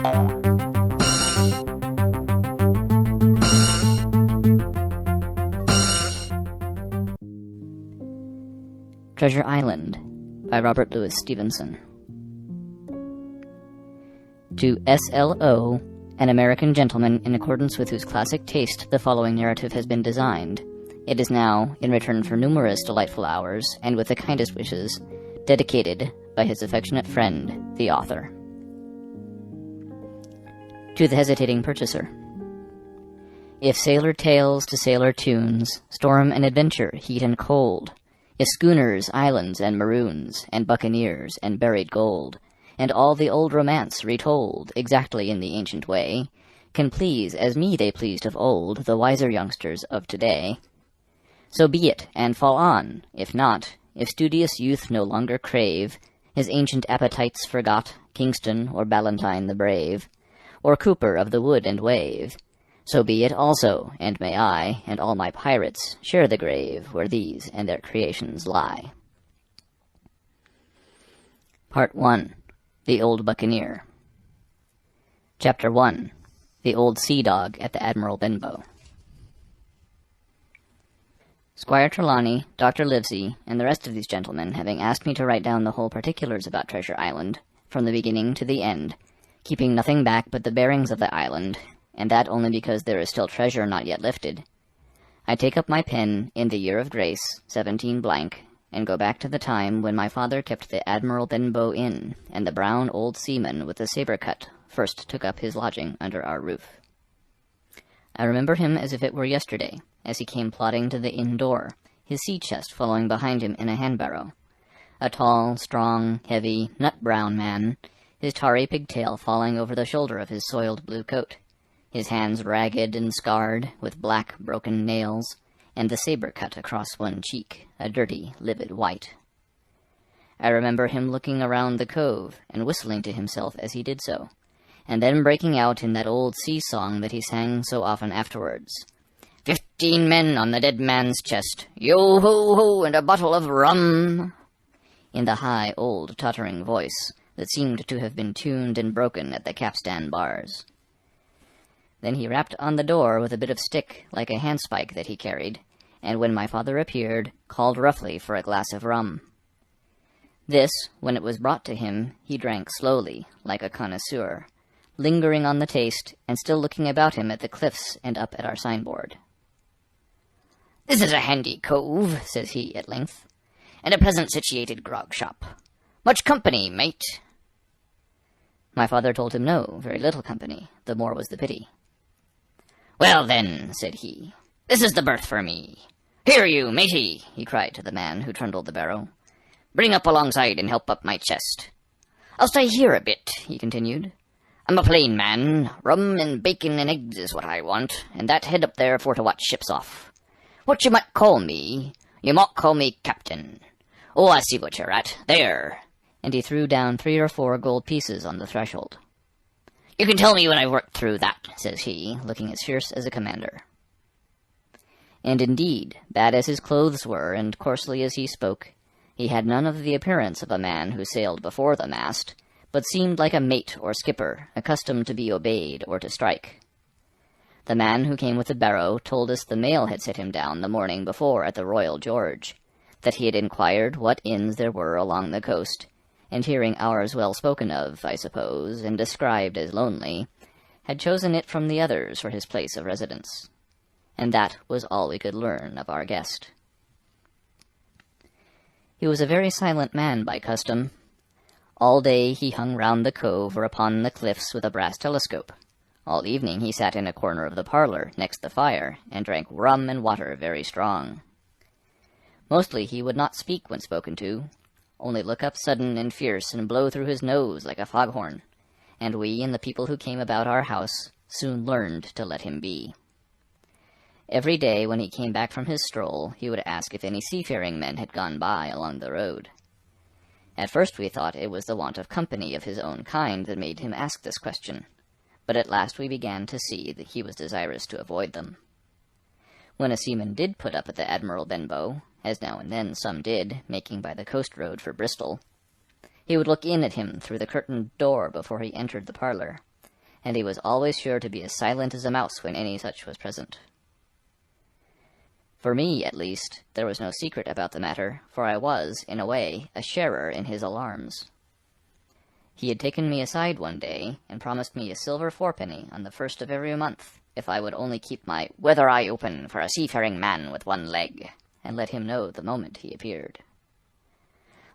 Treasure Island by Robert Louis Stevenson. To S.L.O., an American gentleman in accordance with whose classic taste the following narrative has been designed, it is now, in return for numerous delightful hours, and with the kindest wishes, dedicated by his affectionate friend, the author. To the hesitating purchaser. If sailor tales to sailor tunes, storm and adventure, heat and cold, if schooners, islands, and maroons, and buccaneers, and buried gold, and all the old romance retold exactly in the ancient way, can please as me they pleased of old, the wiser youngsters of today, so be it, and fall on. If not, if studious youth no longer crave, his ancient appetites forgot, Kingston or Ballantyne the brave, or Cooper of the wood and wave, so be it also, and may I, and all my pirates, share the grave where these and their creations lie. Part 1. The Old Buccaneer. Chapter 1. The Old Sea Dog at the Admiral Benbow. Squire Trelawney, Dr. Livesey, and the rest of these gentlemen having asked me to write down the whole particulars about Treasure Island, from the beginning to the end, keeping nothing back but the bearings of the island, and that only because there is still treasure not yet lifted, I take up my pen in the year of grace, 17 blank, and go back to the time when my father kept the Admiral Benbow Inn, and the brown old seaman with the sabre cut first took up his lodging under our roof. I remember him as if it were yesterday, as he came plodding to the inn door, his sea-chest following behind him in a hand-barrow. A tall, strong, heavy, nut-brown man, his tarry pigtail falling over the shoulder of his soiled blue coat, his hands ragged and scarred, with black, broken nails, and the sabre cut across one cheek, a dirty, livid white. I remember him looking around the cove, and whistling to himself as he did so, and then breaking out in that old sea-song that he sang so often afterwards. 15 men on the dead man's chest, yo-ho-ho, and a bottle of rum, in the high, old, tottering voice that seemed to have been tuned and broken at the capstan bars. Then he rapped on the door with a bit of stick, like a handspike that he carried, and when my father appeared, called roughly for a glass of rum. This, when it was brought to him, he drank slowly, like a connoisseur, lingering on the taste, and still looking about him at the cliffs and up at our signboard. "This is a handy cove," says he at length, "and a pleasant situated grog-shop. Much company, mate?" My father told him no, very little company, the more was the pity. "Well, then," said he, "this is the berth for me. Here, you, matey," he cried to the man who trundled the barrow. "Bring up alongside and help up my chest. I'll stay here a bit," he continued. "I'm a plain man. Rum and bacon and eggs is what I want, and that head up there for to watch ships off. What you might call me? You might call me captain. Oh, I see what you're at. There." And he threw down 3 or 4 gold pieces on the threshold. "You can tell me when I've worked through that," says he, looking as fierce as a commander. And indeed, bad as his clothes were, and coarsely as he spoke, he had none of the appearance of a man who sailed before the mast, but seemed like a mate or skipper, accustomed to be obeyed or to strike. The man who came with the barrow told us the mail had set him down the morning before at the Royal George, that he had inquired what inns there were along the coast, and hearing ours well spoken of, I suppose, and described as lonely, had chosen it from the others for his place of residence. And that was all we could learn of our guest. He was a very silent man by custom. All day he hung round the cove or upon the cliffs with a brass telescope. All evening he sat in a corner of the parlour, next the fire, and drank rum and water very strong. Mostly he would not speak when spoken to, only look up sudden and fierce and blow through his nose like a foghorn, and we and the people who came about our house soon learned to let him be. Every day when he came back from his stroll, he would ask if any seafaring men had gone by along the road. At first we thought it was the want of company of his own kind that made him ask this question, but at last we began to see that he was desirous to avoid them. When a seaman did put up at the Admiral Benbow, as now and then some did, making by the coast road for Bristol, he would look in at him through the curtained door before he entered the parlour, and he was always sure to be as silent as a mouse when any such was present. For me, at least, there was no secret about the matter, for I was, in a way, a sharer in his alarms. He had taken me aside one day, and promised me a silver fourpenny on the 1st of every month, if I would only keep my weather eye open for a seafaring man with one leg, and let him know the moment he appeared.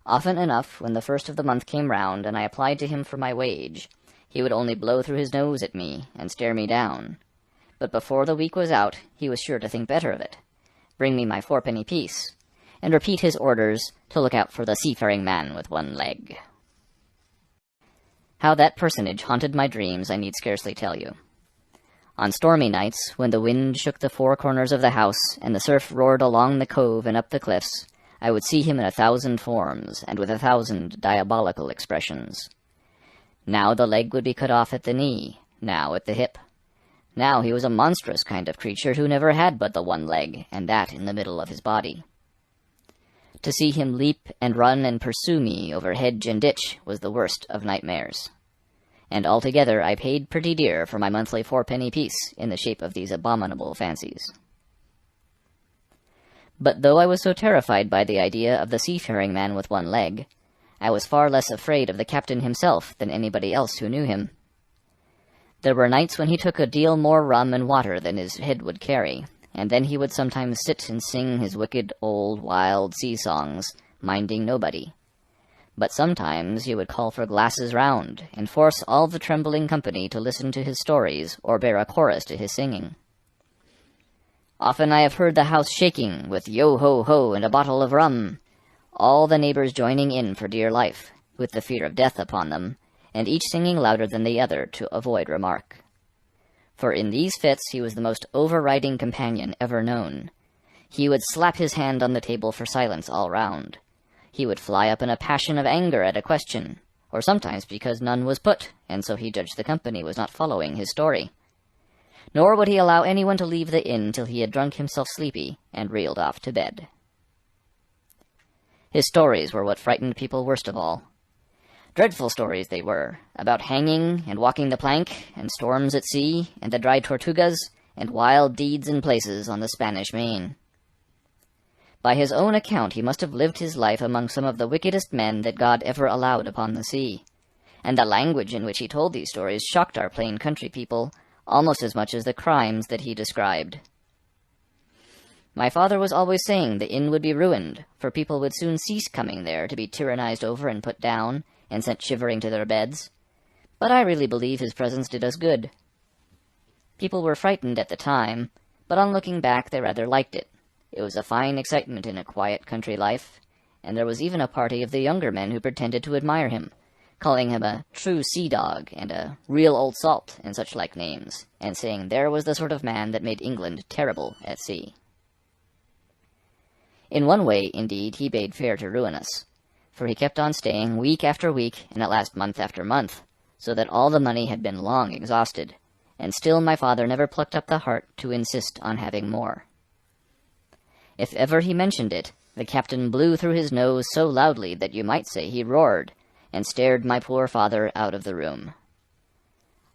Often enough, when the 1st of the month came round, and I applied to him for my wage, he would only blow through his nose at me, and stare me down. But before the week was out, he was sure to think better of it, bring me my fourpenny piece, and repeat his orders to look out for the seafaring man with one leg. How that personage haunted my dreams I need scarcely tell you. On stormy nights, when the wind shook the four corners of the house, and the surf roared along the cove and up the cliffs, I would see him in 1,000 forms, and with 1,000 diabolical expressions. Now the leg would be cut off at the knee, now at the hip. Now he was a monstrous kind of creature who never had but the one leg, and that in the middle of his body. To see him leap and run and pursue me over hedge and ditch was the worst of nightmares. And altogether I paid pretty dear for my monthly fourpenny piece in the shape of these abominable fancies. But though I was so terrified by the idea of the seafaring man with one leg, I was far less afraid of the captain himself than anybody else who knew him. There were nights when he took a deal more rum and water than his head would carry, and then he would sometimes sit and sing his wicked, old, wild sea-songs, minding nobody. But sometimes he would call for glasses round, and force all the trembling company to listen to his stories, or bear a chorus to his singing. Often I have heard the house shaking with yo-ho-ho and a bottle of rum, all the neighbors joining in for dear life, with the fear of death upon them, and each singing louder than the other to avoid remark. For in these fits he was the most overriding companion ever known. He would slap his hand on the table for silence all round. He would fly up in a passion of anger at a question, or sometimes because none was put, and so he judged the company was not following his story. Nor would he allow anyone to leave the inn till he had drunk himself sleepy and reeled off to bed. His stories were what frightened people worst of all. Dreadful stories they were, about hanging and walking the plank, and storms at sea, and the dry Tortugas, and wild deeds in places on the Spanish Main. By his own account he must have lived his life among some of the wickedest men that God ever allowed upon the sea, and the language in which he told these stories shocked our plain country people almost as much as the crimes that he described. My father was always saying the inn would be ruined, for people would soon cease coming there to be tyrannized over and put down, and sent shivering to their beds. But I really believe his presence did us good. People were frightened at the time, but on looking back they rather liked it. It was a fine excitement in a quiet country life, and there was even a party of the younger men who pretended to admire him, calling him a true sea-dog and a real old salt and such like names, and saying there was the sort of man that made England terrible at sea. In one way, indeed, he bade fair to ruin us, for he kept on staying week after week, and at last month after month, so that all the money had been long exhausted, and still my father never plucked up the heart to insist on having more. If ever he mentioned it, the captain blew through his nose so loudly that you might say he roared, and stared my poor father out of the room.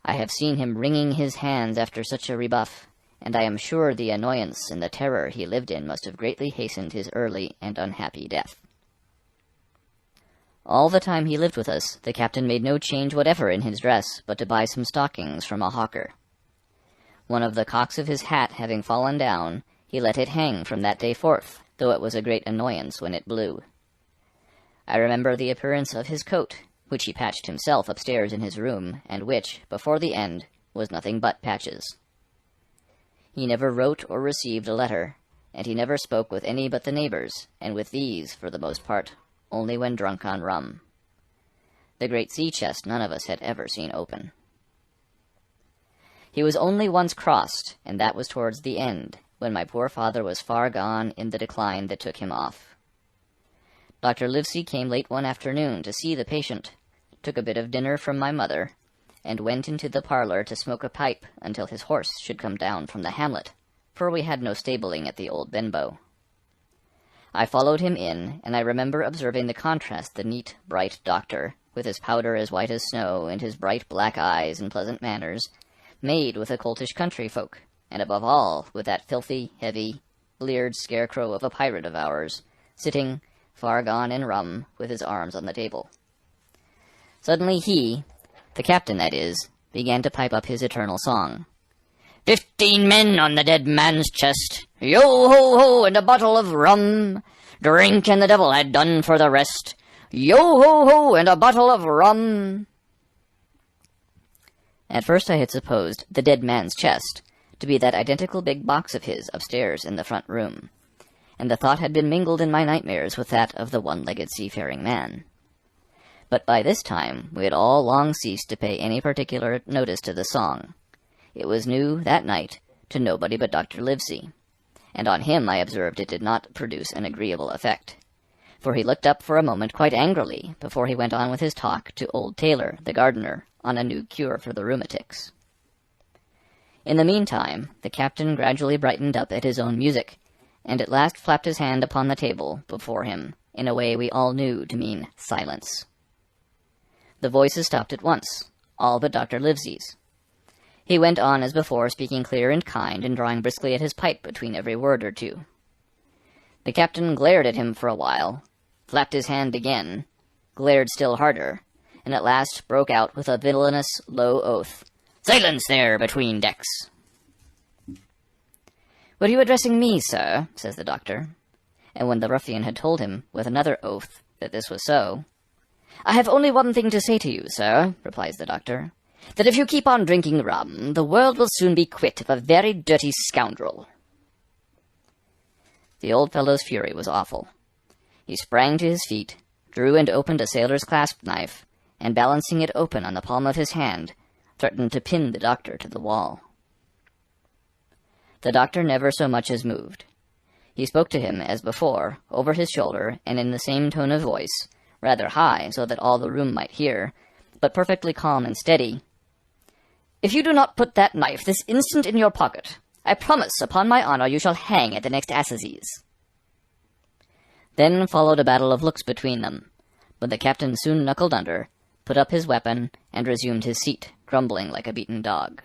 I have seen him wringing his hands after such a rebuff, and I am sure the annoyance and the terror he lived in must have greatly hastened his early and unhappy death. All the time he lived with us, the captain made no change whatever in his dress, but to buy some stockings from a hawker. One of the cocks of his hat having fallen down, he let it hang from that day forth, though it was a great annoyance when it blew. I remember the appearance of his coat, which he patched himself upstairs in his room, and which, before the end, was nothing but patches. He never wrote or received a letter, and he never spoke with any but the neighbors, and with these, for the most part, only when drunk on rum. The great sea-chest none of us had ever seen open. He was only once crossed, and that was towards the end, when my poor father was far gone in the decline that took him off. Dr. Livesey came late one afternoon to see the patient, took a bit of dinner from my mother, and went into the parlor to smoke a pipe until his horse should come down from the hamlet, for we had no stabling at the old Benbow. I followed him in, and I remember observing the contrast the neat, bright doctor, with his powder as white as snow, and his bright black eyes and pleasant manners, made with the coltish country folk, and above all with that filthy, heavy, bleared scarecrow of a pirate of ours, sitting, far gone in rum, with his arms on the table. Suddenly he, the captain that is, began to pipe up his eternal song. 15 men on the dead man's chest, yo-ho-ho, and a bottle of rum. Drink and the devil had done for the rest, yo-ho-ho, and a bottle of rum. At first I had supposed the dead man's chest to be that identical big box of his upstairs in the front room, and the thought had been mingled in my nightmares with that of the one-legged seafaring man. But by this time we had all long ceased to pay any particular notice to the song. It was new, that night, to nobody but Dr. Livesey, and on him I observed it did not produce an agreeable effect, for he looked up for a moment quite angrily before he went on with his talk to old Taylor, the gardener, on a new cure for the rheumatics. In the meantime, the captain gradually brightened up at his own music, and at last flapped his hand upon the table before him in a way we all knew to mean silence. The voices stopped at once, all but Dr. Livesey's. He went on as before, speaking clear and kind, and drawing briskly at his pipe between every word or two. The captain glared at him for a while, flapped his hand again, glared still harder, and at last broke out with a villainous low oath. "Silence there between decks!" "Were you addressing me, sir?" says the doctor. And when the ruffian had told him, with another oath, that this was so, "I have only one thing to say to you, sir," replies the doctor, "that if you keep on drinking rum, the world will soon be quit of a very dirty scoundrel." The old fellow's fury was awful. He sprang to his feet, drew and opened a sailor's clasp knife, and balancing it open on the palm of his hand, threatened to pin the doctor to the wall. The doctor never so much as moved. He spoke to him, as before, over his shoulder, and in the same tone of voice, rather high, so that all the room might hear, but perfectly calm and steady. "If you do not put that knife this instant in your pocket, I promise, upon my honor, you shall hang at the next assizes." Then followed a battle of looks between them, but the captain soon knuckled under, put up his weapon, and resumed his seat, grumbling like a beaten dog.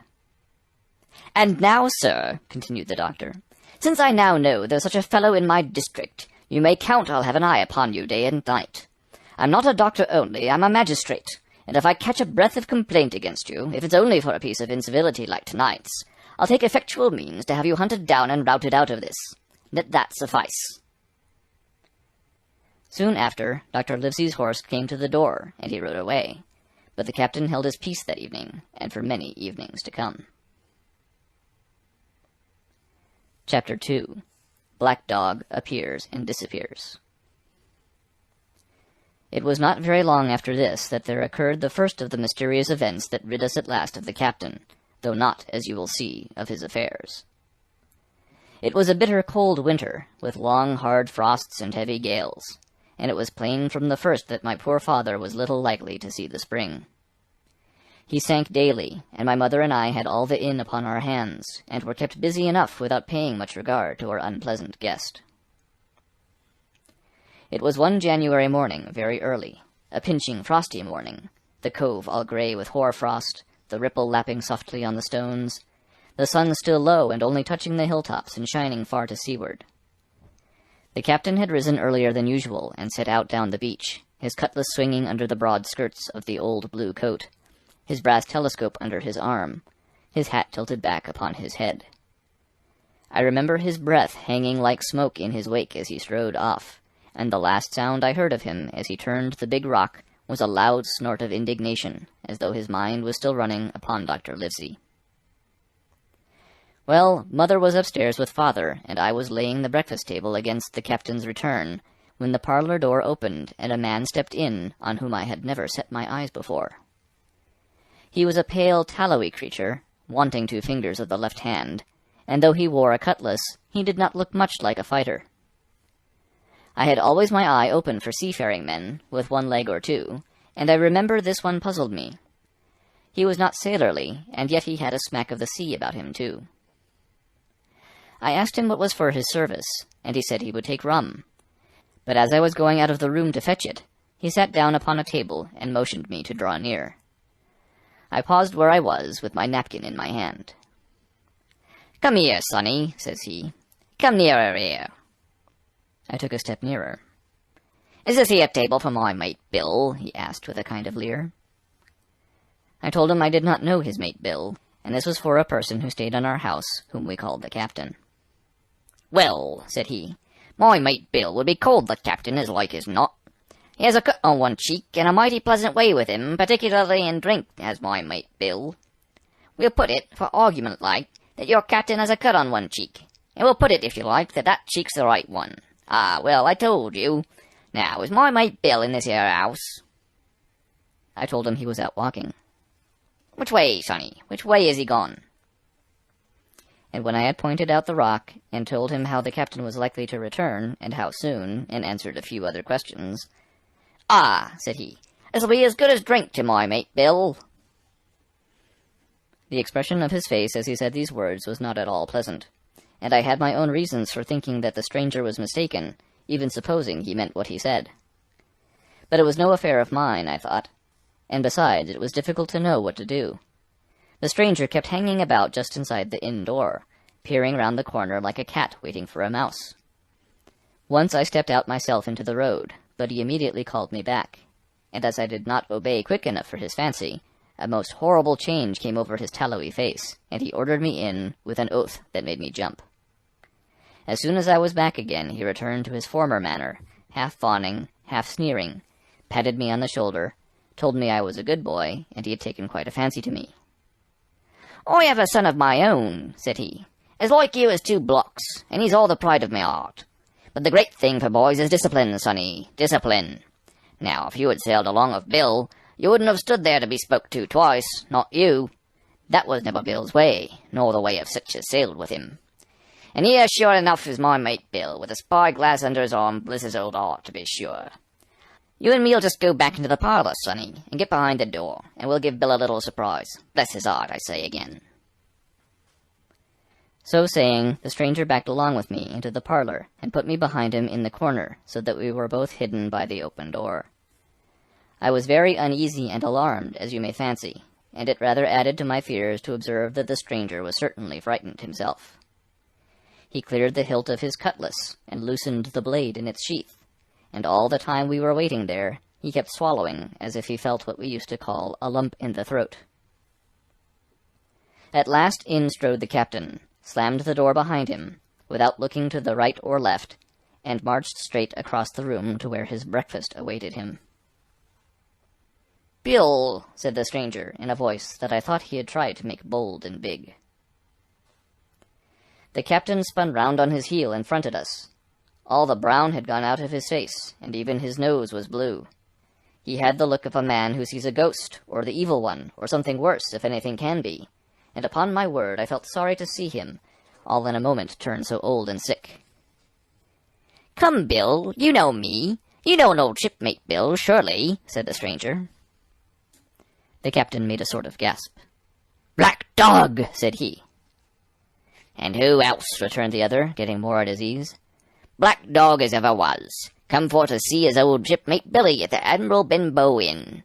"And now, sir," continued the doctor, "since I now know there's such a fellow in my district, you may count I'll have an eye upon you day and night. I'm not a doctor only, I'm a magistrate, and if I catch a breath of complaint against you, if it's only for a piece of incivility like tonight's, I'll take effectual means to have you hunted down and routed out of this. Let that suffice." Soon after, Dr. Livesey's horse came to the door, and he rode away, but the captain held his peace that evening, and for many evenings to come. Chapter 2. Black Dog Appears and Disappears. It was not very long after this that there occurred the first of the mysterious events that rid us at last of the captain, though not, as you will see, of his affairs. It was a bitter cold winter, with long hard frosts and heavy gales, and it was plain from the first that my poor father was little likely to see the spring. He sank daily, and my mother and I had all the inn upon our hands, and were kept busy enough without paying much regard to our unpleasant guest. It was one January morning, very early, a pinching, frosty morning, the cove all grey with hoar-frost, the ripple lapping softly on the stones, the sun still low and only touching the hilltops and shining far to seaward. The captain had risen earlier than usual and set out down the beach, his cutlass swinging under the broad skirts of the old blue coat, his brass telescope under his arm, his hat tilted back upon his head. I remember his breath hanging like smoke in his wake as he strode off, and the last sound I heard of him as he turned the big rock was a loud snort of indignation, as though his mind was still running upon Dr. Livesey. Well, mother was upstairs with father, and I was laying the breakfast table against the captain's return, when the parlor door opened, and a man stepped in on whom I had never set my eyes before. He was a pale, tallowy creature, wanting 2 fingers of the left hand, and though he wore a cutlass, he did not look much like a fighter. I had always my eye open for seafaring men, with 1 leg or 2, and I remember this one puzzled me. He was not sailorly, and yet he had a smack of the sea about him, too. I asked him what was for his service, and he said he would take rum. But as I was going out of the room to fetch it, He sat down upon a table and motioned me to draw near. I paused where I was, with my napkin in my hand. "Come here, sonny," says he. "Come nearer here." I took a step nearer. "Is this here table for my mate Bill?" he asked with a kind of leer. I told him I did not know his mate Bill, and this was for a person who stayed on our house, whom we called the captain. "Well," said he, "my mate Bill would be called the captain as like as not. He has a cut on one cheek, and a mighty pleasant way with him, particularly in drink, has my mate Bill. We'll put it, for argument like, that your captain has a cut on one cheek, and we'll put it, if you like, that that cheek's the right one. Ah, well, I told you. Now, is my mate Bill in this here house?" I told him he was out walking. "Which way, sonny? Which way is he gone?" And when I had pointed out the rock, and told him how the captain was likely to return, and how soon, and answered a few other questions, "Ah," said he, "this'll be as good as drink to my mate Bill." The expression of his face as he said these words was not at all pleasant, and I had my own reasons for thinking that the stranger was mistaken, even supposing he meant what he said. But it was no affair of mine, I thought, and besides, it was difficult to know what to do. The stranger kept hanging about just inside the inn door, peering round the corner like a cat waiting for a mouse. Once I stepped out myself into the road, but he immediately called me back, and as I did not obey quick enough for his fancy, a most horrible change came over his tallowy face, and he ordered me in with an oath that made me jump. As soon as I was back again, he returned to his former manner, half fawning, half sneering, patted me on the shoulder, told me I was a good boy, and he had taken quite a fancy to me. "I have a son of my own," said he, "as like you as 2 blocks, and he's all the pride of my heart. But the great thing for boys is discipline, sonny, discipline. Now, if you had sailed along with Bill, you wouldn't have stood there to be spoke to twice, not you. That was never Bill's way, nor the way of such as sailed with him. And here, sure enough, is my mate Bill, with a spy-glass under his arm, bless his old heart, to be sure. You and me'll just go back into the parlour, sonny, and get behind the door, and we'll give Bill a little surprise. Bless his heart, I say again." So saying, the stranger backed along with me into the parlour, and put me behind him in the corner, so that we were both hidden by the open door. I was very uneasy and alarmed, as you may fancy, and it rather added to my fears to observe that the stranger was certainly frightened himself. He cleared the hilt of his cutlass, and loosened the blade in its sheath, and all the time we were waiting there, he kept swallowing, as if he felt what we used to call a lump in the throat. At last in strode the captain, slammed the door behind him, without looking to the right or left, and marched straight across the room to where his breakfast awaited him. "Bill," said the stranger, in a voice that I thought he had tried to make bold and big. The captain spun round on his heel and fronted us. All the brown had gone out of his face, and even his nose was blue. He had the look of a man who sees a ghost, or the evil one, or something worse, if anything can be, and upon my word I felt sorry to see him, all in a moment turn so old and sick. "Come, Bill, you know me. You know an old shipmate, Bill, surely," said the stranger. The captain made a sort of gasp. "Black dog!" said he. "And who else?" returned the other, getting more at his ease. "Black dog as ever was, come for to see his old shipmate Billy at the Admiral Benbow Inn.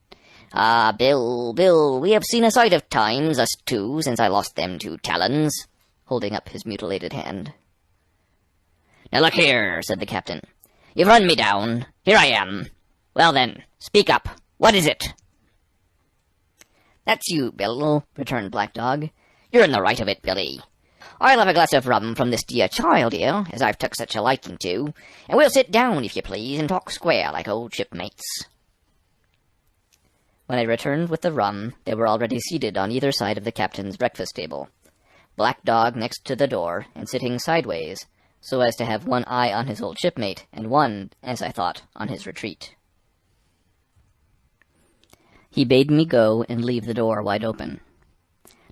Ah, Bill, we have seen a sight of times, us 2, since I lost them 2 talons," holding up his mutilated hand. "Now look here," said the captain. "You've run me down. Here I am. Well then, speak up. What is it?" "That's you, Bill," returned Black Dog. "You're in the right of it, Billy. I'll have a glass of rum from this dear child here, as I've took such a liking to, and we'll sit down, if you please, and talk square like old shipmates." When I returned with the rum, they were already seated on either side of the captain's breakfast table, Black Dog next to the door, and sitting sideways, so as to have one eye on his old shipmate, and one, as I thought, on his retreat. He bade me go and leave the door wide open.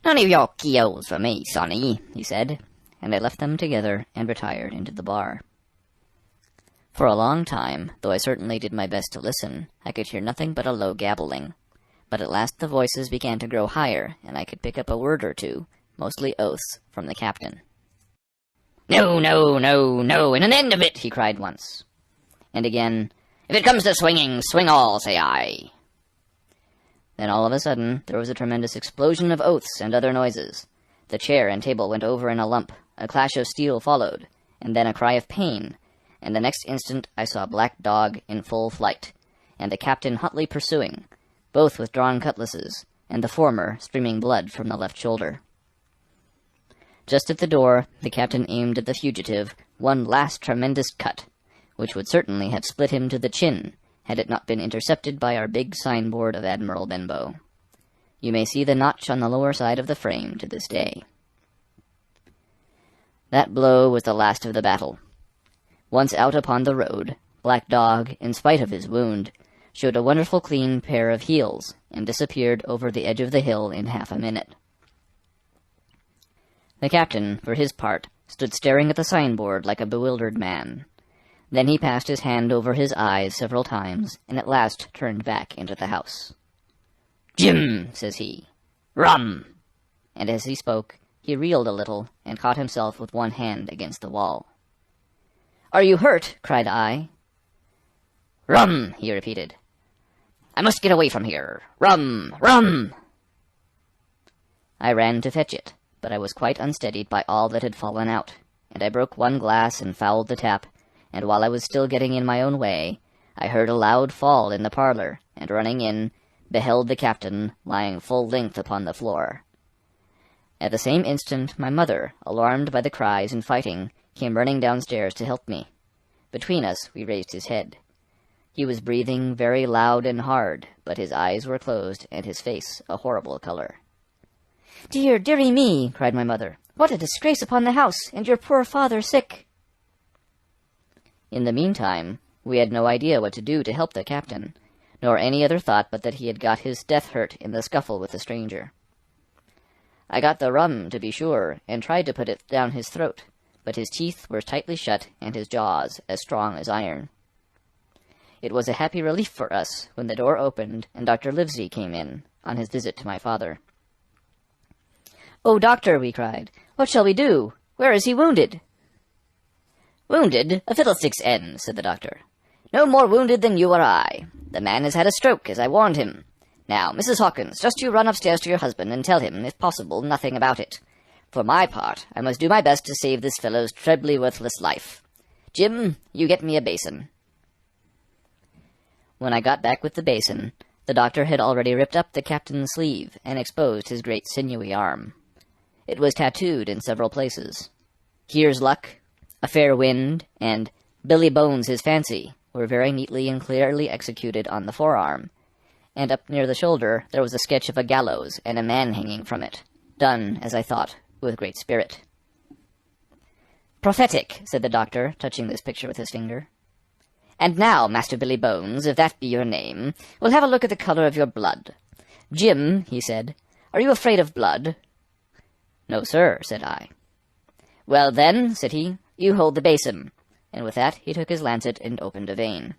"None of your keels for me, sonny," he said, and I left them together and retired into the bar. For a long time, though I certainly did my best to listen, I could hear nothing but a low gabbling, but at last the voices began to grow higher, and I could pick up a word or two, mostly oaths, from the captain. "No, no, no, no, and an end of it," he cried once. And again, If it comes to swinging, swing all, say I." Then all of a sudden there was a tremendous explosion of oaths and other noises. The chair and table went over in a lump, a clash of steel followed, and then a cry of pain, and the next instant I saw Black Dog in full flight, and the captain hotly pursuing, both with drawn cutlasses, and the former streaming blood from the left shoulder. Just at the door, the captain aimed at the fugitive one last tremendous cut, which would certainly have split him to the chin, had it not been intercepted by our big signboard of Admiral Benbow. You may see the notch on the lower side of the frame to this day. That blow was the last of the battle. Once out upon the road, Black Dog, in spite of his wound, showed a wonderful clean pair of heels, and disappeared over the edge of the hill in half a minute. The captain, for his part, stood staring at the signboard like a bewildered man. Then he passed his hand over his eyes several times, and at last turned back into the house. "Jim," says he, "rum!" And as he spoke, he reeled a little, and caught himself with one hand against the wall. "Are you hurt?" cried I. "Rum," he repeated. "I must get away from here. Rum! Rum!" I ran to fetch it, but I was quite unsteadied by all that had fallen out, and I broke one glass and fouled the tap, and while I was still getting in my own way, I heard a loud fall in the parlor, and running in, beheld the captain lying full length upon the floor. At the same instant my mother, alarmed by the cries and fighting, came running downstairs to help me. Between us we raised his head. He was breathing very loud and hard, but his eyes were closed, and his face a horrible color. "Dear, dearie me!" cried my mother. "What a disgrace upon the house, and your poor father sick!" In the meantime, we had no idea what to do to help the captain, nor any other thought but that he had got his death hurt in the scuffle with the stranger. I got the rum, to be sure, and tried to put it down his throat, but his teeth were tightly shut and his jaws as strong as iron. It was a happy relief for us when the door opened and Dr. Livesey came in, on his visit to my father. "Oh, doctor," we cried, "what shall we do? Where is he wounded?" "Wounded? A fiddlestick's end," said the doctor. "No more wounded than you or I. The man has had a stroke, as I warned him. Now, Mrs. Hawkins, just you run upstairs to your husband and tell him, if possible, nothing about it. For my part, I must do my best to save this fellow's trebly worthless life. Jim, you get me a basin." When I got back with the basin, the doctor had already ripped up the captain's sleeve and exposed his great sinewy arm. It was tattooed in several places. "Here's luck," "A fair wind," and "Billy Bones his fancy" were very neatly and clearly executed on the forearm, and up near the shoulder there was a sketch of a gallows and a man hanging from it, done, as I thought, with great spirit. "Prophetic," said the doctor, touching this picture with his finger. "And now, Master Billy Bones, if that be your name, we'll have a look at the color of your blood. Jim," he said, "are you afraid of blood?" "No, sir," said I. "Well, then," said he, "you hold the basin." And with that he took his lancet and opened a vein.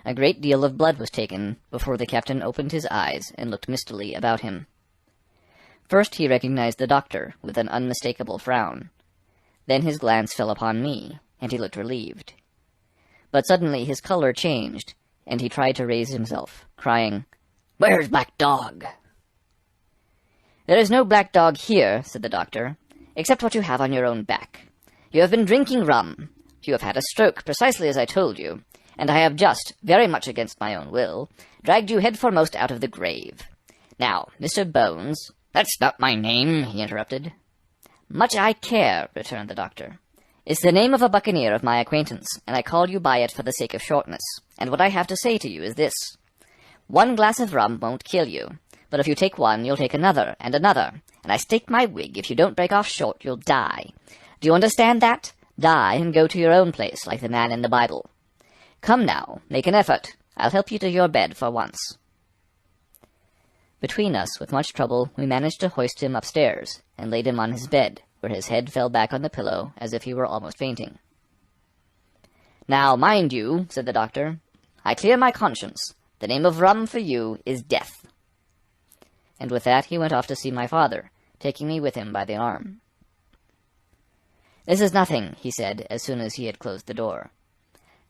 A great deal of blood was taken before the captain opened his eyes and looked mistily about him. First he recognized the doctor with an unmistakable frown. Then his glance fell upon me, and he looked relieved. But suddenly his color changed, and he tried to raise himself, crying, "Where's Black Dog?" "There is no Black Dog here," said the doctor, "except what you have on your own back. You have been drinking rum. You have had a stroke, precisely as I told you, and I have just, very much against my own will, dragged you head foremost out of the grave. Now, Mr. Bones—" "That's not my name," he interrupted. "Much I care," returned the doctor. "It's the name of a buccaneer of my acquaintance, and I call you by it for the sake of shortness. And what I have to say to you is this. One glass of rum won't kill you, but if you take one, you'll take another, and another, and I stake my wig if you don't break off short, you'll die. Do you understand that? Die and go to your own place, like the man in the Bible. Come now, make an effort. I'll help you to your bed for once." Between us, with much trouble, we managed to hoist him upstairs, and laid him on his bed, where his head fell back on the pillow as if he were almost fainting. "Now, mind you," said the doctor, "I clear my conscience. The name of rum for you is death." And with that he went off to see my father, taking me with him by the arm. "This is nothing," he said, as soon as he had closed the door.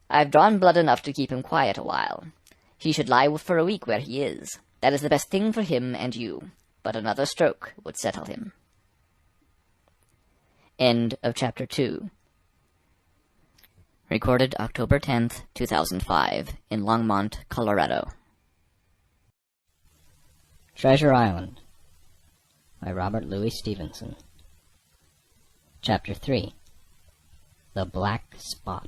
I've drawn blood enough to keep him quiet a while. He should lie for a week where he is. That is the best thing for him and you, but another stroke would settle him. End of Chapter 2. Recorded October 10th, 2005, in Longmont, Colorado. Treasure Island by Robert Louis Stevenson. Chapter 3. The Black Spot.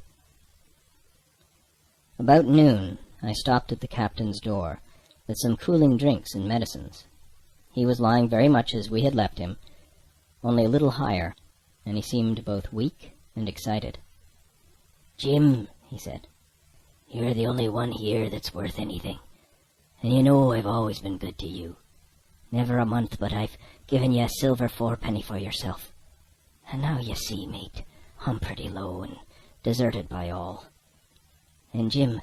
About noon, I stopped at the captain's door with some cooling drinks and medicines. He was lying very much as we had left him, only a little higher, and he seemed both weak and excited. "Jim," he said, "you're the only one here that's worth anything, and you know I've always been good to you. Never a month but I've given you a silver fourpenny for yourself. And now you see, mate, I'm pretty low and deserted by all. And Jim,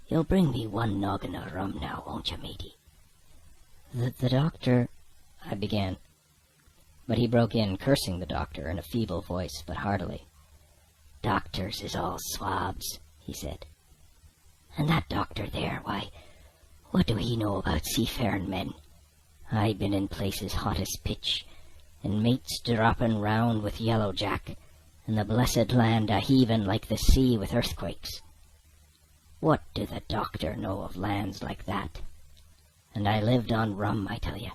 you'll bring me one noggin of rum now, won't you, matey?" The doctor, I began, but he broke in, cursing the doctor in a feeble voice, but heartily. "Doctors is all swabs," he said. "And that doctor there, why, what do he know about seafaring men? I been in places hot as pitch, and mates dropping round with Yellow Jack, and the blessed land a-heaving like the sea with earthquakes. What do the doctor know of lands like that? And I lived on rum, I tell you.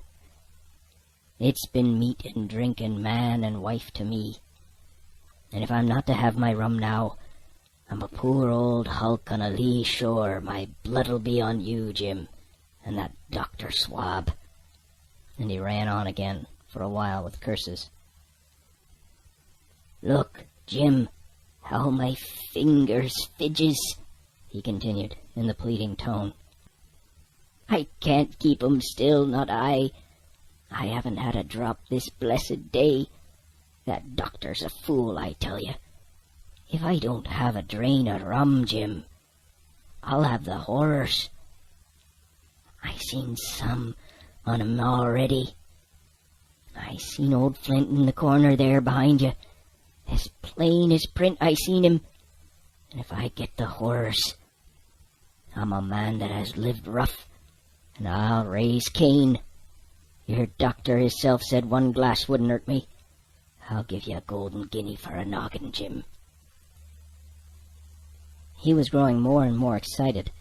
It's been meat and drink and man and wife to me. And if I'm not to have my rum now, I'm a poor old hulk on a lee shore. My blood'll be on you, Jim, and that Dr. Swab." And he ran on again for a while with curses. "Look, Jim, how my fingers fidges," he continued, in the pleading tone. "I can't keep 'em still, not I. I haven't had a drop this blessed day. That doctor's a fool, I tell you. If I don't have a drain of rum, Jim, I'll have the horrors. I seen some on 'em already. I seen old Flint in the corner there behind you. As plain as print I seen him. And if I get the horrors, I'm a man that has lived rough, and I'll raise Cain. Your doctor hisself said one glass wouldn't hurt me. I'll give you a golden guinea for a noggin, Jim." He was growing more and more excited,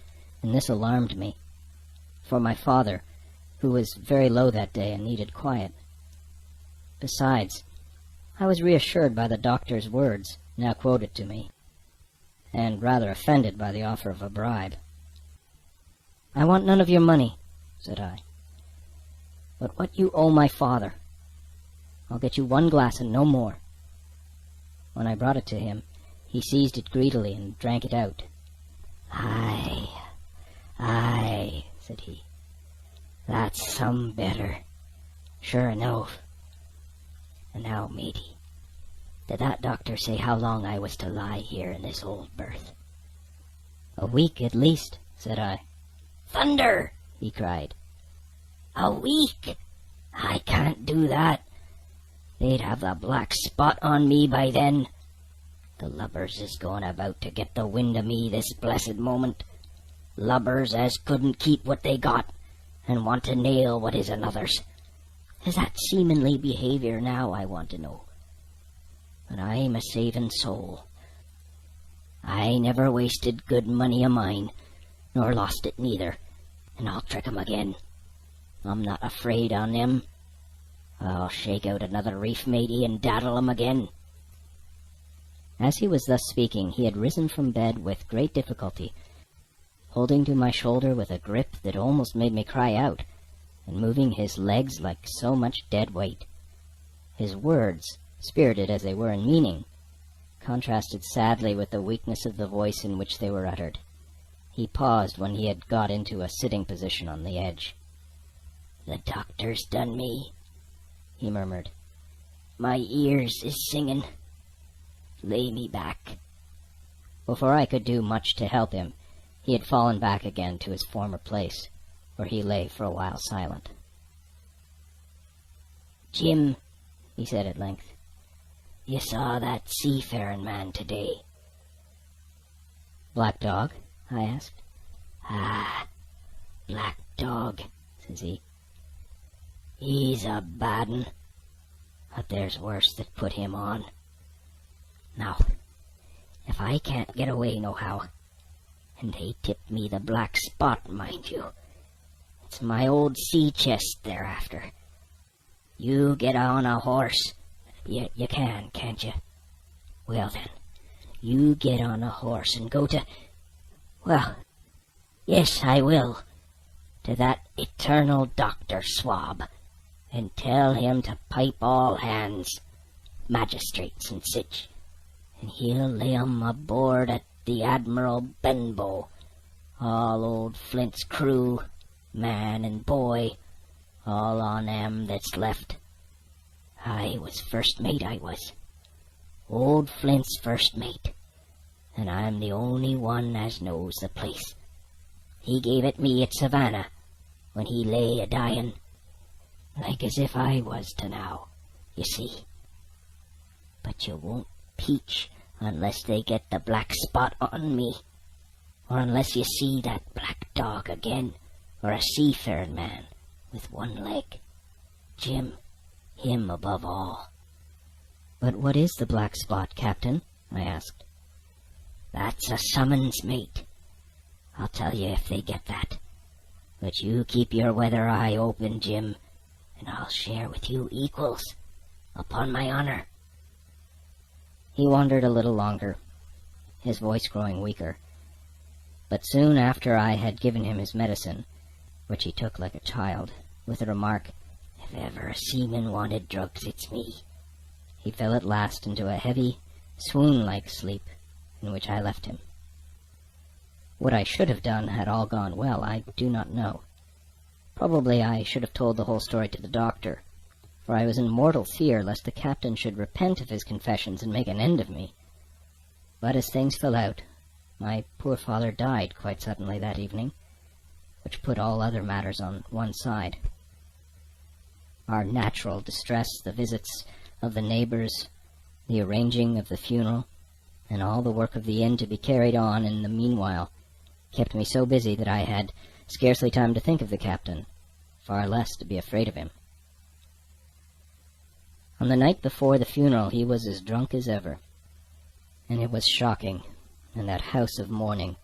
and this alarmed me, for my father, who was very low that day and needed quiet. Besides, I was reassured by the doctor's words, now quoted to me, and rather offended by the offer of a bribe. "I want none of your money," said I, "but what you owe my father. I'll get you one glass and no more." When I brought it to him, he seized it greedily and drank it out. "Aye, aye," said he. "That's some better, sure enough. And now, matey, did that doctor say how long I was to lie here in this old berth?" "A week at least," said I. "Thunder!" he cried. "A week? I can't do that. They'd have the black spot on me by then. The lubbers is going about to get the wind of me this blessed moment. Lubbers as couldn't keep what they got, and want to nail what is another's. Is that seamanly behaviour now, I want to know? But I'm a saving soul. I never wasted good money of mine, nor lost it neither, and I'll trick 'em again. I'm not afraid on them. I'll shake out another reef, matey, and daddle 'em again." As he was thus speaking, he had risen from bed with great difficulty, holding to my shoulder with a grip that almost made me cry out, and moving his legs like so much dead weight. His words, spirited as they were in meaning, contrasted sadly with the weakness of the voice in which they were uttered. He paused when he had got into a sitting position on the edge. "The doctor's done me," he murmured. "My ears is singing. Lay me back." Before I could do much to help him, he had fallen back again to his former place, where he lay for a while silent. "Jim," he said at length, "you saw that seafaring man today?" Black dog? I asked. Ah, black dog, says he. He's a bad 'un, but there's worse that put him on. Now, if I can't get away nohow, and they tip me the black spot, mind you, it's my old sea chest they're after. You get on a horse. You can, can't you? Well then, you get on a horse and go to... Well, yes, I will. To that eternal Dr. Swab, and tell him to pipe all hands, magistrates and sich, and he'll lay 'em aboard at the Admiral Benbow, all old Flint's crew, man and boy, all on 'em that's left. I was first mate, I was. Old Flint's first mate, and I'm the only one as knows the place. He gave it me at Savannah, when he lay a-dyin', like as if I was to now, you see. But you won't peach unless they get the black spot on me, or unless you see that black dog again, or a seafaring man with one leg. Jim, him above all. But what is the black spot, Captain? I asked. That's a summons, mate. I'll tell you if they get that. But you keep your weather eye open, Jim, and I'll share with you equals, upon my honor. He wandered a little longer, his voice growing weaker. But soon after I had given him his medicine, which he took like a child, with the remark, "If ever a seaman wanted drugs, it's me," he fell at last into a heavy, swoon-like sleep, in which I left him. What I should have done had all gone well, I do not know. Probably I should have told the whole story to the doctor, for I was in mortal fear lest the captain should repent of his confessions and make an end of me. But as things fell out, my poor father died quite suddenly that evening, which put all other matters on one side. Our natural distress, the visits of the neighbors, the arranging of the funeral, and all the work of the inn to be carried on in the meanwhile, kept me so busy that I had scarcely time to think of the captain, far less to be afraid of him. On the night before the funeral he was as drunk as ever, and it was shocking, in that house of mourning,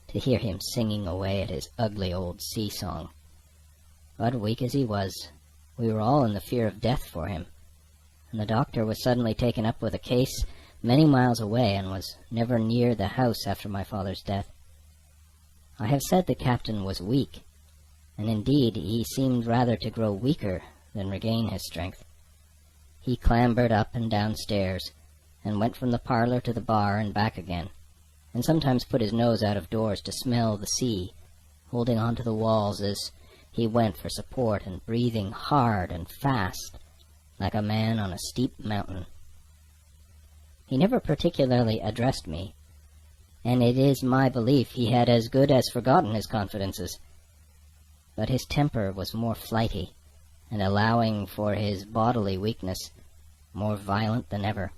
to hear him singing away at his ugly old sea-song. But weak as he was, we were all in the fear of death for him, and the doctor was suddenly taken up with a case many miles away and was never near the house after my father's death. I have said the captain was weak, and indeed he seemed rather to grow weaker than regain his strength. He clambered up and down stairs, and went from the parlor to the bar and back again, and sometimes put his nose out of doors to smell the sea, holding on to the walls as he went for support, and breathing hard and fast, like a man on a steep mountain. He never particularly addressed me, and it is my belief he had as good as forgotten his confidences. But his temper was more flighty, and allowing for his bodily weakness, more violent than ever.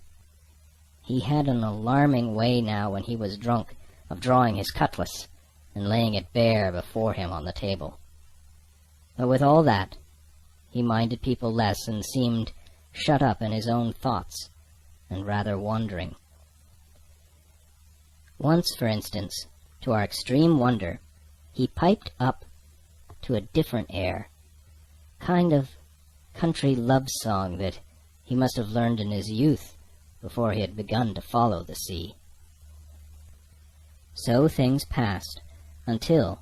He had an alarming way now when he was drunk of drawing his cutlass and laying it bare before him on the table. But with all that, he minded people less and seemed shut up in his own thoughts and rather wandering. Once, for instance, to our extreme wonder, he piped up to a different air, kind of country love song that he must have learned in his youth before he had begun to follow the sea. So things passed until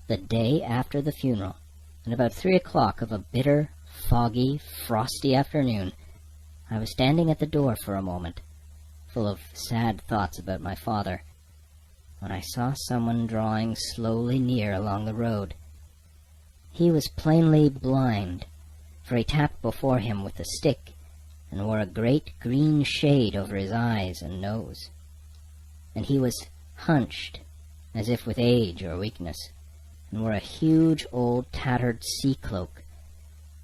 the day after the funeral, at about 3 o'clock of a bitter, foggy, frosty afternoon, I was standing at the door for a moment, full of sad thoughts about my father, when I saw someone drawing slowly near along the road. He was plainly blind, for he tapped before him with a stick, and wore a great green shade over his eyes and nose. And he was hunched, as if with age or weakness, and wore a huge old tattered sea-cloak,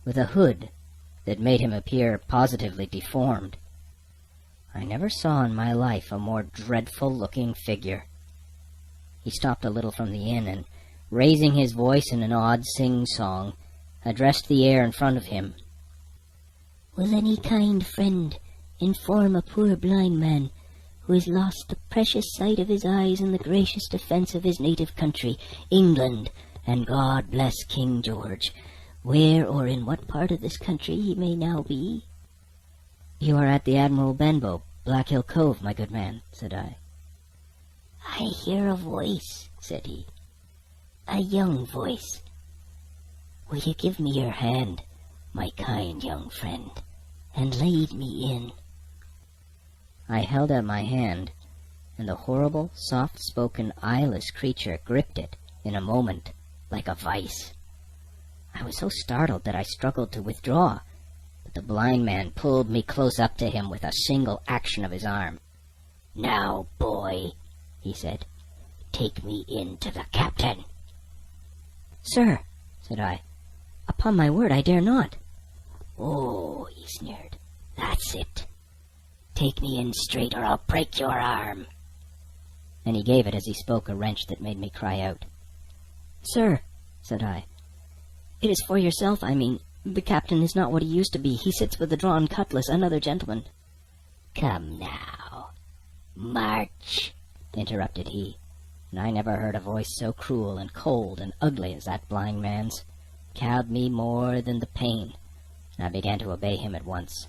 with a hood that made him appear positively deformed. I never saw in my life a more dreadful-looking figure. He stopped a little from the inn, and, raising his voice in an odd sing-song, addressed the air in front of him. "Will any kind friend inform a poor blind man who has lost the precious sight of his eyes in the gracious defence of his native country, England, and God bless King George, where or in what part of this country he may now be?" "You are at the Admiral Benbow, Black Hill Cove, my good man," said I. "I hear a voice," said he, "a young voice. Will you give me your hand, my kind young friend, and lead me in?" I held out my hand, and the horrible, soft-spoken, eyeless creature gripped it in a moment like a vice. I was so startled that I struggled to withdraw, but the blind man pulled me close up to him with a single action of his arm. "Now, boy," he said, "take me in to the captain." "Sir," said I, "upon my word I dare not." "Oh," he sneered, "that's it. Take me in straight or I'll break your arm." And he gave it as he spoke a wrench that made me cry out. "Sir," said I, "it is for yourself, I mean. The captain is not what he used to be. He sits with a drawn cutlass, another gentleman." "Come now, march," interrupted he, and I never heard a voice so cruel and cold and ugly as that blind man's. It cowed me more than the pain, and I began to obey him at once,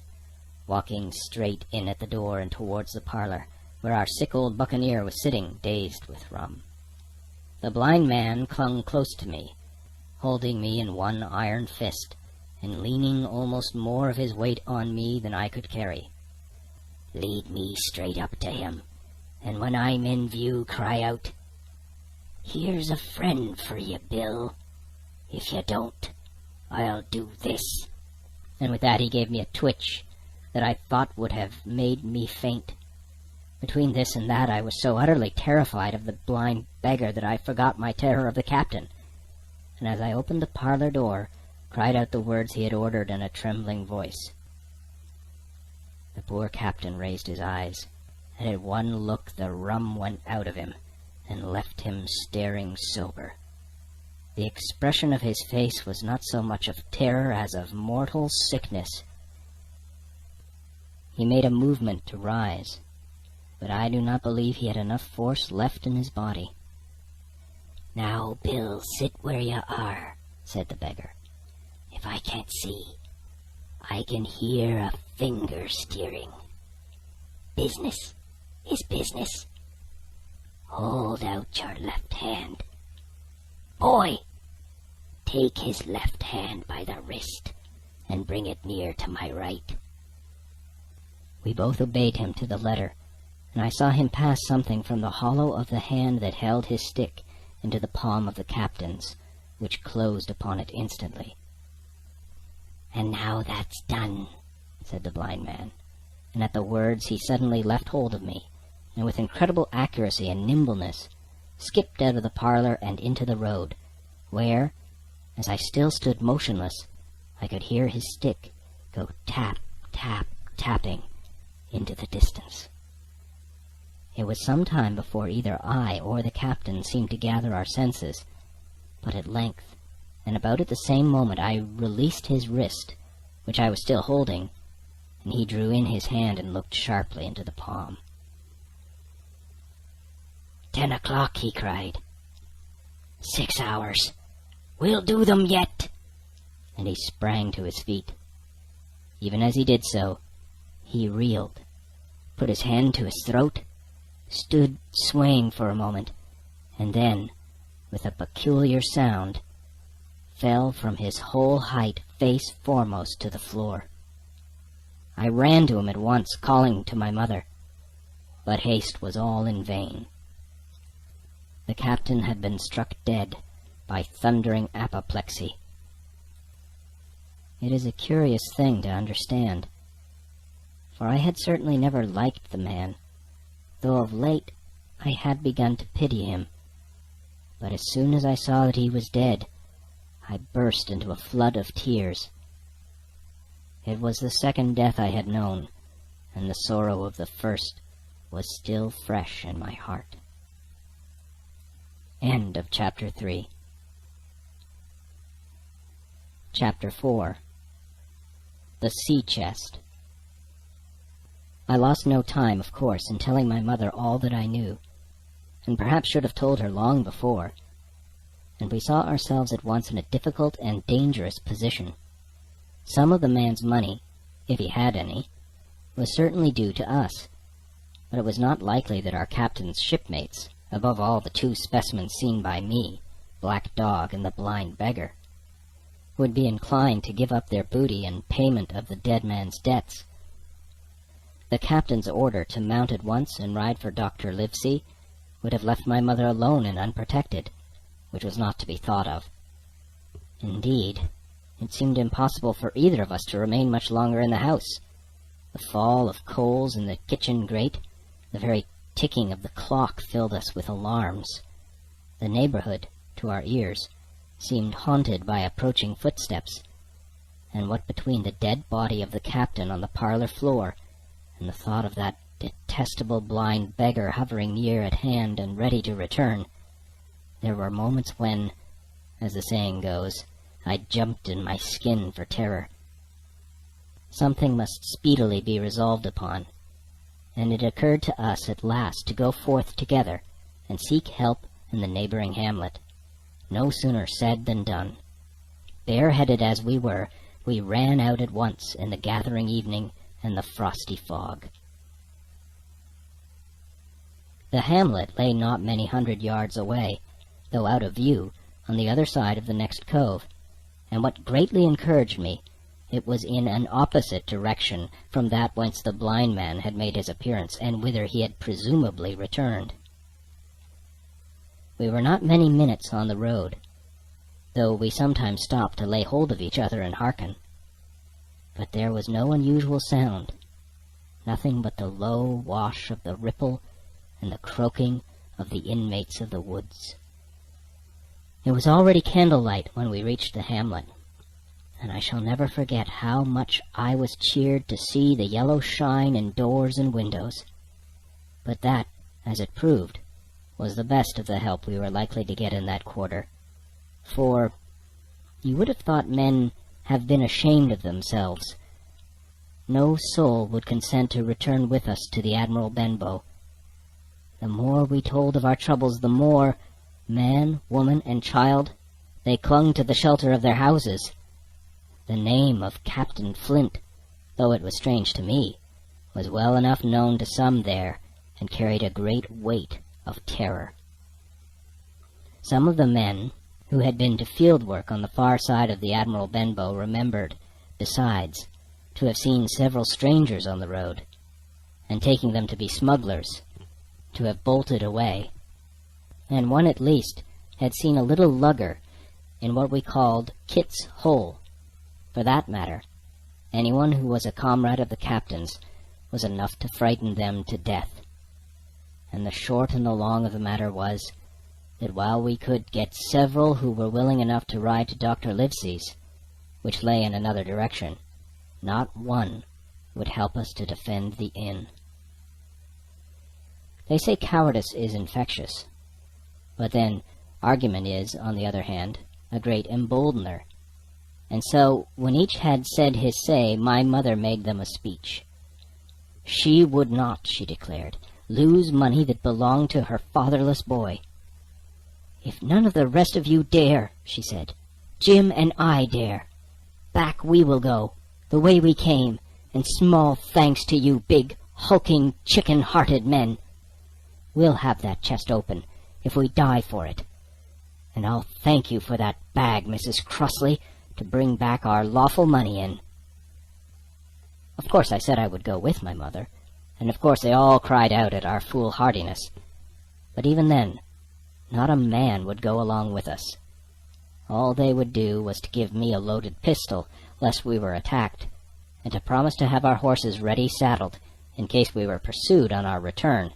walking straight in at the door and towards the parlor, where our sick old buccaneer was sitting, dazed with rum. The blind man clung close to me, holding me in one iron fist, and leaning almost more of his weight on me than I could carry. "Lead me straight up to him, and when I'm in view, cry out, 'Here's a friend for you, Bill. If you don't, I'll do this.'" And with that he gave me a twitch that I thought would have made me faint. Between this and that I was so utterly terrified of the blind beggar that I forgot my terror of the captain, and as I opened the parlor door, cried out the words he had ordered in a trembling voice. The poor captain raised his eyes, and at one look the rum went out of him, and left him staring sober. The expression of his face was not so much of terror as of mortal sickness. He made a movement to rise, but I do not believe he had enough force left in his body. "Now, Bill, sit where you are," said the beggar. "If I can't see, I can hear a finger steering. Business is business. Hold out your left hand. Boy, take his left hand by the wrist and bring it near to my right." We both obeyed him to the letter, and I saw him pass something from the hollow of the hand that held his stick into the palm of the captain's, which closed upon it instantly. "And now that's done," said the blind man, and at the words he suddenly left hold of me, and with incredible accuracy and nimbleness skipped out of the parlor and into the road, where, as I still stood motionless, I could hear his stick go tap, tap, tapping into the distance. It was some time before either I or the captain seemed to gather our senses, but at length, and about at the same moment, I released his wrist, which I was still holding, and he drew in his hand and looked sharply into the palm. 10 o'clock, he cried. 6 hours. We'll do them yet. And he sprang to his feet. Even as he did so, he reeled, put his hand to his throat, stood swaying for a moment, and then, with a peculiar sound, fell from his whole height face foremost to the floor. I ran to him at once, calling to my mother, but haste was all in vain. The captain had been struck dead by thundering apoplexy. It is a curious thing to understand, for I had certainly never liked the man, though of late I had begun to pity him. But as soon as I saw that he was dead, I burst into a flood of tears. It was the second death I had known, and the sorrow of the first was still fresh in my heart. End of Chapter 3. Chapter 4. The Sea Chest. I lost no time, of course, in telling my mother all that I knew, and perhaps should have told her long before, and we saw ourselves at once in a difficult and dangerous position. Some of the man's money, if he had any, was certainly due to us, but it was not likely that our captain's shipmates, above all the two specimens seen by me, Black Dog and the Blind Beggar, would be inclined to give up their booty in payment of the dead man's debts. The captain's order to mount at once and ride for Dr. Livesey would have left my mother alone and unprotected, which was not to be thought of. Indeed, it seemed impossible for either of us to remain much longer in the house. The fall of coals in the kitchen grate, the very ticking of the clock filled us with alarms. The neighborhood, to our ears, seemed haunted by approaching footsteps, and what between the dead body of the captain on the parlor floor and the thought of that detestable blind beggar hovering near at hand and ready to return, there were moments when, as the saying goes, I jumped in my skin for terror. Something must speedily be resolved upon, and it occurred to us at last to go forth together and seek help in the neighboring hamlet. No sooner said than done. Bareheaded as we were, we ran out at once in the gathering evening and the frosty fog. The hamlet lay not many 100 yards away, though out of view, on the other side of the next cove, and what greatly encouraged me, it was in an opposite direction from that whence the blind man had made his appearance, and whither he had presumably returned. We were not many minutes on the road, though we sometimes stopped to lay hold of each other and hearken. But there was no unusual sound, nothing but the low wash of the ripple and the croaking of the inmates of the woods. It was already candlelight when we reached the hamlet, and I shall never forget how much I was cheered to see the yellow shine in doors and windows. But that, as it proved, was the best of the help we were likely to get in that quarter, for you would have thought men have been ashamed of themselves. No soul would consent to return with us to the Admiral Benbow. The more we told of our troubles, the more, man, woman, and child, they clung to the shelter of their houses. The name of Captain Flint, though it was strange to me, was well enough known to some there, and carried a great weight of terror. Some of the men who had been to field work on the far side of the Admiral Benbow remembered, besides, to have seen several strangers on the road, and taking them to be smugglers, to have bolted away, and one at least had seen a little lugger in what we called Kit's Hole. For that matter, anyone who was a comrade of the captain's was enough to frighten them to death. And the short and the long of the matter was that while we could get several who were willing enough to ride to Dr. Livesey's, which lay in another direction, not one would help us to defend the inn. They say cowardice is infectious, but then argument is, on the other hand, a great emboldener. And so, when each had said his say, my mother made them a speech. She would not, she declared, lose money that belonged to her fatherless boy. If none of the rest of you dare, she said, Jim and I dare. Back we will go, the way we came, and small thanks to you big, hulking, chicken-hearted men. We'll have that chest open, if we die for it. And I'll thank you for that bag, Mrs. Crossley, to bring back our lawful money in. Of course I said I would go with my mother, and of course they all cried out at our foolhardiness. But even then, not a man would go along with us. All they would do was to give me a loaded pistol, lest we were attacked, and to promise to have our horses ready saddled, in case we were pursued on our return,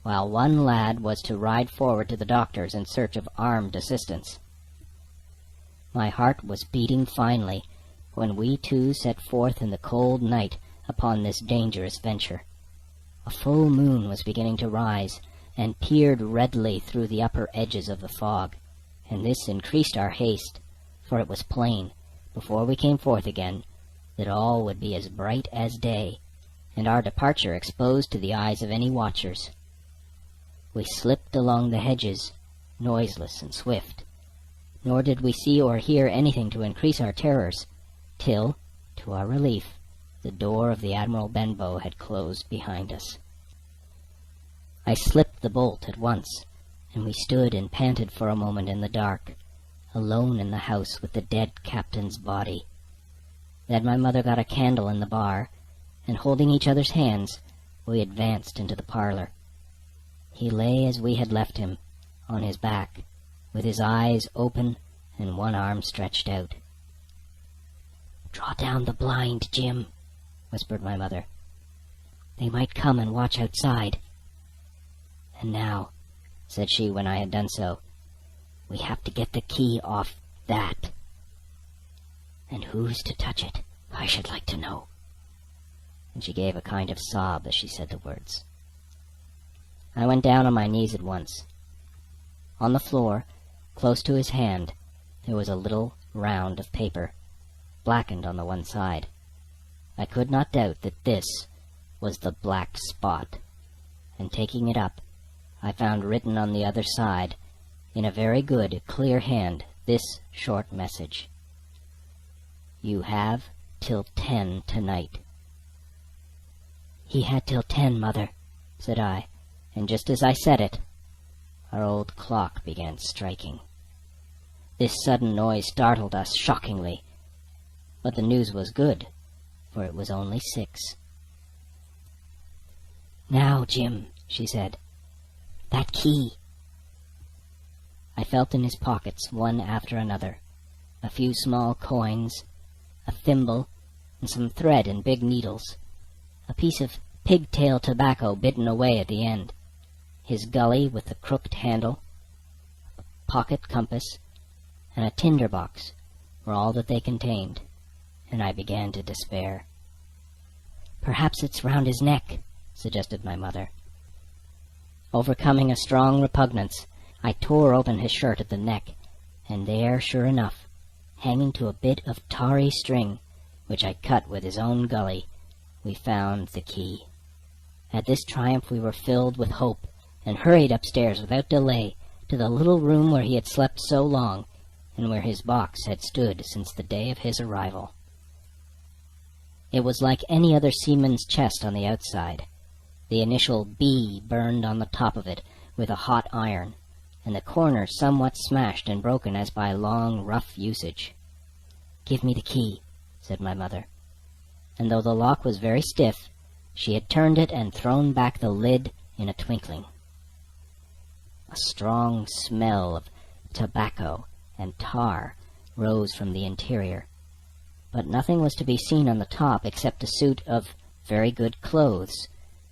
while one lad was to ride forward to the doctor's in search of armed assistance. My heart was beating finely when we two set forth in the cold night upon this dangerous venture. A full moon was beginning to rise, and peered redly through the upper edges of the fog, and this increased our haste, for it was plain, before we came forth again, that all would be as bright as day, and our departure exposed to the eyes of any watchers. We slipped along the hedges, noiseless and swift, nor did we see or hear anything to increase our terrors, till, to our relief, the door of the Admiral Benbow had closed behind us. I slipped the bolt at once, and we stood and panted for a moment in the dark, alone in the house with the dead captain's body. Then my mother got a candle in the bar, and holding each other's hands, we advanced into the parlor. He lay as we had left him, on his back, with his eyes open and one arm stretched out. "Draw down the blind, Jim," whispered my mother. "They might come and watch outside." "And now," said she when I had done so, "we have to get the key off that. And who's to touch it, I should like to know." And she gave a kind of sob as she said the words. I went down on my knees at once. On the floor, close to his hand, there was a little round of paper, blackened on the one side. I could not doubt that this was the black spot, and taking it up, I found written on the other side, in a very good, clear hand, this short message: "You have till 10 tonight." "He had till 10, Mother," said I, and just as I said it, our old clock began striking. This sudden noise startled us shockingly, but the news was good, for it was only 6. "Now, Jim," she said, "that key." I felt in his pockets, one after another, a few small coins, a thimble, and some thread and big needles, a piece of pigtail tobacco bitten away at the end, his gully with the crooked handle, a pocket compass, and a tinder box were all that they contained, and I began to despair. "Perhaps it's round his neck," suggested my mother. Overcoming a strong repugnance, I tore open his shirt at the neck, and there, sure enough, hanging to a bit of tarry string, which I cut with his own gully, we found the key. At this triumph we were filled with hope, and hurried upstairs without delay to the little room where he had slept so long, and where his box had stood since the day of his arrival. It was like any other seaman's chest on the outside, the initial B burned on the top of it with a hot iron, and the corners somewhat smashed and broken as by long, rough usage. "Give me the key," said my mother, and though the lock was very stiff, she had turned it and thrown back the lid in a twinkling. A strong smell of tobacco and tar rose from the interior, but nothing was to be seen on the top except a suit of very good clothes,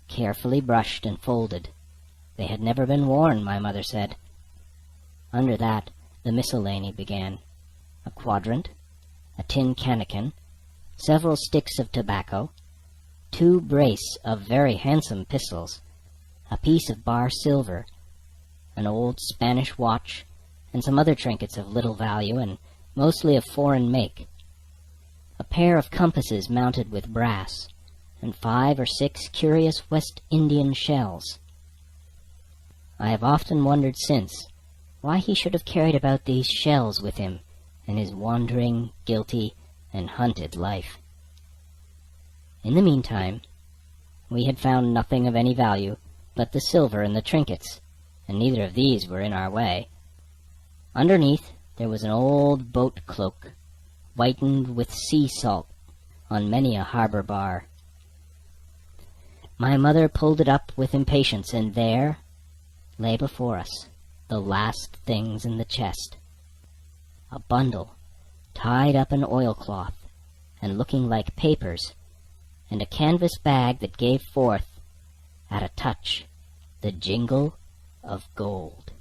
carefully brushed and folded. They had never been worn, my mother said. Under that the miscellany began: a quadrant, a tin cannikin, several sticks of tobacco, 2 brace of very handsome pistols, a piece of bar silver, an old Spanish watch, and some other trinkets of little value and mostly of foreign make, a pair of compasses mounted with brass, and 5 or 6 curious West Indian shells. I have often wondered since why he should have carried about these shells with him in his wandering, guilty, and hunted life. In the meantime, we had found nothing of any value but the silver and the trinkets, and neither of these were in our way. Underneath there was an old boat cloak, whitened with sea salt on many a harbor bar. My mother pulled it up with impatience, and there lay before us the last things in the chest: a bundle tied up in oilcloth and looking like papers, and a canvas bag that gave forth, at a touch, the jingle of gold.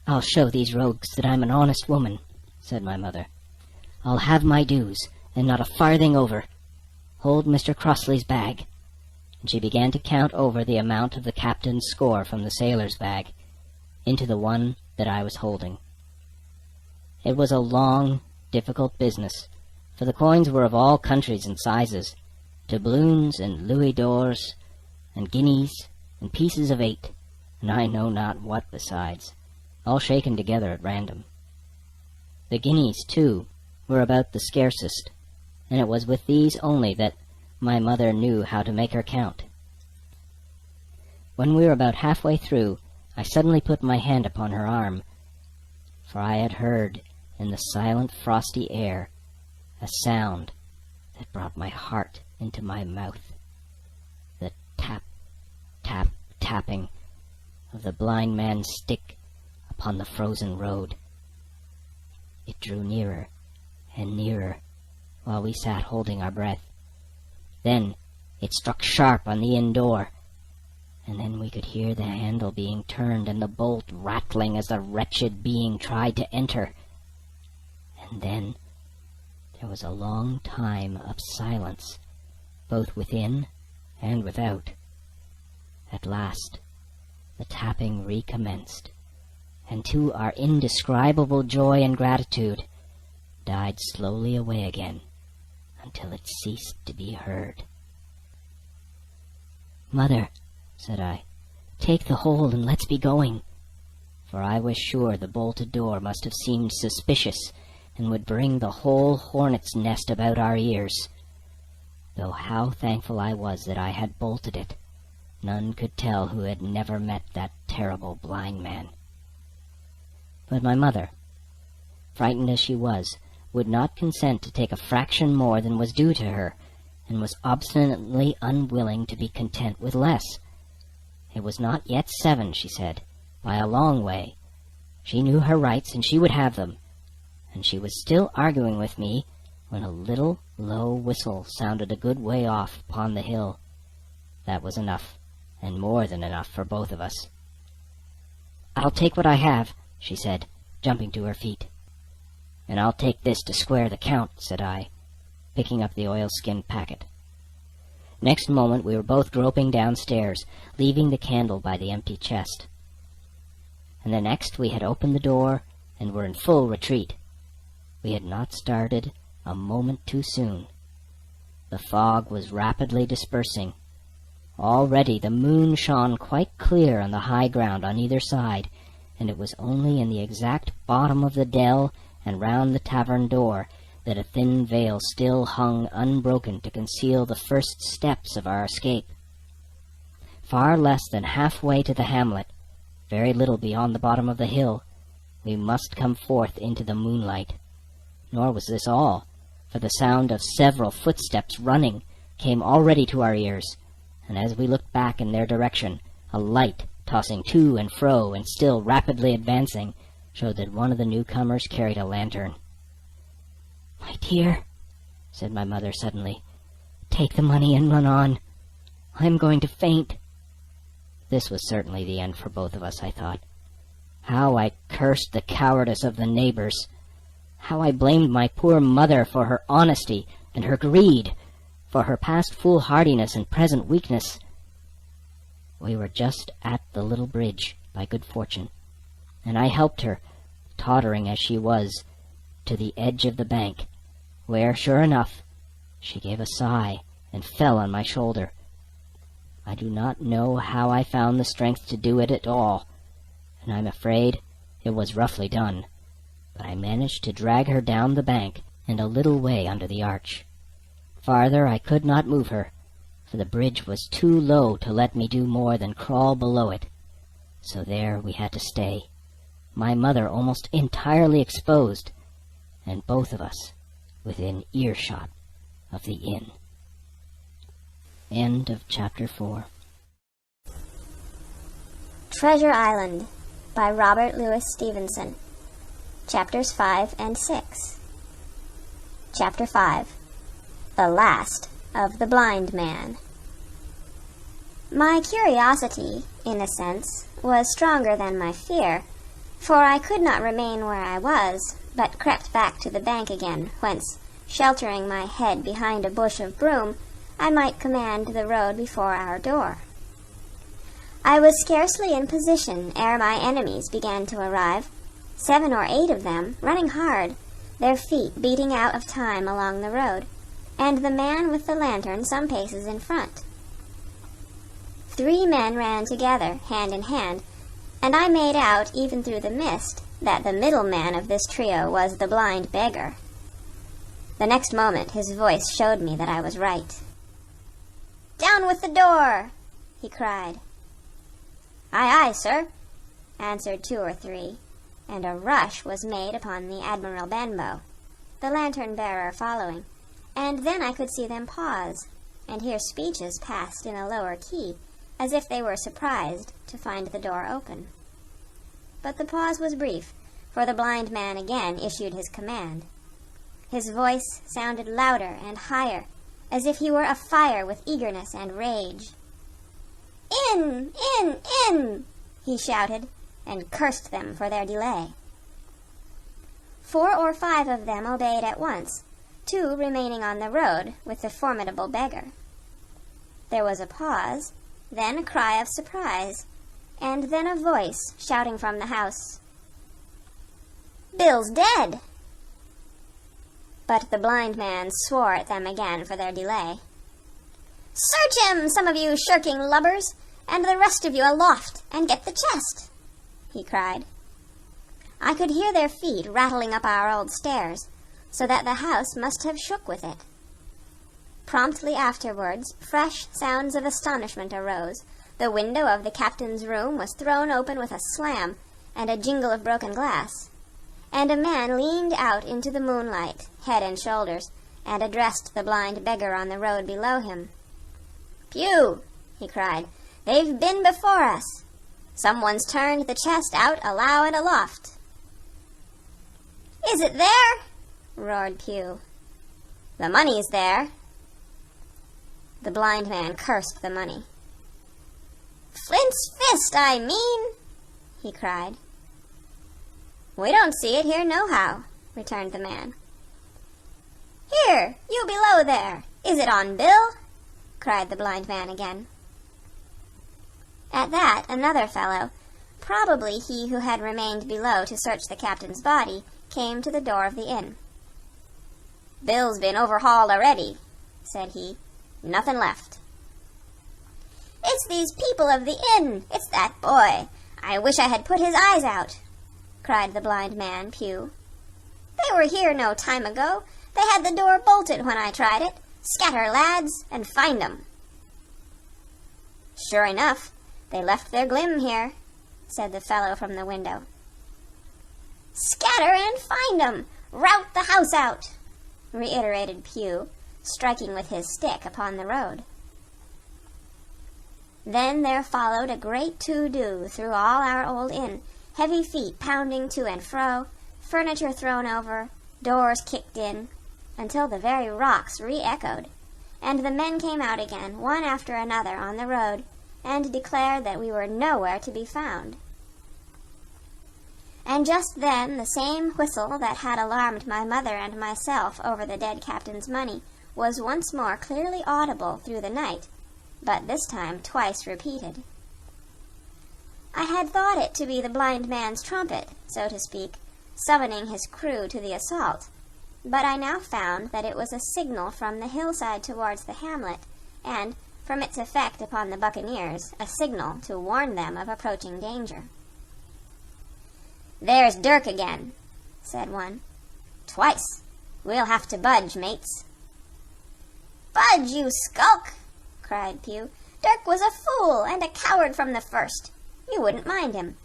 "I'll show these rogues that I'm an honest woman," said my mother. "I'll have my dues, and not a farthing over. Hold Mr. Crossley's bag. and she began to count over the amount of the captain's score from the sailor's bag into the one that I was holding. It was a long, difficult business, for the coins were of all countries and sizes, doubloons and louis d'ors, and guineas, and pieces of 8, and I know not what besides, all shaken together at random. The guineas, too, were about the scarcest, and it was with these only that my mother knew how to make her count. When we were about halfway through, I suddenly put my hand upon her arm, for I had heard in the silent frosty air a sound that brought my heart into my mouth, the tap, tap, tapping of the blind man's stick upon the frozen road. It drew nearer and nearer while we sat holding our breath. Then it struck sharp on the inn door, and then we could hear the handle being turned and the bolt rattling as the wretched being tried to enter. And then there was a long time of silence, both within and without. At last the tapping recommenced, and to our indescribable joy and gratitude, died slowly away again until it ceased to be heard. "Mother," said I, "take the hold and let's be going," for I was sure the bolted door must have seemed suspicious and would bring the whole hornet's nest about our ears. Though how thankful I was that I had bolted it, none could tell who had never met that terrible blind man. But my mother, frightened as she was, would not consent to take a fraction more than was due to her, and was obstinately unwilling to be content with less. It was not yet 7, she said, by a long way. She knew her rights, and she would have them. And she was still arguing with me when a little low whistle sounded a good way off upon the hill. That was enough, and more than enough for both of us. "I'll take what I have," she said, jumping to her feet. "And I'll take this to square the count," said I, picking up the oilskin packet. Next moment we were both groping downstairs, leaving the candle by the empty chest. And the next we had opened the door and were in full retreat. We had not started a moment too soon. The fog was rapidly dispersing. Already the moon shone quite clear on the high ground on either side, and it was only in the exact bottom of the dell and round the tavern door that a thin veil still hung unbroken to conceal the first steps of our escape. Far less than halfway to the hamlet, very little beyond the bottom of the hill, we must come forth into the moonlight. Nor was this all, for the sound of several footsteps running came already to our ears, and as we looked back in their direction, a light tossing to and fro and still rapidly advancing showed that one of the newcomers carried a lantern. "My dear," said my mother suddenly, "take the money and run on. I'm going to faint." This was certainly the end for both of us, I thought. How I cursed the cowardice of the neighbors! How I blamed my poor mother for her honesty and her greed, for her past foolhardiness and present weakness. We were just at the little bridge, by good fortune, and I helped her, tottering as she was, to the edge of the bank, where, sure enough, she gave a sigh and fell on my shoulder. I do not know how I found the strength to do it at all, and I'm afraid it was roughly done, but I managed to drag her down the bank and a little way under the arch. Farther I could not move her, for the bridge was too low to let me do more than crawl below it. So there we had to stay, my mother almost entirely exposed, and both of us within earshot of the inn. End of Chapter 4. Treasure Island by Robert Louis Stevenson. Chapters 5 and 6. Chapter 5. The Last of the Blind Man. My curiosity, in a sense, was stronger than my fear, for I could not remain where I was, but crept back to the bank again, whence, sheltering my head behind a bush of broom, I might command the road before our door. I was scarcely in position ere my enemies began to arrive, 7 or 8 of them, running hard, their feet beating out of time along the road, and the man with the lantern some paces in front. 3 men ran together, hand in hand, and I made out, even through the mist, that the middle man of this trio was the blind beggar. The next moment his voice showed me that I was right. "Down with the door!" he cried. "Aye, aye, sir," answered 2 or 3, and a rush was made upon the Admiral Benbow, the lantern-bearer following, and then I could see them pause, and hear speeches passed in a lower key, as if they were surprised to find the door open. But the pause was brief, for the blind man again issued his command. His voice sounded louder and higher, as if he were afire with eagerness and rage. "In! In! In!" he shouted, and cursed them for their delay. 4 or 5 of them obeyed at once, 2 remaining on the road with the formidable beggar. There was a pause, then a cry of surprise, and then a voice shouting from the house, "Bill's dead!" But the blind man swore at them again for their delay. "Search him, some of you shirking lubbers, and the rest of you aloft, and get the chest!" he cried. I could hear their feet rattling up our old stairs, so that the house must have shook with it. Promptly afterwards, fresh sounds of astonishment arose. The window of the captain's room was thrown open with a slam and a jingle of broken glass, and a man leaned out into the moonlight, head and shoulders, and addressed the blind beggar on the road below him. "Pew!" he cried. "They've been before us. Someone's turned the chest out alow and aloft." "Is it there?" roared Pew. "The money's there." The blind man cursed the money. "Flint's fist, I mean!" he cried. "We don't see it here nohow," returned the man. "Here, you below there, is it on Bill?" cried the blind man again. At that, another fellow, probably he who had remained below to search the captain's body, came to the door of the inn. "Bill's been overhauled already," said he. "Nothing left." "It's these people of the inn! It's that boy! I wish I had put his eyes out!" cried the blind man, Pew. "They were here no time ago. They had the door bolted when I tried it. Scatter, lads, and find 'em." "Sure enough, they left their glim here," said the fellow from the window. "Scatter and find 'em! Rout the house out!" reiterated Pew, striking with his stick upon the road. Then there followed a great to-do through all our old inn, heavy feet pounding to and fro, furniture thrown over, doors kicked in, until the very rocks re-echoed, and the men came out again, one after another, on the road, and declared that we were nowhere to be found. And just then the same whistle that had alarmed my mother and myself over the dead captain's money was once more clearly audible through the night, but this time twice repeated. I had thought it to be the blind man's trumpet, so to speak, summoning his crew to the assault, but I now found that it was a signal from the hillside towards the hamlet, and, from its effect upon the buccaneers, a signal to warn them of approaching danger. "There's Dirk again," said one. "Twice. We'll have to budge, mates." "Budge, you skulk!" cried Pew. "Dirk was a fool and a coward from the first. You wouldn't mind him.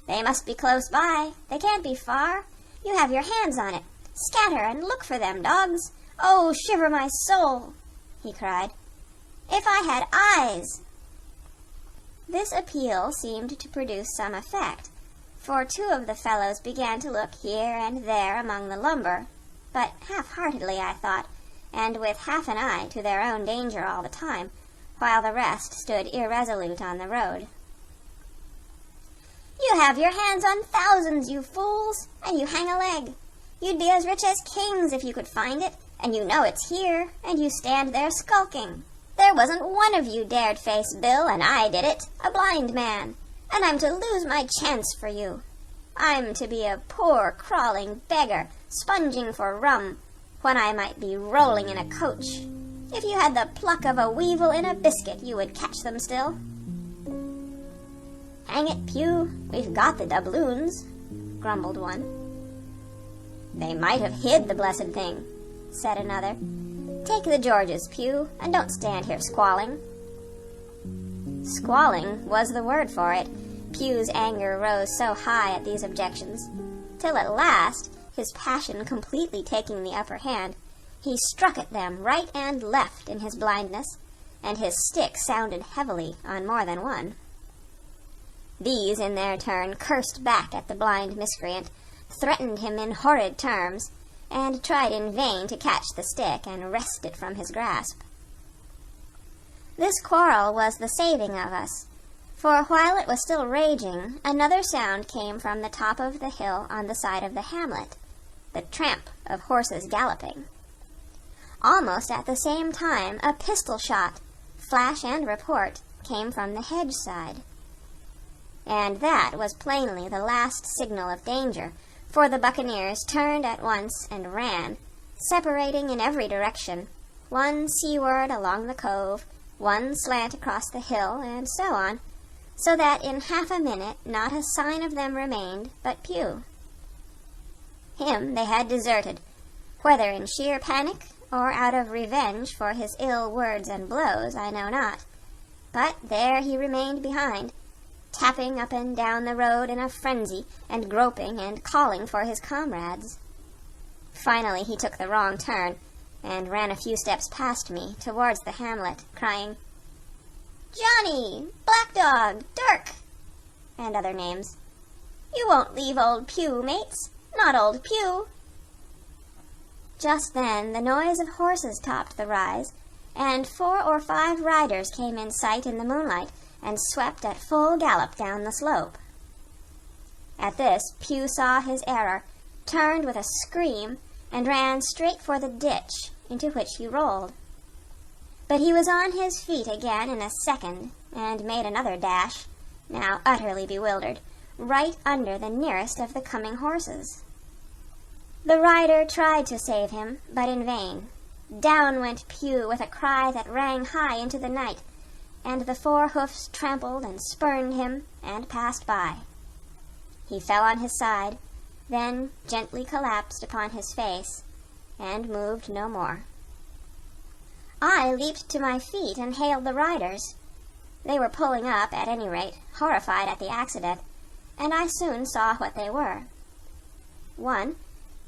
They must be close by. They can't be far. You have your hands on it. Scatter and look for them, dogs. Oh, shiver my soul!" he cried. "If I had eyes!" This appeal seemed to produce some effect, for 2 of the fellows began to look here and there among the lumber, but half-heartedly, I thought, and with half an eye to their own danger all the time, while the rest stood irresolute on the road. "You have your hands on thousands, you fools, and you hang a leg. You'd be as rich as kings if you could find it, and you know it's here, and you stand there skulking," There wasn't one of you dared face Bill, and I did it, a blind man, and I'm to lose my chance for you. I'm to be a poor, crawling beggar, sponging for rum, when I might be rolling in a coach. If you had the pluck of a weevil in a biscuit, you would catch them still. Hang it, Pew, we've got the doubloons, grumbled one. They might have hid the blessed thing, said another. Take the Georges, Pew, and don't stand here squalling. Squalling was the word for it. Pew's anger rose so high at these objections, till at last, his passion completely taking the upper hand, he struck at them right and left in his blindness, and his stick sounded heavily on more than one. These, in their turn, cursed back at the blind miscreant, threatened him in horrid terms, and tried in vain to catch the stick and wrest it from his grasp. This quarrel was the saving of us, for while it was still raging, another sound came from the top of the hill on the side of the hamlet, the tramp of horses galloping. Almost at the same time, a pistol shot, flash and report, came from the hedge side. And that was plainly the last signal of danger, for the buccaneers turned at once and ran, separating in every direction, one seaward along the cove, one slant across the hill, and so on, so that in half a minute not a sign of them remained but Pew. Him they had deserted, whether in sheer panic or out of revenge for his ill words and blows, I know not. But there he remained behind, tapping up and down the road in a frenzy, and groping and calling for his comrades. Finally he took the wrong turn, and ran a few steps past me towards the hamlet, crying, "Johnny! Black Dog! Dirk!" and other names. "You won't leave old Pew, mates! Not old Pew!" Just then the noise of horses topped the rise, and 4 or 5 riders came in sight in the moonlight, and swept at full gallop down the slope. At this, Pew saw his error, turned with a scream, and ran straight for the ditch, into which he rolled. But he was on his feet again in a second, and made another dash, now utterly bewildered, right under the nearest of the coming horses. The rider tried to save him, but in vain. Down went Pew with a cry that rang high into the night, and the 4 hoofs trampled and spurned him, and passed by. He fell on his side, then gently collapsed upon his face, and moved no more. I leaped to my feet and hailed the riders. They were pulling up, at any rate, horrified at the accident, and I soon saw what they were. One,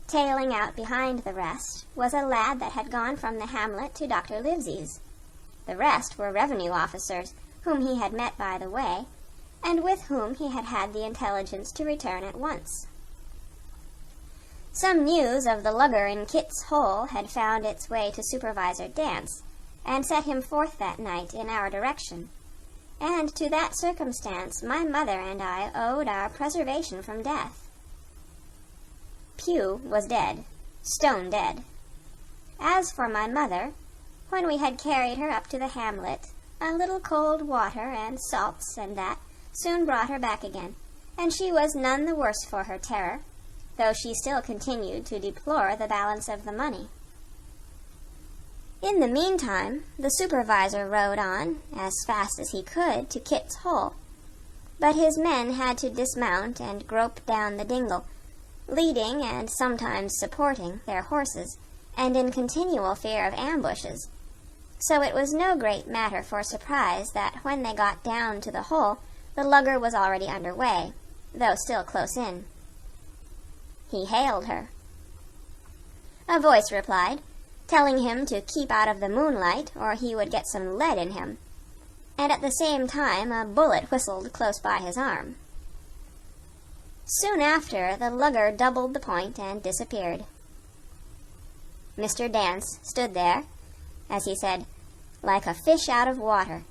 tailing out behind the rest, was a lad that had gone from the hamlet to Dr. Livesey's. The rest were revenue officers, whom he had met by the way, and with whom he had had the intelligence to return at once. Some news of the lugger in Kit's Hole had found its way to Supervisor Dance, and set him forth that night in our direction, and to that circumstance my mother and I owed our preservation from death. Pew was dead, stone dead. As for my mother, when we had carried her up to the hamlet, a little cold water and salts and that soon brought her back again, and she was none the worse for her terror, though she still continued to deplore the balance of the money. In the meantime, the supervisor rode on, as fast as he could, to Kit's Hole, but his men had to dismount and grope down the dingle, leading and sometimes supporting their horses, and in continual fear of ambushes. So it was no great matter for surprise that when they got down to the hole, the lugger was already under way, though still close in. He hailed her. A voice replied, telling him to keep out of the moonlight, or he would get some lead in him, and at the same time a bullet whistled close by his arm. Soon after, the lugger doubled the point and disappeared. Mr. Dance stood there, as he said, like a fish out of water,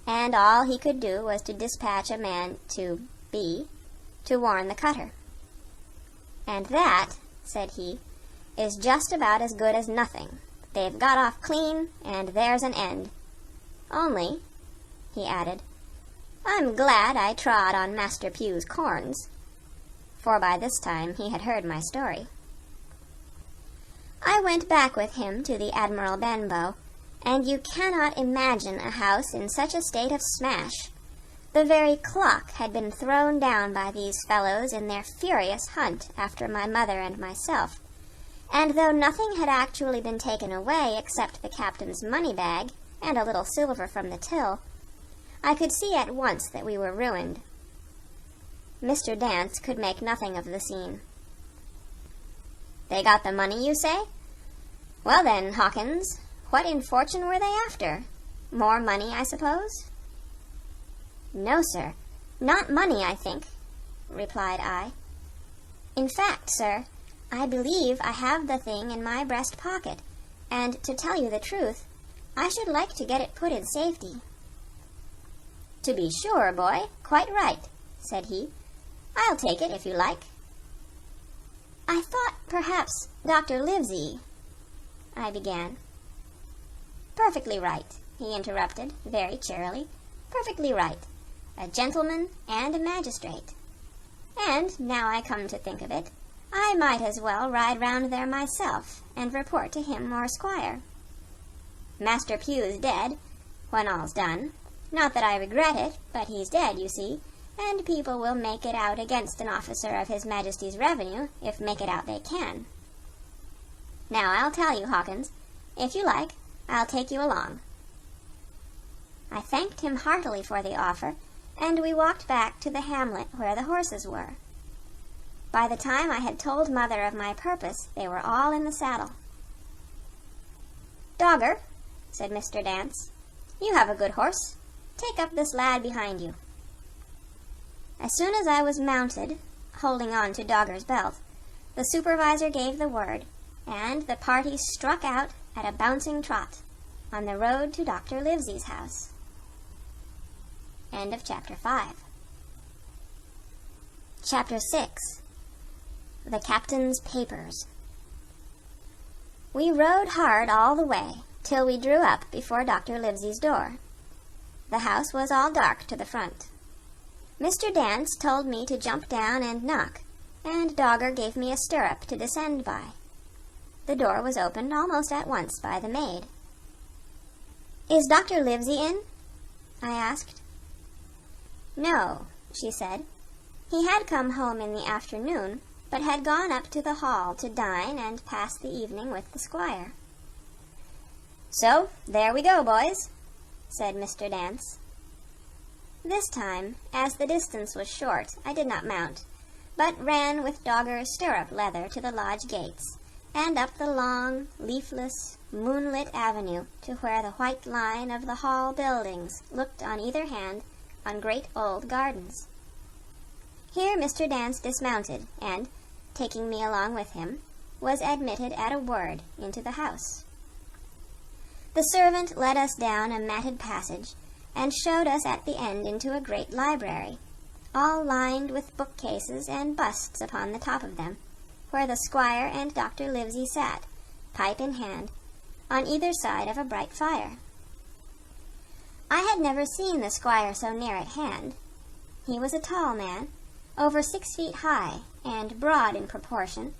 and all he could do was to dispatch a man to B to warn the cutter. "And that," said he, "is just about as good as nothing. They've got off clean, and there's an end. Only," he added, "I'm glad I trod on Master Pugh's corns," for by this time he had heard my story. I went back with him to the Admiral Benbow, and you cannot imagine a house in such a state of smash. The very clock had been thrown down by these fellows in their furious hunt after my mother and myself, and though nothing had actually been taken away except the captain's money-bag and a little silver from the till, I could see at once that we were ruined. Mr. Dance could make nothing of the scene. "They got the money, you say? Well then, Hawkins, what in fortune were they after? More money, I suppose?" "No, sir, not money, I think," replied I. "In fact, sir, I believe I have the thing in my breast pocket, and to tell you the truth, I should like to get it put in safety." "To be sure, boy, quite right," said he. "I'll take it if you like." "I thought perhaps Dr. Livesey—" I began. "Perfectly right," he interrupted, very cheerily. "Perfectly right. A gentleman and a magistrate. And, now I come to think of it, I might as well ride round there myself and report to him or Squire. Master Pugh's dead, when all's done. Not that I regret it, but he's dead, you see, and people will make it out against an officer of His Majesty's revenue, if make it out they can. Now I'll tell you, Hawkins, if you like, I'll take you along." I thanked him heartily for the offer, and we walked back to the hamlet where the horses were. By the time I had told Mother of my purpose, they were all in the saddle. "Dogger," said Mr. Dance, "you have a good horse. Take up this lad behind you." As soon as I was mounted, holding on to Dogger's belt, the supervisor gave the word, and the party struck out at a bouncing trot on the road to Dr. Livesey's house. End of Chapter 5. Chapter 6. The Captain's Papers. We rode hard all the way, till we drew up before Dr. Livesey's door. The house was all dark to the front. Mr. Dance told me to jump down and knock, and Dogger gave me a stirrup to descend by. The door was opened almost at once by the maid. "Is Dr. Livesey in?" I asked. "No," she said. "He had come home in the afternoon, but had gone up to the hall to dine and pass the evening with the squire." "So, there we go, boys," said Mr. Dance. This time, as the distance was short, I did not mount, but ran with Dogger's stirrup leather to the lodge gates, and up the long, leafless, moonlit avenue to where the white line of the hall buildings looked on either hand on great old gardens. Here Mr. Dance dismounted, and, taking me along with him, was admitted at a word into the house. The servant led us down a matted passage, and showed us at the end into a great library, all lined with bookcases and busts upon the top of them, where the squire and Dr. Livesey sat, pipe in hand, on either side of a bright fire. I had never seen the squire so near at hand. He was a tall man, over 6 feet high, and broad in proportion,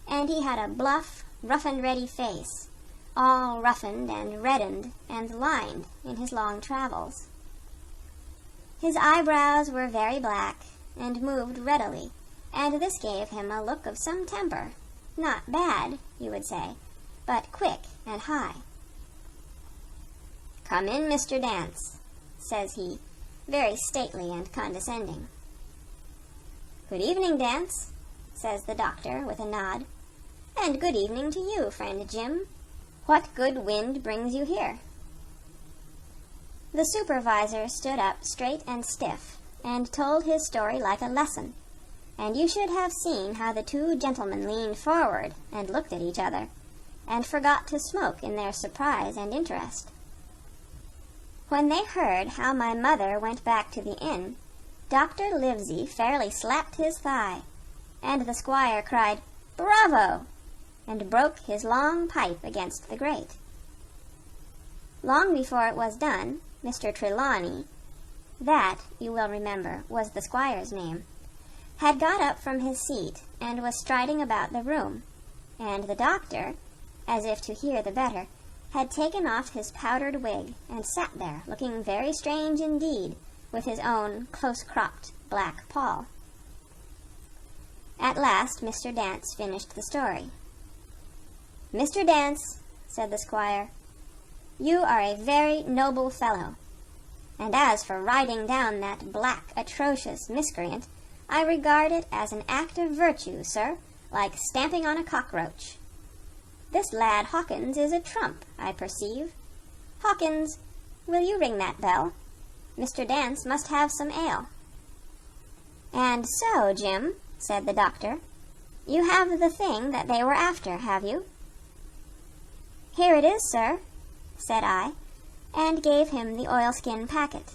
and he had a bluff, rough-and-ready face, all roughened and reddened and lined in his long travels. His eyebrows were very black, and moved readily, and this gave him a look of some temper, not bad, you would say, but quick and high. "Come in, Mr. Dance," says he, very stately and condescending. "Good evening, Dance," says the doctor with a nod, "and good evening to you, friend Jim. What good wind brings you here?" The supervisor stood up straight and stiff, and told his story like a lesson, and you should have seen how the two gentlemen leaned forward and looked at each other, and forgot to smoke in their surprise and interest. When they heard how my mother went back to the inn, Dr. Livesey fairly slapped his thigh, and the squire cried, "Bravo!" and broke his long pipe against the grate. Long before it was done, Mr. Trelawney, that, you will remember, was the squire's name, had got up from his seat and was striding about the room, and the doctor, as if to hear the better, had taken off his powdered wig and sat there looking very strange indeed with his own close-cropped black poll. At last Mr. Dance finished the story. "Mr. Dance," said the squire, "you are a very noble fellow, and as for riding down that black, atrocious miscreant, I regard it as an act of virtue, sir, like stamping on a cockroach. This lad Hawkins is a trump, I perceive. Hawkins, will you ring that bell? Mr. Dance must have some ale." "And so, Jim," said the doctor, "you have the thing that they were after, have you?" "Here it is, sir," said I, and gave him the oilskin packet.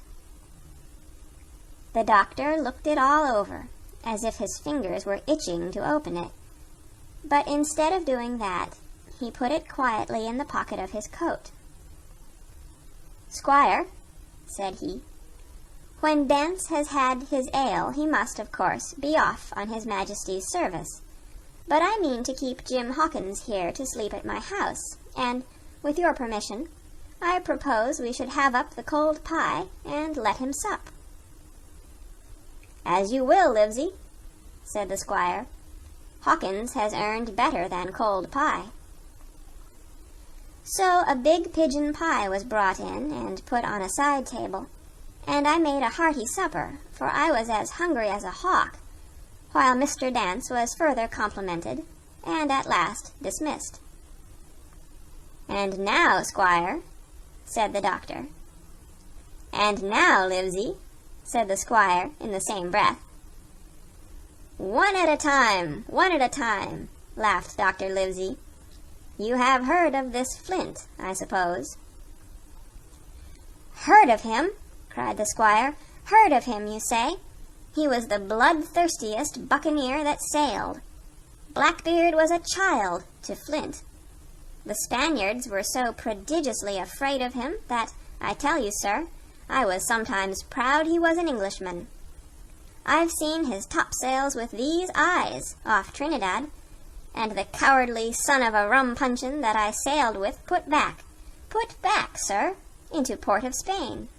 The doctor looked it all over, as if his fingers were itching to open it, but instead of doing that, he put it quietly in the pocket of his coat. "Squire," said he, "when Dance has had his ale, he must, of course, be off on his Majesty's service. But I mean to keep Jim Hawkins here to sleep at my house, and, with your permission, I propose we should have up the cold pie and let him sup." "As you will, Livesey," said the squire. "Hawkins has earned better than cold pie." So a big pigeon pie was brought in and put on a side table, and I made a hearty supper, for I was as hungry as a hawk, while Mr. Dance was further complimented, and at last dismissed. "And now, squire," said the doctor. "And now, Livesey," said the squire in the same breath. "One at a time, laughed Dr. Livesey. "You have heard of this Flint, I suppose?" "Heard of him?" cried the squire. "Heard of him, you say? He was the bloodthirstiest buccaneer that sailed. Blackbeard was a child to Flint. The Spaniards were so prodigiously afraid of him that, I tell you, sir, I was sometimes proud he was an Englishman. I've seen his topsails with these eyes off Trinidad, and the cowardly son of a rum-puncheon that I sailed with put back, sir, into Port of Spain."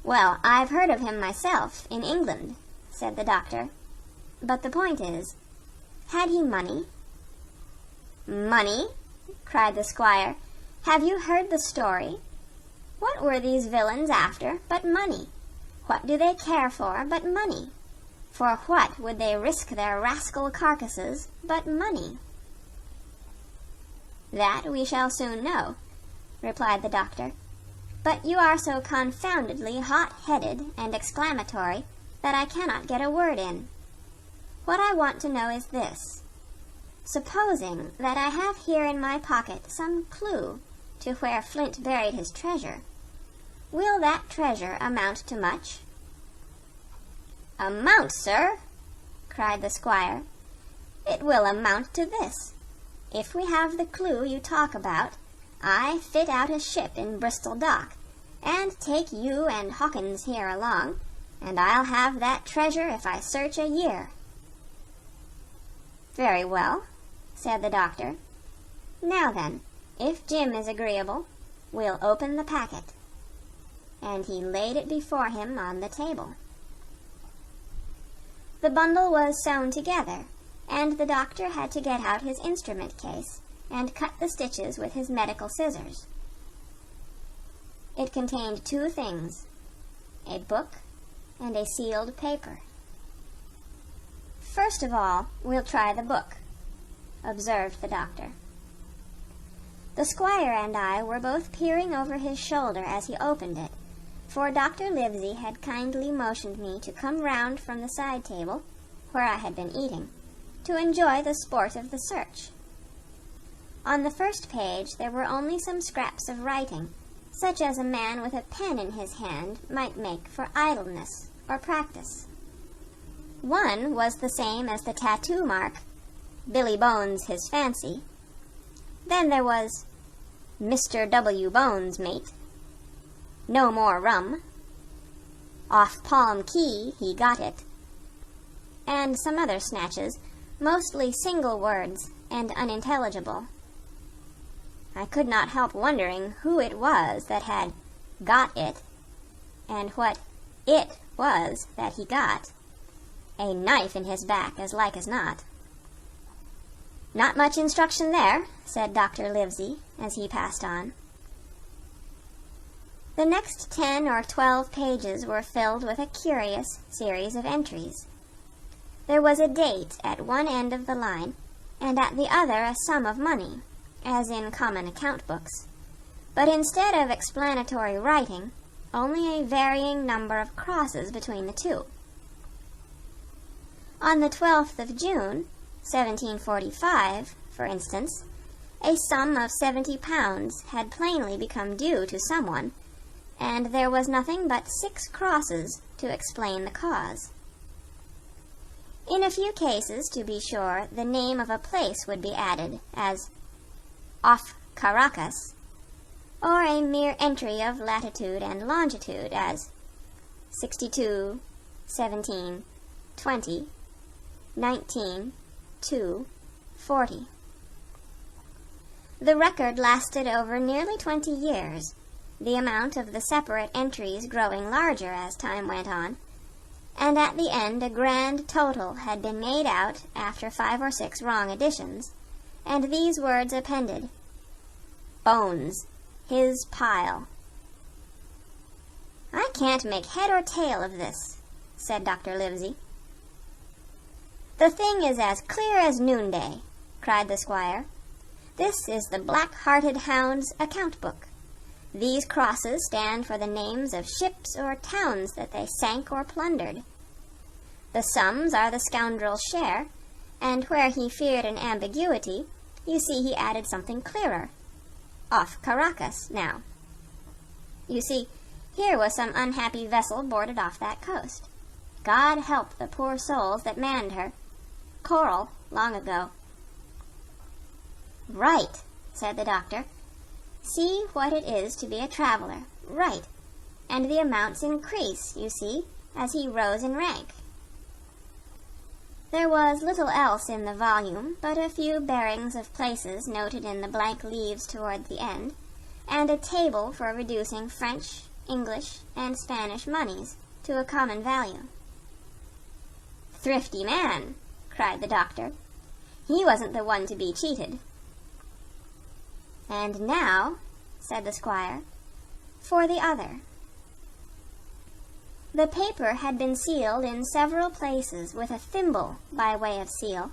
"Well, I've heard of him myself, in England," said the doctor. "But the point is, had he money?" "Money?" cried the squire. "Have you heard the story? What were these villains after but money? What do they care for but money? For what would they risk their rascal carcasses but money?" "That we shall soon know," replied the doctor. "But you are so confoundedly hot-headed and exclamatory that I cannot get a word in. What I want to know is this. Supposing that I have here in my pocket some clue to where Flint buried his treasure, will that treasure amount to much?" "Amount, sir?" cried the squire. "It will amount to this. If we have the clue you talk about, I fit out a ship in Bristol dock, and take you and Hawkins here along, and I'll have that treasure if I search a year." "Very well," said the doctor. "Now then, if Jim is agreeable, we'll open the packet." And he laid it before him on the table. The bundle was sewn together, and the doctor had to get out his instrument case and cut the stitches with his medical scissors. It contained two things, a book and a sealed paper. "First of all, we'll try the book," observed the doctor. The squire and I were both peering over his shoulder as he opened it, for Dr. Livesey had kindly motioned me to come round from the side table, where I had been eating, to enjoy the sport of the search. On the first page there were only some scraps of writing, such as a man with a pen in his hand might make for idleness or practice. One was the same as the tattoo mark, "Billy Bones his fancy." Then there was "Mr. W. Bones, mate." no more rum, off Palm Key he got it, and some other snatches, mostly single words and unintelligible. I could not help wondering who it was that had got it, and what it was that he got. A knife in his back, as like as not. Not much instruction there, said Dr. Livesey, as he passed on. The next 10 or 12 pages were filled with a curious series of entries. There was a date at one end of the line, and at the other a sum of money, as in common account books. But instead of explanatory writing, only a varying number of crosses between the two. On the 12th of June, 1745, for instance, a sum of £70 had plainly become due to someone, and there was nothing but 6 crosses to explain the cause. In a few cases, to be sure, the name of a place would be added, as off Caracas, or a mere entry of latitude and longitude, as 62, 17, 20, 19, 2, 40. The record lasted over nearly 20 years, the amount of the separate entries growing larger as time went on, and at the end a grand total had been made out after 5 or 6 wrong additions, and these words appended: Bones, his pile. I can't make head or tail of this, said Dr. Livesey. The thing is as clear as noonday, cried the squire. This is the Black-Hearted Hound's account book. These crosses stand for the names of ships or towns that they sank or plundered. The sums are the scoundrel's share, and where he feared an ambiguity, you see he added something clearer. Off Caracas, now. You see, here was some unhappy vessel boarded off that coast. God help the poor souls that manned her. Coral, long ago. Right, said the doctor. See what it is to be a traveler. Right. And the amounts increase, you see, as he rose in rank. There was little else in the volume but a few bearings of places noted in the blank leaves toward the end, and a table for reducing French, English, and Spanish moneys to a common value. Thrifty man, cried the doctor. He wasn't the one to be cheated. And now, said the squire, for the other. The paper had been sealed in several places with a thimble by way of seal,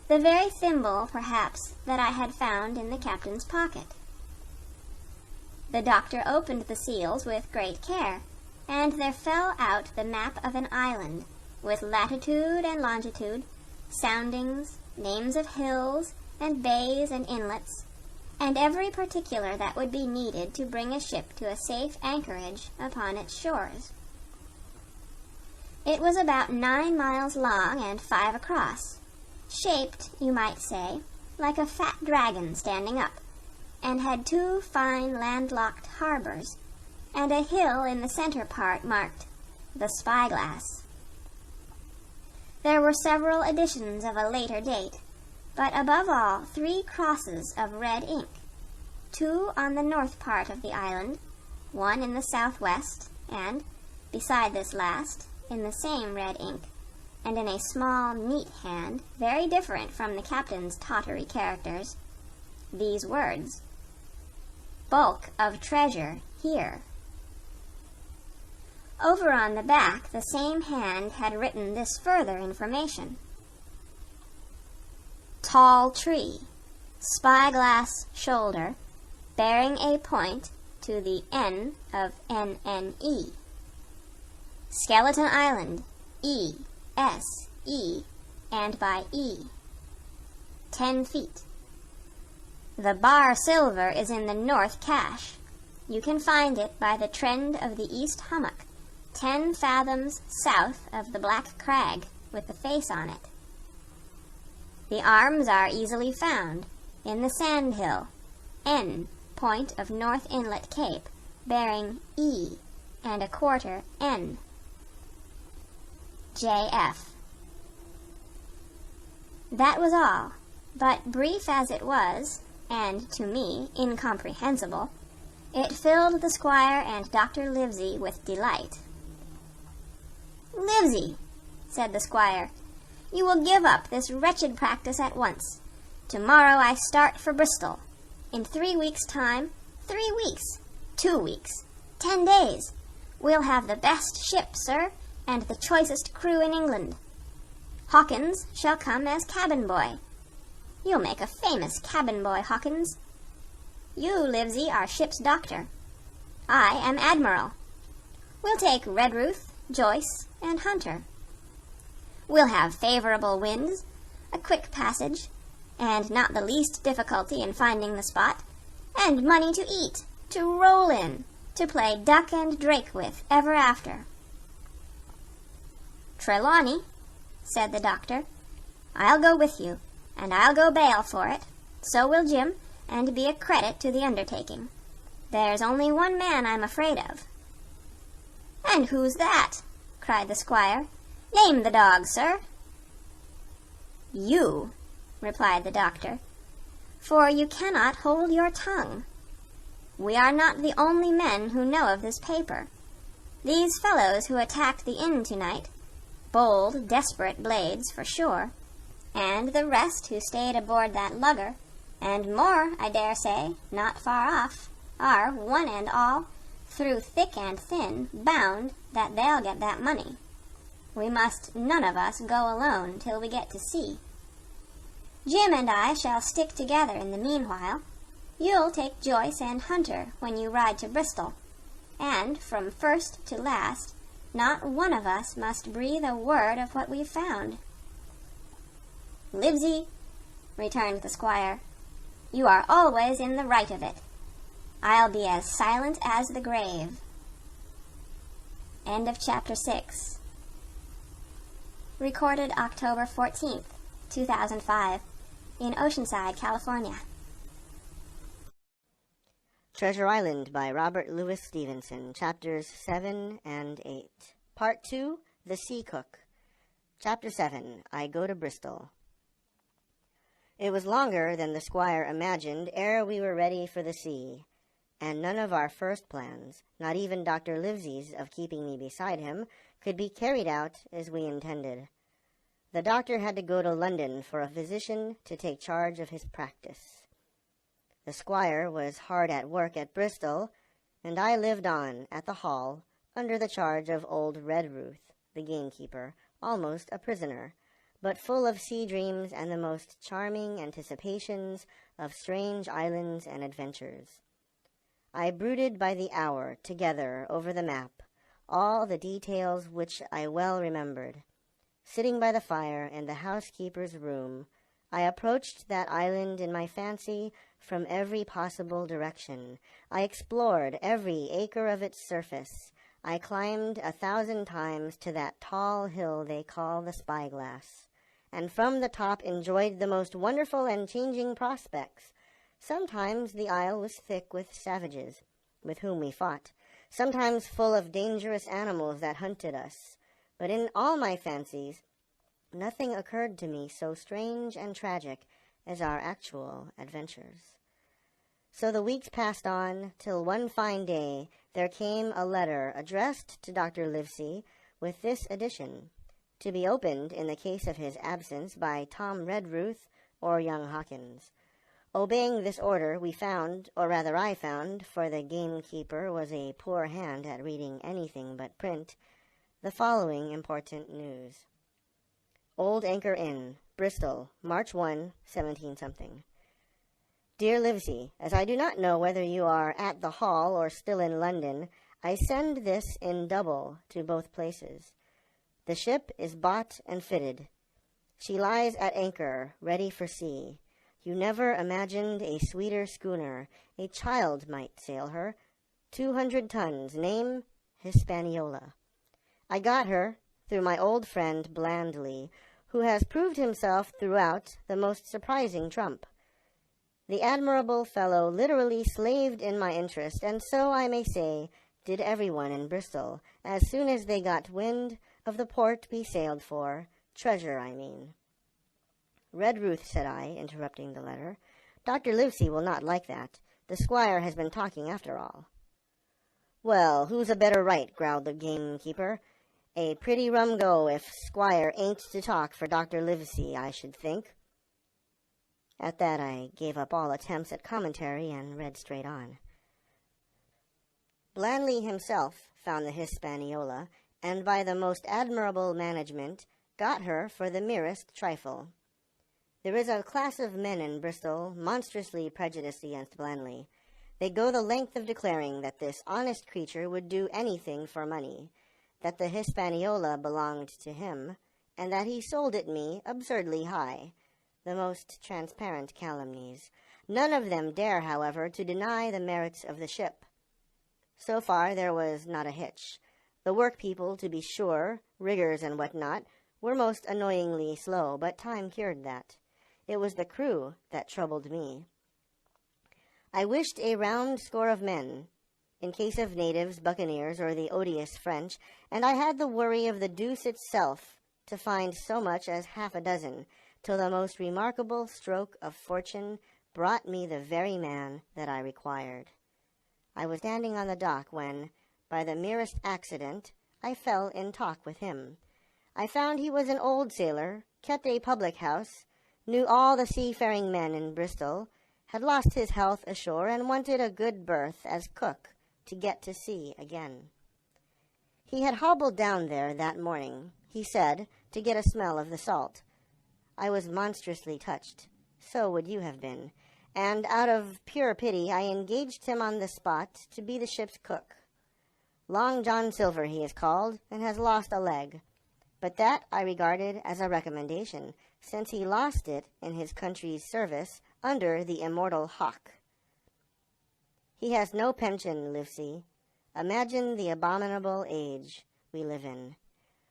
the very thimble, perhaps, that I had found in the captain's pocket. The doctor opened the seals with great care, and there fell out the map of an island, with latitude and longitude, soundings, names of hills, and bays and inlets, and every particular that would be needed to bring a ship to a safe anchorage upon its shores. It was about 9 miles long and 5 across, shaped, you might say, like a fat dragon standing up, and had 2 fine landlocked harbors, and a hill in the center part marked the Spyglass. There were several editions of a later date, but above all 3 crosses of red ink, 2 on the north part of the island, 1 in the southwest, and, beside this last, in the same red ink, and in a small, neat hand, very different from the captain's tottery characters, these words: Bulk of treasure here. Over on the back, the same hand had written this further information: Tall tree, spyglass shoulder, bearing a point to the N of NNE. Skeleton Island, E, S, E, and by E. 10 feet. The bar silver is in the north cache. You can find it by the trend of the east hummock, 10 fathoms south of the black crag, with the face on it. The arms are easily found in the sand hill, N, point of North Inlet Cape, bearing E and a quarter N. J.F. That was all, but brief as it was, and to me incomprehensible, it filled the squire and Dr. Livesey with delight. "Livesey," said the squire, "you will give up this wretched practice at once. Tomorrow I start for Bristol. In 3 weeks' time, 3 weeks, 2 weeks, 10 days, we'll have the best ship, sir, and the choicest crew in England. Hawkins shall come as cabin boy. You'll make a famous cabin boy, Hawkins. You, Livesey, are ship's doctor. I am admiral. We'll take Redruth, Joyce, and Hunter. We'll have favorable winds, a quick passage, and not the least difficulty in finding the spot, and money to eat, to roll in, to play duck and drake with ever after." "Trelawney," said the doctor, "I'll go with you, and I'll go bail for it. So will Jim, and be a credit to the undertaking. There's only one man I'm afraid of." "And who's that?" cried the squire. "Name the dog, sir." "You," replied the doctor, "for you cannot hold your tongue. We are not the only men who know of this paper. These fellows who attacked the inn tonight, bold, desperate blades, for sure, and the rest who stayed aboard that lugger, and more, I dare say, not far off, are, one and all, through thick and thin, bound that they'll get that money. We must none of us go alone till we get to sea. Jim and I shall stick together in the meanwhile. You'll take Joyce and Hunter when you ride to Bristol, and from first to last, not one of us must breathe a word of what we've found." "Livesey," returned the squire, "you are always in the right of it. I'll be as silent as the grave." End of Chapter 6. Recorded October 14th, 2005, in Oceanside, California. Treasure Island by Robert Louis Stevenson, Chapters 7 and 8. Part 2, The Sea Cook. Chapter 7, I Go to Bristol. It was longer than the squire imagined ere we were ready for the sea, and none of our first plans, not even Dr. Livesey's of keeping me beside him, could be carried out as we intended. The doctor had to go to London for a physician to take charge of his practice. The squire was hard at work at Bristol, and I lived on at the Hall under the charge of old Redruth, the gamekeeper, almost a prisoner, but full of sea dreams and the most charming anticipations of strange islands and adventures. I brooded by the hour together over the map, all the details which I well remembered. Sitting by the fire in the housekeeper's room, I approached that island in my fancy from every possible direction. I explored every acre of its surface. I climbed 1,000 times to that tall hill they call the Spyglass, and from the top enjoyed the most wonderful and changing prospects. Sometimes the isle was thick with savages, with whom we fought, sometimes full of dangerous animals that hunted us. But in all my fancies, nothing occurred to me so strange and tragic as our actual adventures. So the weeks passed on, till one fine day there came a letter addressed to Dr. Livesey with this addition, to be opened in the case of his absence by Tom Redruth or young Hawkins. Obeying this order, we found, or rather I found, for the gamekeeper was a poor hand at reading anything but print, the following important news. Old Anchor Inn, Bristol, March 1, 17-something. Dear Livesey, as I do not know whether you are at the Hall or still in London, I send this in double to both places. The ship is bought and fitted. She lies at anchor, ready for sea. You never imagined a sweeter schooner. A child might sail her. 200 tons, name Hispaniola. I got her through my old friend Blandly, who has proved himself throughout the most surprising trump. The admirable fellow literally slaved in my interest, and so, I may say, did everyone in Bristol, as soon as they got wind of the port we sailed for, treasure, I mean. Redruth, said I, interrupting the letter, Dr. Livesey will not like that. The squire has been talking after all. Well, who's a better right, growled the gamekeeper. A pretty rum go if squire ain't to talk for Dr. Livesey, I should think. At that I gave up all attempts at commentary and read straight on. Blandly himself found the Hispaniola, and by the most admirable management got her for the merest trifle. There is a class of men in Bristol monstrously prejudiced against Blandly. They go the length of declaring that this honest creature would do anything for money, that the Hispaniola belonged to him, and that he sold it me absurdly high. The most transparent calumnies. None of them dare, however, to deny the merits of the ship. So far there was not a hitch. The work-people, to be sure, riggers and what not, were most annoyingly slow, but time cured that. It was the crew that troubled me. I wished a round score of men, in case of natives, buccaneers, or the odious French, and I had the worry of the deuce itself to find so much as half a dozen, till the most remarkable stroke of fortune brought me the very man that I required. I was standing on the dock when, by the merest accident, I fell in talk with him. I found he was an old sailor, kept a public-house, knew all the seafaring men in Bristol, had lost his health ashore, and wanted a good berth as cook to get to sea again. He had hobbled down there that morning, he said, to get a smell of the salt. I was monstrously touched. So would you have been. And out of pure pity I engaged him on the spot to be the ship's cook. Long John Silver he is called, and has lost a leg. But that I regarded as a recommendation, since he lost it in his country's service under the immortal Hawk. He has no pension, Livesey. Imagine the abominable age we live in.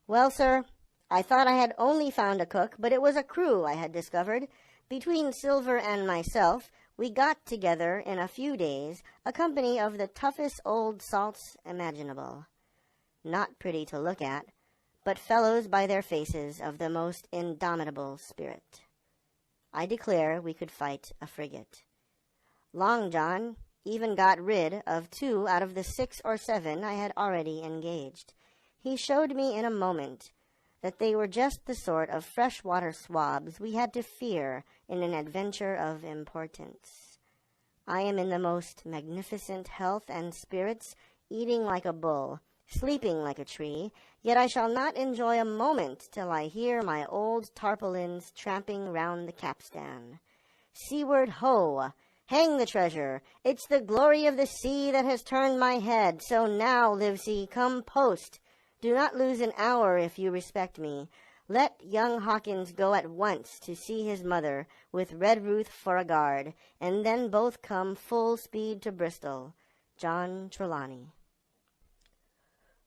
Well, sir, I thought I had only found a cook, but it was a crew I had discovered. Between Silver and myself, we got together in a few days a company of the toughest old salts imaginable. Not pretty to look at, but fellows by their faces of the most indomitable spirit. I declare we could fight a frigate. Long John even got rid of 2 out of the 6 or 7 I had already engaged. He showed me in a moment that they were just the sort of freshwater swabs we had to fear in an adventure of importance. I am in the most magnificent health and spirits, eating like a bull, sleeping like a tree, yet I shall not enjoy a moment till I hear my old tarpaulins tramping round the capstan. Seaward ho! Hang the treasure! It's the glory of the sea that has turned my head, so now, Livesey, come post. Do not lose an hour if you respect me. Let young Hawkins go at once to see his mother, with Redruth for a guard, and then both come full speed to Bristol. John Trelawney.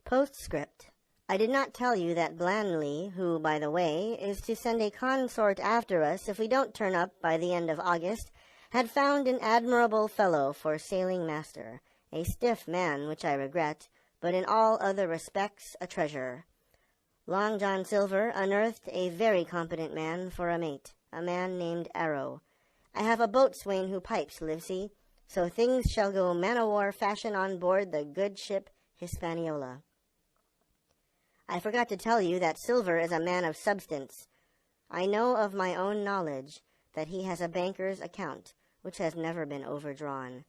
Postscript. I did not tell you that Blandly, who, by the way, is to send a consort after us if we don't turn up by the end of August, had found an admirable fellow for sailing master, a stiff man, which I regret, but in all other respects a treasure. Long John Silver unearthed a very competent man for a mate, a man named Arrow. I have a boatswain who pipes, Livesey, so things shall go man-o'-war fashion on board the good ship Hispaniola. I forgot to tell you that Silver is a man of substance. I know of my own knowledge that he has a banker's account, which has never been overdrawn.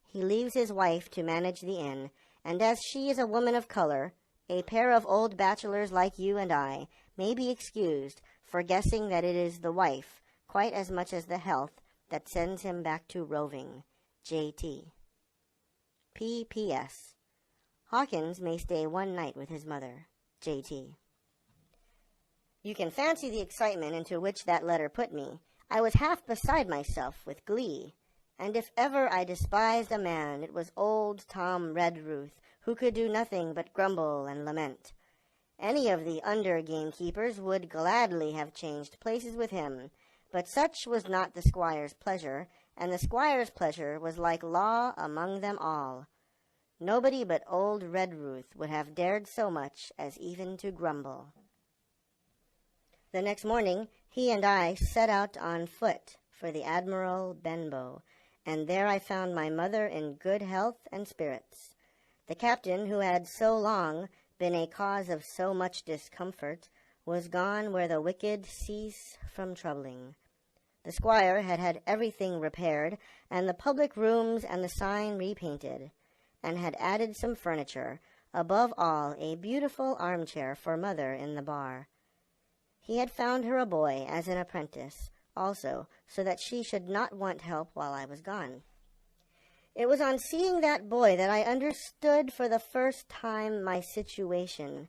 He leaves his wife to manage the inn, and as she is a woman of color, a pair of old bachelors like you and I may be excused for guessing that it is the wife, quite as much as the health, that sends him back to roving. J.T. P.P.S. Hawkins may stay one night with his mother. J.T. You can fancy the excitement into which that letter put me. I was half beside myself with glee. And if ever I despised a man, it was old Tom Redruth, who could do nothing but grumble and lament. Any of the under gamekeepers would gladly have changed places with him, but such was not the squire's pleasure, and the squire's pleasure was like law among them all. Nobody but old Redruth would have dared so much as even to grumble. The next morning he and I set out on foot for the Admiral Benbow, and there I found my mother in good health and spirits. The captain, who had so long been a cause of so much discomfort, was gone where the wicked cease from troubling. The squire had had everything repaired, and the public rooms and the sign repainted, and had added some furniture, above all a beautiful armchair for mother in the bar. He had found her a boy as an apprentice, also, so that she should not want help while I was gone. It was on seeing that boy that I understood for the first time my situation.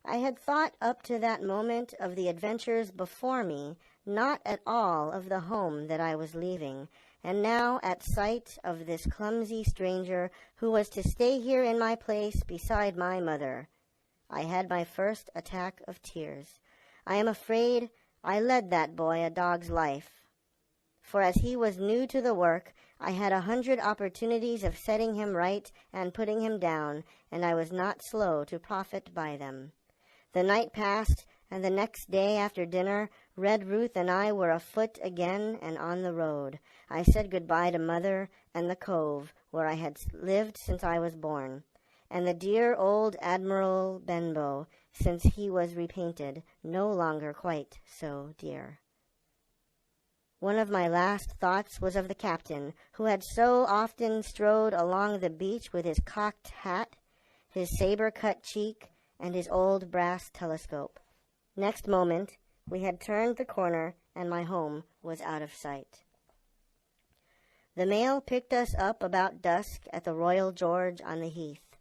I had thought up to that moment of the adventures before me, not at all of the home that I was leaving, and now at sight of this clumsy stranger who was to stay here in my place beside my mother, I had my first attack of tears. I am afraid I led that boy a dog's life, for as he was new to the work, I had 100 opportunities of setting him right and putting him down, and I was not slow to profit by them. The night passed, and the next day after dinner, Redruth and I were afoot again and on the road. I said goodbye to mother and the cove where I had lived since I was born, and the dear old Admiral Benbow, since he was repainted, no longer quite so dear. One of my last thoughts was of the captain, who had so often strode along the beach with his cocked hat, his saber-cut cheek, and his old brass telescope. Next moment, we had turned the corner, and my home was out of sight. The mail picked us up about dusk at the Royal George on the Heath.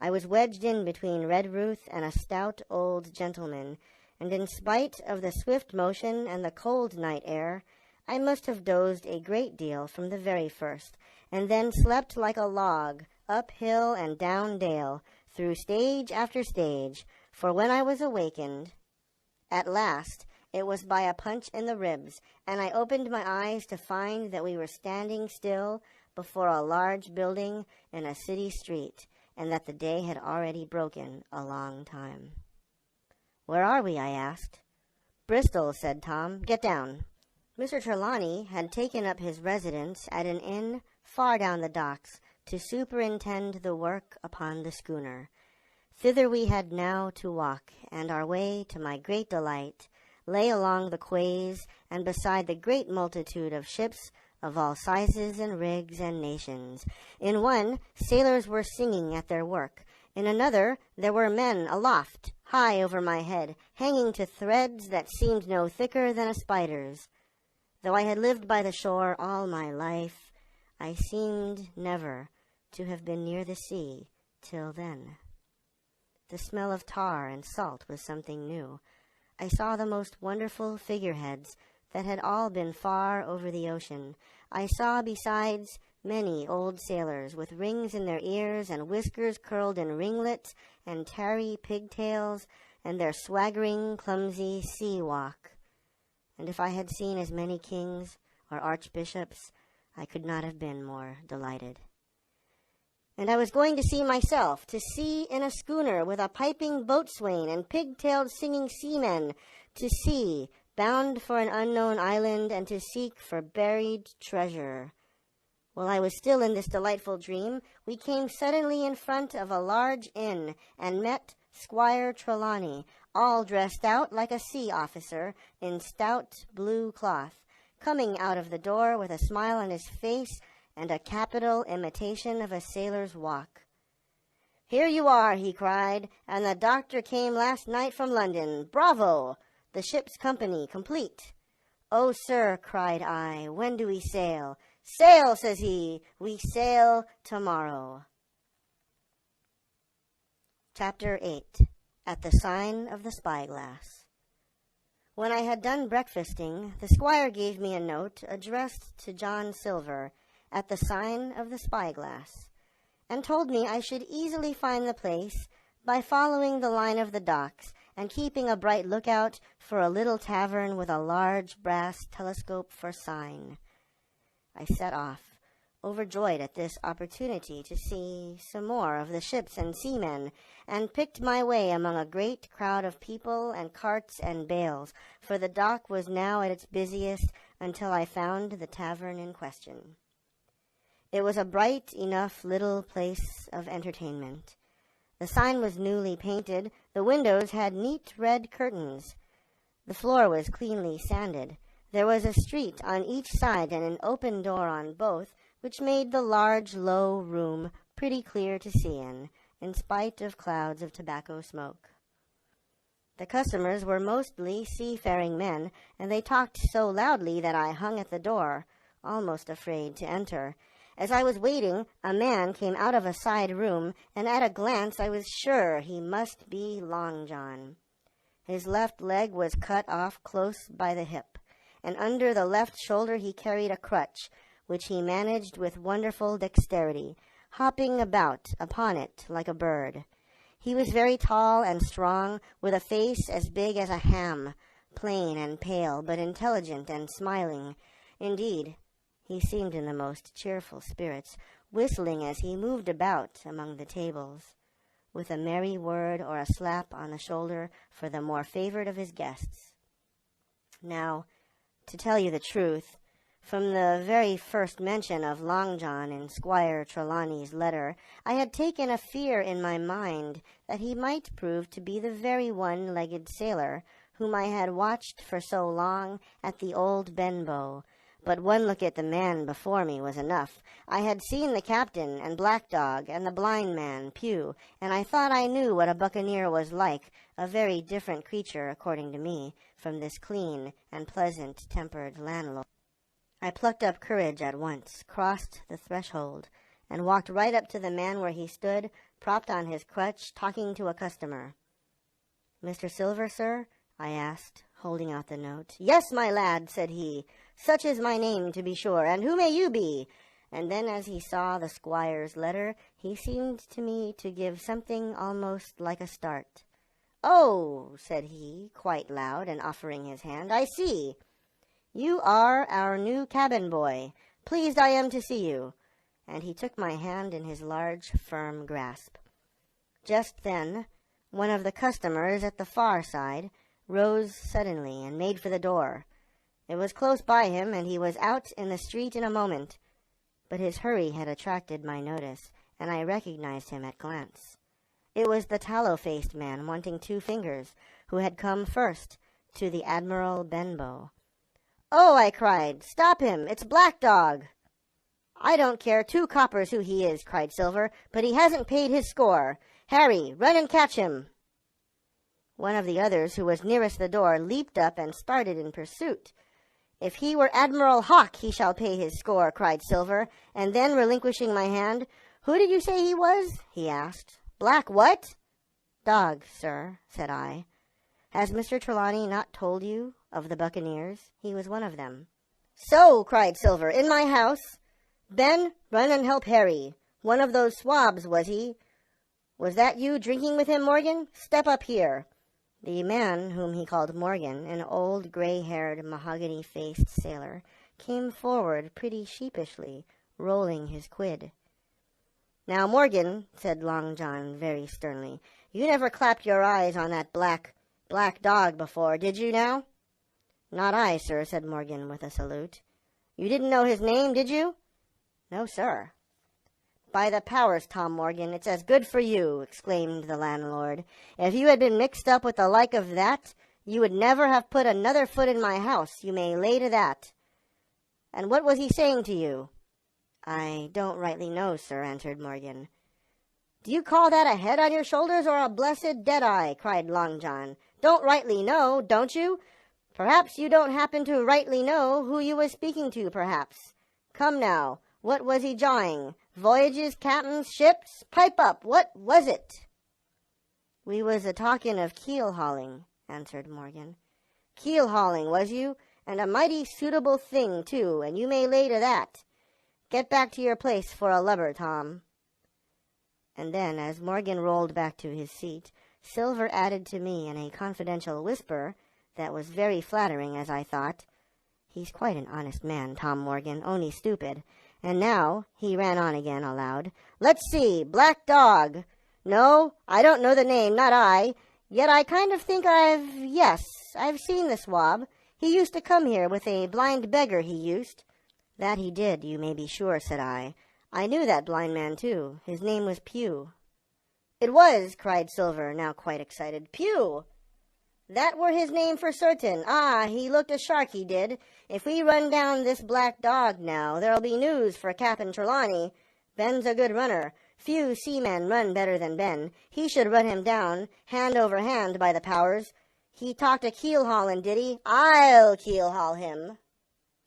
I was wedged in between Redruth and a stout old gentleman, and in spite of the swift motion and the cold night air, I must have dozed a great deal from the very first, and then slept like a log, up hill and down dale, through stage after stage, for when I was awakened, at last, it was by a punch in the ribs, and I opened my eyes to find that we were standing still before a large building in a city street, and that the day had already broken a long time. "Where are we?" I asked. "Bristol," said Tom. "Get down." Mr. Trelawney had taken up his residence at an inn far down the docks to superintend the work upon the schooner. Thither we had now to walk, and our way, to my great delight, lay along the quays and beside the great multitude of ships of all sizes and rigs and nations. In one, sailors were singing at their work. In another, there were men aloft, high over my head, hanging to threads that seemed no thicker than a spider's. Though I had lived by the shore all my life, I seemed never to have been near the sea till then. The smell of tar and salt was something new. I saw the most wonderful figureheads that had all been far over the ocean. I saw, besides, many old sailors with rings in their ears and whiskers curled in ringlets and tarry pigtails, and their swaggering, clumsy sea walk. And if I had seen as many kings or archbishops, I could not have been more delighted. And I was going to see myself, to sea in a schooner with a piping boatswain and pig-tailed singing seamen, to sea, bound for an unknown island, and to seek for buried treasure. While I was still in this delightful dream, we came suddenly in front of a large inn, and met Squire Trelawney, all dressed out like a sea officer in stout blue cloth, coming out of the door with a smile on his face and a capital imitation of a sailor's walk. "Here you are," he cried, "and the doctor came last night from London. Bravo! The ship's company complete." "Oh, sir," cried I, "when do we sail?" "Sail," says he, "we sail tomorrow." Chapter 8. At the Sign of the Spyglass. When I had done breakfasting, the squire gave me a note addressed to John Silver, at the Sign of the Spyglass, and told me I should easily find the place by following the line of the docks and keeping a bright lookout for a little tavern with a large brass telescope for sign. I set off, overjoyed at this opportunity to see some more of the ships and seamen, and picked my way among a great crowd of people and carts and bales, for the dock was now at its busiest until I found the tavern in question. It was a bright enough little place of entertainment. The sign was newly painted, the windows had neat red curtains, the floor was cleanly sanded, there was a street on each side and an open door on both, which made the large, low room pretty clear to see in spite of clouds of tobacco smoke. The customers were mostly seafaring men, and they talked so loudly that I hung at the door, almost afraid to enter. As I was waiting, a man came out of a side room, and at a glance I was sure he must be Long John. His left leg was cut off close by the hip, and under the left shoulder he carried a crutch, which he managed with wonderful dexterity, hopping about upon it like a bird. He was very tall and strong, with a face as big as a ham, plain and pale, but intelligent and smiling. Indeed, he seemed in the most cheerful spirits, whistling as he moved about among the tables, with a merry word or a slap on the shoulder for the more favored of his guests. Now, to tell you the truth, from the very first mention of Long John in Squire Trelawney's letter, I had taken a fear in my mind that he might prove to be the very one-legged sailor whom I had watched for so long at the old Benbow. But one look at the man before me was enough. I had seen the captain and Black Dog and the blind man, Pew, and I thought I knew what a buccaneer was like, a very different creature, according to me, from this clean and pleasant-tempered landlord. I plucked up courage at once, crossed the threshold, and walked right up to the man where he stood, propped on his crutch, talking to a customer. "Mr. Silver, sir?" I asked, holding out the note. "Yes, my lad," said he. "Such is my name, to be sure, and who may you be?" And then, as he saw the squire's letter, he seemed to me to give something almost like a start. "Oh," said he, quite loud, and offering his hand, "I see. You are our new cabin boy. Pleased I am to see you." And he took my hand in his large, firm grasp. Just then, one of the customers at the far side rose suddenly and made for the door. It was close by him, and he was out in the street in a moment. But his hurry had attracted my notice, and I recognized him at glance. It was the tallow-faced man wanting 2 fingers, who had come first to the Admiral Benbow. "Oh," I cried, "stop him! It's Black Dog!" "I don't care 2 coppers who he is," cried Silver, "but he hasn't paid his score. Harry, run and catch him!" One of the others, who was nearest the door, leaped up and started in pursuit. "If he were Admiral Hawke, he shall pay his score," cried Silver, and then, relinquishing my hand, "Who did you say he was?" he asked. "Black what?" "Dog, sir," said I. "Has Mr. Trelawney not told you of the buccaneers? He was one of them." "So," cried Silver, "in my house. Ben, run and help Harry. One of those swabs, was he? Was that you drinking with him, Morgan? Step up here." The man, whom he called Morgan, an old gray-haired, mahogany-faced sailor, came forward pretty sheepishly, rolling his quid. "Now, Morgan," said Long John very sternly, "you never clapped your eyes on that black dog before, did you now?" "Not I, sir," said Morgan with a salute. "You didn't know his name, did you?" "No, sir." "By the powers, Tom Morgan, it's as good for you," exclaimed the landlord. "If you had been mixed up with the like of that, you would never have put another foot in my house, you may lay to that. And what was he saying to you?" "I don't rightly know, sir," answered Morgan. "Do you call that a head on your shoulders or a blessed dead-eye?" cried Long John. "Don't rightly know, don't you? Perhaps you don't happen to rightly know who you was speaking to, perhaps. Come now, what was he jawing? Voyages, captains, ships? Pipe up, what was it?" "We was a-talking of keel-hauling," answered Morgan. "Keel-hauling, was you? And a mighty suitable thing, too, and you may lay to that. Get back to your place for a lubber, Tom." And then, as Morgan rolled back to his seat, Silver added to me in a confidential whisper that was very flattering, as I thought, He's quite an honest man, Tom Morgan, only stupid. And now, he ran on again aloud, let's see, Black Dog. No, I don't know the name, not I. Yet I kind of think I've seen the swab. He used to come here with a blind beggar, he used. That he did, you may be sure, said I. I knew that blind man, too. His name was Pew. It was, cried Silver, now quite excited. Pew! That were his name for certain. Ah, he looked a shark, he did. If we run down this Black Dog now, there'll be news for Captain Trelawney. Ben's a good runner. Few seamen run better than Ben. He should run him down, hand over hand, by the powers. He talked a keel-hauling, did he? I'll keel-haul him.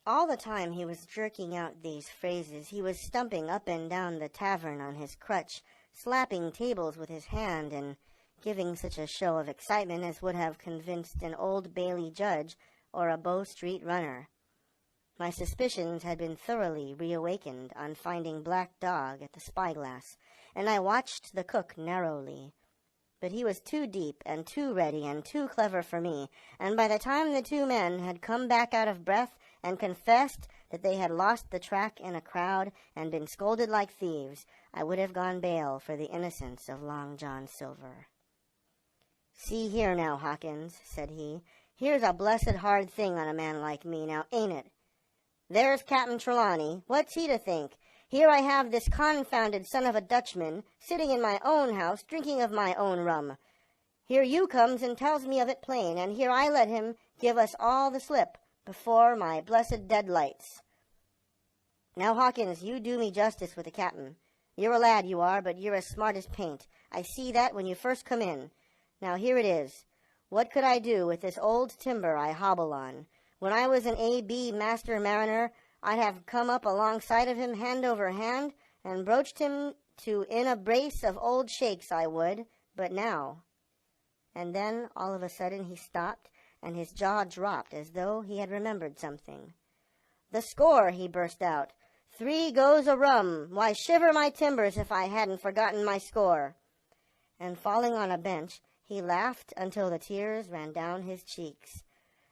All the time he was jerking out these phrases, he was stumping up and down the tavern on his crutch, slapping tables with his hand, and giving such a show of excitement as would have convinced an Old Bailey judge or a Bow Street runner. My suspicions had been thoroughly reawakened on finding Black Dog at the spyglass, and I watched the cook narrowly. But he was too deep and too ready and too clever for me, and by the time the two men had come back out of breath and confessed that they had lost the track in a crowd and been scolded like thieves, I would have gone bail for the innocence of Long John Silver. See here now, Hawkins, said he, here's a blessed hard thing on a man like me, now ain't it? There's Captain Trelawney. What's he to think? Here I have this confounded son of a Dutchman sitting in my own house drinking of my own rum. Here you comes and tells me of it plain, and here I let him give us all the slip before my blessed deadlights. Now, Hawkins, you do me justice with the captain. You're a lad, you are, but you're as smart as paint. I see that when you first come in. Now, here it is. What could I do with this old timber I hobble on? When I was an A.B. master mariner, I'd have come up alongside of him hand over hand and broached him to in a brace of old shakes, I would. But now... And then, all of a sudden, he stopped, and his jaw dropped as though he had remembered something. The score, he burst out. 3 goes a rum. Why, shiver my timbers if I hadn't forgotten my score. And falling on a bench, he laughed until the tears ran down his cheeks.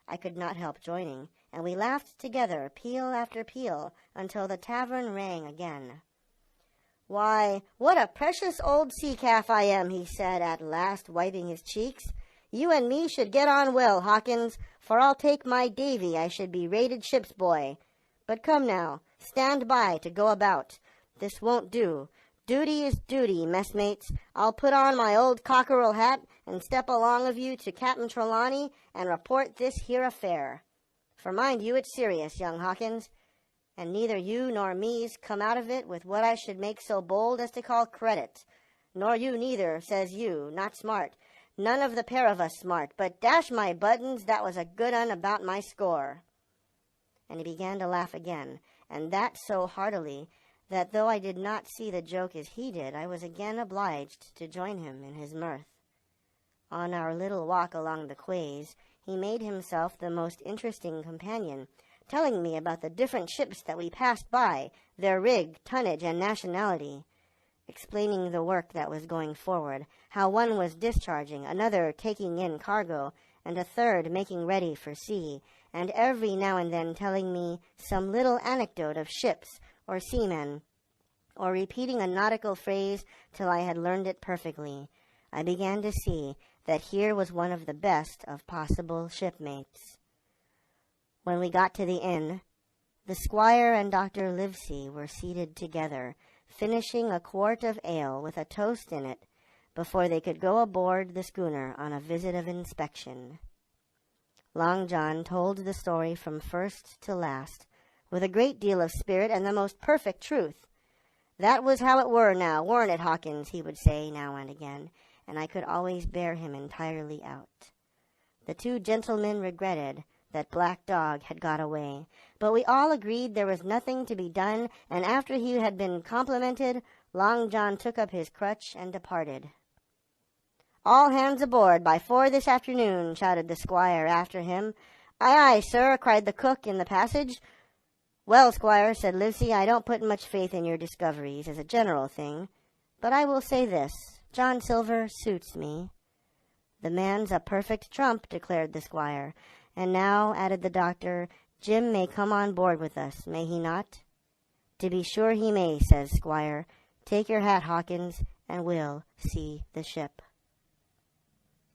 I could not help joining, and we laughed together, peal after peal, until the tavern rang again. Why, what a precious old sea-calf I am, he said at last, wiping his cheeks. You and me should get on well, Hawkins, for I'll take my davy I should be rated ship's boy. But come now, stand by to go about. This won't do. Duty is duty, messmates. I'll put on my old cockerel hat and step along of you to Captain Trelawney and report this here affair. For mind you, it's serious, young Hawkins, and neither you nor me's come out of it with what I should make so bold as to call credit. Nor you neither, says you, not smart. None of the pair of us smart, but dash my buttons, that was a good un about my score. And he began to laugh again, and that so heartily that though I did not see the joke as he did, I was again obliged to join him in his mirth. On our little walk along the quays, he made himself the most interesting companion, telling me about the different ships that we passed by, their rig, tonnage, and nationality, explaining the work that was going forward, how one was discharging, another taking in cargo, and a third making ready for sea, and every now and then telling me some little anecdote of ships or seamen, or repeating a nautical phrase till I had learned it perfectly. I began to see that here was one of the best of possible shipmates. When we got to the inn, the squire and Dr. Livesey were seated together, finishing a quart of ale with a toast in it, before they could go aboard the schooner on a visit of inspection. Long John told the story from first to last, with a great deal of spirit and the most perfect truth. That was how it were now, weren't it, Hawkins, he would say now and again, and I could always bear him entirely out. The two gentlemen regretted that Black Dog had got away, but we all agreed there was nothing to be done, and after he had been complimented, Long John took up his crutch and departed. All hands aboard by 4 this afternoon, shouted the squire after him. Aye, aye, sir, cried the cook in the passage. Well, squire, said Livesey, I don't put much faith in your discoveries as a general thing, but I will say this, John Silver suits me. The man's a perfect trump, declared the squire. And now, added the doctor, Jim may come on board with us, may he not?" "To be sure he may," says Squire. "Take your hat, Hawkins, and we'll see the ship."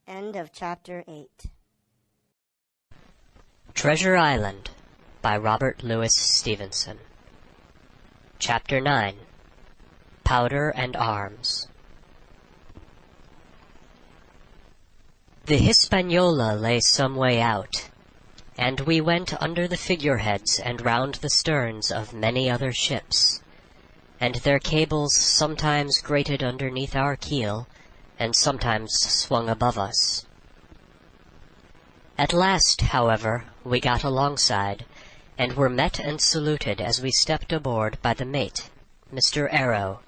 End of Chapter 8. Treasure Island by Robert Louis Stevenson. Chapter 9. Powder and Arms. The Hispaniola lay some way out, and we went under the figureheads and round the sterns of many other ships, and their cables sometimes grated underneath our keel, and sometimes swung above us. At last, however, we got alongside, and were met and saluted as we stepped aboard by the mate, Mr. Arrow,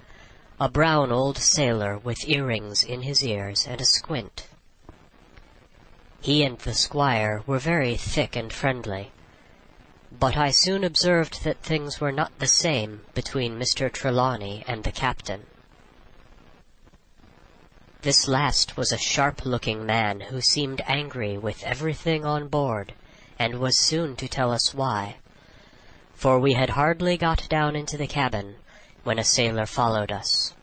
a brown old sailor with earrings in his ears and a squint. He and the squire were very thick and friendly, but I soon observed that things were not the same between Mr. Trelawney and the captain. This last was a sharp-looking man who seemed angry with everything on board, and was soon to tell us why, for we had hardly got down into the cabin when a sailor followed us.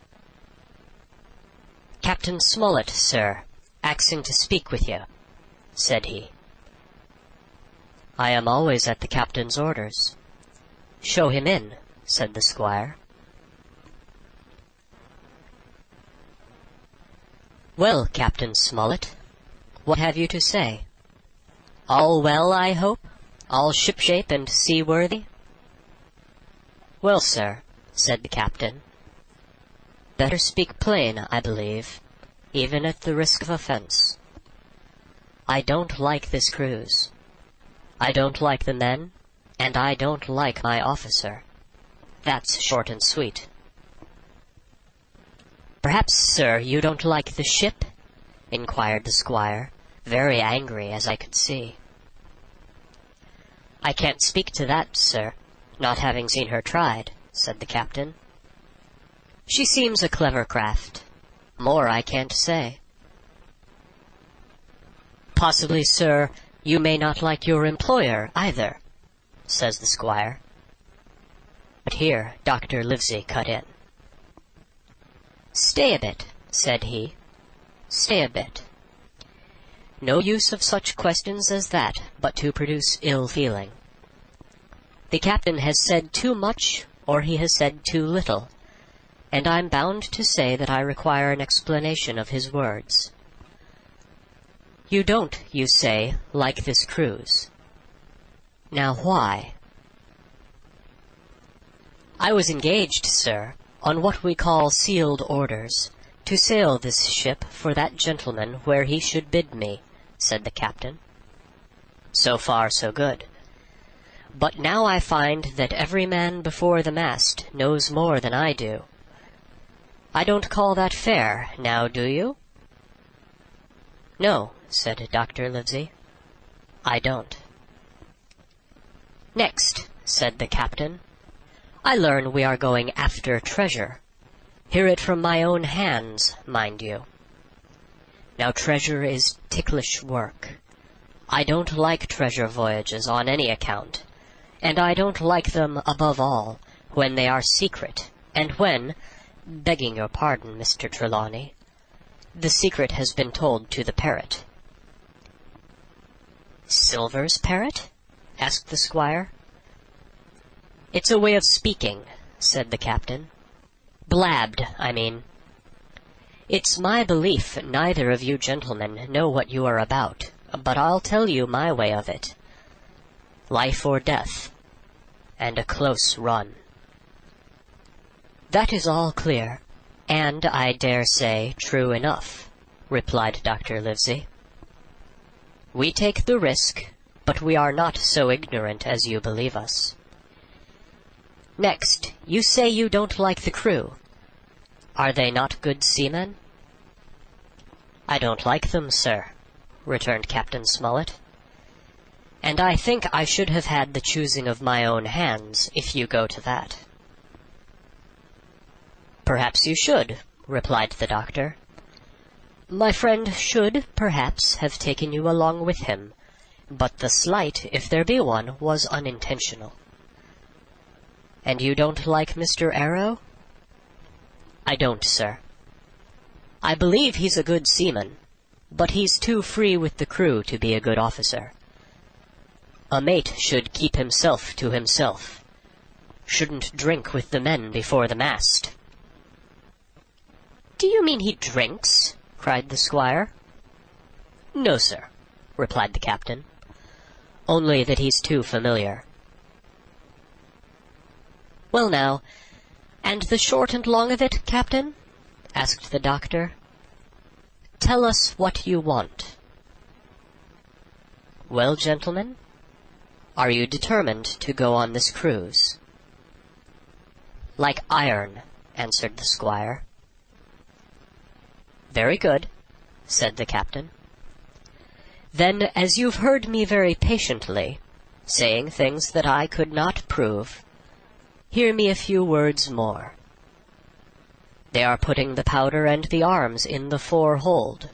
"Captain Smollett, sir, axing to speak with you," said he. "I am always at the captain's orders." "Show him in," said the squire. "Well, Captain Smollett, what have you to say? All well, I hope? All shipshape and seaworthy?" "Well, sir," said the captain, "better speak plain, I believe, even at the risk of offense. I don't like this cruise. I don't like the men, and I don't like my officer. That's short and sweet." "Perhaps, sir, you don't like the ship?" inquired the squire, very angry, as I could see. "I can't speak to that, sir, not having seen her tried," said the captain. "She seems a clever craft. More I can't say." "Possibly, sir, you may not like your employer either," says the squire. But here Dr. Livesey cut in. "Stay a bit," said he. "Stay a bit. No use of such questions as that, but to produce ill feeling. The captain has said too much, or he has said too little, and I'm bound to say that I require an explanation of his words. You don't, you say, like this cruise. Now why?" "I was engaged, sir, on what we call sealed orders, to sail this ship for that gentleman where he should bid me," said the captain. "So far, so good. But now I find that every man before the mast knows more than I do. I don't call that fair, now do you?" "No," said Dr. Livesey, "I don't." "Next," said the captain, "I learn we are going after treasure. Hear it from my own hands, mind you. Now treasure is ticklish work. I don't like treasure voyages on any account, and I don't like them, above all, when they are secret, and when, begging your pardon, Mr. Trelawney, the secret has been told to the parrot." "Silver's parrot?" asked the squire. "It's a way of speaking," said the captain. "Blabbed, I mean. It's my belief neither of you gentlemen know what you are about, but I'll tell you my way of it. Life or death, and a close run." "That is all clear, and, I dare say, true enough," replied Dr. Livesey. "We take the risk, but we are not so ignorant as you believe us. Next, you say you don't like the crew. Are they not good seamen?" "I don't like them, sir," returned Captain Smollett, "and I think I should have had the choosing of my own hands, if you go to that." "Perhaps you should," replied the doctor. "My friend should, perhaps, have taken you along with him, But the slight, if there be one, was unintentional. And you don't like Mr. Arrow? I don't, sir. I believe he's a good seaman, but he's too free with the crew to be a good officer. A mate should keep himself to himself. Shouldn't drink with the men before the mast. Do you mean he drinks? Cried the squire. No, sir, replied the captain. Only that he's too familiar. Well now, and the short and long of it, captain? Asked the doctor. Tell us what you want. Well, gentlemen, are you determined to go on this cruise? Like iron, answered the squire. Very good, said the captain. Then, as you've heard me very patiently, saying things that I could not prove, hear me a few words more. They are putting the powder and the arms in the fore hold.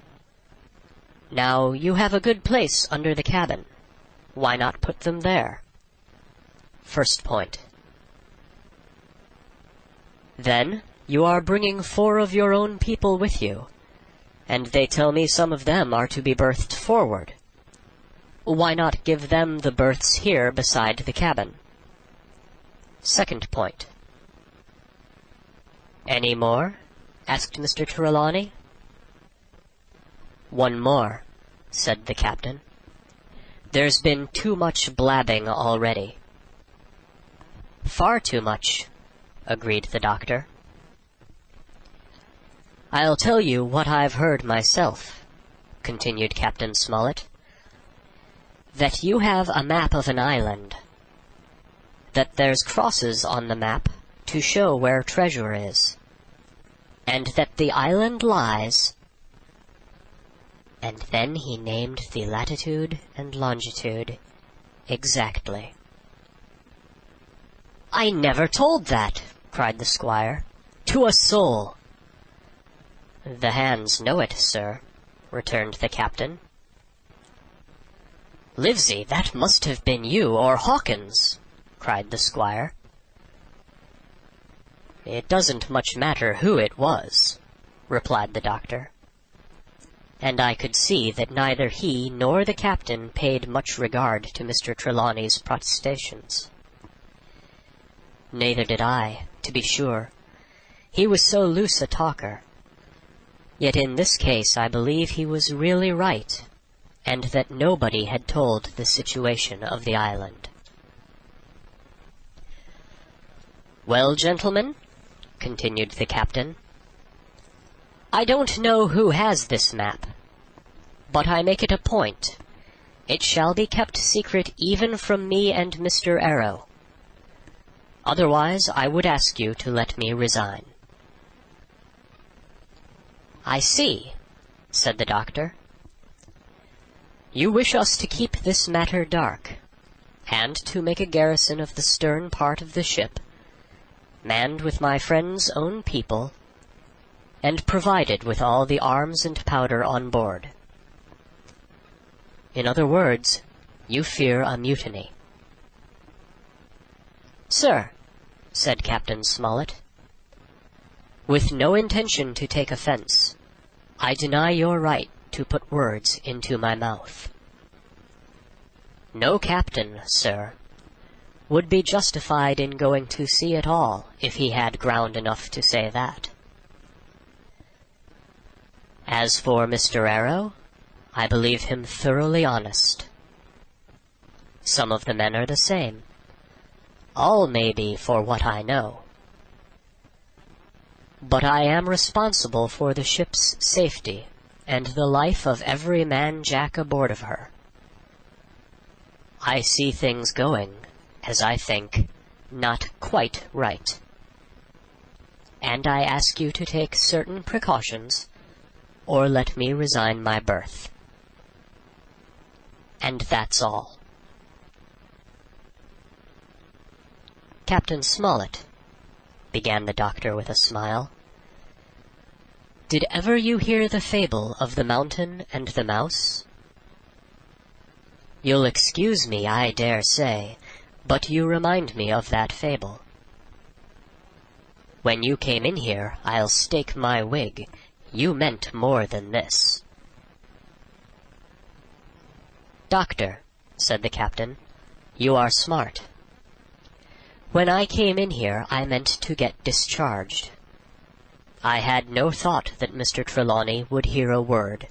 Now, you have a good place under the cabin. Why not put them there? First point. Then, you are bringing 4 of your own people with you, and they tell me some of them are to be berthed forward. Why not give them the berths here beside the cabin? Second point. Any more? Asked Mr. Trelawney. One more, said the captain. There's been too much blabbing already. Far too much, agreed the doctor. I'll tell you what I've heard myself, continued Captain Smollett, that you have a map of an island, that there's crosses on the map to show where treasure is, and that the island lies. And then he named the latitude and longitude exactly. I never told that, cried the squire, to a soul. The hands know it, sir, returned the captain. Livesey, that must have been you or Hawkins, cried the squire. It doesn't much matter who it was, replied the doctor. And I could see that neither he nor the captain paid much regard to Mr. Trelawney's protestations. Neither did I, to be sure. He was so loose a talker. Yet in this case I believe he was really right, and that nobody had told the situation of the island. Well, gentlemen, continued the captain, I don't know who has this map, but I make it a point. It shall be kept secret even from me and Mr. Arrow. Otherwise I would ask you to let me resign. I see, said the doctor. You wish us to keep this matter dark, and to make a garrison of the stern part of the ship, manned with my friend's own people, and provided with all the arms and powder on board. In other words, you fear a mutiny. Sir, said Captain Smollett, with no intention to take offense, I deny your right to put words into my mouth. No captain, sir, would be justified in going to sea at all if he had ground enough to say that. As for Mr. Arrow, I believe him thoroughly honest. Some of the men are the same. All may be, for what I know. But I am responsible for the ship's safety and the life of every man jack aboard of her. I see things going, as I think, not quite right. And I ask you to take certain precautions, or let me resign my berth. And that's all. Captain Smollett, began the doctor with a smile, did ever you hear the fable of the mountain and the mouse? You'll excuse me, I dare say, but you remind me of that fable. When you came in here, I'll stake my wig, you meant more than this. Doctor, said the captain, you are smart. When I came in here, I meant to get discharged. I had no thought that Mr. Trelawney would hear a word.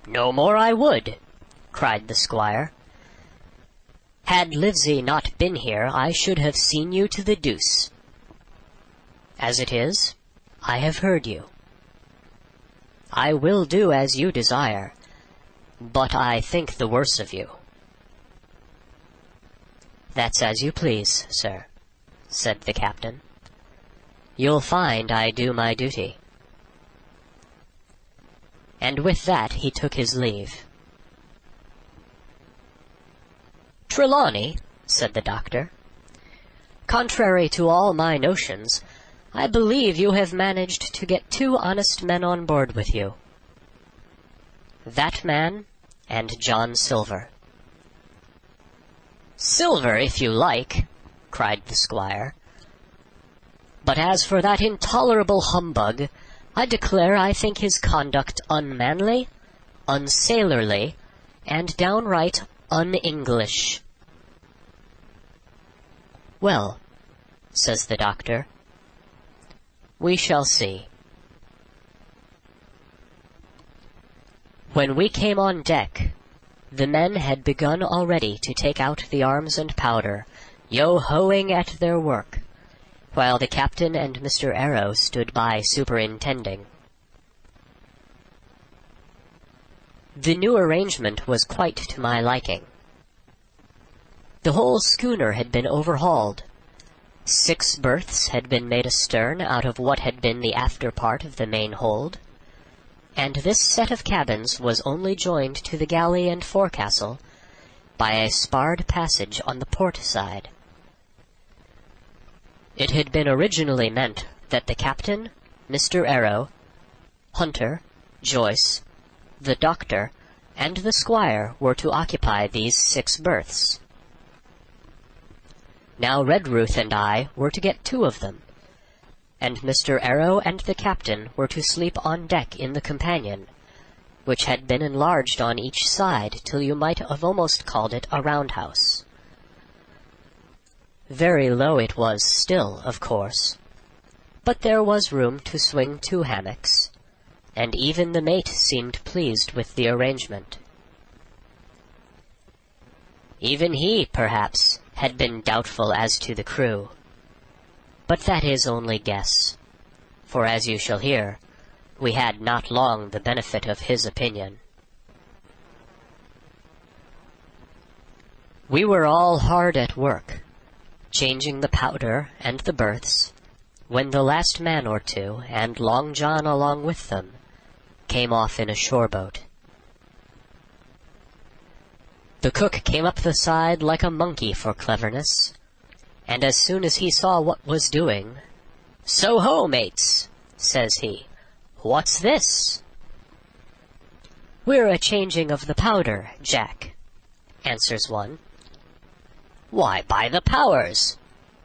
No more I would, cried the squire. Had Livesey not been here, I should have seen you to the deuce. As it is, I have heard you. I will do as you desire, but I think the worse of you. That's as you please, sir, said the captain. You'll find I do my duty. And with that he took his leave. Trelawney, said the doctor, contrary to all my notions, I believe you have managed to get 2 honest men on board with you. That man and John Silver. Silver, if you like, cried the squire. But as for that intolerable humbug, I declare I think his conduct unmanly, unsailorly, and downright un-English. Well, says the doctor, we shall see. When we came on deck, the men had begun already to take out the arms and powder, yo-hoing at their work, while the captain and Mr. Arrow stood by superintending. The new arrangement was quite to my liking. The whole schooner had been overhauled. 6 berths had been made astern out of what had been the after part of the main hold, and this set of cabins was only joined to the galley and forecastle by a sparred passage on the port side. It had been originally meant that the captain, Mr. Arrow, Hunter, Joyce, the doctor, and the squire were to occupy these 6 berths. Now Redruth and I were to get 2 of them, and Mr. Arrow and the captain were to sleep on deck in the companion, which had been enlarged on each side till you might have almost called it a roundhouse. Very low it was still, of course, but there was room to swing 2 hammocks, and even the mate seemed pleased with the arrangement. Even he, perhaps, had been doubtful as to the crew, but that is only guess, for as you shall hear, we had not long the benefit of his opinion. We were all hard at work, changing the powder and the berths, when the last man or 2, and Long John along with them, came off in a shore-boat. The cook came up the side like a monkey for cleverness, and as soon as he saw what was doing, "So ho, mates," says he, "what's this?" "We're a-changing of the powder, Jack," answers one. "Why, by the powers,"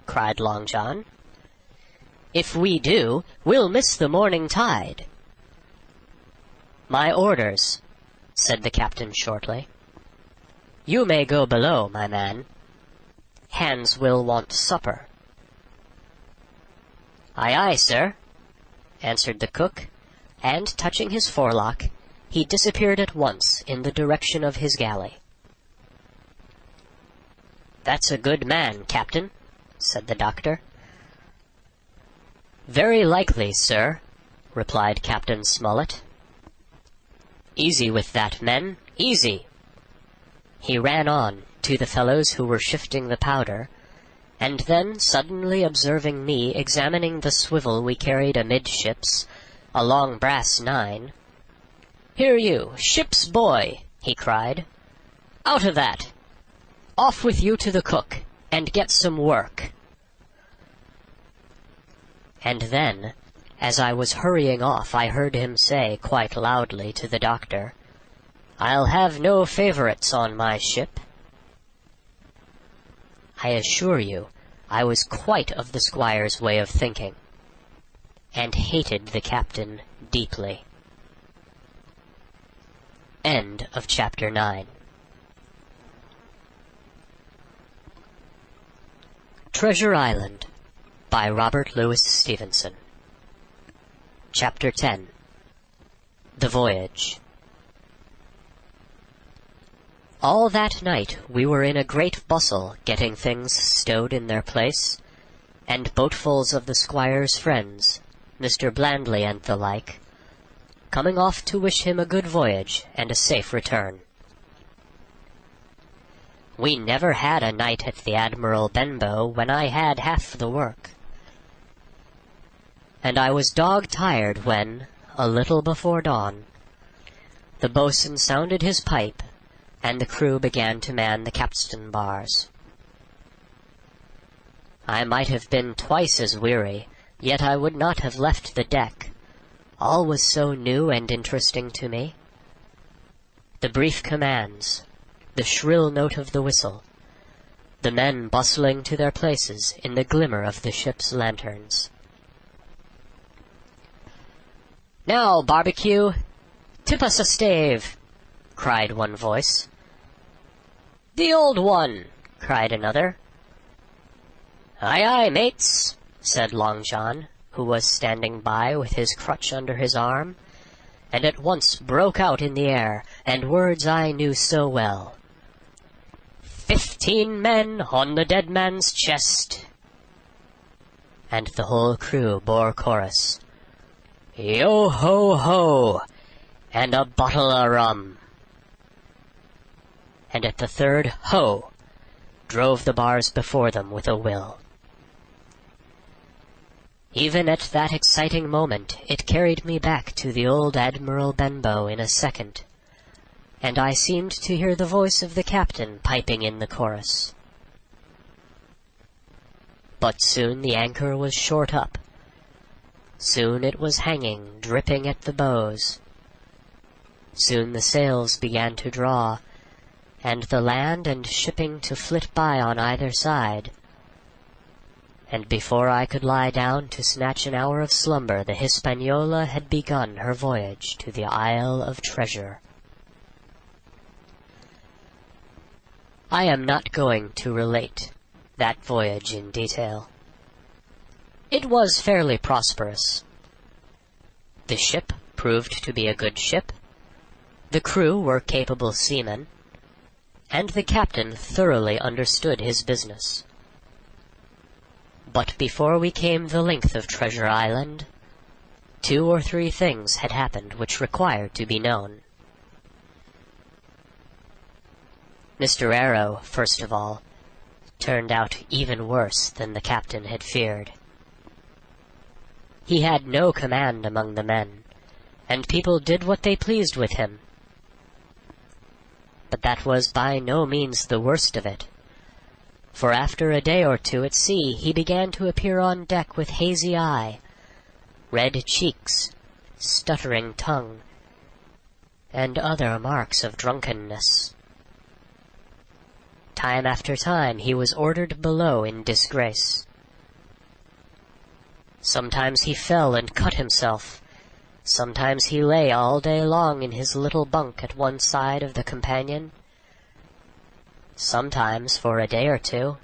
cried Long John, "if we do, we'll miss the morning tide." "My orders," said the captain shortly. "You may go below, my man. Hands will want supper." "Aye, aye, sir," answered the cook, and touching his forelock, he disappeared at once in the direction of his galley. "That's a good man, captain," said the doctor. "Very likely, sir," replied Captain Smollett. "Easy with that, men, easy." He ran on to the fellows who were shifting the powder, and then, suddenly observing me examining the swivel we carried amidships, a long brass 9, "Here you, ship's boy," he cried, "out of that! Off with you to the cook, and get some work." And then, as I was hurrying off, I heard him say quite loudly to the doctor, I'll have no favorites on my ship. I assure you, I was quite of the squire's way of thinking, and hated the captain deeply. End of chapter 9. Treasure Island by Robert Louis Stevenson. Chapter 10. The Voyage. All that night we were in a great bustle, getting things stowed in their place, and boatfuls of the squire's friends, Mr. Blandley and the like, coming off to wish him a good voyage and a safe return. We never had a night at the Admiral Benbow when I had half the work, and I was dog-tired when, a little before dawn, the boatswain sounded his pipe, and the crew began to man the capstan bars. I might have been twice as weary, yet I would not have left the deck. All was so new and interesting to me. The brief commands, the shrill note of the whistle, the men bustling to their places in the glimmer of the ship's lanterns. "Now, Barbecue, tip us a stave," cried one voice. "The old one," cried another. "Aye, aye, mates," said Long John, who was standing by with his crutch under his arm, and at once broke out in the air, and words I knew so well. 15 men on the dead man's chest." And the whole crew bore chorus, "Yo ho ho, and a bottle of rum." And at the third ho, drove the bars before them with a will. Even at that exciting moment it carried me back to the old Admiral Benbow in a second, and I seemed to hear the voice of the captain piping in the chorus. But soon the anchor was short up. Soon it was hanging, dripping at the bows. Soon the sails began to draw, and the land and shipping to flit by on either side. And before I could lie down to snatch an hour of slumber, the Hispaniola had begun her voyage to the Isle of Treasure. I am not going to relate that voyage in detail. It was fairly prosperous. The ship proved to be a good ship, the crew were capable seamen, and the captain thoroughly understood his business. But before we came the length of Treasure Island, 2 or 3 things had happened which required to be known. Mr. Arrow, first of all, turned out even worse than the captain had feared. He had no command among the men, and people did what they pleased with him. But that was by no means the worst of it, for after a day or 2 at sea he began to appear on deck with hazy eye, red cheeks, stuttering tongue, and other marks of drunkenness. Time after time he was ordered below in disgrace. Sometimes he fell and cut himself. Sometimes he lay all day long in his little bunk at one side of the companion. Sometimes, for a day or 2,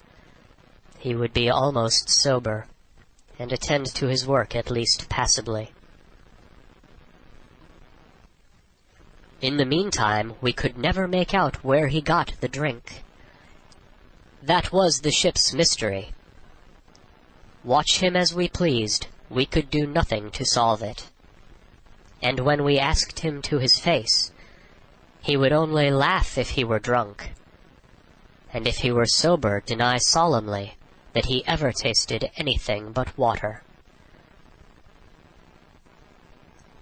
he would be almost sober, and attend to his work at least passably. In the meantime, we could never make out where he got the drink. That was the ship's mystery. Watch him as we pleased, we could do nothing to solve it. And when we asked him to his face, he would only laugh if he were drunk, and if he were sober deny solemnly that he ever tasted anything but water.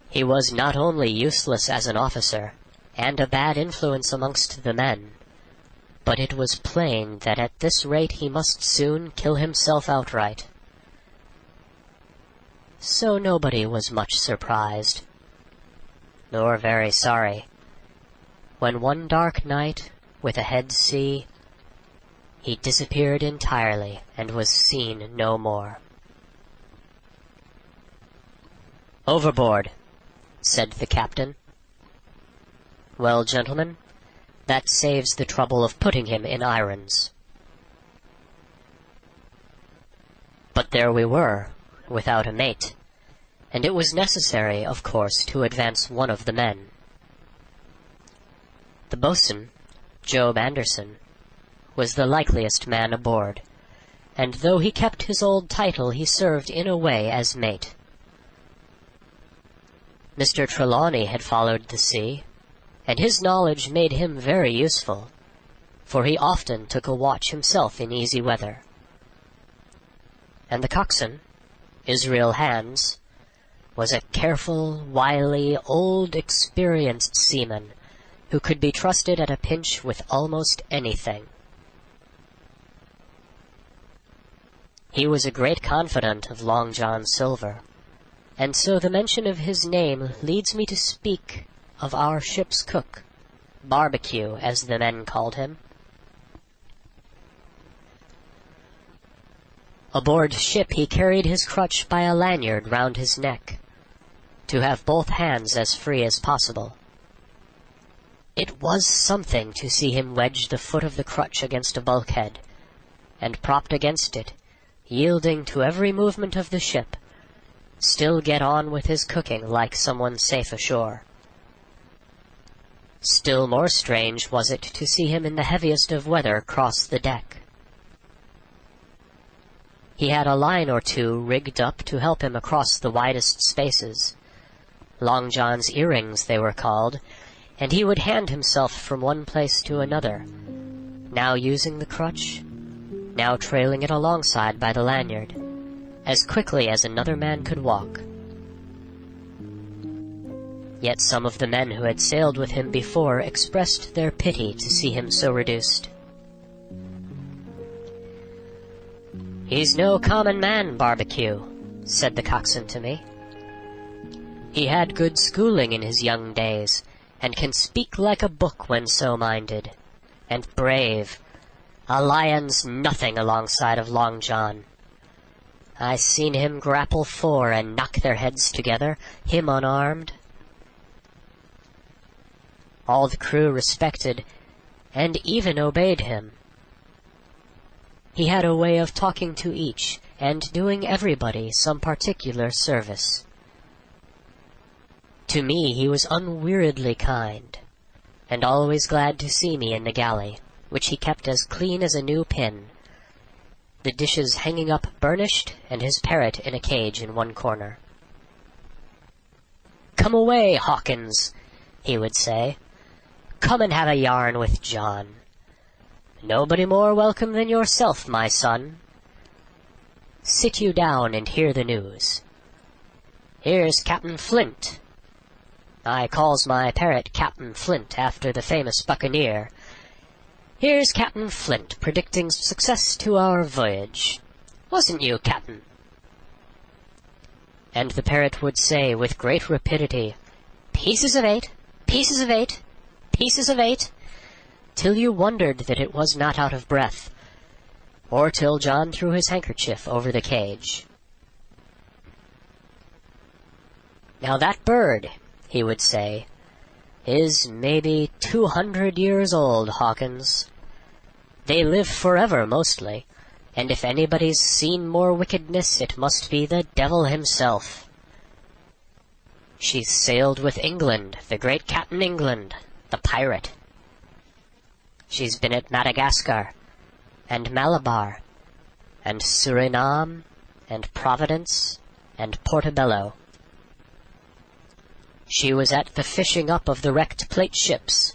He was not only useless as an officer, and a bad influence amongst the men, but it was plain that at this rate he must soon kill himself outright. So nobody was much surprised, nor very sorry, when one dark night, with a head sea, he disappeared entirely and was seen no more. "Overboard," said the captain. "Well, gentlemen, that saves the trouble of putting him in irons." But there we were, without a mate, and it was necessary, of course, to advance one of the men. The boatswain, Job Anderson, was the likeliest man aboard, and though he kept his old title, he served in a way as mate. Mr. Trelawney had followed the sea, and his knowledge made him very useful, for he often took a watch himself in easy weather. And the coxswain, Israel Hands, was a careful, wily, old, experienced seaman who could be trusted at a pinch with almost anything. He was a great confidant of Long John Silver, and so the mention of his name leads me to speak of our ship's cook, Barbecue, as the men called him. Aboard ship he carried his crutch by a lanyard round his neck, to have both hands as free as possible. It was something to see him wedge the foot of the crutch against a bulkhead, and propped against it, yielding to every movement of the ship, still get on with his cooking like someone safe ashore. Still more strange was it to see him in the heaviest of weather cross the deck. He had a line or two rigged up to help him across the widest spaces. Long John's earrings they were called, and he would hand himself from one place to another, now using the crutch, now trailing it alongside by the lanyard, as quickly as another man could walk. Yet some of the men who had sailed with him before expressed their pity to see him so reduced. "He's no common man, Barbecue," said the coxswain to me. "He had good schooling in his young days, and can speak like a book when so minded, and brave. A lion's nothing alongside of Long John. I seen him grapple four and knock their heads together, him unarmed." All the crew respected, and even obeyed him. He had a way of talking to each, and doing everybody some particular service. To me he was unweariedly kind, and always glad to see me in the galley, which he kept as clean as a new pin, the dishes hanging up burnished, and his parrot in a cage in one corner. "Come away, Hawkins," he would say. "Come and have a yarn with John. Nobody more welcome than yourself, my son. Sit you down and hear the news. Here's Captain Flint. I calls my parrot Captain Flint after the famous buccaneer. Here's Captain Flint predicting success to our voyage. Wasn't you, Captain?" And the parrot would say with great rapidity, "Pieces of 8, pieces of 8, pieces of 8, till you wondered that it was not out of breath, or till John threw his handkerchief over the cage. "Now that bird," he would say, "is maybe 200 years old, Hawkins. They live forever mostly, and if anybody's seen more wickedness, it must be the devil himself. She's sailed with England, the great Captain England, the pirate. She's been at Madagascar, and Malabar, and Suriname, and Providence, and Portobello. She was at the fishing up of the wrecked plate ships.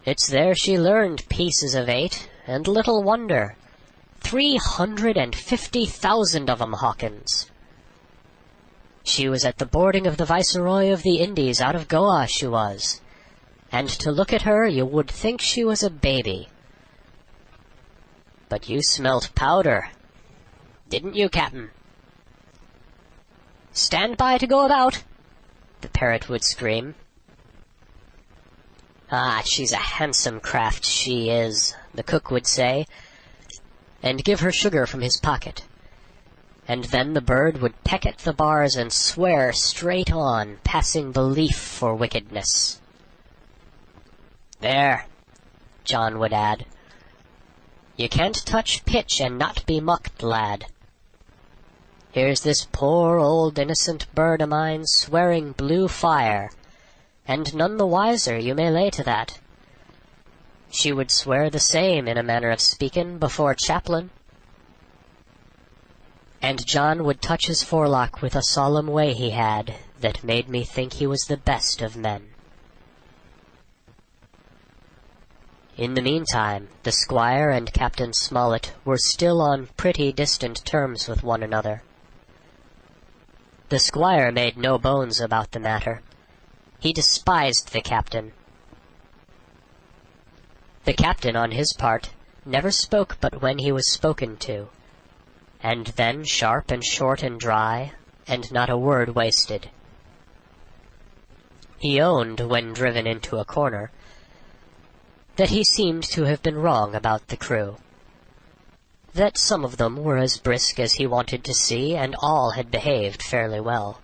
It's there she learned pieces of 8, and little wonder. 350,000 of 'em, Hawkins. She was at the boarding of the Viceroy of the Indies out of Goa, she was, and to look at her you would think she was a baby. But you smelt powder, didn't you, Captain? Stand by to go about," the parrot would scream. "Ah, she's a handsome craft, she is," the cook would say, and give her sugar from his pocket. And then the bird would peck at the bars and swear straight on, passing belief for wickedness. "There," John would add, "you can't touch pitch and not be mucked, lad. Here's this poor old innocent bird o' mine swearing blue fire, and none the wiser, you may lay to that. She would swear the same, in a manner of speaking, before chaplain." And John would touch his forelock with a solemn way he had that made me think he was the best of men. In the meantime, the squire and Captain Smollett were still on pretty distant terms with one another. The squire made no bones about the matter. He despised the captain. The captain, on his part, never spoke but when he was spoken to, and then sharp and short and dry, and not a word wasted. He owned, when driven into a corner, that he seemed to have been wrong about the crew, that some of them were as brisk as he wanted to see, and all had behaved fairly well.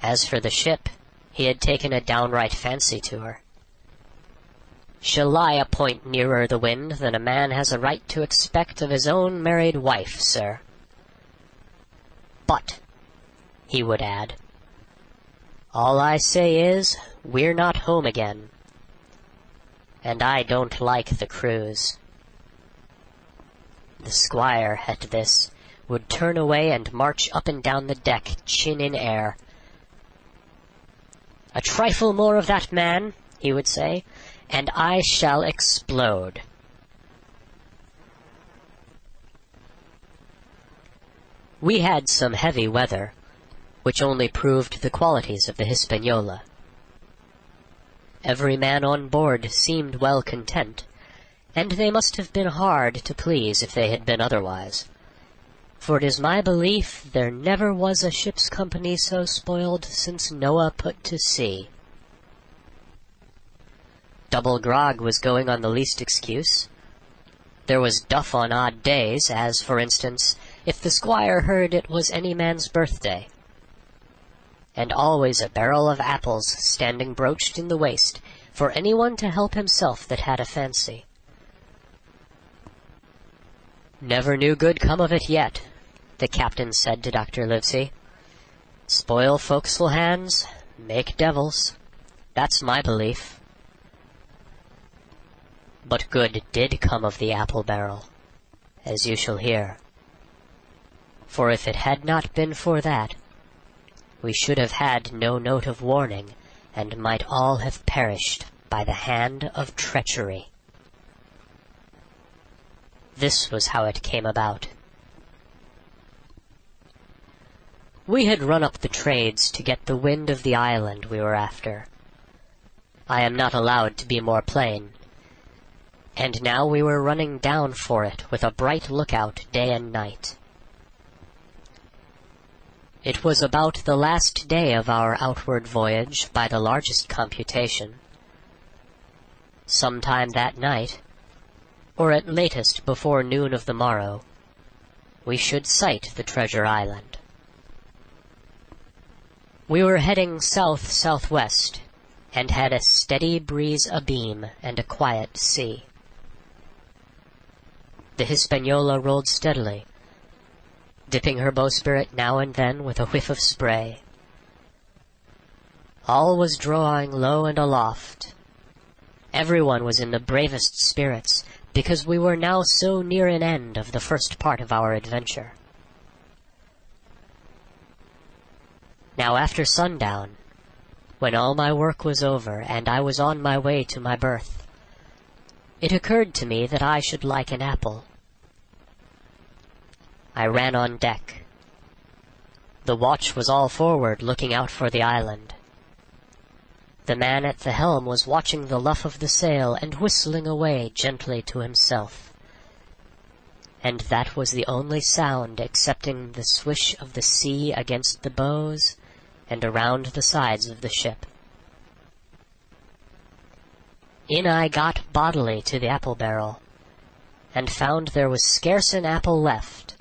As for the ship, he had taken a downright fancy to her. "She'll lie a point nearer the wind than a man has a right to expect of his own married wife, sir. But," he would add, "all I say is, we're not home again, and I don't like the cruise." The squire, at this, would turn away and march up and down the deck, chin in air. "A trifle more of that, man," he would say, "and I shall explode." We had some heavy weather, which only proved the qualities of the Hispaniola. Every man on board seemed well content, and they must have been hard to please if they had been otherwise, for it is my belief there never was a ship's company so spoiled since Noah put to sea. Double grog was going on the least excuse. There was duff on odd days, as, for instance, if the squire heard it was any man's birthday. And always a barrel of apples standing broached in the waist for anyone to help himself that had a fancy. "Never knew good come of it yet," the captain said to Dr. Livesey. "Spoil forecastle hands, make devils. That's my belief." But good did come of the apple barrel, as you shall hear. For if it had not been for that, we should have had no note of warning, and might all have perished by the hand of treachery. This was how it came about. We had run up the trades to get the wind of the island we were after. I am not allowed to be more plain. And now we were running down for it with a bright lookout day and night. It was about the last day of our outward voyage by the largest computation. Sometime that night, or at latest before noon of the morrow, we should sight the treasure island. We were heading south-southwest, and had a steady breeze abeam and a quiet sea. The Hispaniola rolled steadily, dipping her bowsprit now and then with a whiff of spray. All was drawing low and aloft. Everyone was in the bravest spirits, because we were now so near an end of the first part of our adventure. Now after sundown, when all my work was over and I was on my way to my berth, it occurred to me that I should like an apple. I ran on deck. The watch was all forward, looking out for the island. The man at the helm was watching the luff of the sail and whistling away gently to himself. And that was the only sound excepting the swish of the sea against the bows and around the sides of the ship. In I got bodily to the apple barrel, and found there was scarce an apple left.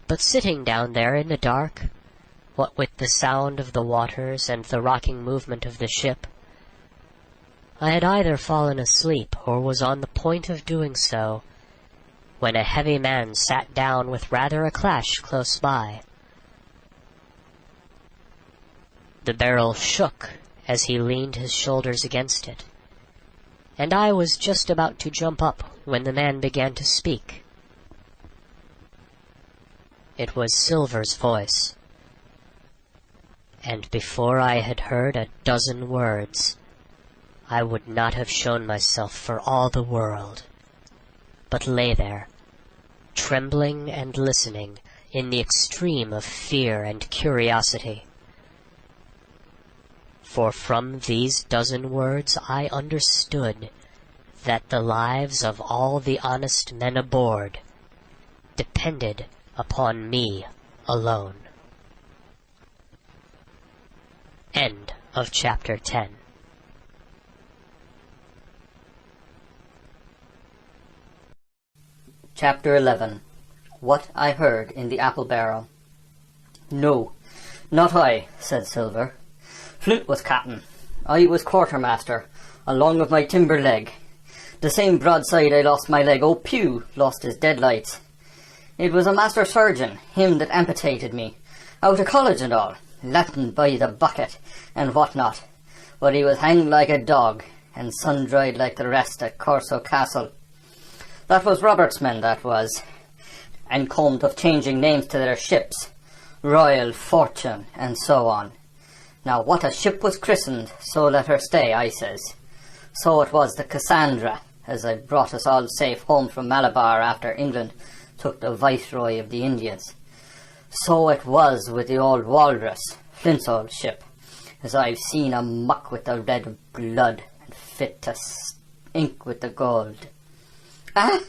But sitting down there in the dark, what with the sound of the waters and the rocking movement of the ship, I had either fallen asleep or was on the point of doing so, when a heavy man sat down with rather a clash close by. The barrel shook as he leaned his shoulders against it, and I was just about to jump up when the man began to speak. It was Silver's voice, and before I had heard a dozen words, I would not have shown myself for all the world, but lay there, trembling and listening in the extreme of fear and curiosity. For from these dozen words I understood that the lives of all the honest men aboard depended upon me alone. End of chapter 10. Chapter 11. What I Heard in the Apple Barrel. No, not I, said Silver. Flint was captain. I was quartermaster, along of my timber leg. The same broadside I lost my leg, old Pew lost his deadlights. It was a master surgeon, him that amputated me, out of college and all, Latin by the bucket, and what not. But he was hanged like a dog, and sun-dried like the rest at Corso Castle. That was Robert's men, that was, and combed of changing names to their ships, Royal, Fortune, and so on. Now what a ship was christened, so let her stay, I says. So it was the Cassandra, as I brought us all safe home from Malabar after England took the Viceroy of the Indies. So it was with the old Walrus, Flint's old ship, as I've seen a muck with the red blood, and fit to ink with the gold. Ah!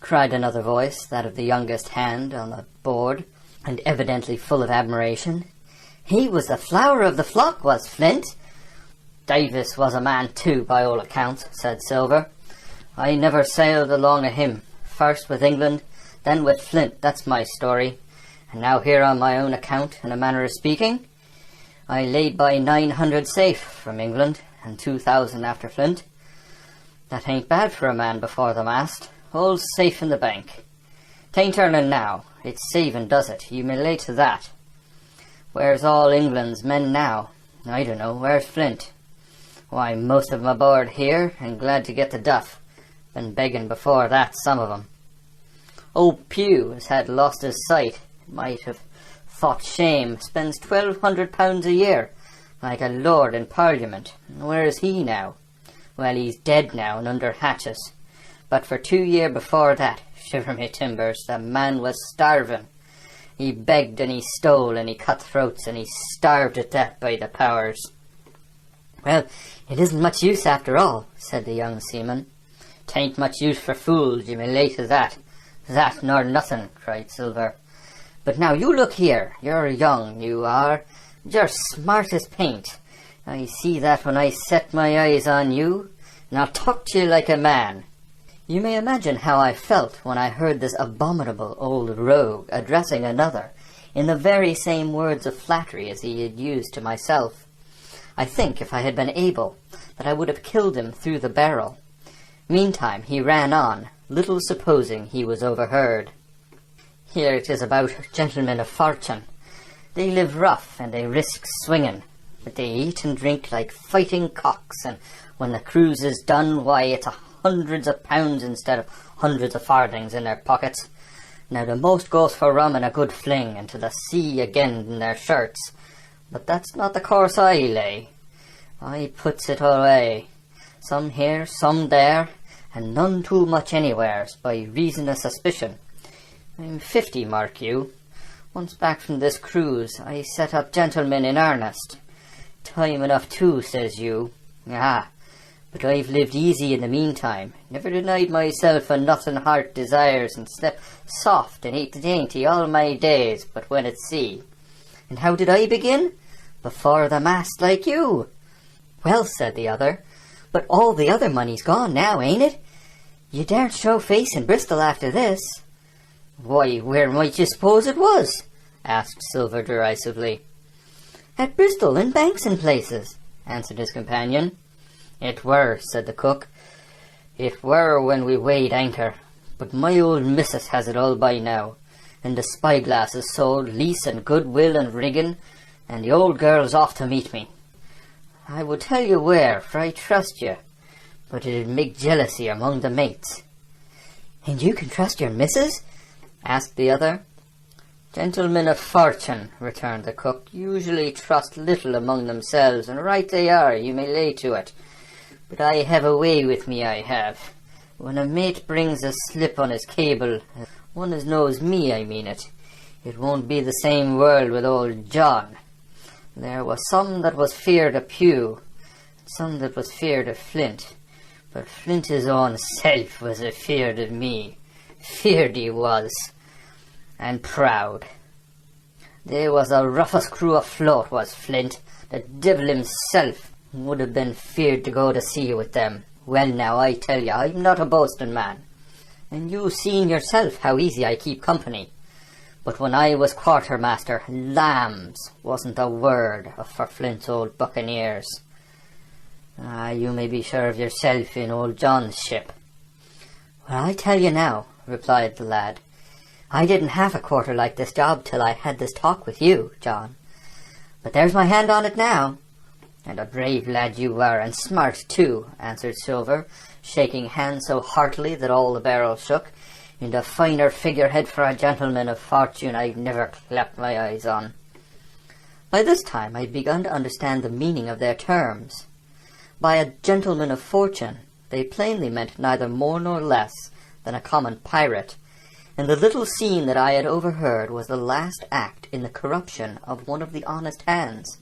Cried another voice, that of the youngest hand on the board, and evidently full of admiration. He was the flower of the flock, was Flint. Davis was a man too, by all accounts, said Silver. I never sailed along of him, first with England, then with Flint, that's my story. And now here on my own account, in a manner of speaking, I laid by 900 safe from England, and 2,000 after Flint. That ain't bad for a man before the mast, all safe in the bank. 'Tain't earning now, it's saving does it, you may lay to that. Where's all England's men now? I don't know, where's Flint? Why, most of 'em aboard here, and glad to get the duff. Been begging before that, some of 'em. Old Pew has had lost his sight, might have thought shame, spends £1,200 a year, like a lord in Parliament. Where is he now? Well, he's dead now and under hatches. But for 2 years before that, shiver me timbers, the man was starving. He begged and he stole and he cut throats and he starved at death by the powers. Well, it isn't much use after all, said the young seaman. 'Tain't much use for fools, you may lay to that. That nor nothing, cried Silver. But now you look here, you're young, you are. You're smart as paint. I see that when I set my eyes on you, and I'll talk to you like a man. You may imagine how I felt when I heard this abominable old rogue addressing another in the very same words of flattery as he had used to myself. I think, if I had been able, that I would have killed him through the barrel. Meantime he ran on, little supposing he was overheard. Here it is about gentlemen of fortune. They live rough and they risk swinging, but they eat and drink like fighting cocks, and when the cruise is done, why, it's hundreds of pounds instead of hundreds of farthings in their pockets. Now the most goes for rum and a good fling, and to the sea again in their shirts. But that's not the course I lay. I puts it away, some here, some there, and none too much anywheres, by reason of suspicion. I'm 50, mark you. Once back from this cruise, I set up gentlemen in earnest. Time enough too, says you. Ah, but I've lived easy in the meantime, never denied myself a nothing heart desires, and slept soft and ate dainty all my days, but when at sea. And how did I begin? Before the mast, like you. Well, said the other, But all the other money's gone now, ain't it? You daren't show face in Bristol after this." "Why, where might you suppose it was?" asked Silver derisively. "At Bristol, in banks and places," answered his companion. "It were," said the cook. "It were when we weighed anchor. But my old missus has it all by now, and the spyglass is sold, lease and goodwill and rigging, and the old girl's off to meet me. I would tell you where, for I trust you, but it'd make jealousy among the mates." "And you can trust your missus?" asked the other. "Gentlemen of fortune," returned the cook, "usually trust little among themselves, and right they are, you may lay to it. But I have a way with me, I have. When a mate brings a slip on his cable, one as knows me, I mean it won't be the same world with old John. There was some that was feared of Pew, some that was feared of Flint, but Flint his own self was afeard of me. Feared he was, and proud. They was the roughest crew afloat, was Flint. The devil himself would have been feared to go to sea with them. Well now, I tell you, I'm not a boasting man, and you've seen yourself how easy I keep company. But when I was quartermaster, lambs wasn't a word for Flint's old buccaneers. You may be sure of yourself in old John's ship." "Well, I tell you now," replied the lad, "I didn't have a quarter like this job till I had this talk with you, John. But there's my hand on it now." "And a brave lad you were, and smart too," answered Silver, shaking hands so heartily that all the barrel shook. "And a finer figurehead for a gentleman of fortune I've never clapped my eyes on." By this time I had begun to understand the meaning of their terms. By a gentleman of fortune they plainly meant neither more nor less than a common pirate, and the little scene that I had overheard was the last act in the corruption of one of the honest hands,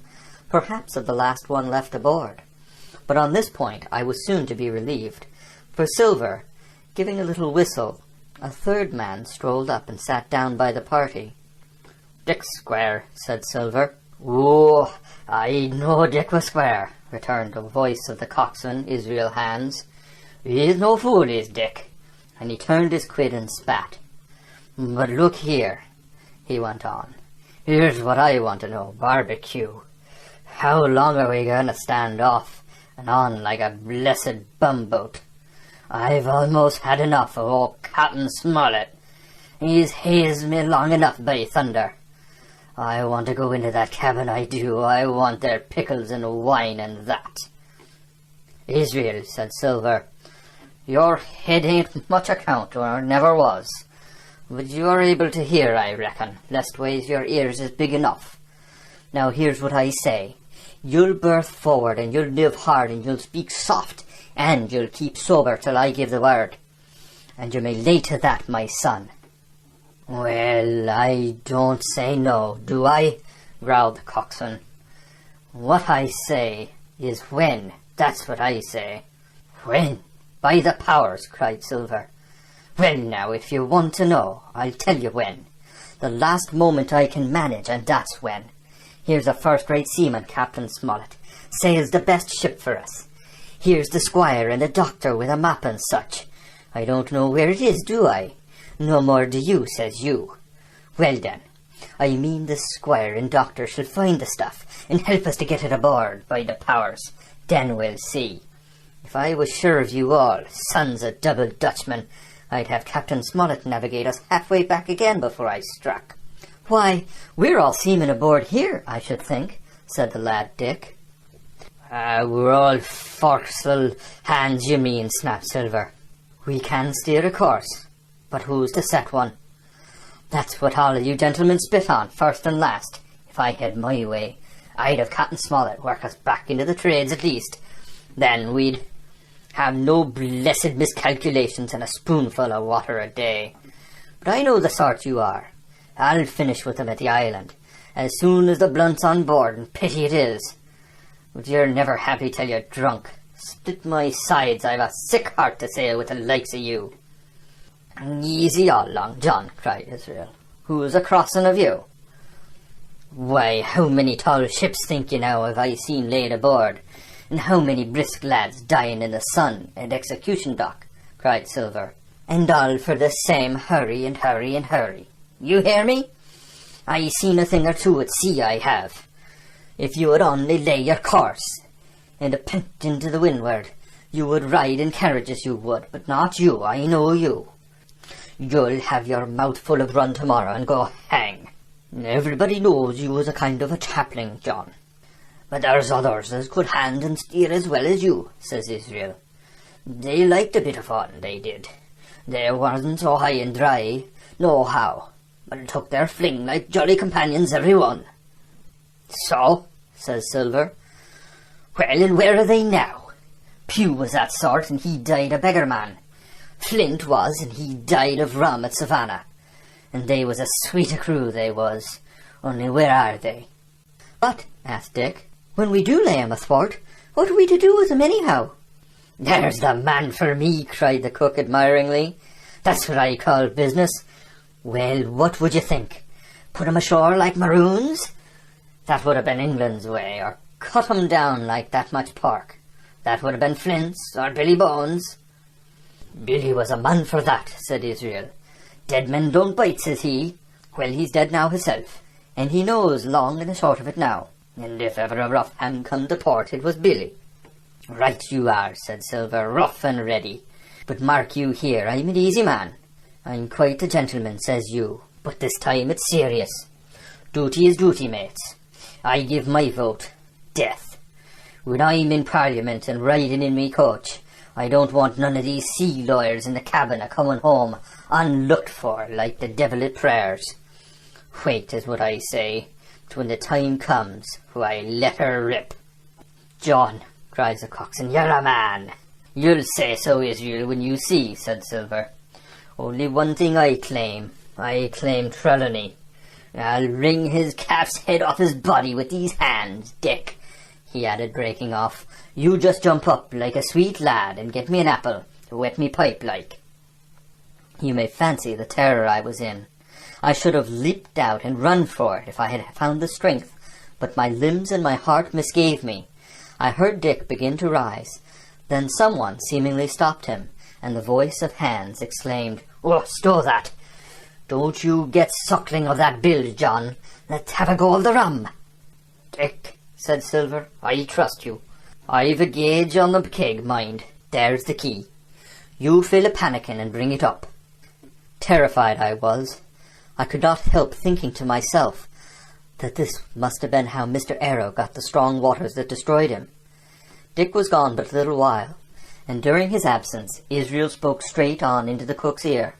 perhaps of the last one left aboard. But on this point I was soon to be relieved, for Silver, giving a little whistle, a third man strolled up and sat down by the party. "Dick Square," said Silver. "Oh, I know Dick was square," returned the voice of the coxswain, Israel Hands. "He's no fool, is Dick." And he turned his quid and spat. "But look here," he went on. "Here's what I want to know, barbecue. How long are we going to stand off and on like a blessed bumboat? I've almost had enough of old Captain Smollett. He's hazed me long enough, by thunder. I want to go into that cabin, I do. I want their pickles and wine and that." "Israel," said Silver, "your head ain't much account, or never was. But you're able to hear, I reckon, lestways your ears is big enough. Now here's what I say. You'll berth forward, and you'll live hard, and you'll speak soft, and you'll keep sober till I give the word. And you may lay to that, my son." "Well, I don't say no, do I?" growled the coxswain. "What I say is when, that's what I say." "When? By the powers!" cried Silver. "Well now, if you want to know, I'll tell you when. The last moment I can manage, and that's when. Here's a first-rate seaman, Captain Smollett, sails the best ship for us. Here's the squire and the doctor with a map and such. I don't know where it is, do I? No more do you, says you. Well then, I mean the squire and doctor shall find the stuff and help us to get it aboard, by the powers. Then we'll see. If I was sure of you all, sons of double Dutchmen, I'd have Captain Smollett navigate us halfway back again before I struck." "Why, we're all seamen aboard here, I should think," said the lad Dick. "We're all forecastle hands, you mean," snapped Silver. "We can steer a course, but who's to set one? That's what all of you gentlemen spit on, first and last. If I had my way, I'd have Captain Smollett work us back into the trades at least. Then we'd have no blessed miscalculations and a spoonful of water a day. But I know the sort you are. I'll finish with them at the island, as soon as the blunt's on board, and pity it is. But you're never happy till you're drunk. Split my sides, I've a sick heart to sail with the likes of you." "Easy all Long John," cried Israel. "Who's a crossing of you?" "Why, how many tall ships think you now have I seen laid aboard? And how many brisk lads dying in the sun and execution dock, cried Silver, and all for the same hurry and hurry and hurry. You hear me? I seen a thing or two at sea, I have. If you would only lay your course, and a pint into the windward, you would ride in carriages, you would, but not you, I know you. You'll have your mouth full of run tomorrow and go hang. Everybody knows you was a kind of a chaplain, John. But there's others as could hand and steer as well as you, says Israel. They liked a bit of fun, they did. They wasn't so high and dry, nohow, but it took their fling like jolly companions every one. So, says Silver. Well, and where are they now? Pew was that sort, and he died a beggar man. Flint was, and he died of rum at Savannah. And they was a sweet a crew, they was. Only where are they? But, asked Dick, when we do lay 'em athwart, what are we to do with 'em anyhow? There's the man for me, cried the cook admiringly. That's what I call business. Well, what would you think? Put 'em ashore like maroons? That would have been England's way, or cut 'em down like that much pork. That would have been Flint's, or Billy Bones. Billy was a man for that, said Israel. Dead men don't bite, says he. Well, he's dead now himself, and he knows long and the short of it now. And if ever a rough hand come to port, it was Billy. Right you are, said Silver, rough and ready. But mark you here, I'm an easy man. I'm quite a gentleman, says you. But this time it's serious. Duty is duty, mates. I give my vote. Death. When I'm in Parliament and riding in me coach, I don't want none of these sea lawyers in the cabin a-coming home unlooked for like the devil at prayers. Wait is what I say, but when the time comes, why let her rip. John, cries the coxswain, you're a man. You'll say so, Israel, when you see, said Silver. Only one thing I claim Trelawney. I'll wring his calf's head off his body with these hands, Dick, he added, breaking off. You just jump up like a sweet lad and get me an apple to wet me pipe like. You may fancy the terror I was in. I should have leaped out and run for it if I had found the strength, but my limbs and my heart misgave me. I heard Dick begin to rise. Then someone seemingly stopped him, and the voice of Hans exclaimed, "Oh, stow that! Don't you get suckling of that bilge, John. Let's have a go of the rum." "Dick," said Silver, "I trust you. I've a gauge on the keg, mind. There's the key. You fill a pannikin and bring it up." Terrified I was. I could not help thinking to myself that this must have been how Mr. Arrow got the strong waters that destroyed him. Dick was gone but a little while, and during his absence Israel spoke straight on into the cook's ear.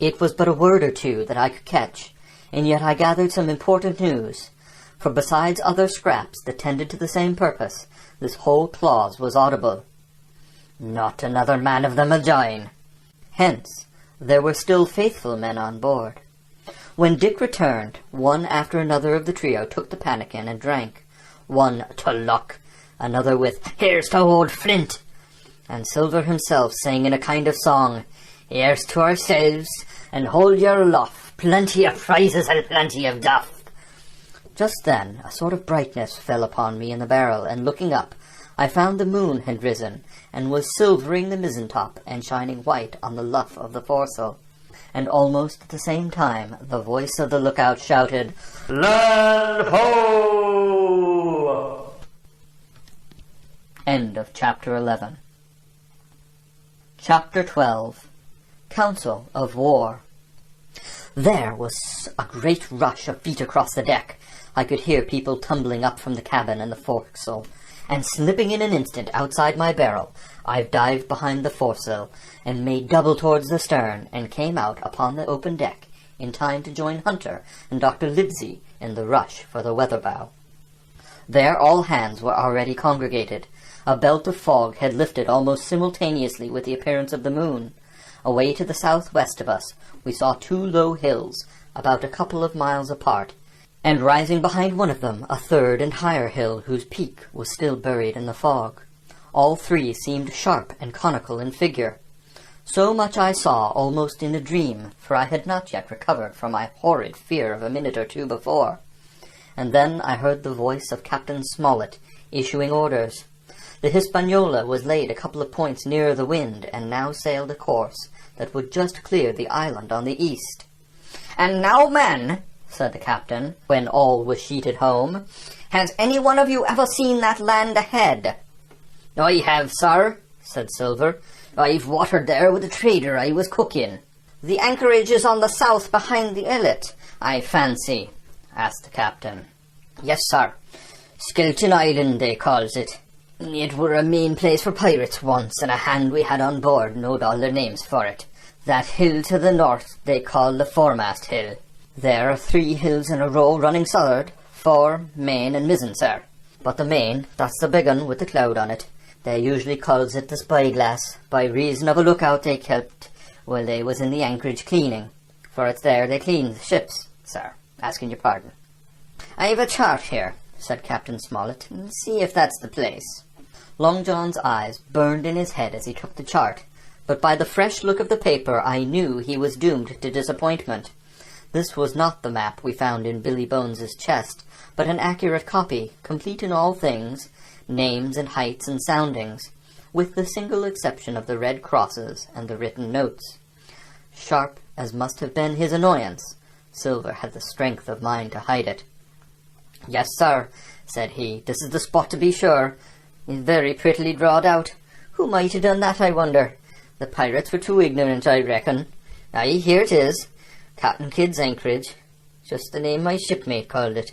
It was but a word or two that I could catch, and yet I gathered some important news, for besides other scraps that tended to the same purpose, this whole clause was audible. "Not another man of them will join." Hence, there were still faithful men on board. When Dick returned, one after another of the trio took the pannikin and drank, one to luck, another with "Here's to old Flint," and Silver himself sang in a kind of song, "Here's to ourselves, and hold your luff, plenty of prizes and plenty of duff." Just then a sort of brightness fell upon me in the barrel, and looking up, I found the moon had risen, and was silvering the mizzen-top and shining white on the luff of the foresail. And almost at the same time the voice of the lookout shouted, "Land ho!" End of Chapter 11. Chapter 12. Council of War. There was a great rush of feet across the deck. I could hear people tumbling up from the cabin and the forecastle, and slipping in an instant outside my barrel, I dived behind the foresail, and made double towards the stern, and came out upon the open deck in time to join Hunter and Dr. Livesey in the rush for the weather bow. There all hands were already congregated. A belt of fog had lifted almost simultaneously with the appearance of the moon. Away to the southwest of us we saw two low hills, about a couple of miles apart, and rising behind one of them a third and higher hill whose peak was still buried in the fog. All three seemed sharp and conical in figure. So much I saw almost in a dream, for I had not yet recovered from my horrid fear of a minute or two before. And then I heard the voice of Captain Smollett issuing orders. The Hispaniola was laid a couple of points nearer the wind, and now sailed a course that would just clear the island on the east. "And now, men," said the captain, when all was sheeted home, "has any one of you ever seen that land ahead?" "I have, sir," said Silver. "I've watered there with a trader I was cooking." "The anchorage is on the south behind the islet, I fancy?" asked the captain. "Yes, sir. Skeleton Island, they calls it. It were a main place for pirates once, and a hand we had on board knowed all their names for it. That hill to the north they call the foremast hill. There are 3 hills in a row running southward, fore, main, and mizzen, sir. But the main, that's the big un with the cloud on it. They usually calls it the spyglass, by reason of a lookout they kept while they was in the anchorage cleaning, for it's there they clean the ships, sir, asking your pardon." "I've a chart here," said Captain Smollett. "See if that's the place." Long John's eyes burned in his head as he took the chart, but by the fresh look of the paper I knew he was doomed to disappointment. This was not the map we found in Billy Bones's chest, but an accurate copy, complete in all things, names and heights and soundings, with the single exception of the red crosses and the written notes. Sharp as must have been his annoyance, Silver had the strength of mind to hide it. "Yes, sir," said he, "this is the spot to be sure. It's very prettily drawed out. Who might have done that, I wonder? The pirates were too ignorant, I reckon. Aye, here it is. Captain Kidd's anchorage. Just the name my shipmate called it.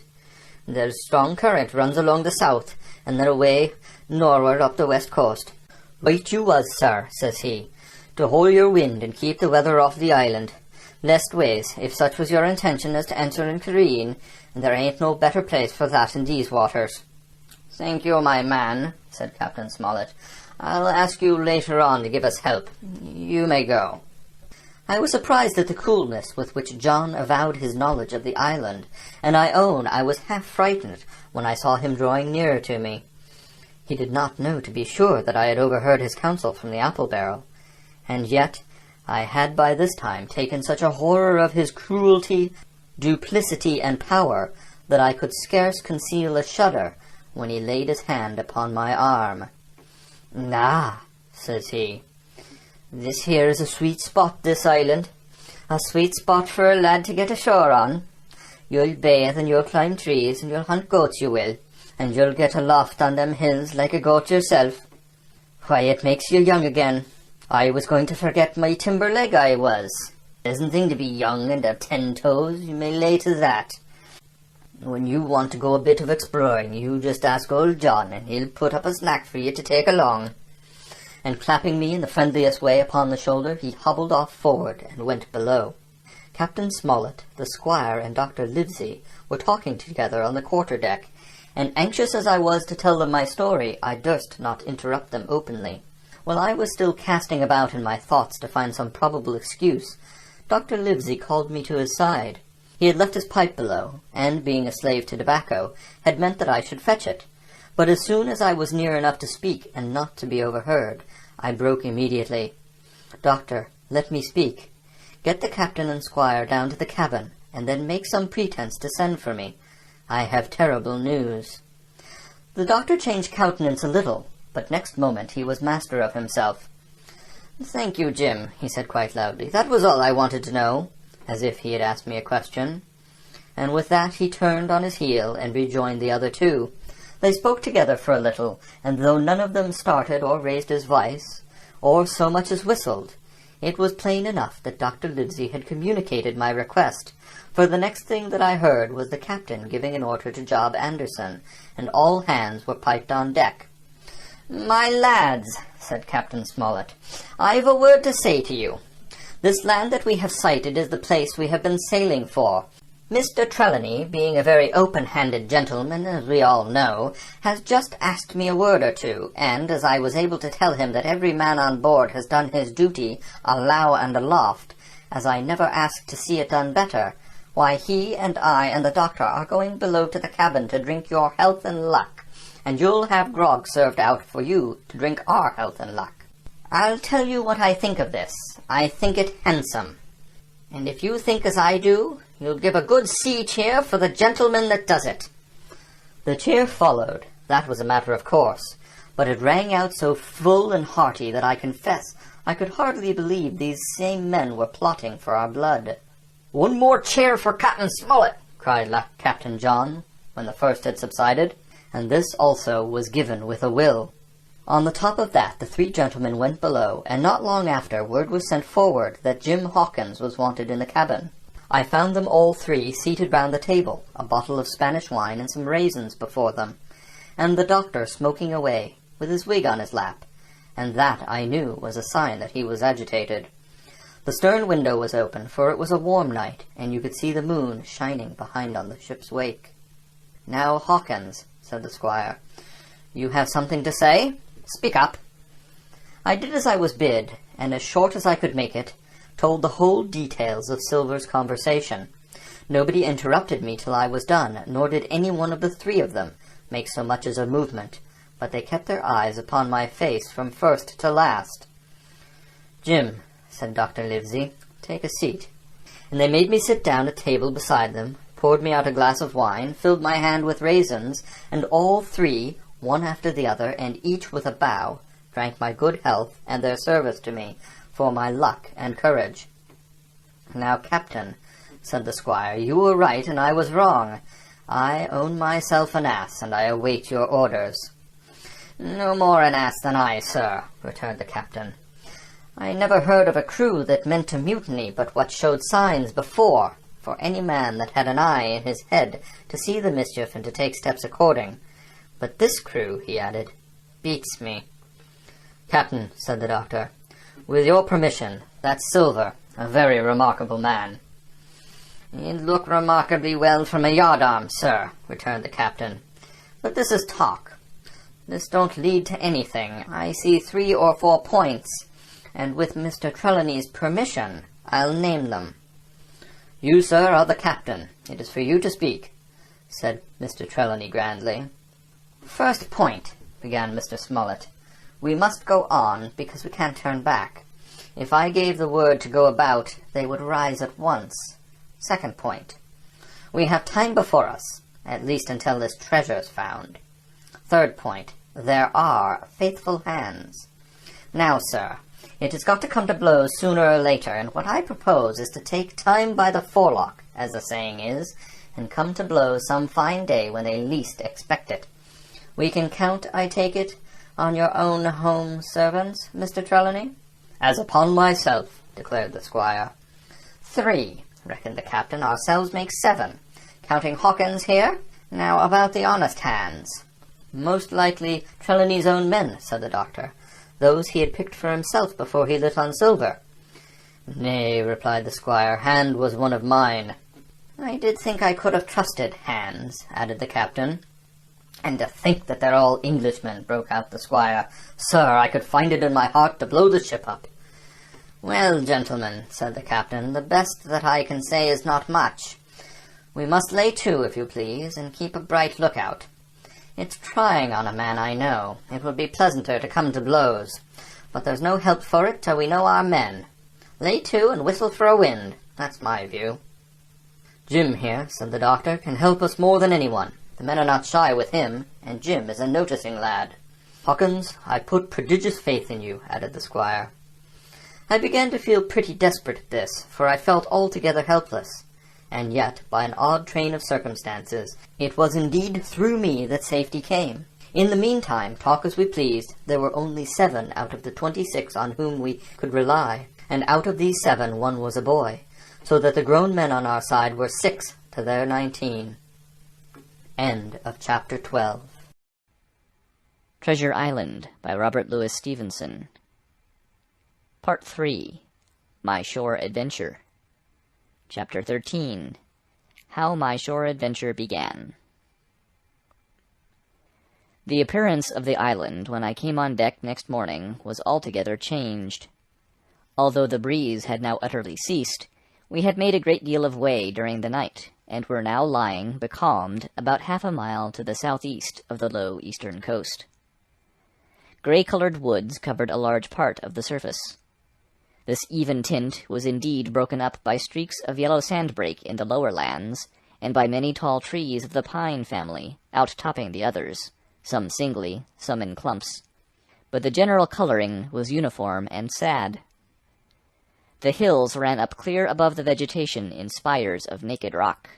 There's a strong current runs along the south, and then away nor'ward up the west coast. Right you was, sir, says he, to hold your wind and keep the weather off the island. Leastways, if such was your intention as to enter and careen, there ain't no better place for that in these waters." "Thank you, my man," said Captain Smollett. "I'll ask you later on to give us help. You may go." I was surprised at the coolness with which John avowed his knowledge of the island, and I own I was half frightened when I saw him drawing nearer to me. He did not know, to be sure, that I had overheard his counsel from the apple barrel, and yet I had by this time taken such a horror of his cruelty, duplicity, and power, that I could scarce conceal a shudder when he laid his hand upon my arm. "Ah," says he, "this here is a sweet spot, this island. A sweet spot for a lad to get ashore on. You'll bathe and you'll climb trees and you'll hunt goats, you will, and you'll get aloft on them hills like a goat yourself. Why, it makes you young again. I was going to forget my timber leg, I was. It isn't thing to be young and have 10 toes, you may lay to that. When you want to go a bit of exploring, you just ask old John, and he'll put up a snack for you to take along." And clapping me in the friendliest way upon the shoulder, he hobbled off forward and went below. Captain Smollett, the squire, and Dr. Livesey were talking together on the quarter-deck, and anxious as I was to tell them my story, I durst not interrupt them openly. While I was still casting about in my thoughts to find some probable excuse, Dr. Livesey called me to his side. He had left his pipe below, and, being a slave to tobacco, had meant that I should fetch it. But as soon as I was near enough to speak and not to be overheard, I broke immediately. "Doctor, let me speak. Get the captain and squire down to the cabin, and then make some pretence to send for me. I have terrible news." The doctor changed countenance a little, but next moment he was master of himself. "Thank you, Jim," he said quite loudly. "That was all I wanted to know," as if he had asked me a question. And with that he turned on his heel and rejoined the other two. They spoke together for a little, and though none of them started or raised his voice, or so much as whistled, it was plain enough that Dr. Livesey had communicated my request, for the next thing that I heard was the captain giving an order to Job Anderson, and all hands were piped on deck. "My lads," said Captain Smollett, "I've a word to say to you. This land that we have sighted is the place we have been sailing for. Mr. Trelawney, being a very open-handed gentleman, as we all know, has just asked me a word or two, and as I was able to tell him that every man on board has done his duty alow and aloft, as I never asked to see it done better, why he and I and the doctor are going below to the cabin to drink your health and luck, and you'll have grog served out for you to drink our health and luck. I'll tell you what I think of this. I think it handsome. And if you think as I do, you'll give a good sea cheer for the gentleman that does it." The cheer followed. That was a matter of course. but it rang out so full and hearty that I confess I could hardly believe these same men were plotting for our blood. "One more cheer for Captain Smollett!" cried Captain John, when the first had subsided, and this also was given with a will. On the top of that the three gentlemen went below, and not long after word was sent forward that Jim Hawkins was wanted in the cabin. I found them all three seated round the table, a bottle of Spanish wine and some raisins before them, and the doctor smoking away, with his wig on his lap, and that, I knew, was a sign that he was agitated. The stern window was open, for it was a warm night, and you could see the moon shining behind on the ship's wake. "Now, Hawkins," said the squire, "you have something to say? Speak up." I did as I was bid, and as short as I could make it, told the whole details of Silver's conversation. Nobody interrupted me till I was done, nor did any one of the three of them make so much as a movement, but they kept their eyes upon my face from first to last. "Jim," said Dr. Livesey, "take a seat." And they made me sit down at table beside them, poured me out a glass of wine, filled my hand with raisins, and all three, one after the other, and each with a bow, drank my good health and their service to me, for my luck and courage. "Now, Captain," said the squire, "you were right, and I was wrong. I own myself an ass, and I await your orders." "No more an ass than I, sir," returned the captain. "I never heard of a crew that meant to mutiny but what showed signs before, for any man that had an eye in his head to see the mischief and to take steps according. But this crew," he added, "beats me." "Captain," said the doctor, "with your permission, that's Silver, a very remarkable man." "He'd look remarkably well from a yardarm, sir," returned the captain. "But this is talk. This don't lead to anything. I see 3 or 4 points, and with Mr. Trelawney's permission, I'll name them." "You, sir, are the captain. It is for you to speak," said Mr. Trelawney grandly. "First point," began Mr. Smollett. "We must go on, because we can't turn back. If I gave the word to go about, they would rise at once. Second point. We have time before us, at least until this treasure's found. Third point. There are faithful hands. Now, sir, it has got to come to blows sooner or later, and what I propose is to take time by the forelock, as the saying is, and come to blows some fine day when they least expect it. We can count, I take it, on your own home servants, Mr. Trelawney?" "As upon myself," declared the squire. 3, reckoned the captain. "Ourselves make 7, counting Hawkins here. Now about the honest hands." "Most likely Trelawney's own men," said the doctor, "those he had picked for himself before he lit on Silver." "Nay," replied the squire, "Hand was one of mine." "I did think I could have trusted Hands," added the captain. "And to think that they're all Englishmen," broke out the squire. "Sir, I could find it in my heart to blow the ship up." "Well, gentlemen," said the captain, "the best that I can say is not much. We must lay to, if you please, and keep a bright lookout. It's trying on a man, I know. It would be pleasanter to come to blows, but there's no help for it till we know our men. Lay to and whistle for a wind. That's my view." "Jim here," said the doctor, "can help us more than anyone. The men are not shy with him, and Jim is a noticing lad. Hawkins, I put prodigious faith in you," added the squire. I began to feel pretty desperate at this, for I felt altogether helpless, and yet, by an odd train of circumstances, it was indeed through me that safety came. In the meantime, talk as we pleased, there were only 7 out of the 26 on whom we could rely, and out of these 7 one was a boy, so that the grown men on our side were 6 to their 19. End of chapter 12. Treasure Island by Robert Louis Stevenson. Part 3. My Shore Adventure. Chapter 13. How My Shore Adventure Began. The appearance of the island when I came on deck next morning was altogether changed. Although the breeze had now utterly ceased, we had made a great deal of way during the night, and were now lying becalmed about half a mile to the southeast of the low eastern coast. Grey-colored woods covered a large part of the surface. This even tint was indeed broken up by streaks of yellow sandbrake in the lower lands, and by many tall trees of the pine family, out-topping the others, some singly, some in clumps, but the general coloring was uniform and sad. The hills ran up clear above the vegetation in spires of naked rock.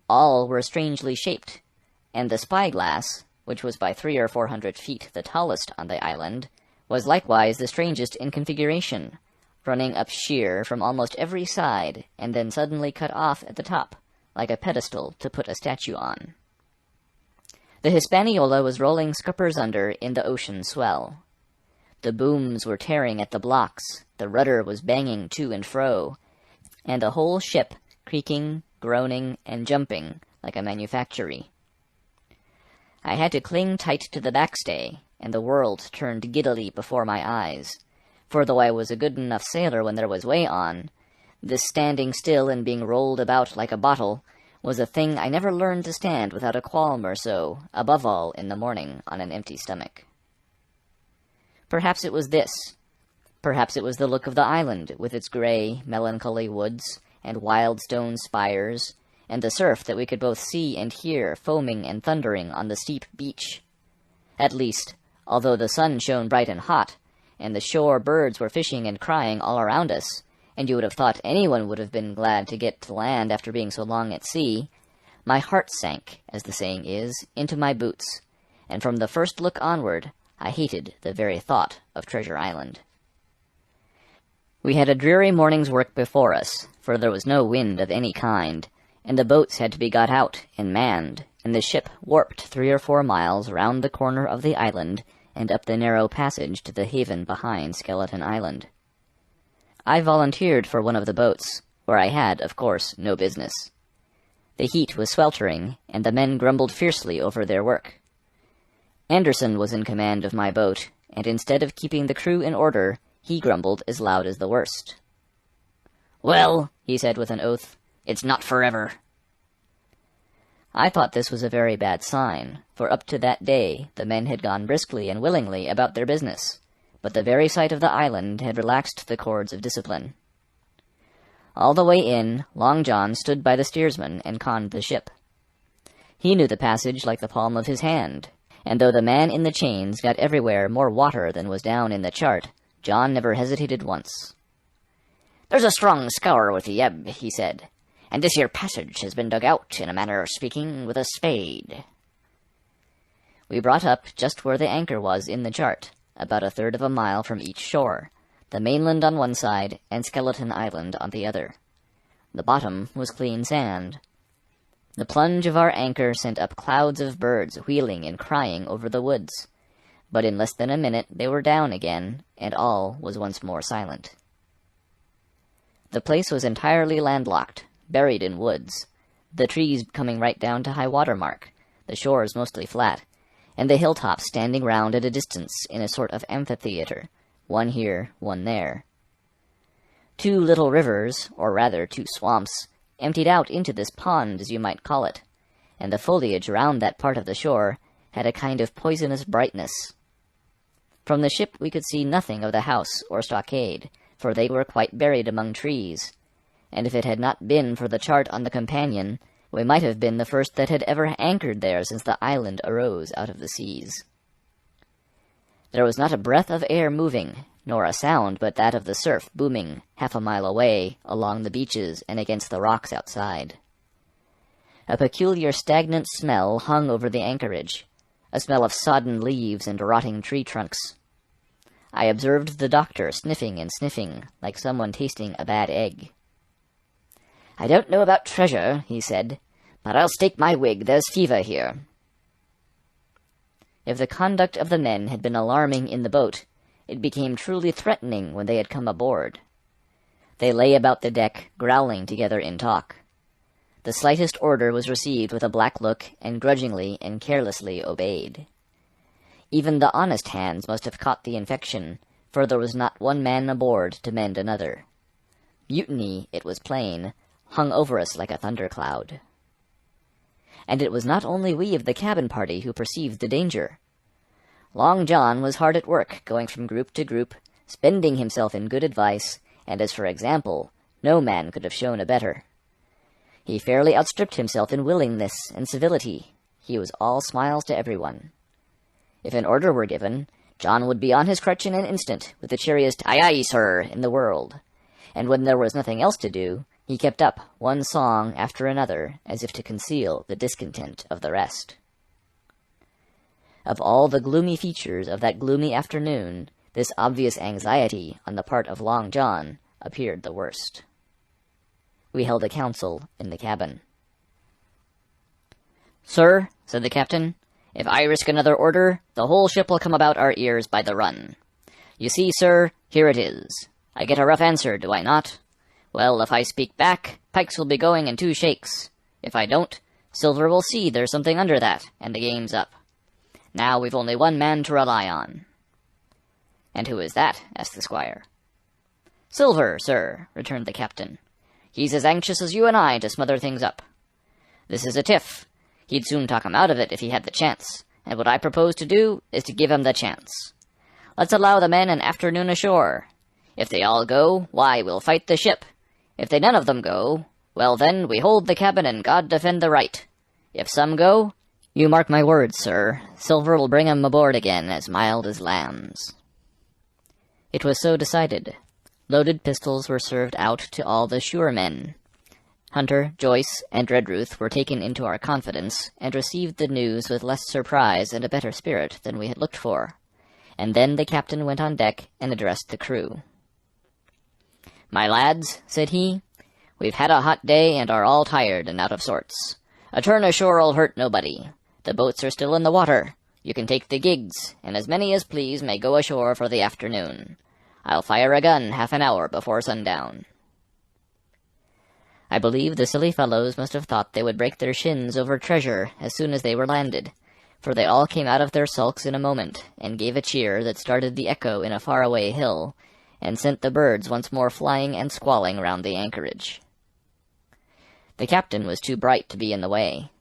All were strangely shaped, and the spyglass, which was by 300 or 400 feet the tallest on the island, was likewise the strangest in configuration, running up sheer from almost every side, and then suddenly cut off at the top, like a pedestal to put a statue on. The Hispaniola was rolling scuppers under in the ocean swell. The booms were tearing at the blocks, the rudder was banging to and fro, and the whole ship creaking, groaning, and jumping like a manufactory. I had to cling tight to the backstay, and the world turned giddily before my eyes, for though I was a good enough sailor when there was way on, this standing still and being rolled about like a bottle was a thing I never learned to stand without a qualm or so, above all in the morning on an empty stomach. Perhaps it was this. Perhaps it was the look of the island, with its gray, melancholy woods, and wild stone spires, and the surf that we could both see and hear foaming and thundering on the steep beach. At least, although the sun shone bright and hot, and the shore birds were fishing and crying all around us, and you would have thought anyone would have been glad to get to land after being so long at sea, my heart sank, as the saying is, into my boots, and from the first look onward, I hated the very thought of Treasure Island. We had a dreary morning's work before us, for there was no wind of any kind, and the boats had to be got out and manned, and the ship warped 3 or 4 miles round the corner of the island and up the narrow passage to the haven behind Skeleton Island. I volunteered for one of the boats, where I had, of course, no business. The heat was sweltering, and the men grumbled fiercely over their work. Anderson was in command of my boat, and instead of keeping the crew in order, he grumbled as loud as the worst. "Well," he said with an oath, "it's not forever." I thought this was a very bad sign, for up to that day the men had gone briskly and willingly about their business, but the very sight of the island had relaxed the cords of discipline. All the way in, Long John stood by the steersman and conned the ship. He knew the passage like the palm of his hand, and though the man in the chains got everywhere more water than was down in the chart, John never hesitated once. "There's a strong scour with the ebb," he said, "and this here passage has been dug out, in a manner of speaking, with a spade." We brought up just where the anchor was in the chart, about 1/3 of a mile from each shore, the mainland on one side and Skeleton Island on the other. The bottom was clean sand. The plunge of our anchor sent up clouds of birds wheeling and crying over the woods, but in less than a minute they were down again, and all was once more silent. The place was entirely landlocked, buried in woods, the trees coming right down to high water mark, the shores mostly flat, and the hilltops standing round at a distance in a sort of amphitheatre, one here, one there. 2 little rivers, or rather 2 swamps, emptied out into this pond, as you might call it, and the foliage round that part of the shore had a kind of poisonous brightness. From the ship we could see nothing of the house or stockade, for they were quite buried among trees, and if it had not been for the chart on the companion, we might have been the first that had ever anchored there since the island arose out of the seas. There was not a breath of air moving, nor a sound but that of the surf booming 1/2 a mile away along the beaches and against the rocks outside. A peculiar stagnant smell hung over the anchorage, a smell of sodden leaves and rotting tree trunks. I observed the doctor sniffing and sniffing, like someone tasting a bad egg. "I don't know about treasure," he said, "but I'll stake my wig there's fever here." If the conduct of the men had been alarming in the boat, it became truly threatening when they had come aboard. They lay about the deck, growling together in talk. The slightest order was received with a black look, and grudgingly and carelessly obeyed. Even the honest hands must have caught the infection, for there was not one man aboard to mend another. Mutiny, it was plain, hung over us like a thundercloud. And it was not only we of the cabin party who perceived the danger. Long John was hard at work, going from group to group, spending himself in good advice, and as for example, no man could have shown a better. He fairly outstripped himself in willingness and civility. he was all smiles to everyone. If an order were given, John would be on his crutch in an instant, with the cheeriest "Aye, aye, sir," in the world. And when there was nothing else to do, he kept up one song after another, as if to conceal the discontent of the rest. Of all the gloomy features of that gloomy afternoon, this obvious anxiety on the part of Long John appeared the worst. We held a council in the cabin. "Sir," said the captain, "if I risk another order, the whole ship will come about our ears by the run. You see, sir, here it is. I get a rough answer, do I not? Well, if I speak back, Pikes will be going in 2 shakes. If I don't, Silver will see there's something under that, and the game's up. Now we've only one man to rely on." "And who is that?" asked the squire. "Silver, sir," returned the captain. "He's as anxious as you and I to smother things up. This is a tiff. He'd soon talk him out of it if he had the chance, and what I propose to do is to give him the chance. Let's allow the men an afternoon ashore. If they all go, why, we'll fight the ship. If they none of them go, well then, we hold the cabin and God defend the right. If some go, you mark my words, sir, Silver will bring 'em aboard again as mild as lambs." It was so decided. Loaded pistols were served out to all the sure men. Hunter, Joyce, and Redruth were taken into our confidence, and received the news with less surprise and a better spirit than we had looked for. And then the captain went on deck and addressed the crew. "My lads," said he, "we've had a hot day and are all tired and out of sorts. A turn ashore'll hurt nobody. The boats are still in the water. You can take the gigs, and as many as please may go ashore for the afternoon. I'll fire a gun half an hour before sundown." I believe the silly fellows must have thought they would break their shins over treasure as soon as they were landed, for they all came out of their sulks in a moment, and gave a cheer that started the echo in a far-away hill, and sent the birds once more flying and squalling round the anchorage. The captain was too bright to be in the way.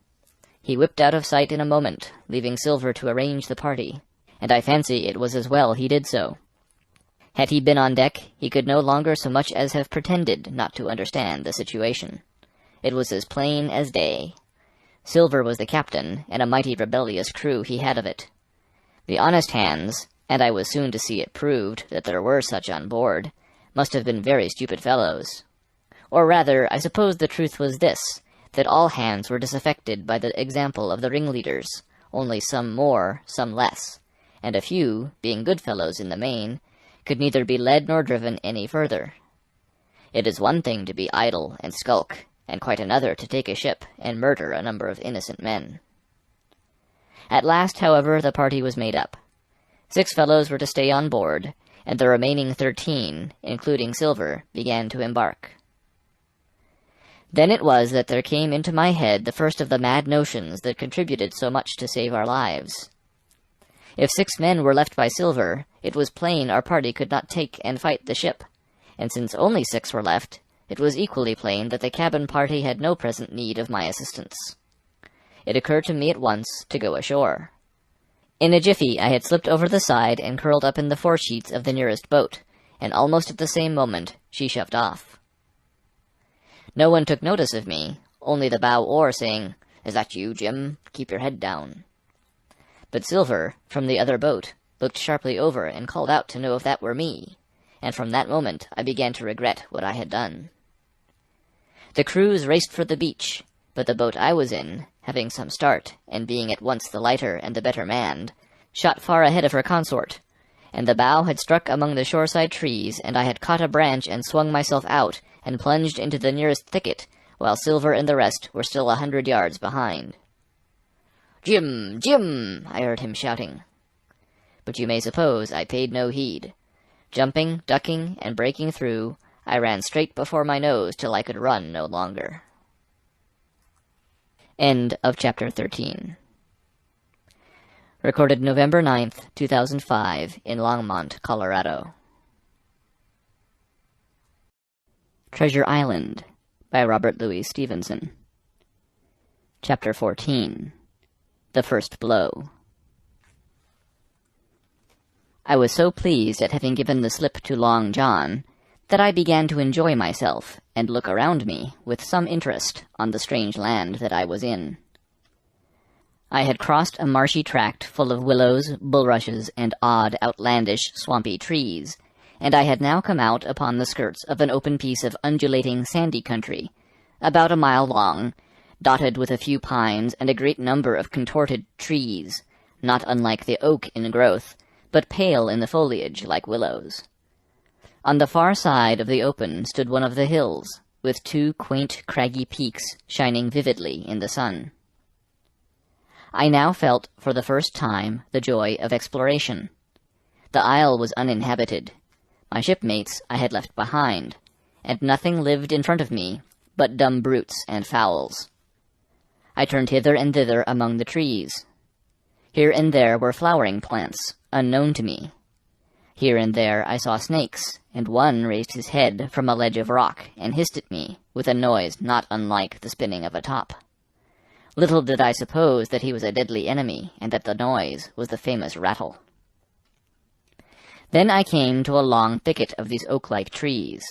He whipped out of sight in a moment, leaving Silver to arrange the party, and I fancy it was as well he did so. Had he been on deck, he could no longer so much as have pretended not to understand the situation. It was as plain as day. Silver was the captain, and a mighty rebellious crew he had of it. The honest hands, and I was soon to see it proved that there were such on board, must have been very stupid fellows. Or rather, I suppose the truth was this, that all hands were disaffected by the example of the ringleaders, only some more, some less, and a few, being good fellows in the main, could neither be led nor driven any further. It is one thing to be idle and skulk, and quite another to take a ship and murder a number of innocent men. At last, however, the party was made up. 6 fellows were to stay on board, and the remaining 13, including Silver, began to embark. Then it was that there came into my head the first of the mad notions that contributed so much to save our lives. If 6 men were left by Silver, it was plain our party could not take and fight the ship, and since only 6 were left, it was equally plain that the cabin party had no present need of my assistance. It occurred to me at once to go ashore. In a jiffy I had slipped over the side and curled up in the foresheets of the nearest boat, and almost at the same moment she shoved off. No one took notice of me, only the bow oar saying, "Is that you, Jim? Keep your head down." But Silver, from the other boat, looked sharply over and called out to know if that were me, and from that moment I began to regret what I had done. The crews raced for the beach, but the boat I was in, having some start, and being at once the lighter and the better manned, shot far ahead of her consort, and the bow had struck among the shoreside trees, and I had caught a branch and swung myself out, and plunged into the nearest thicket, while Silver and the rest were still 100 yards behind. "Jim! Jim!" I heard him shouting. But you may suppose I paid no heed. Jumping, ducking, and breaking through, I ran straight before my nose till I could run no longer. End of Chapter 13. Recorded November 9th, 2005, in Longmont, Colorado. Treasure Island by Robert Louis Stevenson. Chapter 14. The First Blow. I was so pleased at having given the slip to Long John that I began to enjoy myself and look around me with some interest on the strange land that I was in. I had crossed a marshy tract full of willows, bulrushes, and odd, outlandish, swampy trees, and I had now come out upon the skirts of an open piece of undulating, sandy country, about a mile long, dotted with a few pines and a great number of contorted trees, not unlike the oak in growth, but pale in the foliage like willows. On the far side of the open stood one of the hills, with two quaint, craggy peaks shining vividly in the sun. I now felt, for the first time, the joy of exploration. The isle was uninhabited. My shipmates I had left behind, and nothing lived in front of me but dumb brutes and fowls. I turned hither and thither among the trees. Here and there were flowering plants, unknown to me. Here and there I saw snakes, and one raised his head from a ledge of rock and hissed at me with a noise not unlike the spinning of a top. Little did I suppose that he was a deadly enemy, and that the noise was the famous rattle. Then I came to a long thicket of these oak-like trees,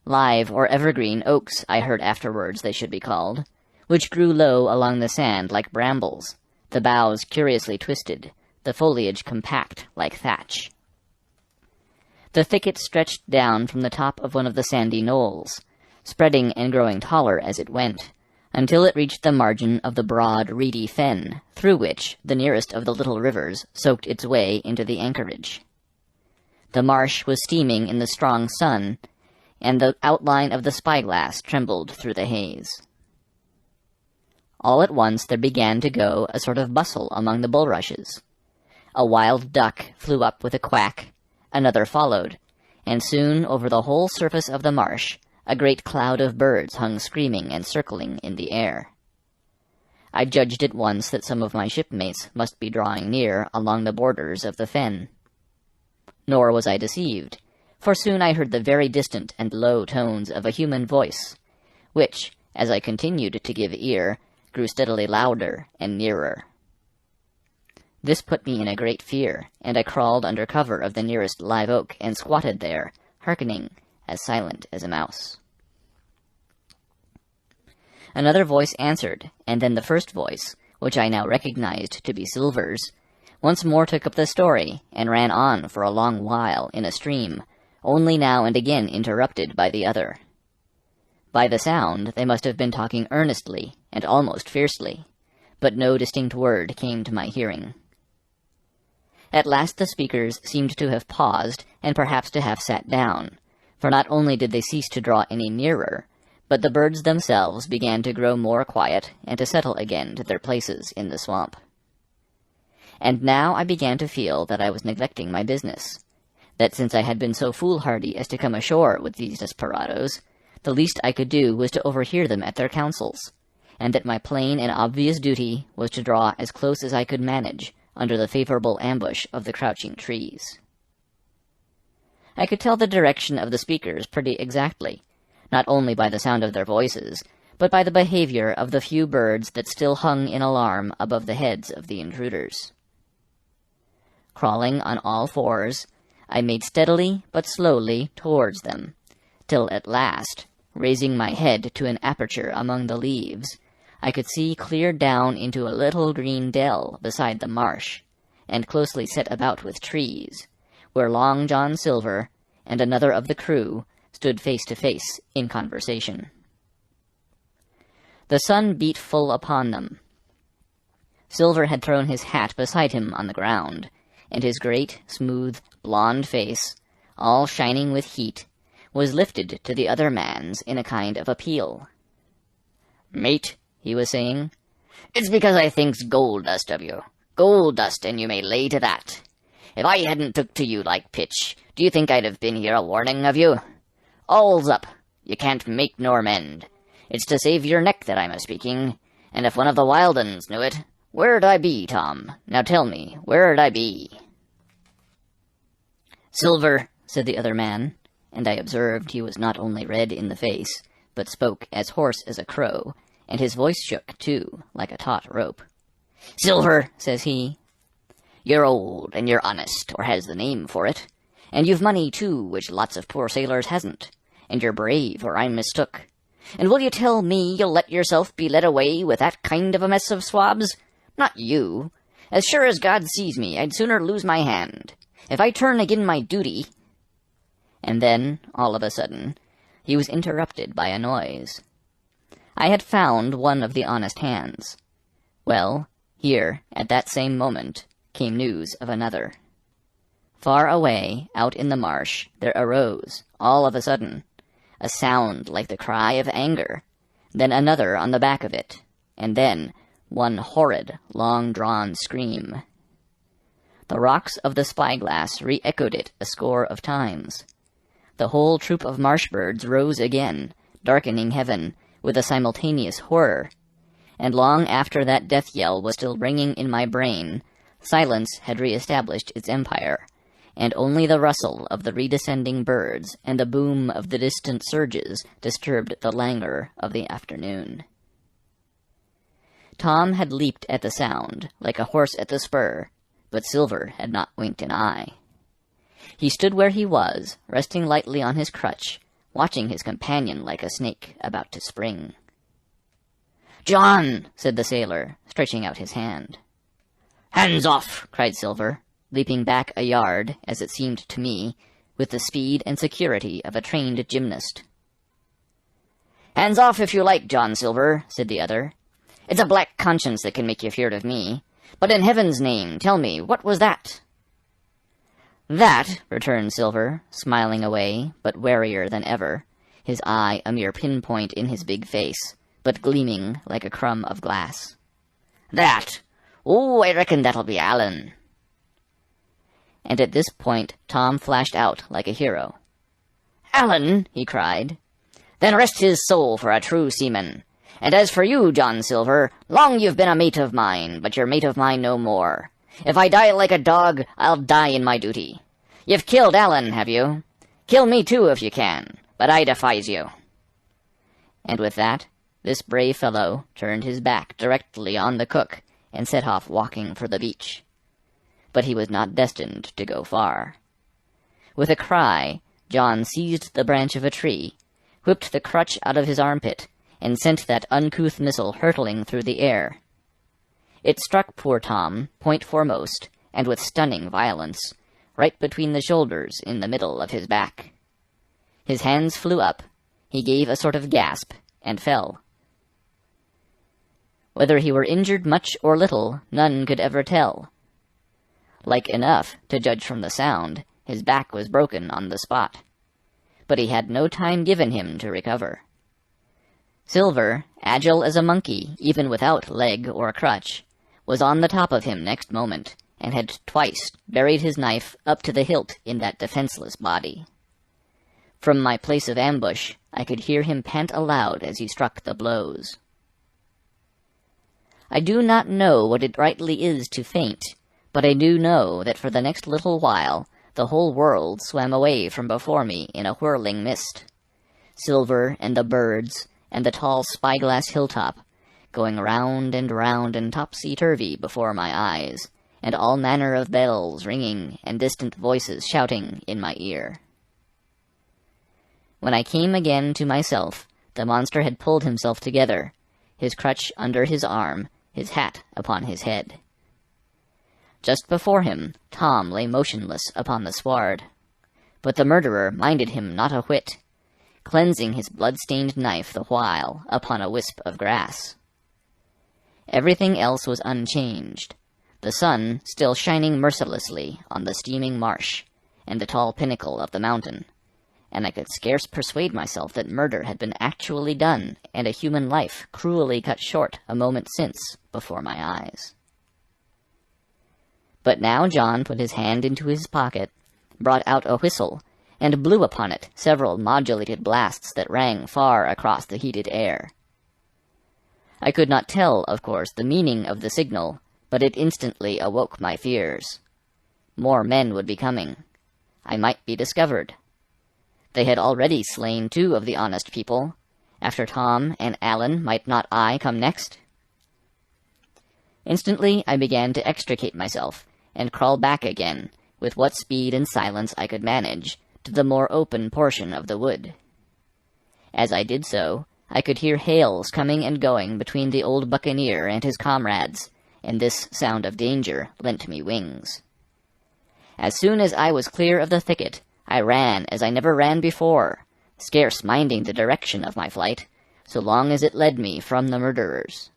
live or evergreen oaks I heard afterwards they should be called, which grew low along the sand like brambles, the boughs curiously twisted, the foliage compact like thatch. The thicket stretched down from the top of one of the sandy knolls, spreading and growing taller as it went, until it reached the margin of the broad, reedy fen, through which the nearest of the little rivers soaked its way into the anchorage. The marsh was steaming in the strong sun, and the outline of the spyglass trembled through the haze. All at once there began to go a sort of bustle among the bulrushes. A wild duck flew up with a quack, another followed, and soon over the whole surface of the marsh a great cloud of birds hung screaming and circling in the air. I judged at once that some of my shipmates must be drawing near along the borders of the fen. Nor was I deceived, for soon I heard the very distant and low tones of a human voice, which, as I continued to give ear, grew steadily louder and nearer. This put me in a great fear, and I crawled under cover of the nearest live oak and squatted there, hearkening, as silent as a mouse. Another voice answered, and then the first voice, which I now recognized to be Silver's, once more took up the story, and ran on for a long while in a stream, only now and again interrupted by the other. By the sound, they must have been talking earnestly, and almost fiercely, but no distinct word came to my hearing. At last the speakers seemed to have paused, and perhaps to have sat down, for not only did they cease to draw any nearer, but the birds themselves began to grow more quiet and to settle again to their places in the swamp. And now I began to feel that I was neglecting my business, that since I had been so foolhardy as to come ashore with these desperadoes, the least I could do was to overhear them at their councils, and that my plain and obvious duty was to draw as close as I could manage under the favorable ambush of the crouching trees. I could tell the direction of the speakers pretty exactly, not only by the sound of their voices, but by the behavior of the few birds that still hung in alarm above the heads of the intruders. Crawling on all fours, I made steadily but slowly towards them, till at last, raising my head to an aperture among the leaves, I could see clear down into a little green dell beside the marsh, and closely set about with trees, where Long John Silver and another of the crew stood face to face in conversation. The sun beat full upon them. Silver had thrown his hat beside him on the ground, and his great, smooth, blond face, all shining with heat, was lifted to the other man's in a kind of appeal. "Mate," he was saying, "it's because I thinks gold dust of you. Gold dust, and you may lay to that. If I hadn't took to you like pitch, do you think I'd have been here a warning of you? All's up. You can't make nor mend. It's to save your neck that I'm a-speaking, and if one of the wild uns knew it, where'd I be, Tom? Now tell me, where'd I be?" "Silver," said the other man, and I observed he was not only red in the face, but spoke as hoarse as a crow, and his voice shook, too, like a taut rope. "Silver," says he, "you're old, and you're honest, or has the name for it, and you've money, too, which lots of poor sailors hasn't, and you're brave, or I'm mistook. And will you tell me you'll let yourself be led away with that kind of a mess of swabs? Not you. As sure as God sees me, I'd sooner lose my hand. If I turn agin my duty—" And then, all of a sudden, he was interrupted by a noise. I had found one of the honest hands. Well, here, at that same moment, came news of another. Far away, out in the marsh, there arose, all of a sudden, a sound like the cry of anger, then another on the back of it, and then one horrid, long-drawn scream. The rocks of the spyglass re-echoed it a score of times. The whole troop of marsh birds rose again, darkening heaven with a simultaneous horror, and long after that death yell was still ringing in my brain, silence had re-established its empire, and only the rustle of the redescending birds and the boom of the distant surges disturbed the languor of the afternoon. Tom had leaped at the sound, like a horse at the spur, but Silver had not winked an eye. He stood where he was, resting lightly on his crutch, watching his companion like a snake about to spring. "John!" said the sailor, stretching out his hand. "Hands off!" cried Silver, leaping back a yard, as it seemed to me, with the speed and security of a trained gymnast. "Hands off if you like, John Silver," said the other. "It's a black conscience that can make you feared of me. But in heaven's name, tell me, what was that?" "That," returned Silver, smiling away, but warier than ever, his eye a mere pinpoint in his big face, but gleaming like a crumb of glass. "That! Oh, I reckon that'll be Allen." And at this point Tom flashed out like a hero. "Allen!" he cried. "Then rest his soul for a true seaman. And as for you, John Silver, long you've been a mate of mine, but you're mate of mine no more. If I die like a dog, I'll die in my duty. You've killed Allen, have you? Kill me too if you can, but I defies you." And with that, this brave fellow turned his back directly on the cook and set off walking for the beach. But he was not destined to go far. With a cry, John seized the branch of a tree, whipped the crutch out of his armpit, and sent that uncouth missile hurtling through the air. It struck poor Tom, point foremost, and with stunning violence, right between the shoulders in the middle of his back. His hands flew up, he gave a sort of gasp, and fell. Whether he were injured much or little, none could ever tell. Like enough, to judge from the sound, his back was broken on the spot. But he had no time given him to recover. Silver, agile as a monkey, even without leg or crutch, was on the top of him next moment, and had twice buried his knife up to the hilt in that defenseless body. From my place of ambush, I could hear him pant aloud as he struck the blows. I do not know what it rightly is to faint, but I do know that for the next little while the whole world swam away from before me in a whirling mist. Silver and the birds, and the tall spyglass hilltop, going round and topsy-turvy before my eyes, and all manner of bells ringing and distant voices shouting in my ear. When I came again to myself, the monster had pulled himself together, his crutch under his arm, his hat upon his head. Just before him, Tom lay motionless upon the sward, but the murderer minded him not a whit, cleansing his blood-stained knife the while upon a wisp of grass. Everything else was unchanged, the sun still shining mercilessly on the steaming marsh and the tall pinnacle of the mountain, and I could scarce persuade myself that murder had been actually done and a human life cruelly cut short a moment since before my eyes. But now John put his hand into his pocket, brought out a whistle, and blew upon it several modulated blasts that rang far across the heated air. I could not tell, of course, the meaning of the signal, but it instantly awoke my fears. More men would be coming. I might be discovered. They had already slain 2 of the honest people. After Tom and Allen, might not I come next? Instantly I began to extricate myself, and crawl back again, with what speed and silence I could manage, to the more open portion of the wood. As I did so, I could hear hails coming and going between the old buccaneer and his comrades, and this sound of danger lent me wings. As soon as I was clear of the thicket, I ran as I never ran before, scarce minding the direction of my flight, so long as it led me from the murderers.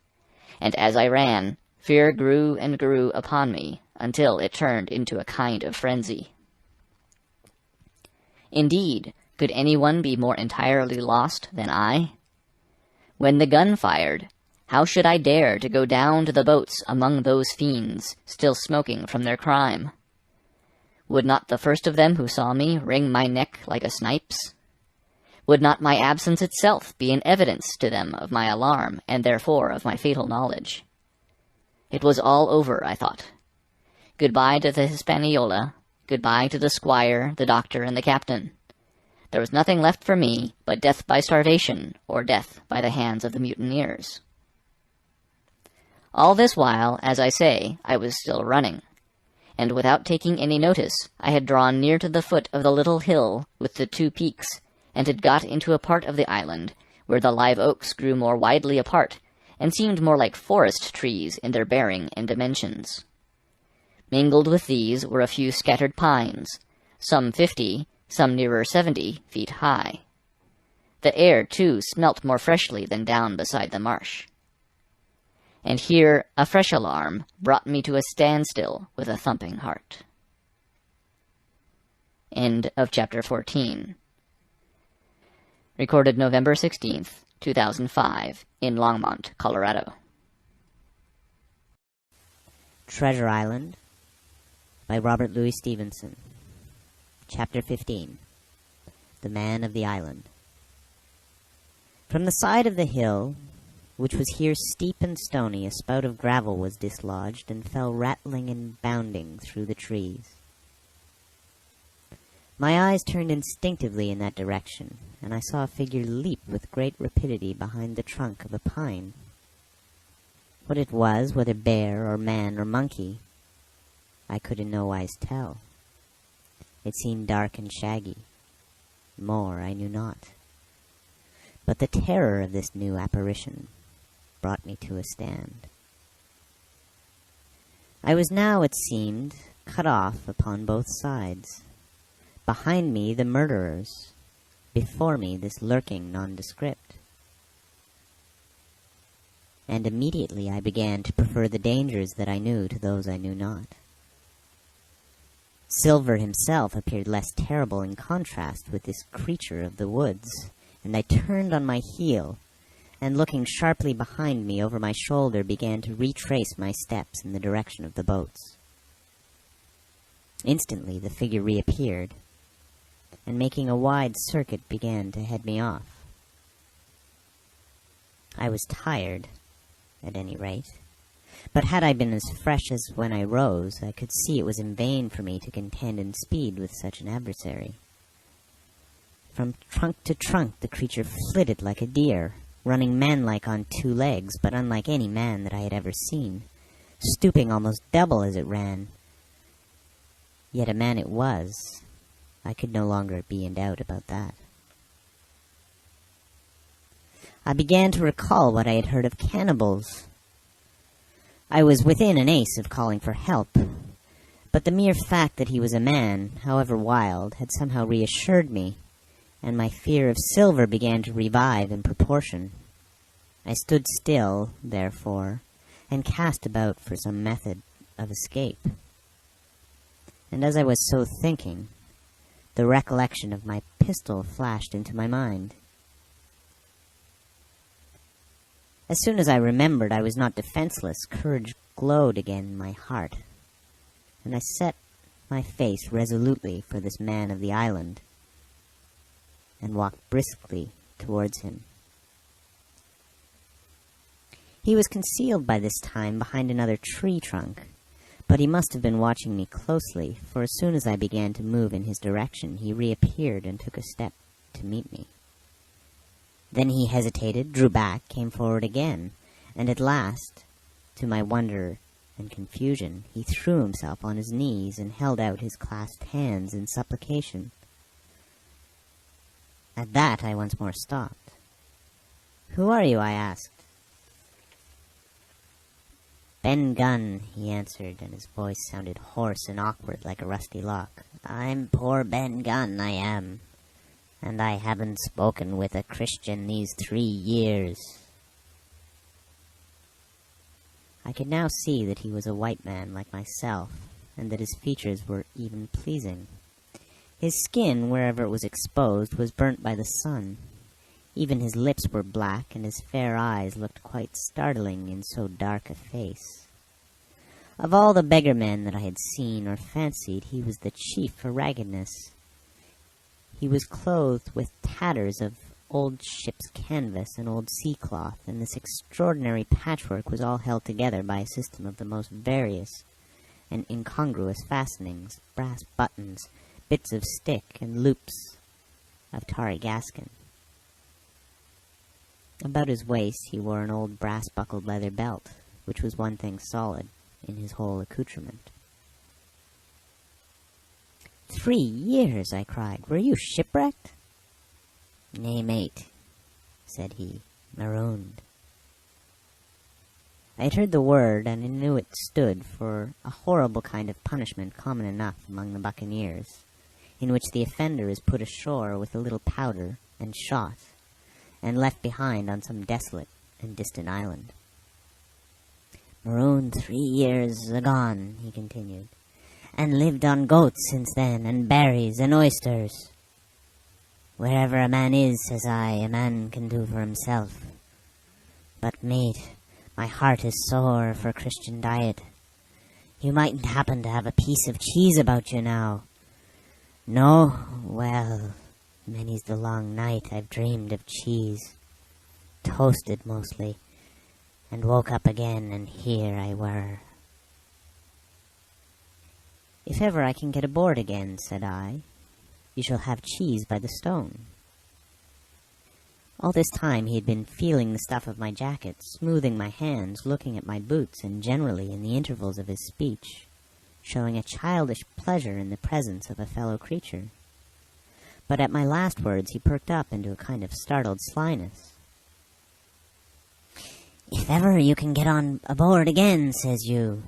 And as I ran, fear grew and grew upon me, until it turned into a kind of frenzy. Indeed, could anyone be more entirely lost than I? When the gun fired, how should I dare to go down to the boats among those fiends still smoking from their crime? Would not the first of them who saw me wring my neck like a snipe's? Would not my absence itself be an evidence to them of my alarm, and therefore of my fatal knowledge? It was all over, I thought. Goodbye to the Hispaniola, goodbye to the squire, the doctor, and the captain. There was nothing left for me but death by starvation, or death by the hands of the mutineers. All this while, as I say, I was still running, and without taking any notice, I had drawn near to the foot of the little hill with the 2 peaks, and had got into a part of the island where the live oaks grew more widely apart, and seemed more like forest trees in their bearing and dimensions. Mingled with these were a few scattered pines, some 50, some nearer 70 feet high. The air, too, smelt more freshly than down beside the marsh. And here a fresh alarm brought me to a standstill with a thumping heart. End of chapter 14. Recorded November 16th, 2005, in Longmont, Colorado. Treasure Island by Robert Louis Stevenson. Chapter 15. The Man of the Island. From the side of the hill, which was here steep and stony, a spout of gravel was dislodged, and fell rattling and bounding through the trees. My eyes turned instinctively in that direction, and I saw a figure leap with great rapidity behind the trunk of a pine. What it was, whether bear or man or monkey, I could in no wise tell. It seemed dark and shaggy. More I knew not. But the terror of this new apparition brought me to a stand. I was now, it seemed, cut off upon both sides. Behind me the murderers, before me this lurking nondescript. And immediately I began to prefer the dangers that I knew to those I knew not. Silver himself appeared less terrible in contrast with this creature of the woods, and I turned on my heel, and looking sharply behind me over my shoulder began to retrace my steps in the direction of the boats. Instantly the figure reappeared, and making a wide circuit began to head me off. I was tired, at any rate, but had I been as fresh as when I rose, I could see it was in vain for me to contend in speed with such an adversary. From trunk to trunk the creature flitted like a deer, running manlike on 2 legs, but unlike any man that I had ever seen, stooping almost double as it ran. Yet a man it was. I could no longer be in doubt about that. I began to recall what I had heard of cannibals. I was within an ace of calling for help, but the mere fact that he was a man, however wild, had somehow reassured me, and my fear of Silver began to revive in proportion. I stood still, therefore, and cast about for some method of escape. And as I was so thinking, the recollection of my pistol flashed into my mind. As soon as I remembered I was not defenseless, courage glowed again in my heart, and I set my face resolutely for this man of the island, and walked briskly towards him. He was concealed by this time behind another tree trunk, but he must have been watching me closely, for as soon as I began to move in his direction, he reappeared and took a step to meet me. Then he hesitated, drew back, came forward again, and at last, to my wonder and confusion, he threw himself on his knees and held out his clasped hands in supplication. At that I once more stopped. "Who are you?" I asked. Ben Gunn, he answered, and his voice sounded hoarse and awkward like a rusty lock. I'm poor Ben Gunn, I am, and I haven't spoken with a Christian these 3 years. I could now see that he was a white man like myself, and that his features were even pleasing. His skin, wherever it was exposed, was burnt by the sun. Even his lips were black, and his fair eyes looked quite startling in so dark a face. Of all the beggar men that I had seen or fancied, he was the chief for raggedness. He was clothed with tatters of old ship's canvas and old sea cloth, and this extraordinary patchwork was all held together by a system of the most various and incongruous fastenings, brass buttons, bits of stick, and loops of tarry gaskin. About his waist he wore an old brass-buckled leather belt, which was one thing solid in his whole accoutrement. 3 years, I cried. Were you shipwrecked? Nay, mate, said he, marooned. I had heard the word, and I knew it stood for a horrible kind of punishment common enough among the buccaneers, in which the offender is put ashore with a little powder and shot, and left behind on some desolate and distant island. Marooned 3 years agone, he continued, and lived on goats since then, and berries and oysters. Wherever a man is, says I, a man can do for himself. But, mate, my heart is sore for Christian diet. You mightn't happen to have a piece of cheese about you now. No? Well, many's the long night I've dreamed of cheese, toasted mostly, and woke up again, and here I were. If ever I can get aboard again, said I, you shall have cheese by the stone. All this time he had been feeling the stuff of my jacket, smoothing my hands, looking at my boots, and generally, in the intervals of his speech, showing a childish pleasure in the presence of a fellow creature. But at my last words he perked up into a kind of startled slyness. If ever you can get on aboard again, says you,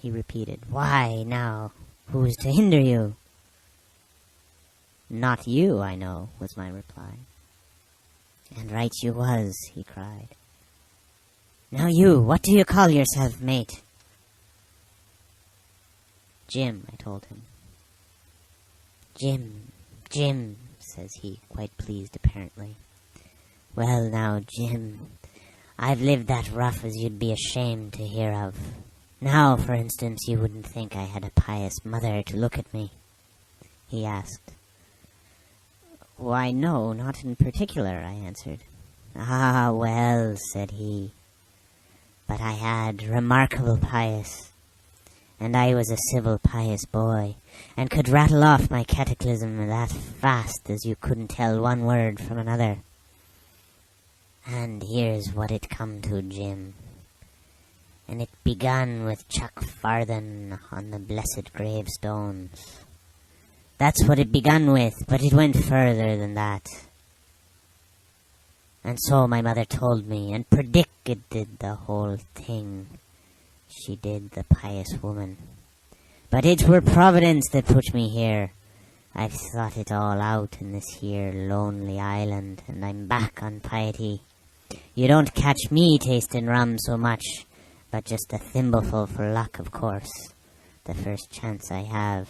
he repeated. Why, now, who's to hinder you? Not you, I know, was my reply. And right you was, he cried. Now you, what do you call yourself, mate? Jim, I told him. Jim, says he, quite pleased apparently. Well now, Jim, I've lived that rough as you'd be ashamed to hear of. Now, for instance, you wouldn't think I had a pious mother to look at me, he asked. Why, no, not in particular, I answered. Ah, well, said he, but I had remarkable pious, and I was a civil pious boy, and could rattle off my catechism that fast as you couldn't tell one word from another. And here's what it come to, Jim. And it begun with Chuck Farthen on the blessed gravestones. That's what it begun with, but it went further than that. And so my mother told me, and predicted the whole thing. She did, the pious woman. But it were Providence that put me here. I've thought it all out in this here lonely island, and I'm back on piety. You don't catch me tasting rum so much, but just a thimbleful for luck, of course, the first chance I have.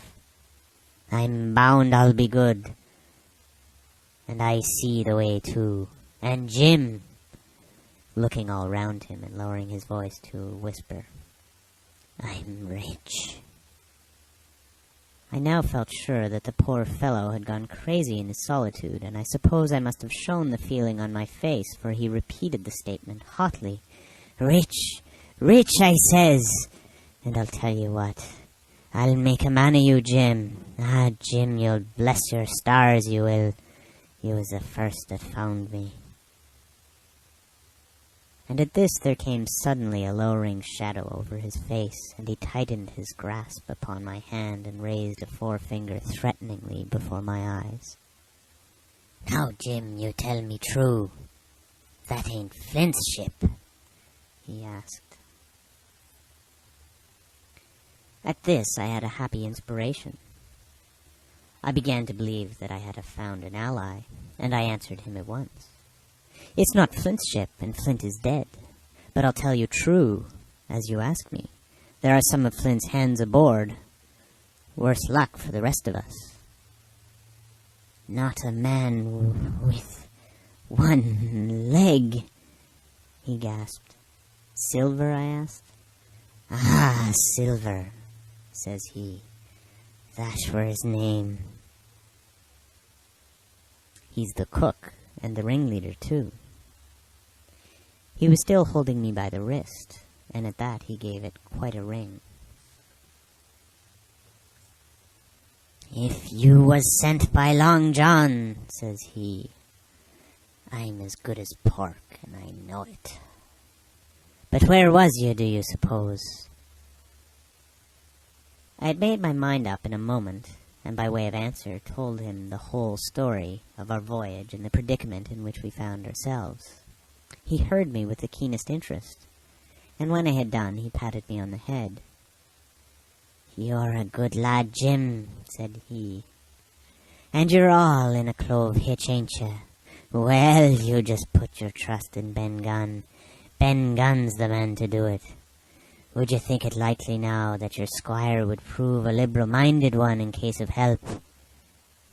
I'm bound I'll be good, and I see the way too. And Jim, looking all round him and lowering his voice to a whisper, I'm rich. I now felt sure that the poor fellow had gone crazy in his solitude, and I suppose I must have shown the feeling on my face, for he repeated the statement hotly. Rich, rich, I says, and I'll tell you what, I'll make a man of you, Jim. Ah, Jim, you'll bless your stars, you will. You was the first that found me. And at this there came suddenly a lowering shadow over his face, and he tightened his grasp upon my hand and raised a forefinger threateningly before my eyes. Now, Jim, you tell me true. That ain't Flint's ship, he asked. At this I had a happy inspiration. I began to believe that I had found an ally, and I answered him at once. It's not Flint's ship, and Flint is dead. But I'll tell you true, as you ask me. There are some of Flint's hands aboard. Worse luck for the rest of us. Not a man with one leg, he gasped. Silver, I asked. Ah, Silver, says he. That were his name. He's the cook, and the ringleader, too. He was still holding me by the wrist, and at that he gave it quite a wring. If you was sent by Long John, says he, I'm as good as pork, and I know it. But where was you, do you suppose? I had made my mind up in a moment, and by way of answer told him the whole story of our voyage and the predicament in which we found ourselves. He heard me with the keenest interest, and when I had done, he patted me on the head. You're a good lad, Jim, said he. And you're all in a clove hitch, ain't you? Well, you just put your trust in Ben Gunn. Ben Gunn's the man to do it. Would you think it likely now that your squire would prove a liberal-minded one in case of help?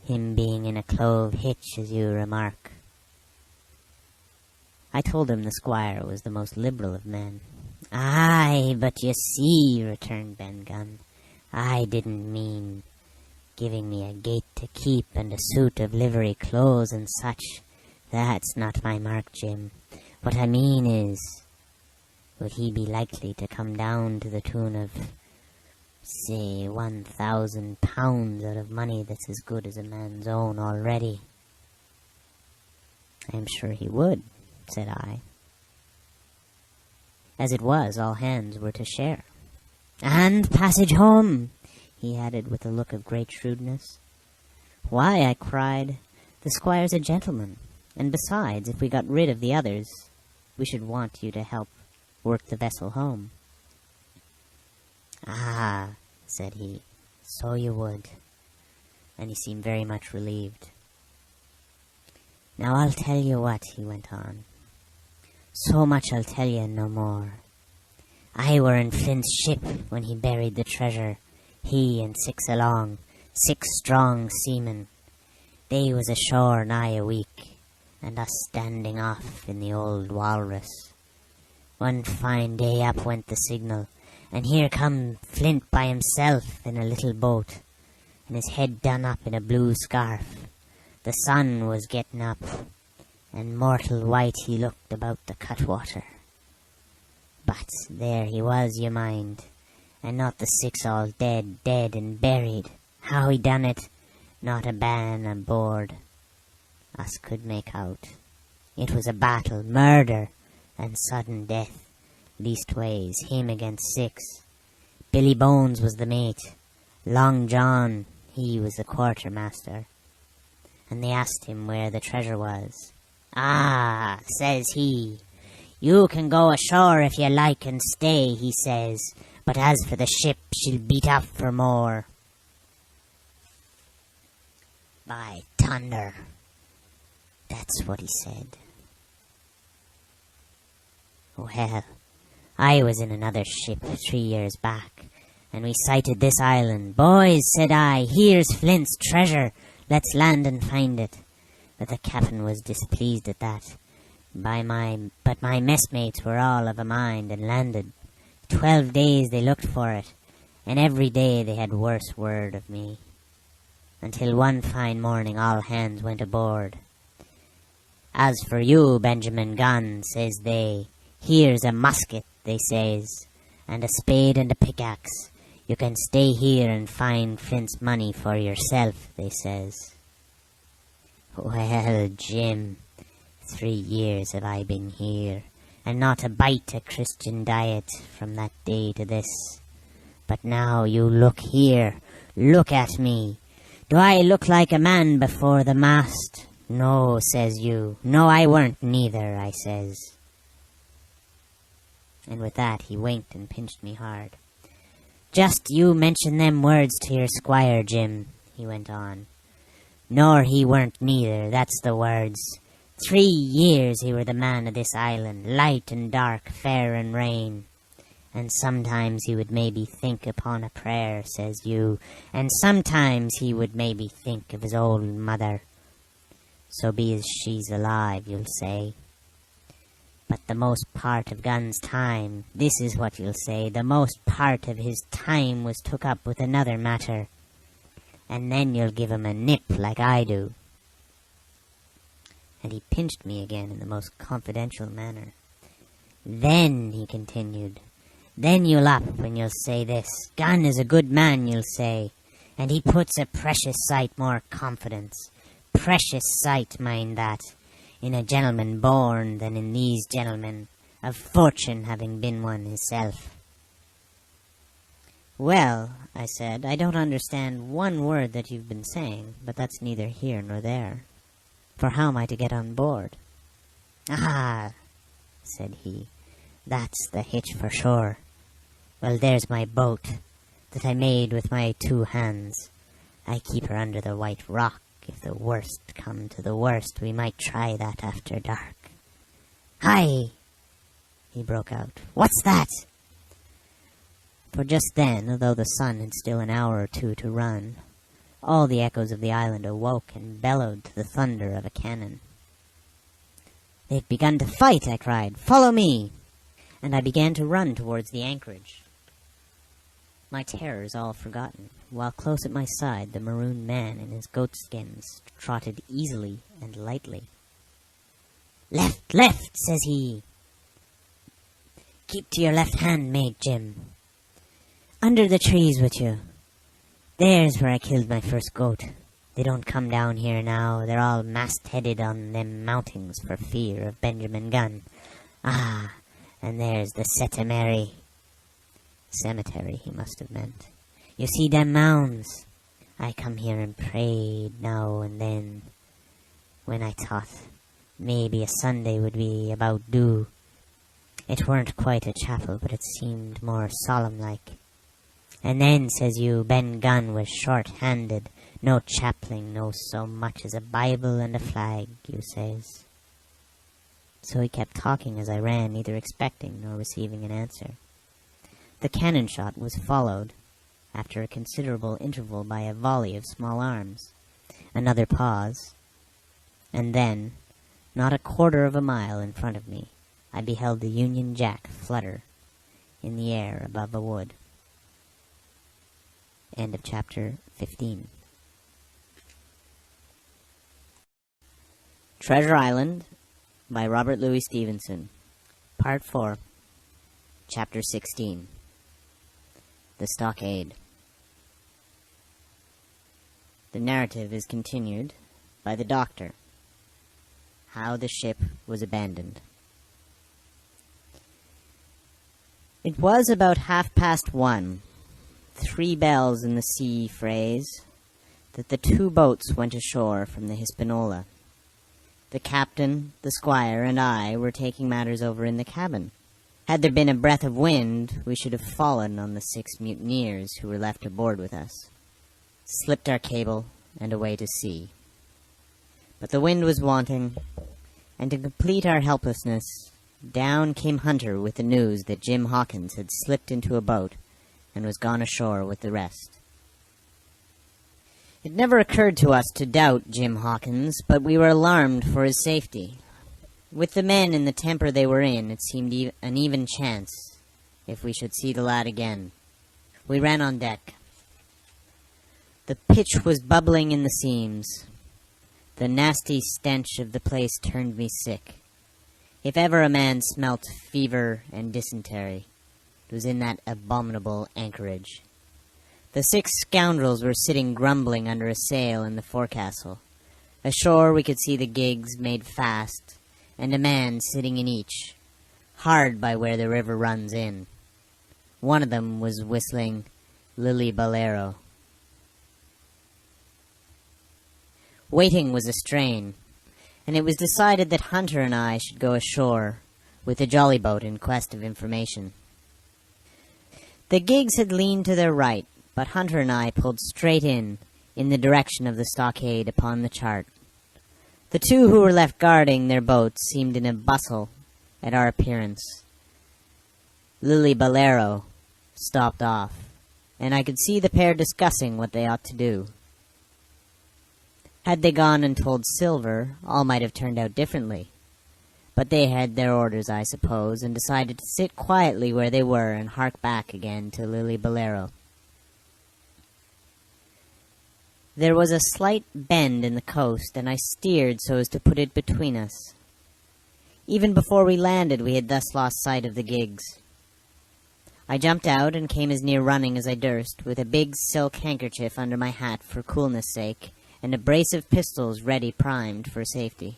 Him being in a clove hitch, as you remark. I told him the squire was the most liberal of men. Aye, but you see, returned Ben Gunn, I didn't mean giving me a gate to keep and a suit of livery clothes and such. That's not my mark, Jim. What I mean is, would he be likely to come down to the tune of, say, 1,000 pounds out of money that's as good as a man's own already? I am sure he would, said I. As it was, all hands were to share. And passage home, he added with a look of great shrewdness. Why, I cried, the squire's a gentleman, and besides, if we got rid of the others, we should want you to help work the vessel home. Ah, said he, so you would. And he seemed very much relieved. Now I'll tell you what, he went on. So much I'll tell you, no more. I were in Flint's ship when he buried the treasure, he and 6 along, 6 strong seamen. They was ashore nigh a week, and us standing off in the old walrus. One fine day up went the signal, and here come Flint by himself in a little boat, and his head done up in a blue scarf. The sun was getting up, and mortal white he looked about the cutwater. But there he was, you mind, and not the 6 all dead and buried. How he done it, not a man aboard. Us could make out. It was a battle, murder, and sudden death. Leastways, him against 6. Billy Bones was the mate. Long John, he was the quartermaster. And they asked him where the treasure was. Ah, says he, you can go ashore if you like and stay, he says, but as for the ship, she'll beat up for more. By thunder, that's what he said. Well, I was in another ship 3 years back, and we sighted this island. Boys, said I, here's Flint's treasure. Let's land and find it. But the captain was displeased at that. But my messmates were all of a mind and landed. 12 days they looked for it, and every day they had worse word of me. Until one fine morning all hands went aboard. As for you, Benjamin Gunn, says they, here's a musket, they says, and a spade and a pickaxe. You can stay here and find Flint's money for yourself, they says. Well, Jim, 3 years have I been here, and not a bite of Christian diet from that day to this. But now you look here, look at me. Do I look like a man before the mast? No, says you. No, I weren't neither, I says. And with that he winked and pinched me hard. Just you mention them words to your squire, Jim, he went on. Nor he weren't neither, that's the words. 3 years he were the man of this island, light and dark, fair and rain. And sometimes he would maybe think upon a prayer, says you, and sometimes he would maybe think of his old mother. So be as she's alive, you'll say. But the most part of Gunn's time, this is what you'll say, the most part of his time was took up with another matter. And then you'll give him a nip like I do. And he pinched me again in the most confidential manner. Then, he continued, then you'll up when you'll say this. Gunn is a good man, you'll say, and he puts a precious sight more confidence. Precious sight, mind that, in a gentleman born than in these gentlemen, of fortune having been one himself. Well, I said, I don't understand one word that you've been saying, but that's neither here nor there. For how am I to get on board? Ah, said he, that's the hitch for sure. Well, there's my boat, that I made with my 2 hands. I keep her under the white rock. If the worst come to the worst, we might try that after dark. Hi! He broke out. What's that? For just then, although the sun had still an hour or 2 to run, all the echoes of the island awoke and bellowed to the thunder of a cannon. They've begun to fight, I cried. Follow me! And I began to run towards the anchorage. My terrors all forgotten, while close at my side the maroon man in his goatskins trotted easily and lightly. Left, left, says he. Keep to your left hand, mate Jim. Under the trees with you. There's where I killed my first goat. They don't come down here now. They're all mast-headed on them mountings for fear of Benjamin Gunn. Ah, and there's the Setemary. Cemetery, he must have meant. You see them mounds? I come here and prayed now and then, when I thought maybe a Sunday would be about due. It weren't quite a chapel, but it seemed more solemn-like. And then, says you, Ben Gunn was short-handed, no chaplain, no so much as a Bible and a flag, you says. So he kept talking as I ran, neither expecting nor receiving an answer. The cannon shot was followed, after a considerable interval, by a volley of small arms. Another pause, and then, not a quarter of a mile in front of me, I beheld the Union Jack flutter in the air above a wood. End of chapter 15. Treasure Island by Robert Louis Stevenson. Part 4. Chapter 16. The Stockade. The narrative is continued by the Doctor. How the ship was abandoned. It was about 1:30, 3 bells in the sea phrase, that the 2 boats went ashore from the Hispaniola. The captain, the squire, and I were taking matters over in the cabin. Had there been a breath of wind, we should have fallen on the 6 mutineers who were left aboard with us, slipped our cable, and away to sea. But the wind was wanting, and to complete our helplessness, down came Hunter with the news that Jim Hawkins had slipped into a boat and was gone ashore with the rest. It never occurred to us to doubt Jim Hawkins, but we were alarmed for his safety. With the men in the temper they were in, it seemed an even chance if we should see the lad again. We ran on deck. The pitch was bubbling in the seams. The nasty stench of the place turned me sick. If ever a man smelt fever and dysentery, it was in that abominable anchorage. The 6 scoundrels were sitting grumbling under a sail in the forecastle. Ashore we could see the gigs made fast, and a man sitting in each, hard by where the river runs in. One of them was whistling Lily Bolero. Waiting was a strain, and it was decided that Hunter and I should go ashore with the jolly boat in quest of information. The gigs had leaned to their right, but Hunter and I pulled straight in the direction of the stockade upon the chart. The two who were left guarding their boats seemed in a bustle at our appearance. Lily Bolero stopped off, and I could see the pair discussing what they ought to do. Had they gone and told Silver, all might have turned out differently. But they had their orders, I suppose, and decided to sit quietly where they were and hark back again to Lily Bolero. There was a slight bend in the coast, and I steered so as to put it between us. Even before we landed, we had thus lost sight of the gigs. I jumped out and came as near running as I durst, with a big silk handkerchief under my hat for coolness' sake, and a brace of pistols ready primed for safety.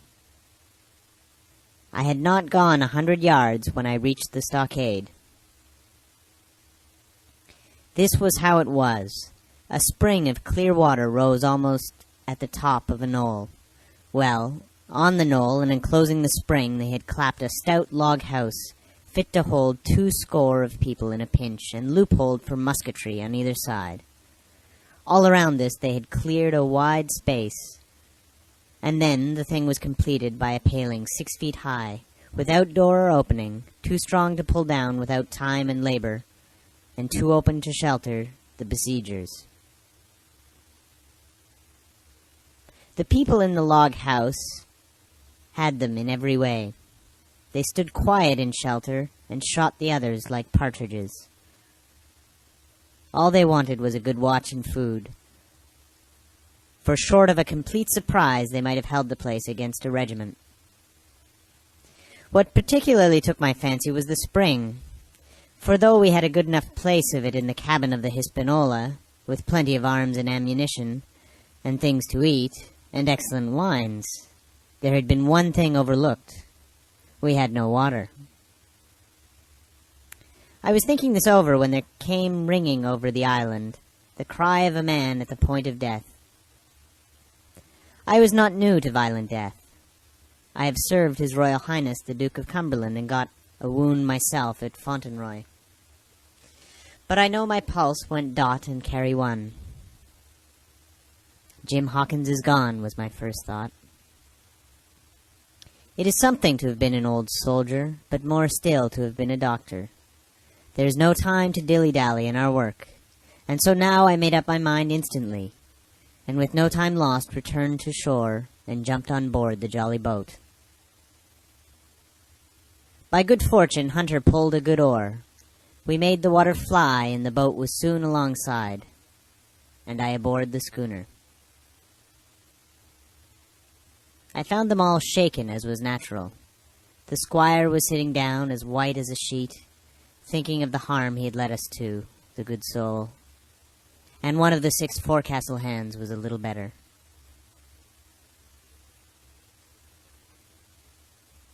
I had not gone 100 yards when I reached the stockade. This was how it was. A spring of clear water rose almost at the top of a knoll. Well, on the knoll and enclosing the spring they had clapped a stout log house, fit to hold 20 of people in a pinch, and loopholed for musketry on either side. All around this they had cleared a wide space, and then the thing was completed by a paling 6 feet high, without door or opening, too strong to pull down without time and labor, and too open to shelter the besiegers. The people in the log house had them in every way. They stood quiet in shelter and shot the others like partridges. All they wanted was a good watch and food. For short of a complete surprise, they might have held the place against a regiment. What particularly took my fancy was the spring, for though we had a good enough place of it in the cabin of the Hispaniola, with plenty of arms and ammunition, and things to eat, and excellent wines, there had been one thing overlooked. We had no water. I was thinking this over when there came ringing over the island the cry of a man at the point of death. I was not new to violent death. I have served His Royal Highness the Duke of Cumberland and got a wound myself at Fontenoy. But I know my pulse went dot and carry one. Jim Hawkins is gone, was my first thought. It is something to have been an old soldier, but more still to have been a doctor. There is no time to dilly-dally in our work, and so now I made up my mind instantly, and with no time lost returned to shore and jumped on board the jolly boat. By good fortune, Hunter pulled a good oar. We made the water fly, and the boat was soon alongside, and I aboard the schooner. I found them all shaken, as was natural. The squire was sitting down, as white as a sheet, thinking of the harm he had led us to, the good soul. And one of the 6 forecastle hands was a little better.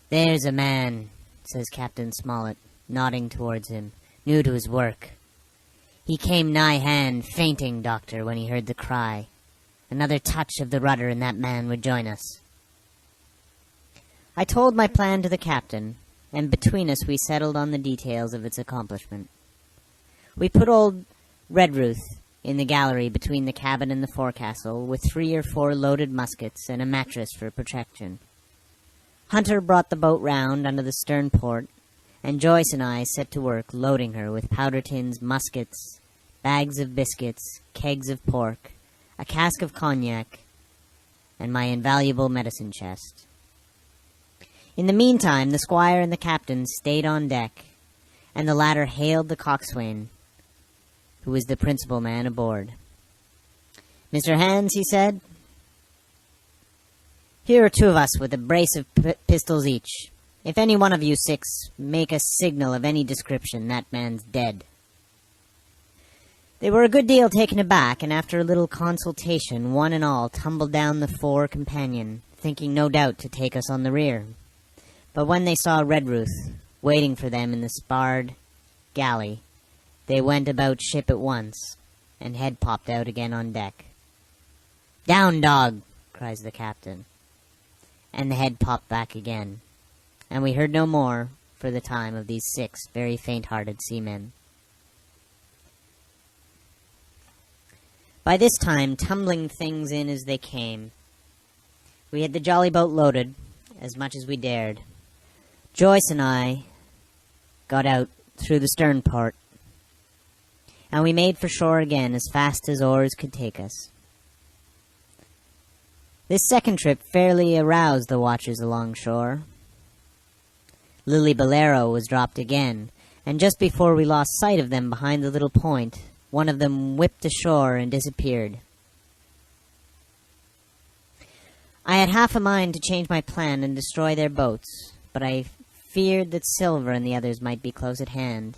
"There's a man," says Captain Smollett, nodding towards him, "new to his work. He came nigh hand, fainting, Doctor, when he heard the cry. Another touch of the rudder and that man would join us." I told my plan to the captain, and between us we settled on the details of its accomplishment. We put old Redruth in the gallery between the cabin and the forecastle, with 3 or 4 loaded muskets and a mattress for protection. Hunter brought the boat round under the stern port, and Joyce and I set to work loading her with powder tins, muskets, bags of biscuits, kegs of pork, a cask of cognac, and my invaluable medicine chest. In the meantime, the squire and the captain stayed on deck, and the latter hailed the coxswain, who was the principal man aboard. "Mr. Hands," he said, "here are 2 of us with a brace of pistols each. If any one of you 6 make a signal of any description, that man's dead." They were a good deal taken aback, and after a little consultation, one and all tumbled down the fore companion, thinking no doubt to take us on the rear. But when they saw Redruth waiting for them in the sparred galley, they went about ship at once, and head popped out again on deck. "Down, dog!" cries the captain. And the head popped back again, and we heard no more, for the time, of these 6 very faint-hearted seamen. By this time, tumbling things in as they came. We had the jolly boat loaded, as much as we dared. Joyce and I got out through the stern part, and we made for shore again as fast as oars could take us. This second trip fairly aroused the watchers along shore. Lily Bolero was dropped again, and just before we lost sight of them behind the little point, one of them whipped ashore and disappeared. I had half a mind to change my plan and destroy their boats, but I feared that Silver and the others might be close at hand,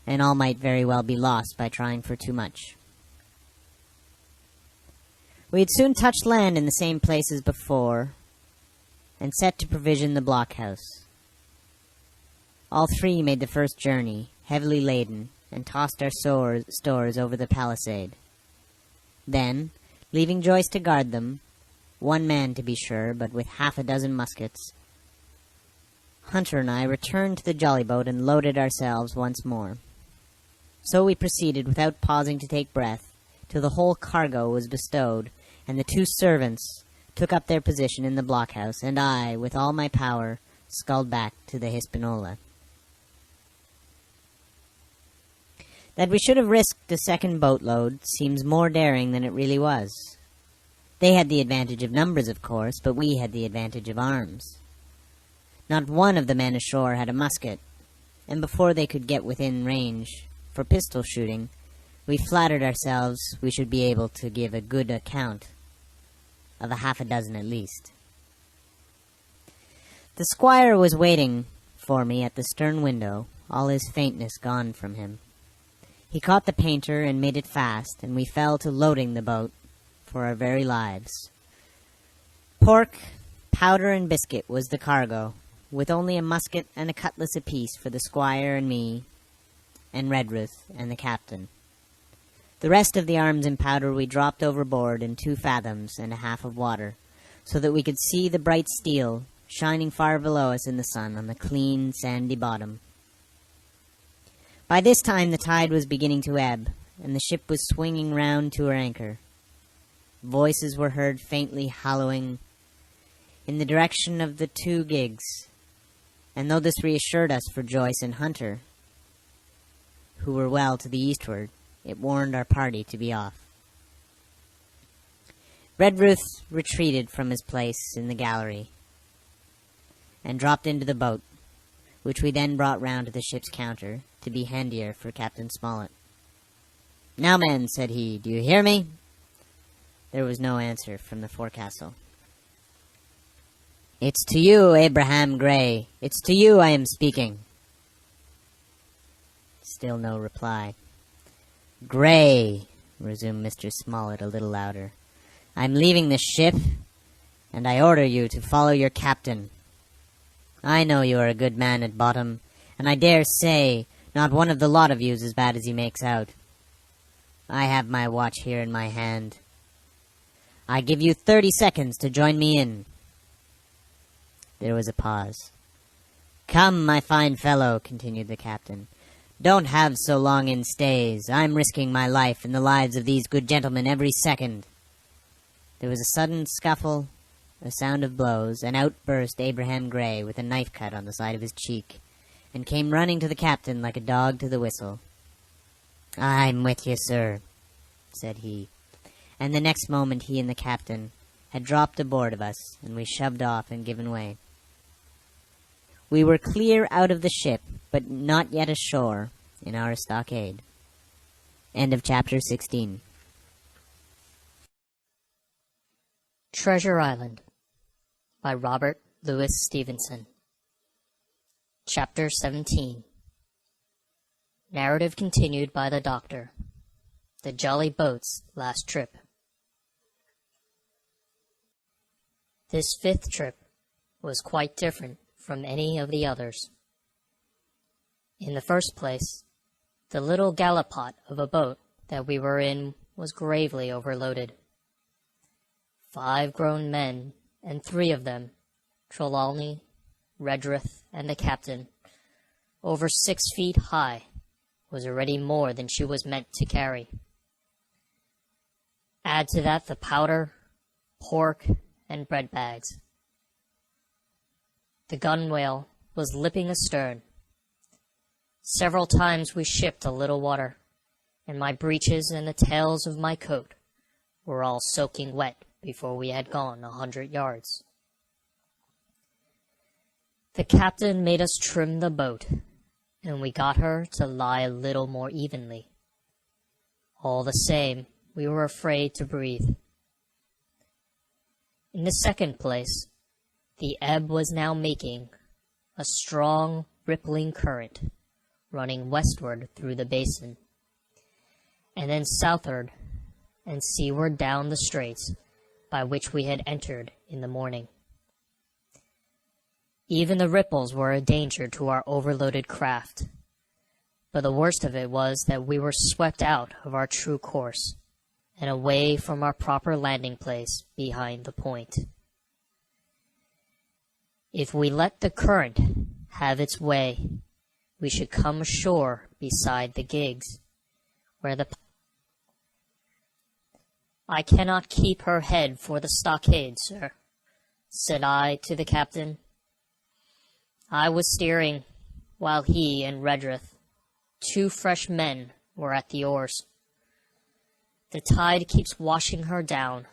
and all might very well be lost by trying for too much. We had soon touched land in the same place as before, and set to provision the blockhouse. All three made the first journey, heavily laden, and tossed our stores over the palisade. Then, leaving Joyce to guard them, one man to be sure, but with half a dozen muskets, Hunter and I returned to the jolly boat and loaded ourselves once more. So we proceeded, without pausing to take breath, till the whole cargo was bestowed, and the two servants took up their position in the blockhouse, and I, with all my power, sculled back to the Hispaniola. That we should have risked a second boatload seems more daring than it really was. They had the advantage of numbers, of course, but we had the advantage of arms. Not one of the men ashore had a musket, and before they could get within range for pistol shooting, we flattered ourselves we should be able to give a good account of a half a dozen at least. The squire was waiting for me at the stern window, all his faintness gone from him. He caught the painter and made it fast, and we fell to loading the boat for our very lives. Pork, powder, and biscuit was the cargo, with only a musket and a cutlass apiece for the squire and me, and Redruth and the captain. The rest of the arms and powder we dropped overboard in 2 fathoms and a half of water, so that we could see the bright steel shining far below us in the sun on the clean, sandy bottom. By this time the tide was beginning to ebb, and the ship was swinging round to her anchor. Voices were heard faintly hallooing in the direction of the 2 gigs, and though this reassured us for Joyce and Hunter, who were well to the eastward, it warned our party to be off. Redruth retreated from his place in the gallery and dropped into the boat, which we then brought round to the ship's counter to be handier for Captain Smollett. "Now, men," said he, "do you hear me?" There was no answer from the forecastle. "It's to you, Abraham Gray. It's to you I am speaking." Still no reply. "Gray," resumed Mr. Smollett a little louder, "I'm leaving the ship, and I order you to follow your captain. I know you are a good man at bottom, and I dare say not one of the lot of you's as bad as he makes out. I have my watch here in my hand. I give you 30 seconds to join me in." There was a pause. "Come, my fine fellow," continued the captain. "Don't have so long in stays. I'm risking my life and the lives of these good gentlemen every second." There was a sudden scuffle, a sound of blows, and out burst Abraham Gray with a knife cut on the side of his cheek, and came running to the captain like a dog to the whistle. "I'm with you, sir," said he, and the next moment he and the captain had dropped aboard of us, and we shoved off and given way. We were clear out of the ship, but not yet ashore in our stockade. End of chapter 16. Treasure Island by Robert Louis Stevenson. Chapter 17. Narrative continued by the Doctor. The Jolly Boat's last trip. This 5th trip was quite different from any of the others. In the first place, the little gallipot of a boat that we were in was gravely overloaded. 5 grown men, and 3 of them, Trelawney, Redruth, and the captain, over 6 feet high, was already more than she was meant to carry. Add to that the powder, pork, and bread bags. The gunwale was lipping astern. Several times we shipped a little water, and my breeches and the tails of my coat were all soaking wet before we had gone 100 yards. The captain made us trim the boat, and we got her to lie a little more evenly. All the same, we were afraid to breathe. In the second place, the ebb was now making a strong, rippling current running westward through the basin, and then southward and seaward down the straits by which we had entered in the morning. Even the ripples were a danger to our overloaded craft, but the worst of it was that we were swept out of our true course and away from our proper landing place behind the point. If we let the current have its way, we should come ashore beside the gigs, where the... "I cannot keep her head for the stockade, sir," said I to the captain. I was steering, while he and Redruth, 2 fresh men, were at the oars. "The tide keeps washing her down.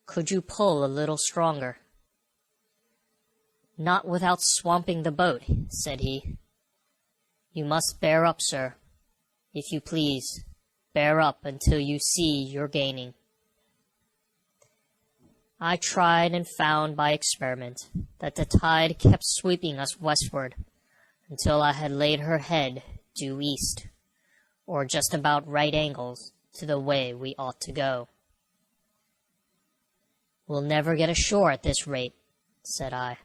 Could you pull a little stronger?" "Not without swamping the boat," said he. "You must bear up, sir. If you please, bear up until you see you're gaining." I tried and found by experiment that the tide kept sweeping us westward until I had laid her head due east, or just about right angles to the way we ought to go. "We'll never get ashore at this rate," said I.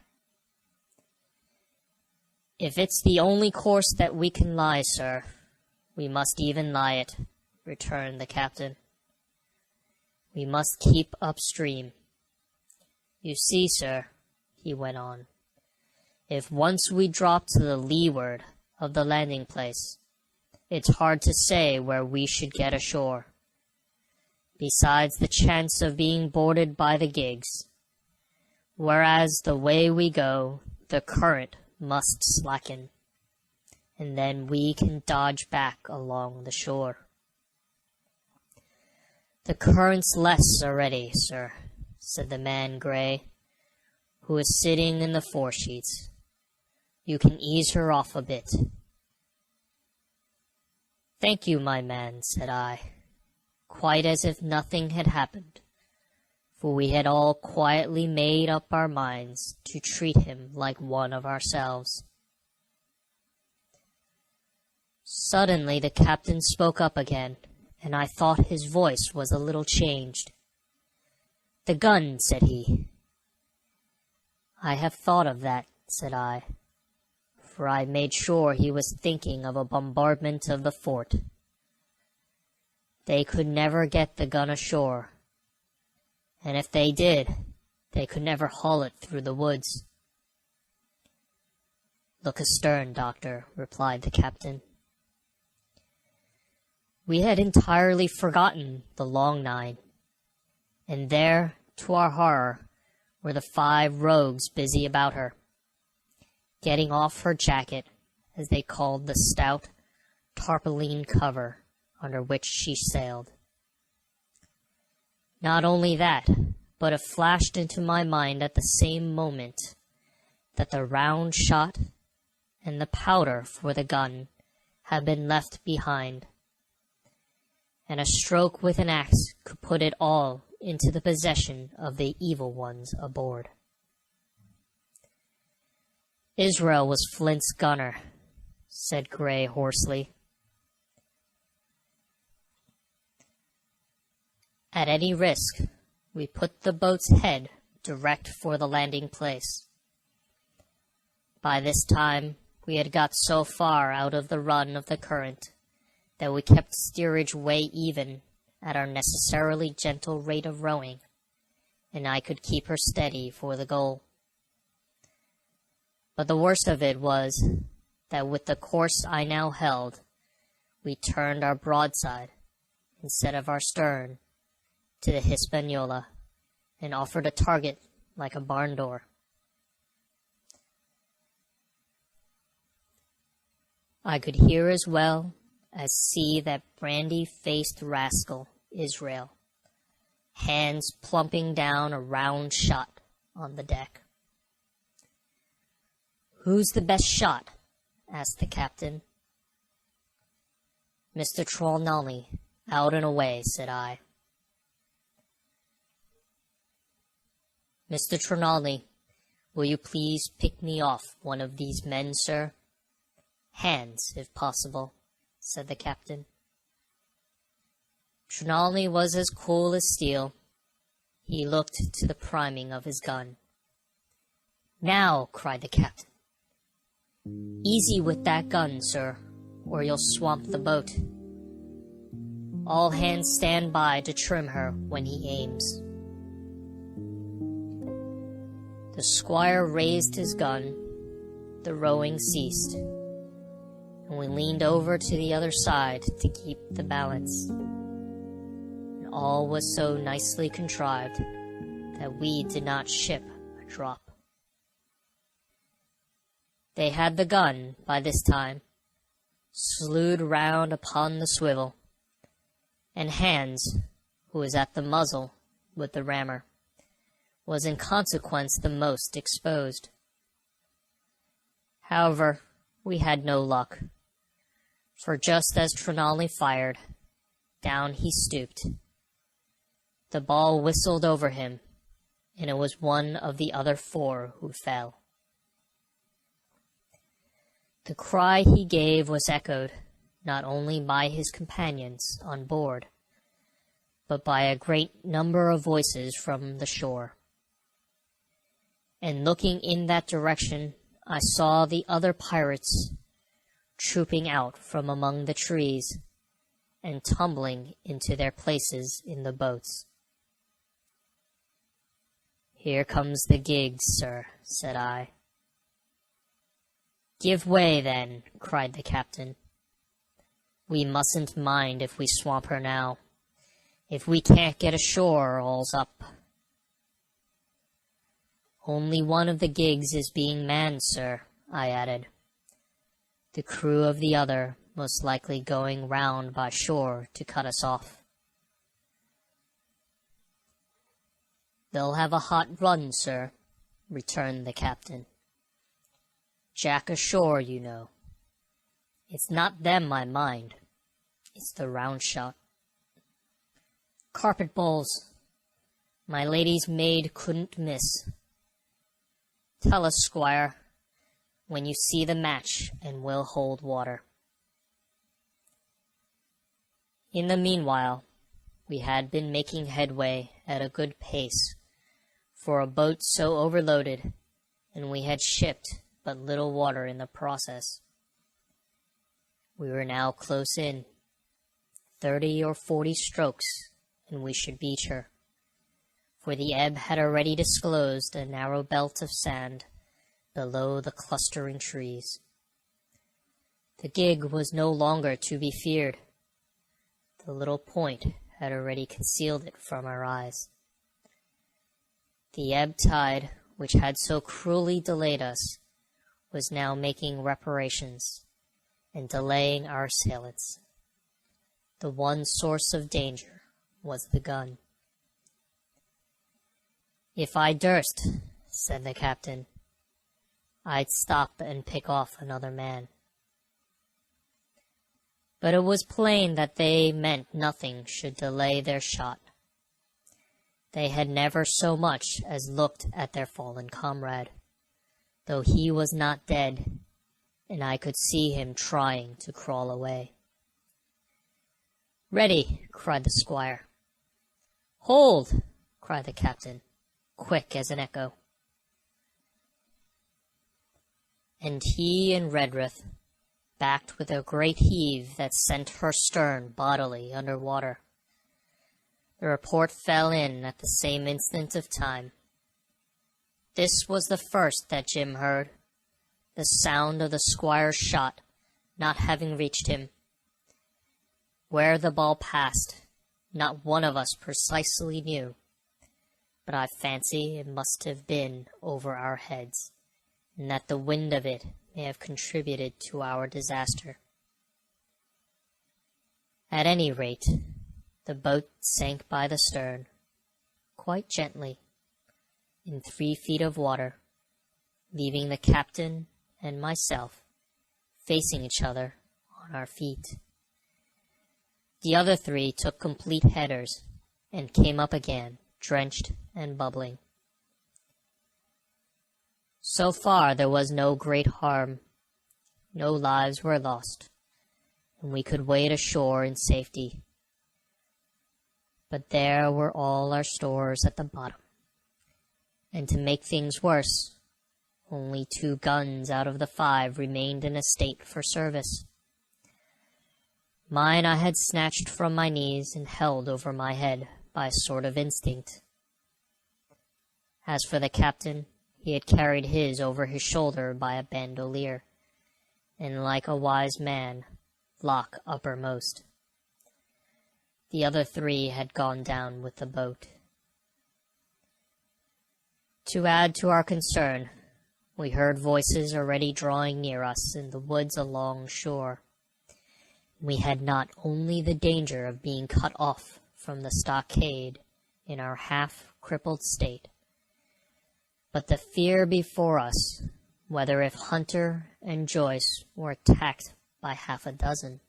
"If it's the only course that we can lie, sir, we must even lie it," returned the captain. "We must keep upstream. You see, sir," he went on, "if once we drop to the leeward of the landing place, it's hard to say where we should get ashore, besides the chance of being boarded by the gigs, whereas the way we go, the current must slacken, and then we can dodge back along the shore." "The current's less already, sir," said the man Gray, who was sitting in the foresheets. "You can ease her off a bit." "Thank you, my man," said I, quite as if nothing had happened, for we had all quietly made up our minds to treat him like one of ourselves. Suddenly the captain spoke up again, and I thought his voice was a little changed. "The gun," said he. "I have thought of that," said I, for I made sure he was thinking of a bombardment of the fort. "They could never get the gun ashore, and if they did, they could never haul it through the woods." "Look astern, Doctor," replied the captain. We had entirely forgotten the long nine, and there, to our horror, were the 5 rogues busy about her, getting off her jacket, as they called the stout tarpaulin cover under which she sailed. Not only that, but it flashed into my mind at the same moment that the round shot and the powder for the gun had been left behind, and a stroke with an axe could put it all into the possession of the evil ones aboard. "Israel was Flint's gunner," said Gray hoarsely. At any risk, we put the boat's head direct for the landing place. By this time, we had got so far out of the run of the current that we kept steerage way even at our necessarily gentle rate of rowing, and I could keep her steady for the goal. But the worst of it was that with the course I now held, we turned our broadside instead of our stern, to the Hispaniola and offered a target like a barn door. I could hear as well as see that brandy-faced rascal, Israel, hands plumping down a round shot on the deck. "Who's the best shot?" asked the captain. "Mr. Trelawney, out and away," said I. "Mr. Trelawney, will you please pick me off one of these men, sir?" "Hands, if possible," said the captain. Trelawney was as cool as steel. He looked to the priming of his gun. "Now," cried the captain. "Easy with that gun, sir, or you'll swamp the boat. All hands stand by to trim her when he aims." The squire raised his gun, the rowing ceased, and we leaned over to the other side to keep the balance. And all was so nicely contrived that we did not ship a drop. They had the gun, by this time, slewed round upon the swivel, and Hans, who was at the muzzle with the rammer, was in consequence the most exposed. However, we had no luck, for just as Trelawney fired, down he stooped. The ball whistled over him, and it was one of the other four who fell. The cry he gave was echoed not only by his companions on board, but by a great number of voices from the shore. And looking in that direction, I saw the other pirates trooping out from among the trees and tumbling into their places in the boats. "Here comes the gig, sir," said I. "Give way, then," cried the captain. "We mustn't mind if we swamp her now. If we can't get ashore, all's up." "Only one of the gigs is being manned, sir," I added. "The crew of the other most likely going round by shore to cut us off." "They'll have a hot run, sir," returned the captain. "Jack ashore, you know. It's not them I mind. It's the round shot. Carpet bowls. My lady's maid couldn't miss. Tell us, squire, when you see the match, and we'll hold water." In the meanwhile, we had been making headway at a good pace for a boat so overloaded, and we had shipped but little water in the process. We were now close in, 30 or 40 strokes, and we should beach her, for the ebb had already disclosed a narrow belt of sand below the clustering trees. The gig was no longer to be feared. The little point had already concealed it from our eyes. The ebb tide, which had so cruelly delayed us, was now making reparations and delaying our assailants. The one source of danger was the gun. "If I durst," said the captain, "I'd stop and pick off another man." But it was plain that they meant nothing should delay their shot. They had never so much as looked at their fallen comrade, though he was not dead, and I could see him trying to crawl away. "Ready!" cried the squire. "Hold!" cried the captain, quick as an echo. And he and Redruth backed with a great heave that sent her stern bodily under water. The report fell in at the same instant of time. This was the first that Jim heard, the sound of the squire's shot not having reached him. Where the ball passed, Not one of us precisely knew, but I fancy it must have been over our heads, and that the wind of it may have contributed to our disaster. At any rate, the boat sank by the stern, quite gently, in 3 feet of water, leaving the captain and myself facing each other on our feet. The other 3 took complete headers and came up again, drenched and bubbling. So far there was no great harm. No lives were lost, and we could wade ashore in safety. But there were all our stores at the bottom, and to make things worse, only 2 guns out of the 5 remained in a state for service. Mine I had snatched from my knees and held over my head by a sort of instinct. As for the captain, he had carried his over his shoulder by a bandolier, and like a wise man, lock uppermost. The other 3 had gone down with the boat. To add to our concern, we heard voices already drawing near us in the woods along shore. We had not only the danger of being cut off from the stockade in our half-crippled state, but the fear before us, whether if Hunter and Joyce were attacked by 6.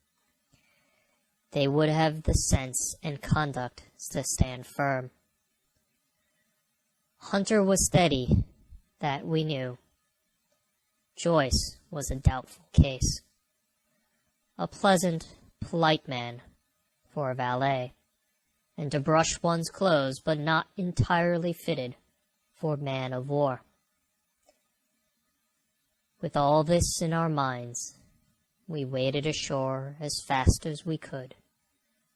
They would have the sense and conduct to stand firm. Hunter was steady, that we knew. Joyce was a doubtful case. A pleasant, polite man for a valet, and to brush one's clothes, but not entirely fitted for man of war. With all this in our minds, we waded ashore as fast as we could,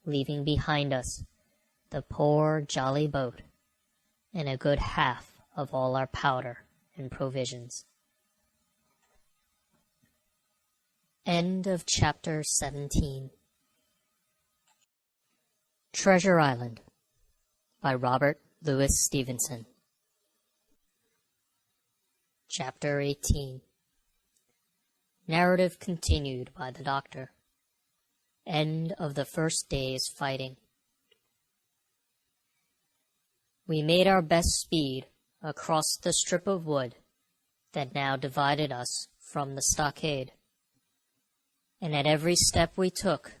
leaving behind us the poor jolly boat and a good half of all our powder and provisions. End of chapter 17. Treasure Island by Robert Louis Stevenson. Chapter 18. Narrative continued by the doctor. End of the first day's fighting. We made our best speed across the strip of wood that now divided us from the stockade, and at every step we took,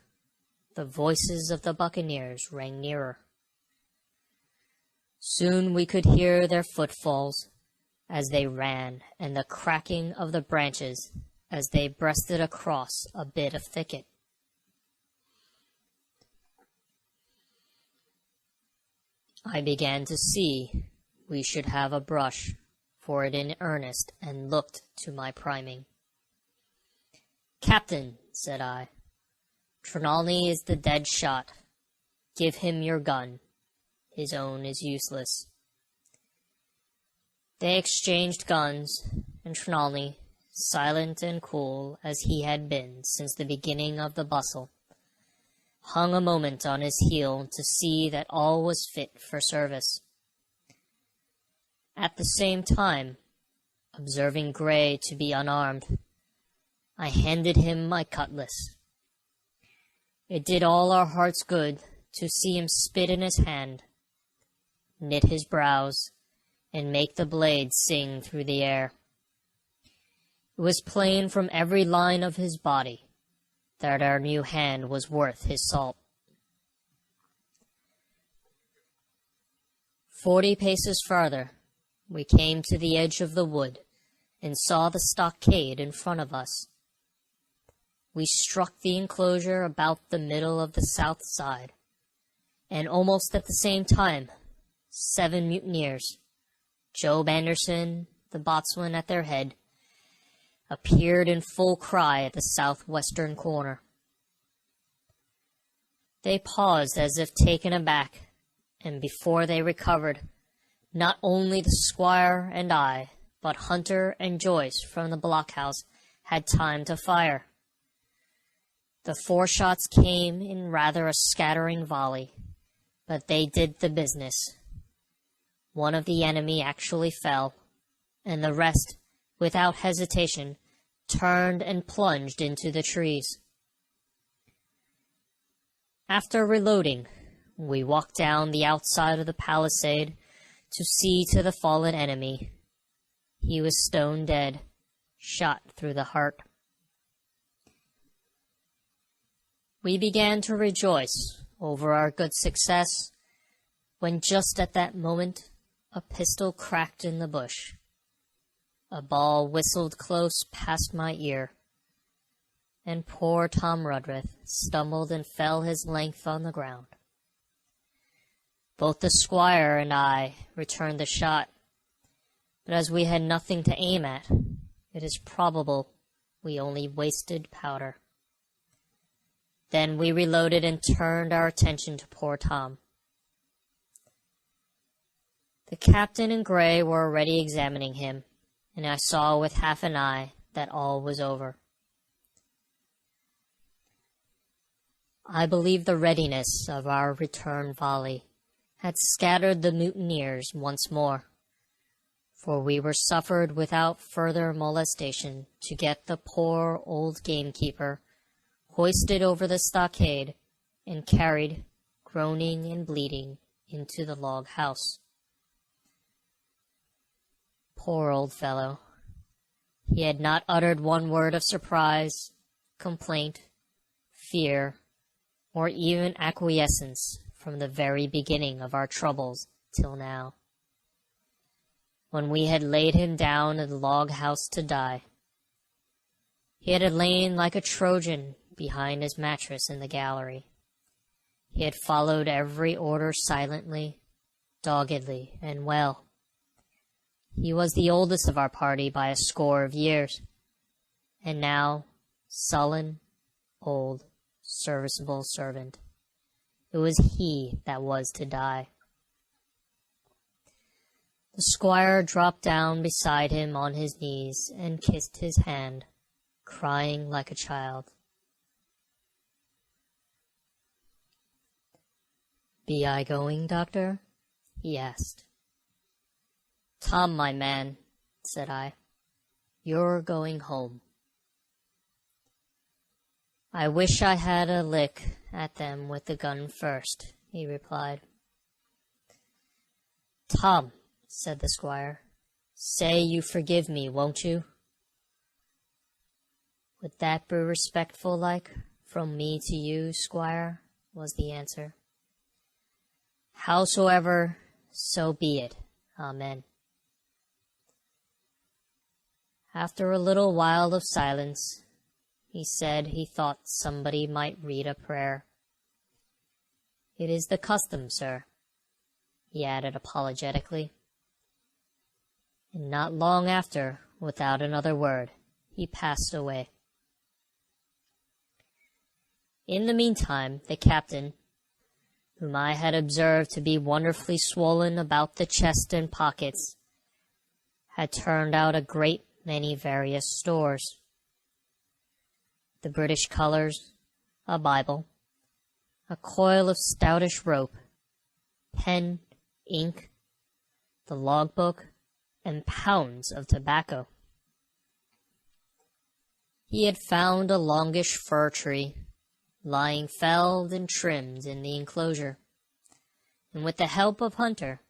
the voices of the buccaneers rang nearer. Soon we could hear their footfalls as they ran, and the cracking of the branches as they breasted across a bit of thicket. I began to see we should have a brush for it in earnest, and looked to my priming. "Captain," said I, "Trelawney is the dead shot. Give him your gun. His own is useless." They exchanged guns, and Trelawney, silent and cool as he had been since the beginning of the bustle, hung a moment on his heel to see that all was fit for service. At the same time, observing Gray to be unarmed, I handed him my cutlass. It did all our hearts good to see him spit in his hand, knit his brows, and make the blade sing through the air. It was plain from every line of his body that our new hand was worth his salt. 40 paces farther, we came to the edge of the wood and saw the stockade in front of us. We struck the enclosure about the middle of the south side, and almost at the same time, 7 mutineers, Job Anderson, the boatswain at their head, appeared in full cry at the southwestern corner. They paused as if taken aback, and before they recovered, not only the squire and I, but Hunter and Joyce from the blockhouse had time to fire. The 4 shots came in rather a scattering volley, But they did the business. One of the enemy actually fell, and the rest, without hesitation, turned and plunged into the trees. After reloading, we walked down the outside of the palisade to see to the fallen enemy. He was stone dead, shot through the heart. We began to rejoice over our good success, when just at that moment a pistol cracked in the bush. A ball whistled close past my ear, and poor Tom Rudrith stumbled and fell his length on the ground. Both the squire and I returned the shot, but as we had nothing to aim at, it is probable we only wasted powder. Then we reloaded and turned our attention to poor Tom. The captain and Gray were already examining him, and I saw with half an eye that all was over. I believe the readiness of our return volley had scattered the mutineers once more, for we were suffered without further molestation to get the poor old gamekeeper hoisted over the stockade and carried, groaning and bleeding, into the log house. Poor old fellow! He had not uttered one word of surprise, complaint, fear, or even acquiescence from the very beginning of our troubles till now, when we had laid him down in the log house to die. He had lain like a Trojan behind his mattress in the gallery. He had followed every order silently, doggedly, and well. He was the oldest of our party by a score of years, and now, sullen, old, serviceable servant, it was he that was to die. The squire dropped down beside him on his knees and kissed his hand, crying like a child. "Be I going, doctor?" he asked. "Tom, my man," said I, "you're going home." "I wish I had a lick at them with the gun first," he replied. "Tom," said the squire, "say you forgive me, won't you?" "Would that be respectful like, from me to you, squire?" was the answer. "Howsoever, so be it. Amen." After a little while of silence, he said he thought somebody might read a prayer. "It is the custom, sir," he added apologetically. And not long after, without another word, he passed away. In the meantime, the captain, whom I had observed to be wonderfully swollen about the chest and pockets, had turned out a great many various stores. The British colours, a Bible, a coil of stoutish rope, pen, ink, the logbook, and pounds of tobacco. He had found a longish fir tree, lying felled and trimmed in the enclosure, and with the help of Hunter,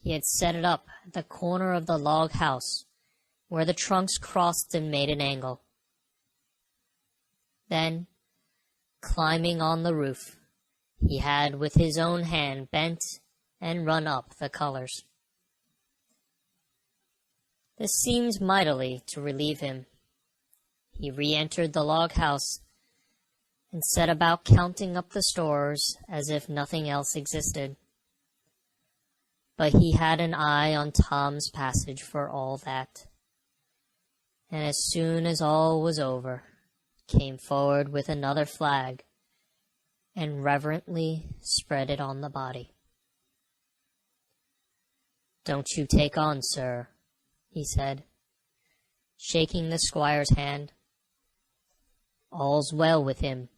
he had set it up at the corner of the log house, where the trunks crossed and made an angle. Then, climbing on the roof, he had with his own hand bent and run up the colours. This seemed mightily to relieve him. He re-entered the log house and set about counting up the stores as if nothing else existed. But he had an eye on Tom's passage for all that, and as soon as all was over, came forward with another flag, and reverently spread it on the body. "Don't you take on, sir," he said, shaking the squire's hand. "All's well with him.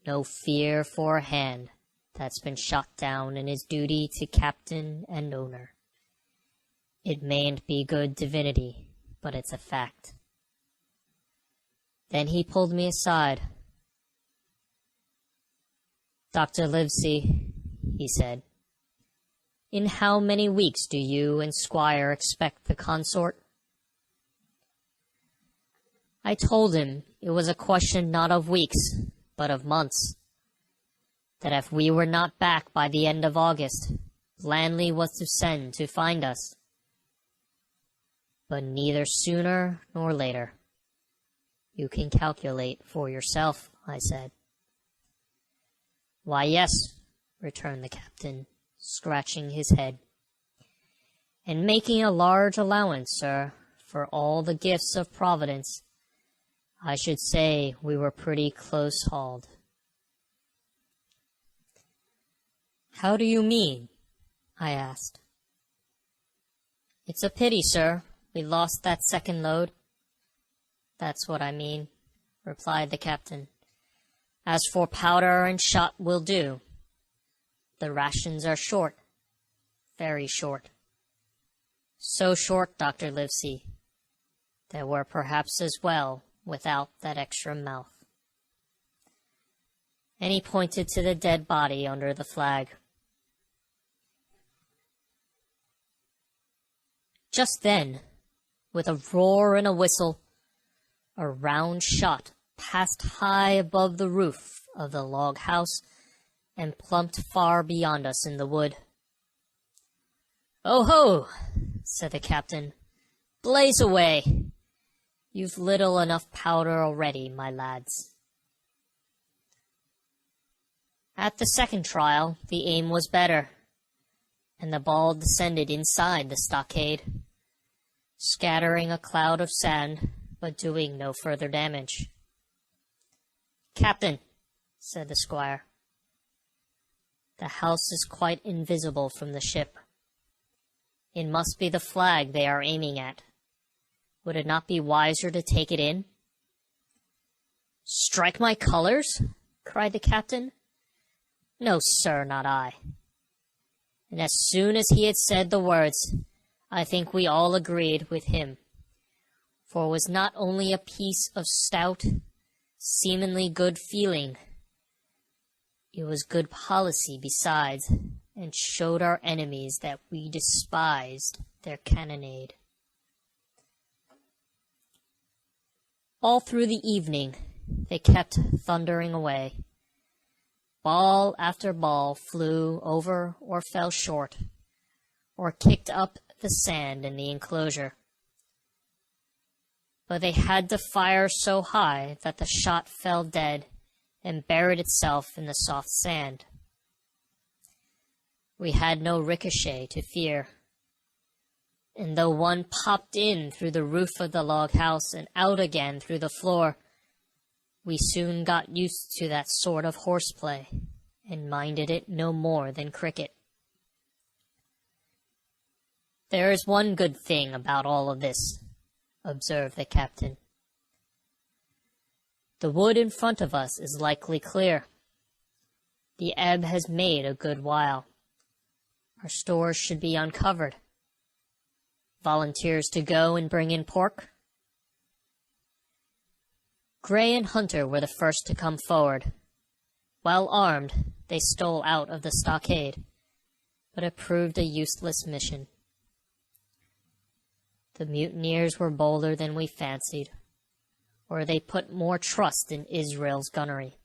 No fear for a hand that's been shot down in his duty to captain and owner. It mayn't be good divinity, but it's a fact. Then he pulled me aside. Dr. Livesey, he said, in how many weeks do you and Squire expect the consort? I told him it was a question not of weeks, but of months. That if we were not back by the end of August, Blandley was to send to find us. But neither sooner nor later. You can calculate for yourself, I said. Why, yes, returned the captain, scratching his head, and making a large allowance, sir, for all the gifts of Providence. I should say we were pretty close-hauled. How do you mean? I asked. It's a pity, sir, we lost that second load. That's what I mean, replied the captain. As for powder and shot will do. The rations are short, very short. So short, Dr. Livesey, that we're perhaps as well without that extra mouth. And he pointed to the dead body under the flag. Just then, with a roar and a whistle, a round shot passed high above the roof of the log house and plumped far beyond us in the wood. "Oh ho!" said the captain. "Blaze away! You've little enough powder already, my lads." At the second trial, the aim was better, and the ball descended inside the stockade, scattering a cloud of sand, but doing no further damage. "Captain," said the squire, "the house is quite invisible from the ship. It must be the flag they are aiming at. Would it not be wiser to take it in?" "Strike my colors?" cried the captain. "No, sir, not I." And as soon as he had said the words, I think we all agreed with him, for it was not only a piece of stout, seemingly good feeling, it was good policy besides, and showed our enemies that we despised their cannonade. All through the evening they kept thundering away. Ball after ball flew over or fell short, or kicked up the sand in the enclosure. But they had to fire so high that the shot fell dead and buried itself in the soft sand. We had no ricochet to fear, and though one popped in through the roof of the log house and out again through the floor, we soon got used to that sort of horseplay, and minded it no more than cricket. "There is one good thing about all of this," observed the captain. "The wood in front of us is likely clear. The ebb has made a good while. Our stores should be uncovered. Volunteers to go and bring in pork?" Gray and Hunter were the first to come forward. Well armed, they stole out of the stockade, but it proved a useless mission. The mutineers were bolder than we fancied, or they put more trust in Israel's gunnery.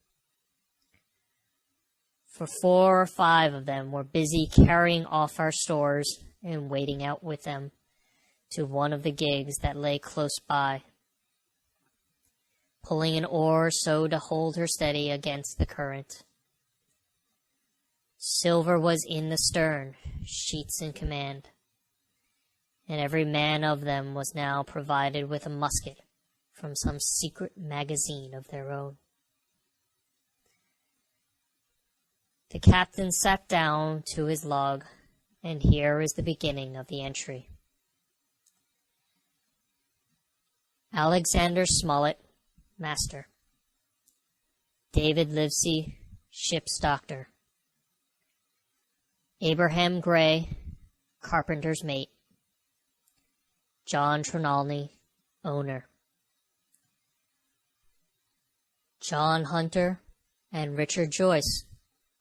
For 4 or 5 of them were busy carrying off our stores and wading out with them to one of the gigs that lay close by, pulling an oar so to hold her steady against the current. Silver was in the stern, sheets in command, and every man of them was now provided with a musket from some secret magazine of their own. The captain sat down to his log, and here is the beginning of the entry. Alexander Smollett, Master. David Livesey, Ship's Doctor. Abraham Gray, carpenter's mate. John Trelawney, owner. John Hunter and Richard Joyce,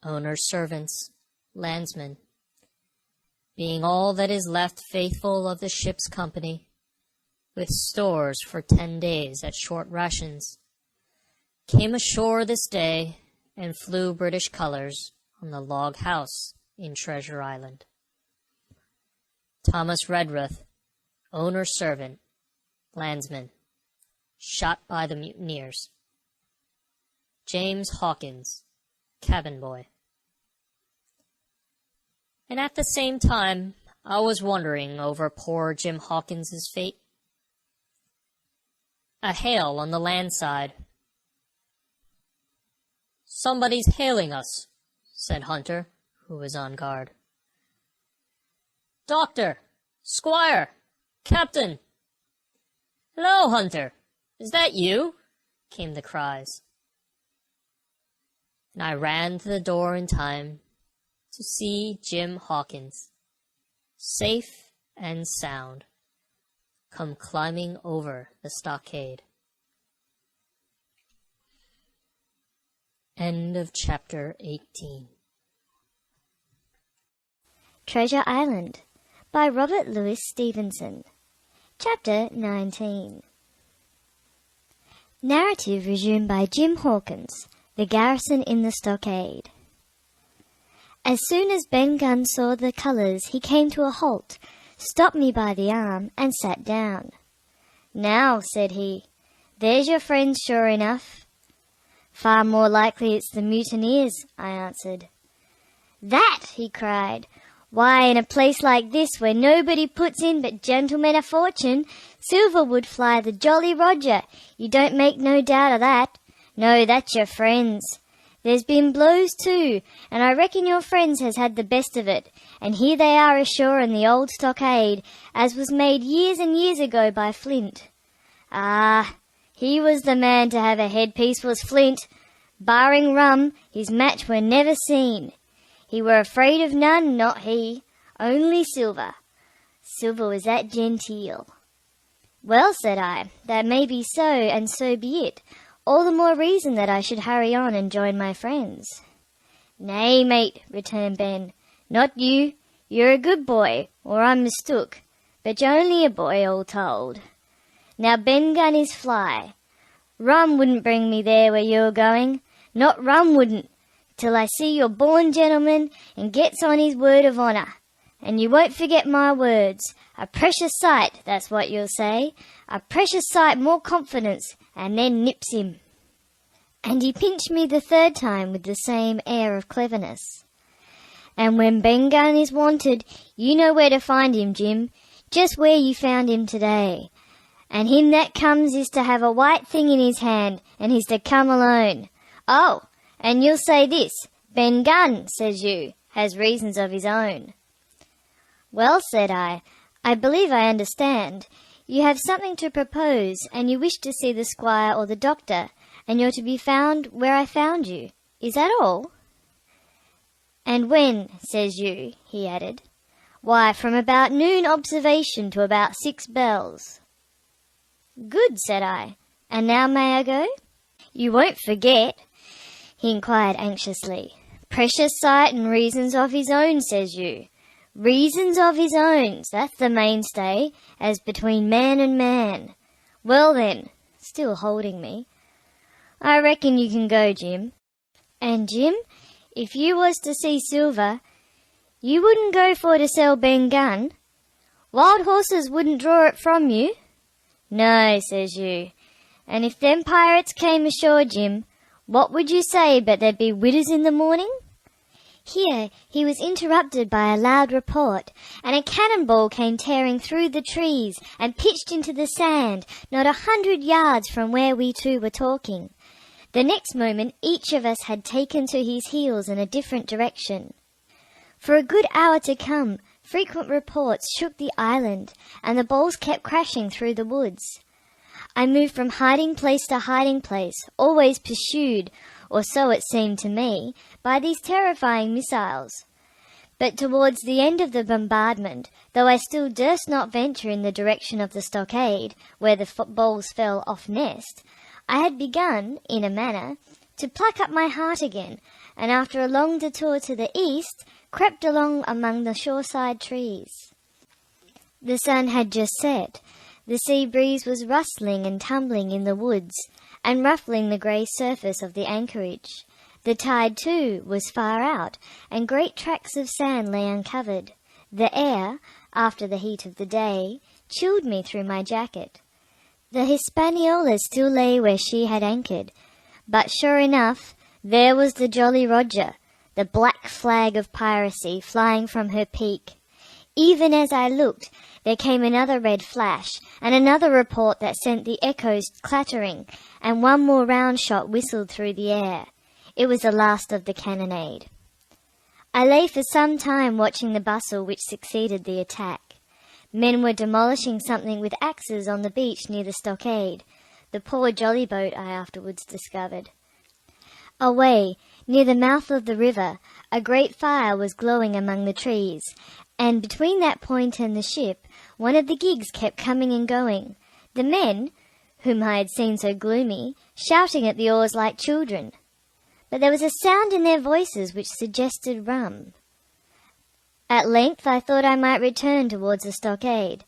owner's servants, landsmen, being all that is left faithful of the ship's company, with stores for 10 days at short rations, came ashore this day and flew British colors on the log house in Treasure Island. Thomas Redruth, owner's servant, landsman, shot by the mutineers. James Hawkins, cabin boy. And at the same time, I was wondering over poor Jim Hawkins's fate. A hail on the land side. "Somebody's hailing us," said Hunter, who was on guard. "Doctor! Squire! Captain!" "Hello, Hunter! Is that you?" came the cries. And I ran to the door in time to see Jim Hawkins, safe and sound, come climbing over the stockade. End of chapter 18. Treasure Island by Robert Louis Stevenson. Chapter 19. Narrative resumed by Jim Hawkins, The Garrison in the Stockade. As soon as Ben Gunn saw the colours, he came to a halt, stopped me by the arm, and sat down. "Now," said he, "there's your friends sure enough." "Far more likely it's the mutineers," I answered. "That!" he cried. "Why, in a place like this, where nobody puts in but gentlemen of fortune, silver would fly the Jolly Roger. You don't make no doubt of that. No, that's your friends. There's been blows too, and I reckon your friends has had the best of it, and here they are ashore in the old stockade, as was made years and years ago by Flint. Ah, he was the man to have a headpiece, was Flint. Barring rum, his match were never seen. He were afraid of none, not he, only silver. Silver was that genteel." "Well," said I, "that may be so, and so be it. All the more reason that I should hurry on and join my friends." "Nay, mate," returned Ben, "not you. You're a good boy, or I'm mistook. But you're only a boy, all told. Now Ben Gunn is fly. Rum wouldn't bring me there where you're going. Not rum wouldn't, till I see you're born gentleman and gets on his word of honour. And you won't forget my words. A precious sight, that's what you'll say. A precious sight more confidence, and then nips him." And he pinched me the third time with the same air of cleverness. "And when Ben Gunn is wanted, you know where to find him, Jim, just where you found him today. And him that comes is to have a white thing in his hand, and he's to come alone. Oh, and you'll say this, Ben Gunn, says you, has reasons of his own." "Well," said I believe I understand. You have something to propose, and you wish to see the squire or the doctor, and you're to be found where I found you. Is that all?" "And when, says you," he added. "Why, from about noon observation to about 6 bells." "Good," said I. "And now may I go?" "You won't forget?" he inquired anxiously. "Precious sight and reasons of his own, says you. Reasons of his own, that's the mainstay, as between man and man. Well then," still holding me, "I reckon you can go, Jim. And Jim, if you was to see silver, you wouldn't go for to sell Ben Gunn? Wild horses wouldn't draw it from you?" "No," says you. "And if them pirates came ashore, Jim, what would you say but there'd be widows in the morning?" Here he was interrupted by a loud report, and a cannonball came tearing through the trees and pitched into the sand not 100 yards from where we two were talking. The next moment each of us had taken to his heels in a different direction. For a good hour to come, frequent reports shook the island, and the balls kept crashing through the woods. I moved from hiding place to hiding place, always pursued, or so it seemed to me, by these terrifying missiles. But towards the end of the bombardment, though I still durst not venture in the direction of the stockade, where the balls fell off nest, I had begun, in a manner, to pluck up my heart again, and after a long detour to the east, crept along among the shoreside trees. The sun had just set. The sea breeze was rustling and tumbling in the woods, and ruffling the grey surface of the anchorage. The tide, too, was far out, and great tracts of sand lay uncovered. The air, after the heat of the day, chilled me through my jacket. The Hispaniola still lay where she had anchored, but sure enough, there was the Jolly Roger, the black flag of piracy, flying from her peak. Even as I looked, there came another red flash, and another report that sent the echoes clattering, and one more round shot whistled through the air. It was the last of the cannonade. I lay for some time watching the bustle which succeeded the attack. Men were demolishing something with axes on the beach near the stockade. The poor jolly boat, I afterwards discovered. Away, near the mouth of the river, a great fire was glowing among the trees, and between that point and the ship, one of the gigs kept coming and going. The men, whom I had seen so gloomy, shouting at the oars like children. But there was a sound in their voices which suggested rum. At length I thought I might return towards the stockade.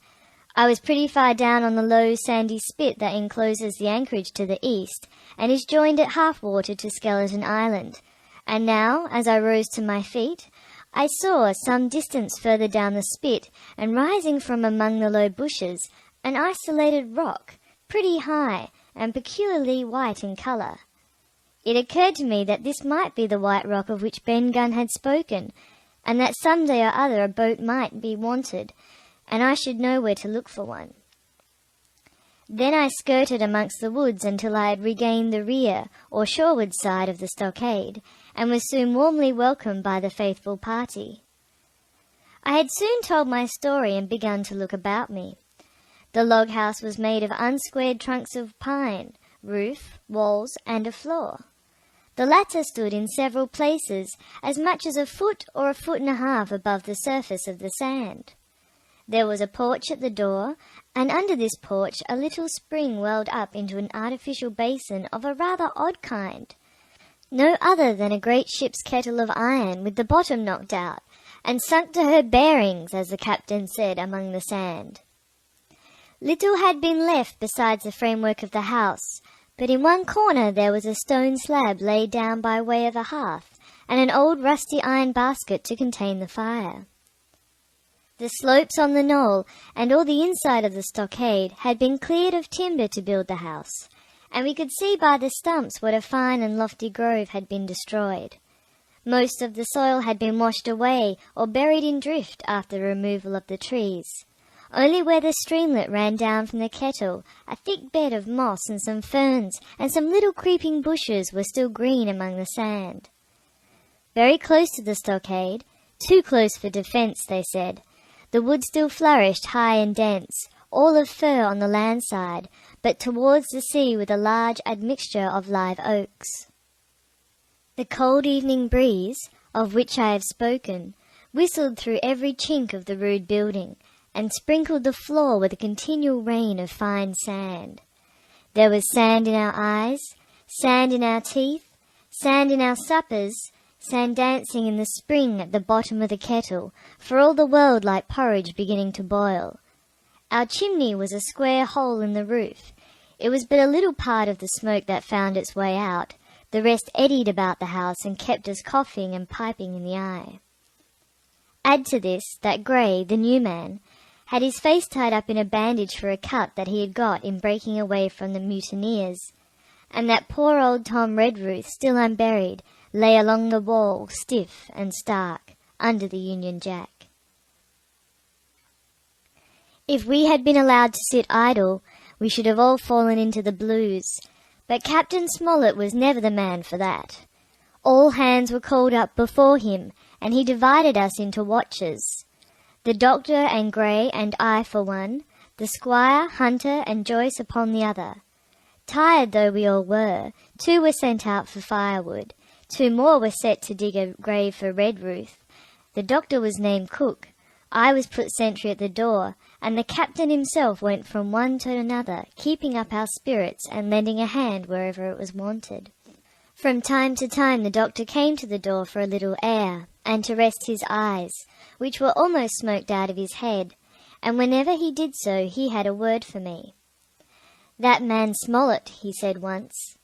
I was pretty far down on the low sandy spit that encloses the anchorage to the east, and is joined at half water to Skeleton Island. And now, as I rose to my feet, I saw, some distance further down the spit, and rising from among the low bushes, an isolated rock, pretty high, and peculiarly white in colour. It occurred to me that this might be the white rock of which Ben Gunn had spoken, and that some day or other a boat might be wanted, and I should know where to look for one. Then I skirted amongst the woods until I had regained the rear or shoreward side of the stockade, and was soon warmly welcomed by the faithful party. I had soon told my story and begun to look about me. The log house was made of unsquared trunks of pine, roof, walls, and a floor. The latter stood in several places as much as a foot or a foot and a half above the surface of the sand. There was a porch at the door, and under this porch a little spring welled up into an artificial basin of a rather odd kind, no other than a great ship's kettle of iron with the bottom knocked out, and sunk to her bearings, as the captain said, among the sand. Little had been left besides the framework of the house, but in one corner there was a stone slab laid down by way of a hearth, and an old rusty iron basket to contain the fire. The slopes on the knoll, and all the inside of the stockade, had been cleared of timber to build the house, and we could see by the stumps what a fine and lofty grove had been destroyed. Most of the soil had been washed away or buried in drift after the removal of the trees. Only where the streamlet ran down from the kettle, a thick bed of moss and some ferns and some little creeping bushes were still green among the sand. Very close to the stockade, too close for defence, they said, the wood still flourished high and dense, all of fir on the land side, but towards the sea with a large admixture of live oaks. The cold evening breeze, of which I have spoken, whistled through every chink of the rude building, and sprinkled the floor with a continual rain of fine sand. There was sand in our eyes, sand in our teeth, sand in our suppers, sand dancing in the spring at the bottom of the kettle, for all the world like porridge beginning to boil. Our chimney was a square hole in the roof. It was but a little part of the smoke that found its way out. The rest eddied about the house and kept us coughing and piping in the eye. Add to this that Gray, the new man, had his face tied up in a bandage for a cut that he had got in breaking away from the mutineers, and that poor old Tom Redruth, still unburied, lay along the wall, stiff and stark, under the Union Jack. If we had been allowed to sit idle, we should have all fallen into the blues, but Captain Smollett was never the man for that. All hands were called up before him, and he divided us into watches. The doctor and Gray and I for one, the squire, Hunter, and Joyce upon the other. Tired though we all were, 2 were sent out for firewood, 2 more were set to dig a grave for Redruth. The doctor was named Cook. I was put sentry at the door, and the captain himself went from one to another, keeping up our spirits and lending a hand wherever it was wanted. From time to time the doctor came to the door for a little air, and to rest his eyes, which were almost smoked out of his head, and whenever he did so he had a word for me. "That man Smollett," he said once,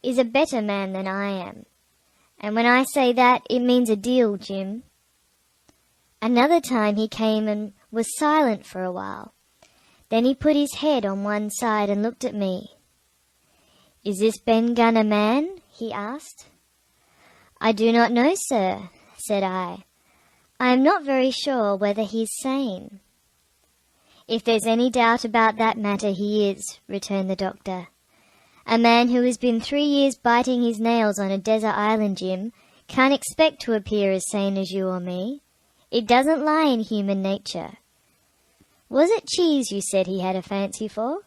"is a better man than I am. And when I say that, it means a deal, Jim." Another time he came and was silent for a while. Then he put his head on one side and looked at me. "Is this Ben Gunn a man?" he asked. "I do not know, sir," said I. "I am not very sure whether he is sane." "If there's any doubt about that matter, he is," returned the doctor. "A man who has been 3 years biting his nails on a desert island, Jim, can't expect to appear as sane as you or me. It doesn't lie in human nature. Was it cheese you said he had a fancy for?"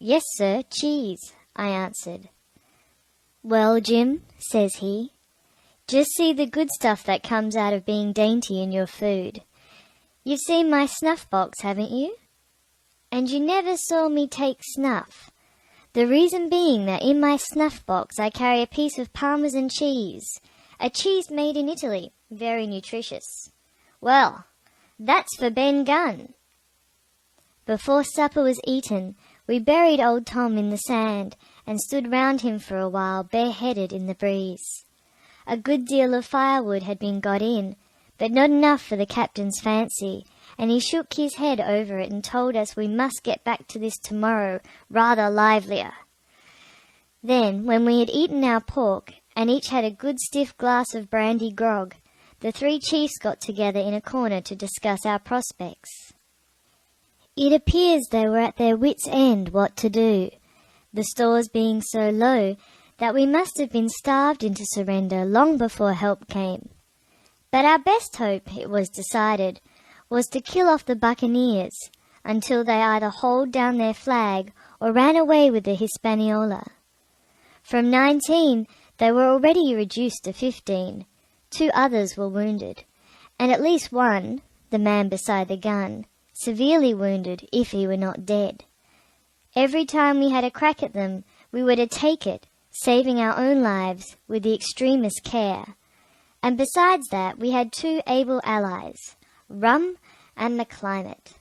"Yes, sir, cheese," I answered. "Well, Jim," says he, "just see the good stuff that comes out of being dainty in your food. You've seen my snuff box, haven't you? And you never saw me take snuff. The reason being that in my snuff box I carry a piece of Parmesan cheese, a cheese made in Italy, very nutritious. Well, that's for Ben Gunn." Before supper was eaten, we buried old Tom in the sand and stood round him for a while, bareheaded in the breeze. A good deal of firewood had been got in, but not enough for the captain's fancy, and he shook his head over it and told us we must get back to this tomorrow rather livelier. Then, when we had eaten our pork, and each had a good stiff glass of brandy grog, the 3 chiefs got together in a corner to discuss our prospects. It appears they were at their wits' end what to do, the stores being so low that we must have been starved into surrender long before help came. But our best hope, it was decided, was to kill off the buccaneers until they either hauled down their flag or ran away with the Hispaniola. From 19 they were already reduced to 15. 2 others were wounded, and at least one, the man beside the gun, severely wounded if he were not dead. Every time we had a crack at them, we were to take it, saving our own lives with the extremest care. And besides that, we had 2 able allies, rum and the climate.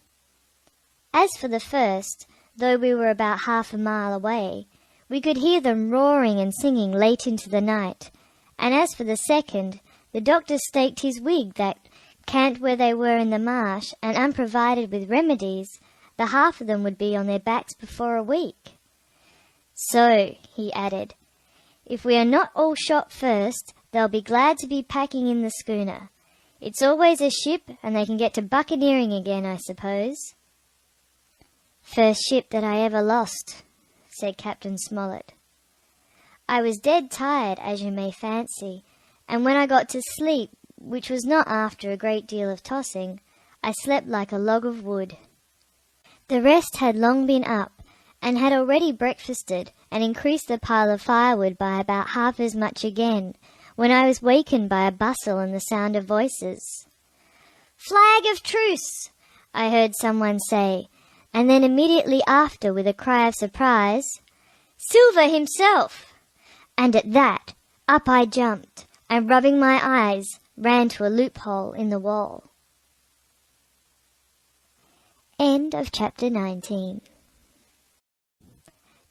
As for the first, though we were about half a mile away, we could hear them roaring and singing late into the night, and as for the second, the doctor staked his wig that, camped where they were in the marsh, and unprovided with remedies, the half of them would be on their backs before a week. "So," he added, "if we are not all shot first, they'll be glad to be packing in the schooner. It's always a ship, and they can get to buccaneering again, I suppose." "First ship that I ever lost," said Captain Smollett. I was dead tired, as you may fancy, and when I got to sleep, which was not after a great deal of tossing, I slept like a log of wood. The rest had long been up, and had already breakfasted, and increased the pile of firewood by about half as much again, when I was wakened by a bustle and the sound of voices. "Flag of truce!" I heard someone say, and then immediately after, with a cry of surprise, "Silver himself!" And at that, up I jumped, and rubbing my eyes, ran to a loophole in the wall. End of chapter 19.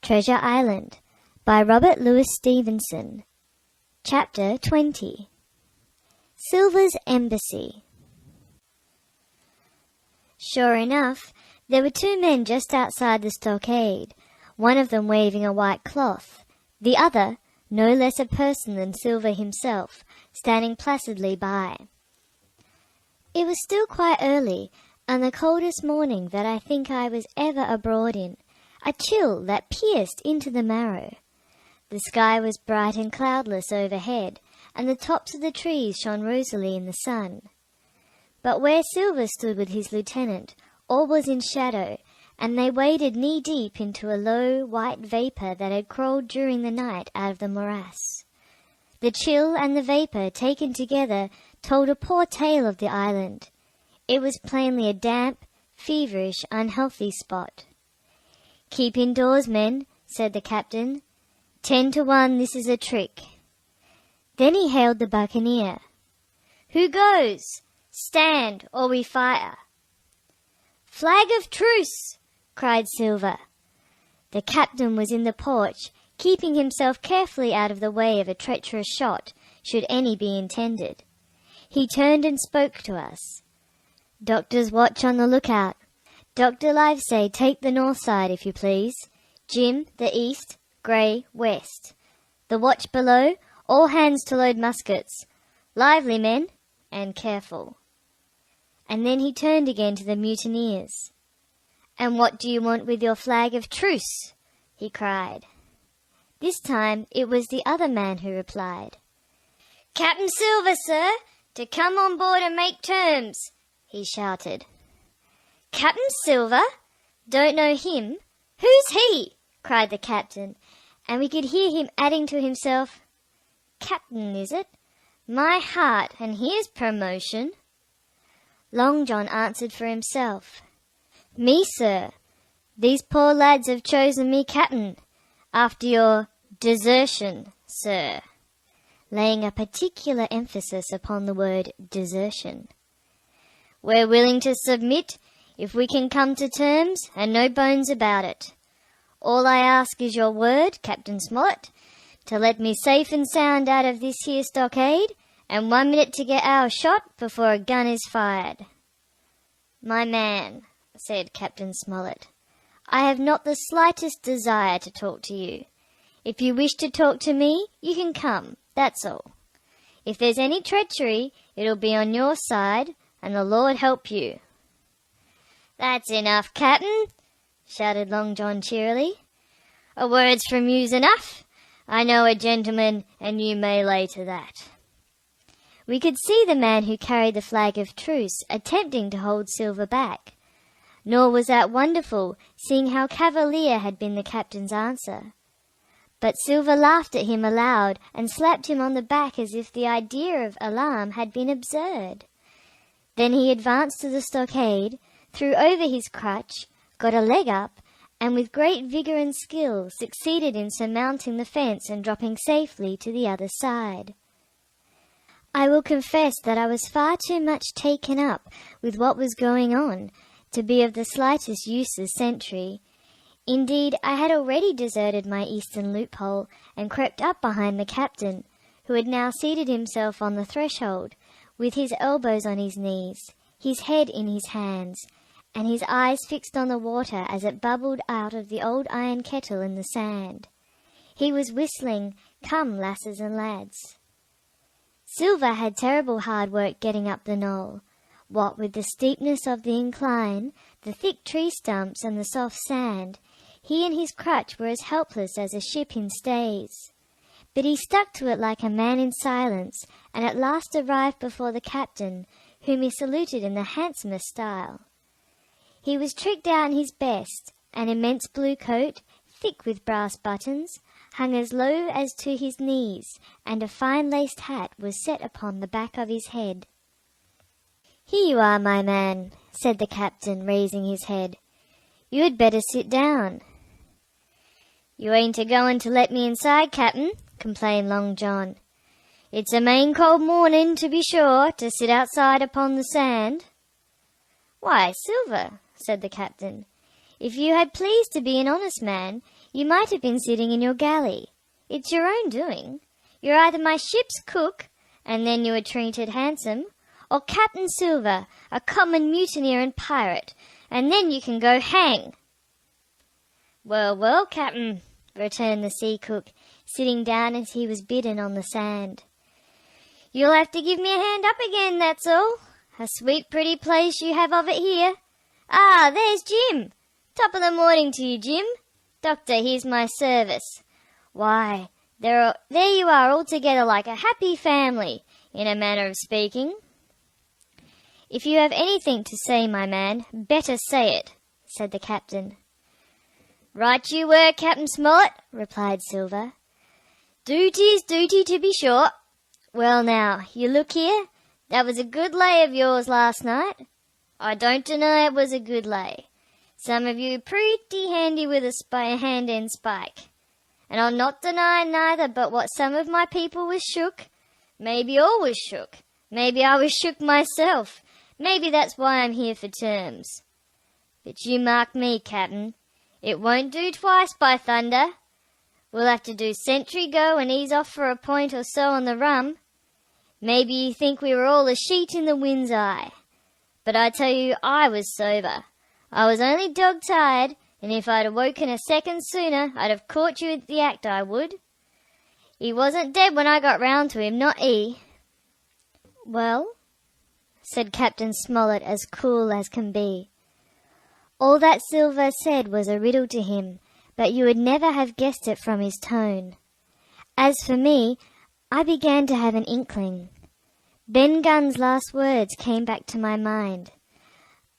Treasure Island by Robert Louis Stevenson. Chapter 20. Silver's Embassy. Sure enough, there were 2 men just outside the stockade, one of them waving a white cloth, the other, no less a person than Silver himself, standing placidly by. It was still quite early, and the coldest morning that I think I was ever abroad in, a chill that pierced into the marrow. The sky was bright and cloudless overhead, and the tops of the trees shone rosily in the sun. But where Silver stood with his lieutenant, all was in shadow, and they waded knee-deep into a low, white vapour that had crawled during the night out of the morass. The chill and the vapour taken together told a poor tale of the island. It was plainly a damp, feverish, unhealthy spot. "Keep indoors, men," said the captain. 10 to 1 this is a trick. Then he hailed the buccaneer. "Who goes? Stand, or we fire." "Flag of truce!" cried Silver. The captain was in the porch, keeping himself carefully out of the way of a treacherous shot, should any be intended. He turned and spoke to us. "Doctor's watch on the lookout. Dr. Livesey, take the north side, if you please. Jim, the east. Grey, west. The watch below, all hands to load muskets. Lively, men, and careful." And then he turned again to the mutineers. "And what do you want with your flag of truce?" he cried. This time it was the other man who replied. "Captain Silver, sir, to come on board and make terms," he shouted. "Captain Silver? Don't know him? Who's he?" cried the captain, and we could hear him adding to himself, "Captain, is it? My heart, and here's promotion." Long John answered for himself. "Me, sir. These poor lads have chosen me captain, after your desertion, sir," laying a particular emphasis upon the word desertion. "We're willing to submit, if we can come to terms, and no bones about it. All I ask is your word, Captain Smollett, to let me safe and sound out of this here stockade, and 1 minute to get our shot before a gun is fired." "My man," said Captain Smollett, "I have not the slightest desire to talk to you. If you wish to talk to me, you can come, that's all. If there's any treachery, it'll be on your side, and the Lord help you." "That's enough, Captain," shouted Long John cheerily. "A word's from you's enough. I know a gentleman, and you may lay to that." We could see the man who carried the flag of truce attempting to hold Silver back. Nor was that wonderful, seeing how cavalier had been the captain's answer. But Silver laughed at him aloud and slapped him on the back as if the idea of alarm had been absurd. Then he advanced to the stockade, threw over his crutch, got a leg up, and with great vigour and skill succeeded in surmounting the fence and dropping safely to the other side. I will confess that I was far too much taken up with what was going on to be of the slightest use as sentry. Indeed, I had already deserted my eastern loophole and crept up behind the captain, who had now seated himself on the threshold, with his elbows on his knees, his head in his hands, and his eyes fixed on the water as it bubbled out of the old iron kettle in the sand. He was whistling, "Come, lasses and lads." Silver had terrible hard work getting up the knoll. What with the steepness of the incline, the thick tree stumps, and the soft sand, he and his crutch were as helpless as a ship in stays. But he stuck to it like a man in silence, and at last arrived before the captain, whom he saluted in the handsomest style. He was tricked out in his best, an immense blue coat, thick with brass buttons, hung as low as to his knees, and a fine laced hat was set upon the back of his head. "Here you are, my man," said the captain, raising his head. "You had better sit down." "You ain't a-going to let me inside, captain," complained Long John. "It's a main cold morning, to be sure, to sit outside upon the sand." "Why, Silver," said the captain, "if you had pleased to be an honest man, you might have been sitting in your galley. It's your own doing. You're either my ship's cook, and then you were treated handsome, or Captain Silver, a common mutineer and pirate, and then you can go hang." "Well, well, captain," returned the sea cook, sitting down as he was bidden on the sand. "You'll have to give me a hand up again, that's all. A sweet pretty place you have of it here. Ah, there's Jim. Top of the morning to you, Jim. Doctor, here's my service. Why, there you are all together like a happy family, in a manner of speaking." "If you have anything to say, my man, better say it," said the captain. "Right you were, Captain Smollett," replied Silver. "Duty's duty, to be sure. Well now, you look here. That was a good lay of yours last night. I don't deny it was a good lay. Some of you pretty handy with a hand-end spike. And I'll not deny neither but what some of my people was shook. Maybe all was shook. Maybe I was shook myself. Maybe that's why I'm here for terms. But you mark me, Captain. It won't do twice, by thunder. We'll have to do sentry go and ease off for a point or so on the rum. Maybe you think we were all a sheet in the wind's eye. But I tell you, I was sober. I was only dog-tired, and if I'd awoken a second sooner, I'd have caught you at the act, I would. He wasn't dead when I got round to him, not he. Well, said Captain Smollett as cool as can be. All that Silver said was a riddle to him, but you would never have guessed it from his tone. As for me, I began to have an inkling. Ben Gunn's last words came back to my mind.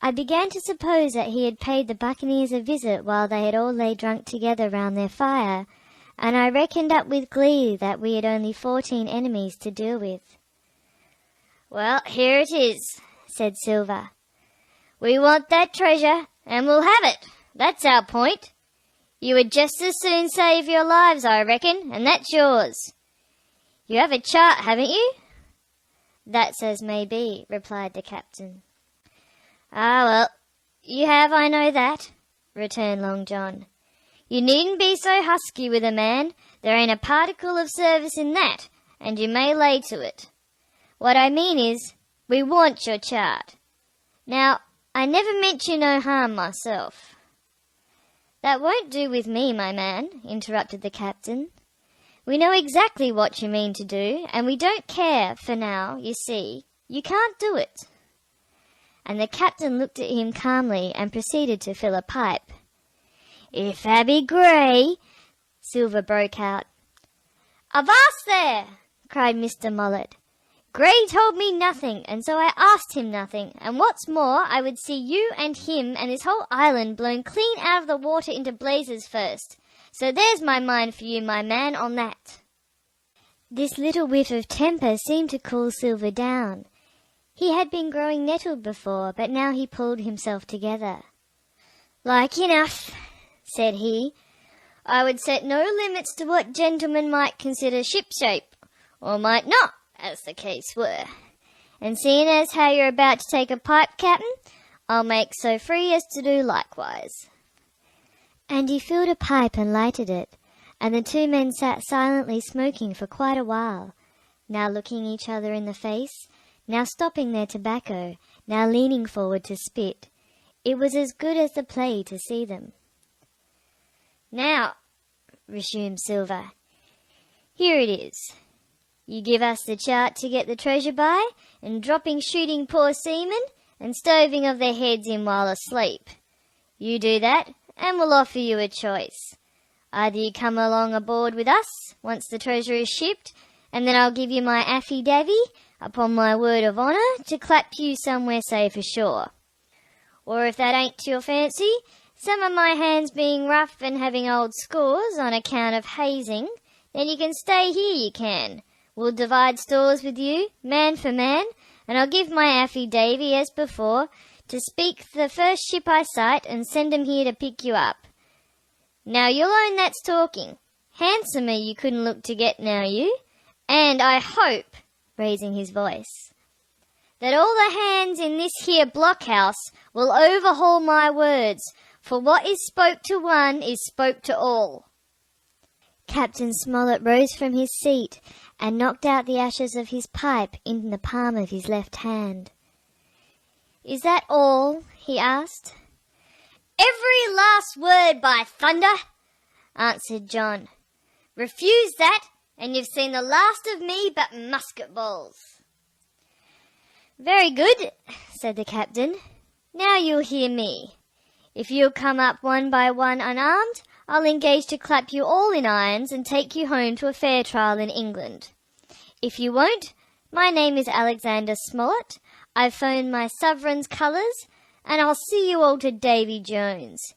I began to suppose that he had paid the buccaneers a visit while they had all lay drunk together round their fire, and I reckoned up with glee that we had only 14 enemies to deal with. Well, here it is, said Silver. We want that treasure, and we'll have it. That's our point. You would just as soon save your lives, I reckon, and that's yours. You have a chart, haven't you? That's as may be, replied the captain. Ah, well, you have, I know that, returned Long John. You needn't be so husky with a man. There ain't a particle of service in that, and you may lay to it. What I mean is, we want your chart. Now, I never meant you no harm myself. That won't do with me, my man, interrupted the captain. We know exactly what you mean to do, and we don't care, for now, you see. You can't do it. And the captain looked at him calmly and proceeded to fill a pipe. If Abby Gray, Silver broke out. Avast there! Cried Mr. Mullet. Gray told me nothing, and so I asked him nothing, and what's more, I would see you and him and this whole island blown clean out of the water into blazes first. So there's my mind for you, my man, on that. This little whiff of temper seemed to cool Silver down. He had been growing nettled before, but now he pulled himself together. Like enough, said he. I would set no limits to what gentlemen might consider ship-shape, or might not, as the case were. And seeing as how you're about to take a pipe, Captain, I'll make so free as to do likewise. And he filled a pipe and lighted it, and the two men sat silently smoking for quite a while, now looking each other in the face, now stopping their tobacco, now leaning forward to spit. It was as good as the play to see them. Now, resumed Silver, here it is. You give us the chart to get the treasure by, and dropping shooting poor seamen, and stoving of their heads in while asleep. You do that, and we'll offer you a choice. Either you come along aboard with us, once the treasure is shipped, and then I'll give you my affy-davy, upon my word of honour, to clap you somewhere safe ashore. Or if that ain't to your fancy, some of my hands being rough and having old scores on account of hazing, then you can stay here, you can. We'll divide stores with you, man for man, and I'll give my affy-davy, as before, to speak the first ship I sight and send 'em here to pick you up. Now you'll own that's talking. Handsomer you couldn't look to get now, you. And I hope, raising his voice, that all the hands in this here blockhouse will overhaul my words, for what is spoke to one is spoke to all. Captain Smollett rose from his seat and knocked out the ashes of his pipe in the palm of his left hand. Is that all? He asked. Every last word, by thunder, answered John. Refuse that, and you've seen the last of me but musket balls. Very good, said the captain. Now you'll hear me. If you'll come up one by one unarmed, I'll engage to clap you all in irons and take you home to a fair trial in England. If you won't, my name is Alexander Smollett. I've phoned my sovereign's colours, and I'll see you all to Davy Jones.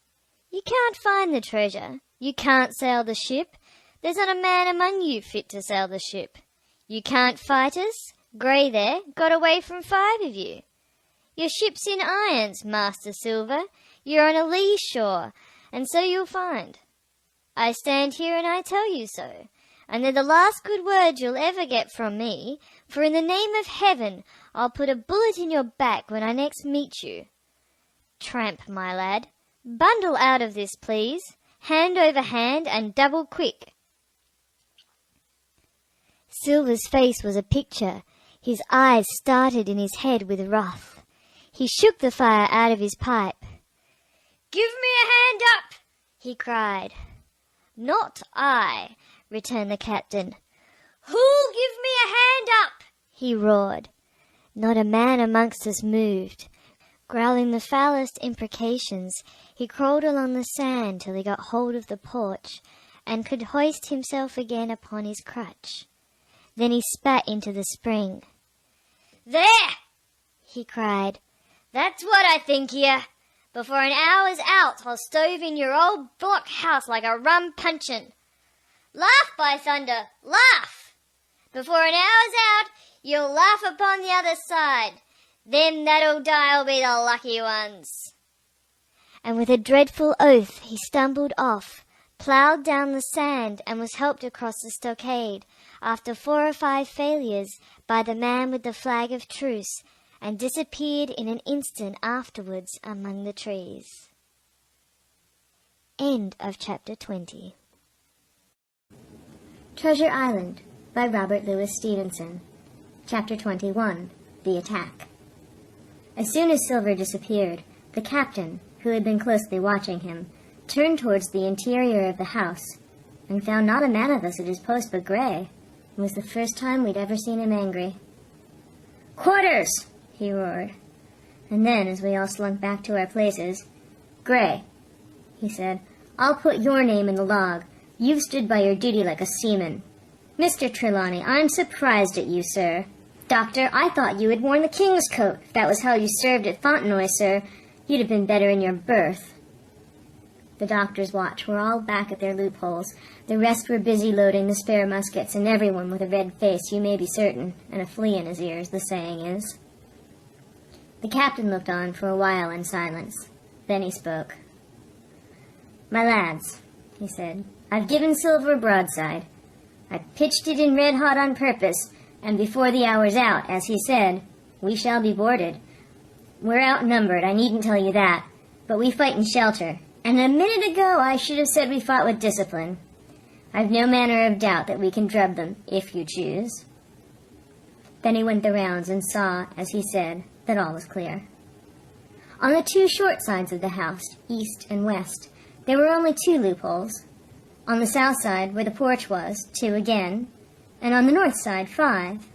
You can't find the treasure. You can't sail the ship. There's not a man among you fit to sail the ship. You can't fight us. Grey there got away from 5 of you. Your ship's in irons, Master Silver. You're on a lee shore, and so you'll find. I stand here and I tell you so, and they're the last good words you'll ever get from me, for in the name of heaven I'll put a bullet in your back when I next meet you. Tramp, my lad, bundle out of this, please, hand over hand and double quick. Silver's face was a picture. His eyes started in his head with wrath. He shook the fire out of his pipe. "Give me a hand up!" he cried. "Not I," returned the captain. "Who'll give me a hand up?" he roared. Not a man amongst us moved. Growling the foulest imprecations, he crawled along the sand till he got hold of the porch, and could hoist himself again upon his crutch. Then he spat into the spring. "There!" he cried. "That's what I think here. Before an hour's out, I'll stove in your old blockhouse like a rum puncheon. Laugh, by thunder, laugh! Before an hour's out, you'll laugh upon the other side. Them that'll die'll be the lucky ones." And with a dreadful oath he stumbled off, ploughed down the sand, and was helped across the stockade, after 4 or 5 failures, by the man with the flag of truce, and disappeared in an instant afterwards among the trees. End of chapter 20. Treasure Island by Robert Louis Stevenson. Chapter 21. The Attack. As soon as Silver disappeared, the captain, who had been closely watching him, turned towards the interior of the house, and found not a man of us at his post but Grey. It was the first time we'd ever seen him angry. "Quarters!" he roared. And then, as we all slunk back to our places, "Grey," he said, "I'll put your name in the log. You've stood by your duty like a seaman. Mr. Trelawney, I'm surprised at you, sir. Doctor, I thought you had worn the king's coat. If that was how you served at Fontenoy, sir, you'd have been better in your berth." The doctor's watch were all back at their loopholes. The rest were busy loading the spare muskets, and everyone with a red face, you may be certain, and a flea in his ears, the saying is. The captain looked on for a while in silence. Then he spoke. "My lads," he said, "I've given Silver a broadside. I pitched it in red hot on purpose, and before the hour's out, as he said, we shall be boarded. We're outnumbered, I needn't tell you that, but we fight in shelter, and a minute ago I should have said we fought with discipline. I've no manner of doubt that we can drub them, if you choose." Then he went the rounds and saw, as he said, that all was clear. On the 2 short sides of the house, east and west, there were only 2 loopholes. On the south side, where the porch was, 2 again, and on the north side, 5.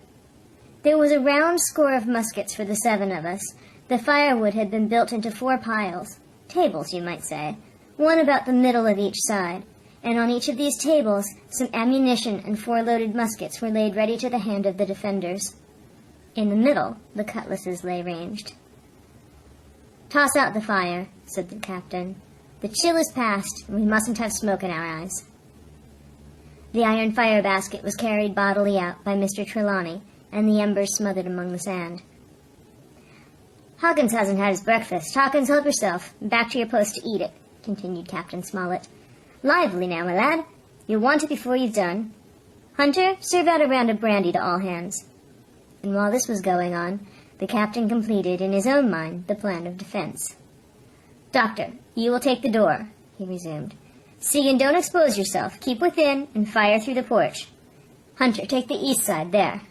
There was a round score of muskets for the 7 of us. The firewood had been built into 4 piles, tables, you might say, one about the middle of each side, and on each of these tables some ammunition and 4 loaded muskets were laid ready to the hand of the defenders. In the middle, the cutlasses lay ranged. "Toss out the fire," said the captain. "The chill is past, and we mustn't have smoke in our eyes." The iron fire basket was carried bodily out by Mr. Trelawney, and the embers smothered among the sand. "Hawkins hasn't had his breakfast. Hawkins, help yourself. Back to your post to eat it," continued Captain Smollett. "Lively now, my lad. You'll want it before you've done. Hunter, serve out a round of brandy to all hands." And while this was going on, the captain completed in his own mind the plan of defense. "Doctor, you will take the door," he resumed. "See and don't expose yourself. Keep within and fire through the porch. Hunter, take the east side there.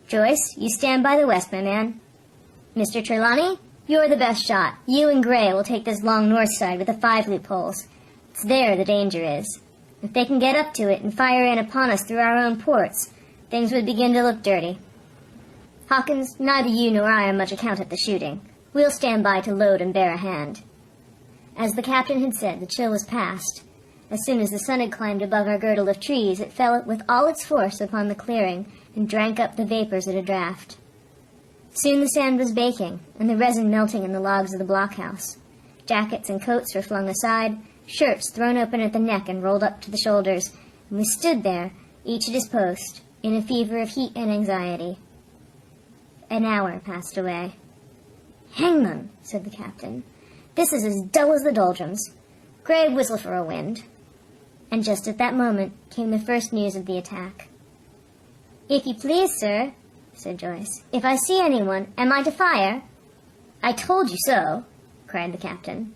Joyce, you stand by the west, my man. Mr. Trelawney, you're the best shot. You and Grey will take this long north side with the 5 loopholes. It's there the danger is. If they can get up to it and fire in upon us through our own ports, things would begin to look dirty. Hawkins, neither you nor I are much account at the shooting. We'll stand by to load and bear a hand." As the captain had said, the chill was past. As soon as the sun had climbed above our girdle of trees, it fell with all its force upon the clearing and drank up the vapors at a draught. Soon the sand was baking, and the resin melting in the logs of the blockhouse. Jackets and coats were flung aside, shirts thrown open at the neck and rolled up to the shoulders, and we stood there, each at his post, in a fever of heat and anxiety. an hour passed away. "Hang them," said the captain. "This is as dull as the doldrums. Gray, whistle for a wind." And just at that moment came the first news of the attack. "If you please, sir," said Joyce, "if I see anyone, am I to fire?" "I told you so," cried the captain.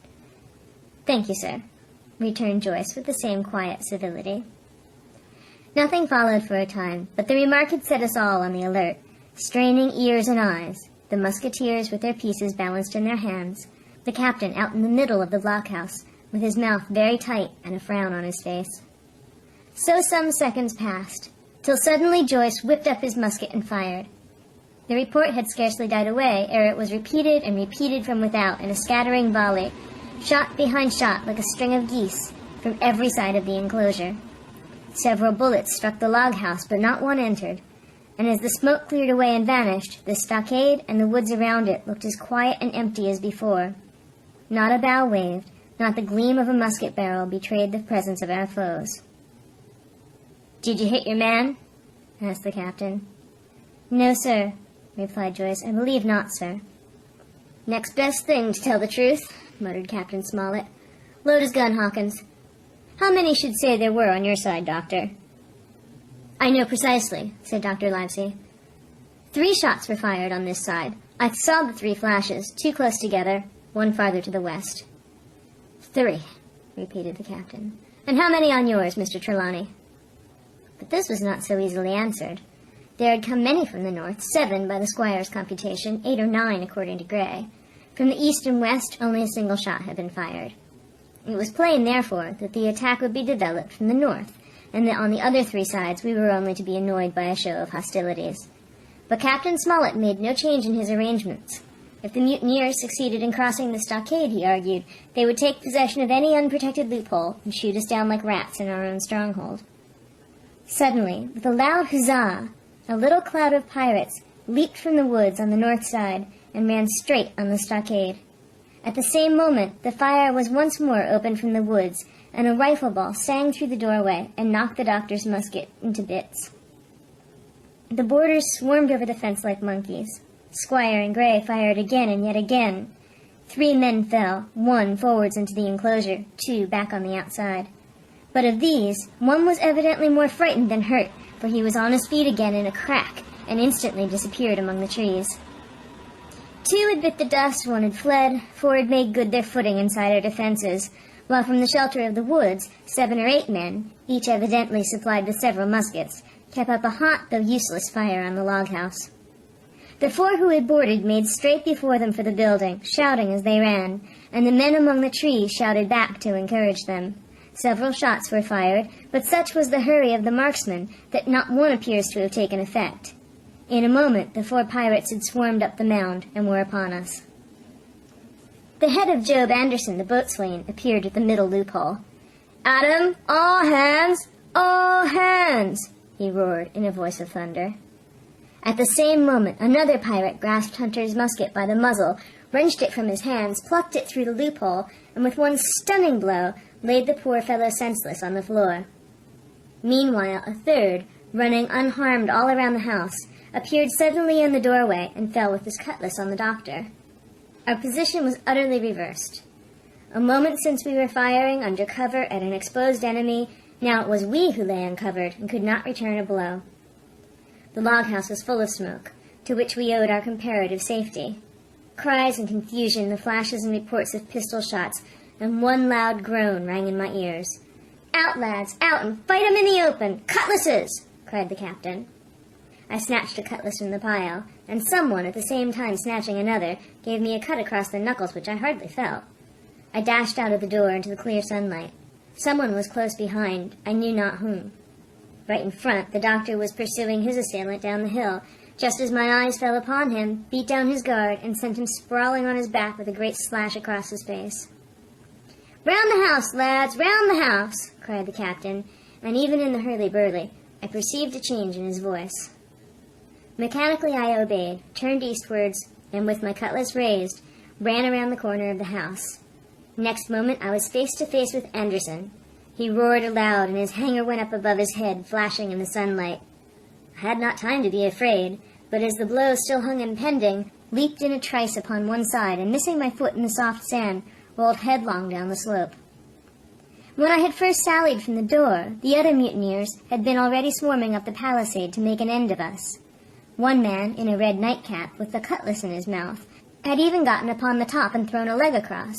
"Thank you, sir," returned Joyce with the same quiet civility. Nothing followed for a time, but the remark had set us all on the alert, straining ears and eyes, the musketeers with their pieces balanced in their hands, the captain out in the middle of the blockhouse, with his mouth very tight and a frown on his face. So some seconds passed, till suddenly Joyce whipped up his musket and fired. The report had scarcely died away ere it was repeated and repeated from without in a scattering volley, shot behind shot like a string of geese, from every side of the enclosure. Several bullets struck the log house, but not one entered, and as the smoke cleared away and vanished, the stockade and the woods around it looked as quiet and empty as before. Not a bough waved, not the gleam of a musket barrel betrayed the presence of our foes. "Did you hit your man?" asked the captain. "No, sir," replied Joyce. "I believe not, sir." "Next best thing, to tell the truth," muttered Captain Smollett. "Load his gun, Hawkins. How many should say there were on your side, Doctor?" "I know precisely," said Dr. Livesey. 3 shots were fired on this side. I saw the 3 flashes, 2 close together, 1 farther to the west. 3, repeated the captain. "And how many on yours, Mr. Trelawney?" But this was not so easily answered. There had come many from the north, 7 by the squire's computation, 8 or 9 according to Gray. From the east and west, only a single shot had been fired. It was plain, therefore, that the attack would be developed from the north, and that on the other 3 sides we were only to be annoyed by a show of hostilities. But Captain Smollett made no change in his arrangements. If the mutineers succeeded in crossing the stockade, he argued, they would take possession of any unprotected loophole and shoot us down like rats in our own stronghold. Suddenly, with a loud huzzah, a little cloud of pirates leaped from the woods on the north side and ran straight on the stockade. At the same moment, the fire was once more opened from the woods, and a rifle ball sang through the doorway and knocked the doctor's musket into bits. The boarders swarmed over the fence like monkeys. Squire and Gray fired again and yet again. 3 men fell, 1 forwards into the enclosure, 2 back on the outside. But of these, 1 was evidently more frightened than hurt, for he was on his feet again in a crack, and instantly disappeared among the trees. 2 had bit the dust, 1 had fled, 4 had made good their footing inside our defenses, while from the shelter of the woods, 7 or 8 men, each evidently supplied with several muskets, kept up a hot though useless fire on the log house. The 4 who had boarded made straight before them for the building, shouting as they ran, and the men among the trees shouted back to encourage them. Several shots were fired, but such was the hurry of the marksmen that not one appears to have taken effect. In a moment, the 4 pirates had swarmed up the mound and were upon us. The head of Job Anderson, the boatswain, appeared at the middle loophole. "Adam, all hands! All hands!" he roared in a voice of thunder. At the same moment, another pirate grasped Hunter's musket by the muzzle, wrenched it from his hands, plucked it through the loophole, and with one stunning blow, laid the poor fellow senseless on the floor. Meanwhile, a 3rd, running unharmed all around the house, appeared suddenly in the doorway and fell with his cutlass on the doctor. Our position was utterly reversed. A moment since we were firing under cover at an exposed enemy, now it was we who lay uncovered and could not return a blow. The log house was full of smoke, to which we owed our comparative safety. Cries and confusion, the flashes and reports of pistol shots, and one loud groan rang in my ears. "Out, lads, out, and fight 'em in the open! Cutlasses!" cried the captain. I snatched a cutlass from the pile, and someone, at the same time snatching another, gave me a cut across the knuckles which I hardly felt. I dashed out of the door into the clear sunlight. Someone was close behind, I knew not whom. Right in front, the doctor was pursuing his assailant down the hill, just as my eyes fell upon him, beat down his guard, and sent him sprawling on his back with a great slash across his face. "Round the house, lads, round the house!" cried the captain, and even in the hurly-burly, I perceived a change in his voice. Mechanically I obeyed, turned eastwards, and with my cutlass raised, ran around the corner of the house. Next moment I was face to face with Anderson. He roared aloud, and his hanger went up above his head, flashing in the sunlight. I had not time to be afraid. but as the blow still hung impending, leaped in a trice upon one side, and missing my foot in the soft sand, rolled headlong down the slope. When I had first sallied from the door, the other mutineers had been already swarming up the palisade to make an end of us. One man, in a red nightcap, with a cutlass in his mouth, had even gotten upon the top and thrown a leg across.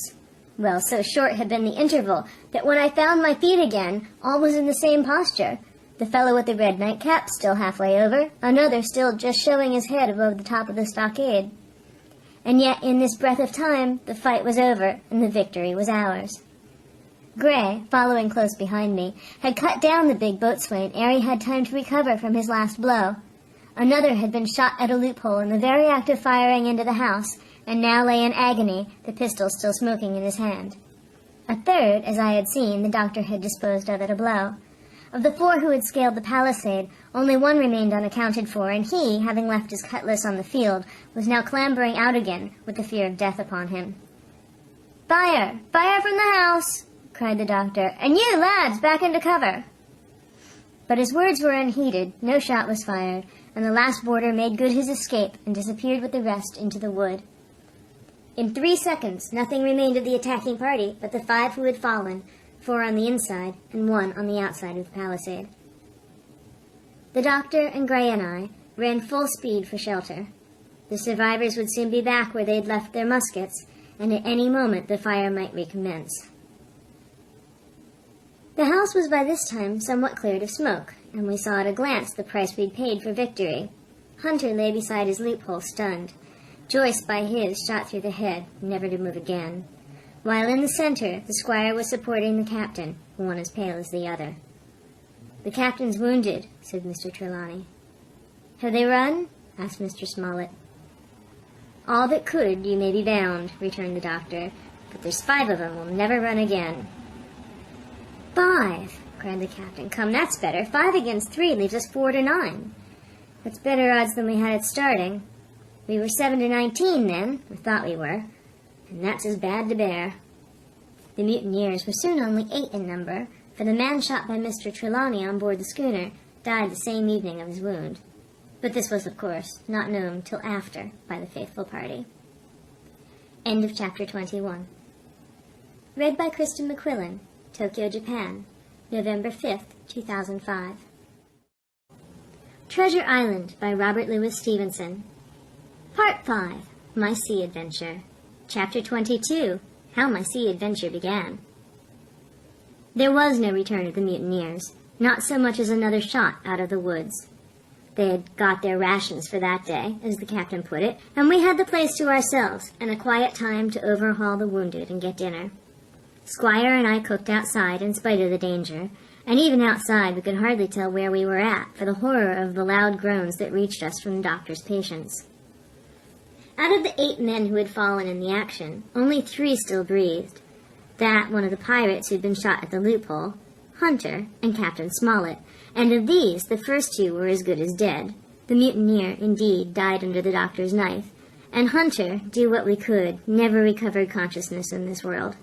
Well, so short had been the interval that when I found my feet again, all was in the same posture. The fellow with the red nightcap still halfway over, another still just showing his head above the top of the stockade. And yet, in this breath of time, the fight was over, and the victory was ours. Gray, following close behind me, had cut down the big boatswain ere he had time to recover from his last blow. Another had been shot at a loophole in the very act of firing into the house, and now lay in agony, the pistol still smoking in his hand. A third, as I had seen, the doctor had disposed of at a blow. Of the 4 who had scaled the palisade, only one remained unaccounted for, and he, having left his cutlass on the field, was now clambering out again, with the fear of death upon him. "Fire! Fire from the house!" cried the doctor. "And you, lads, back into cover!" But his words were unheeded, no shot was fired, and the last boarder made good his escape and disappeared with the rest into the wood. In 3 seconds, nothing remained of the attacking party but the 5 who had fallen, 4 on the inside and 1 on the outside of the palisade. The doctor and Gray and I ran full speed for shelter. The survivors would soon be back where they'd left their muskets, and at any moment the fire might recommence. The house was by this time somewhat cleared of smoke, and we saw at a glance the price we'd paid for victory. Hunter lay beside his loophole stunned. Joyce by his shot through the head, never to move again. While in the center, the squire was supporting the captain, one as pale as the other. "The captain's wounded," said Mr. Trelawney. "Have they run?" asked Mr. Smollett. "All that could, you may be bound," returned the doctor, "but there's 5 of them will never run again." "5!" cried the captain. "Come, that's better. 5 against 3 leaves us 4 to 9. That's better odds than we had at starting. We were 7 to 19 then, or thought we were, and that's as bad to bear." The mutineers were soon only 8 in number, for the man shot by Mr. Trelawney on board the schooner died the same evening of his wound. But this was, of course, not known till after by the faithful party. End of chapter 21. Read by Kristen McQuillan, Tokyo, Japan, November 5th, 2005. Treasure Island by Robert Louis Stevenson. Part 5, My Sea Adventure. Chapter 22, How My Sea Adventure Began. There was no return of the mutineers, not so much as another shot out of the woods. They had got their rations for that day, as the captain put it, and we had the place to ourselves, and a quiet time to overhaul the wounded and get dinner. Squire and I cooked outside in spite of the danger, and even outside we could hardly tell where we were at for the horror of the loud groans that reached us from the doctor's patients. Out of the 8 men who had fallen in the action, only 3 still breathed. That, one of the pirates who'd been shot at the loophole, Hunter, and Captain Smollett, and of these the first 2 were as good as dead. The mutineer, indeed, died under the doctor's knife, and Hunter, do what we could, never recovered consciousness in this world.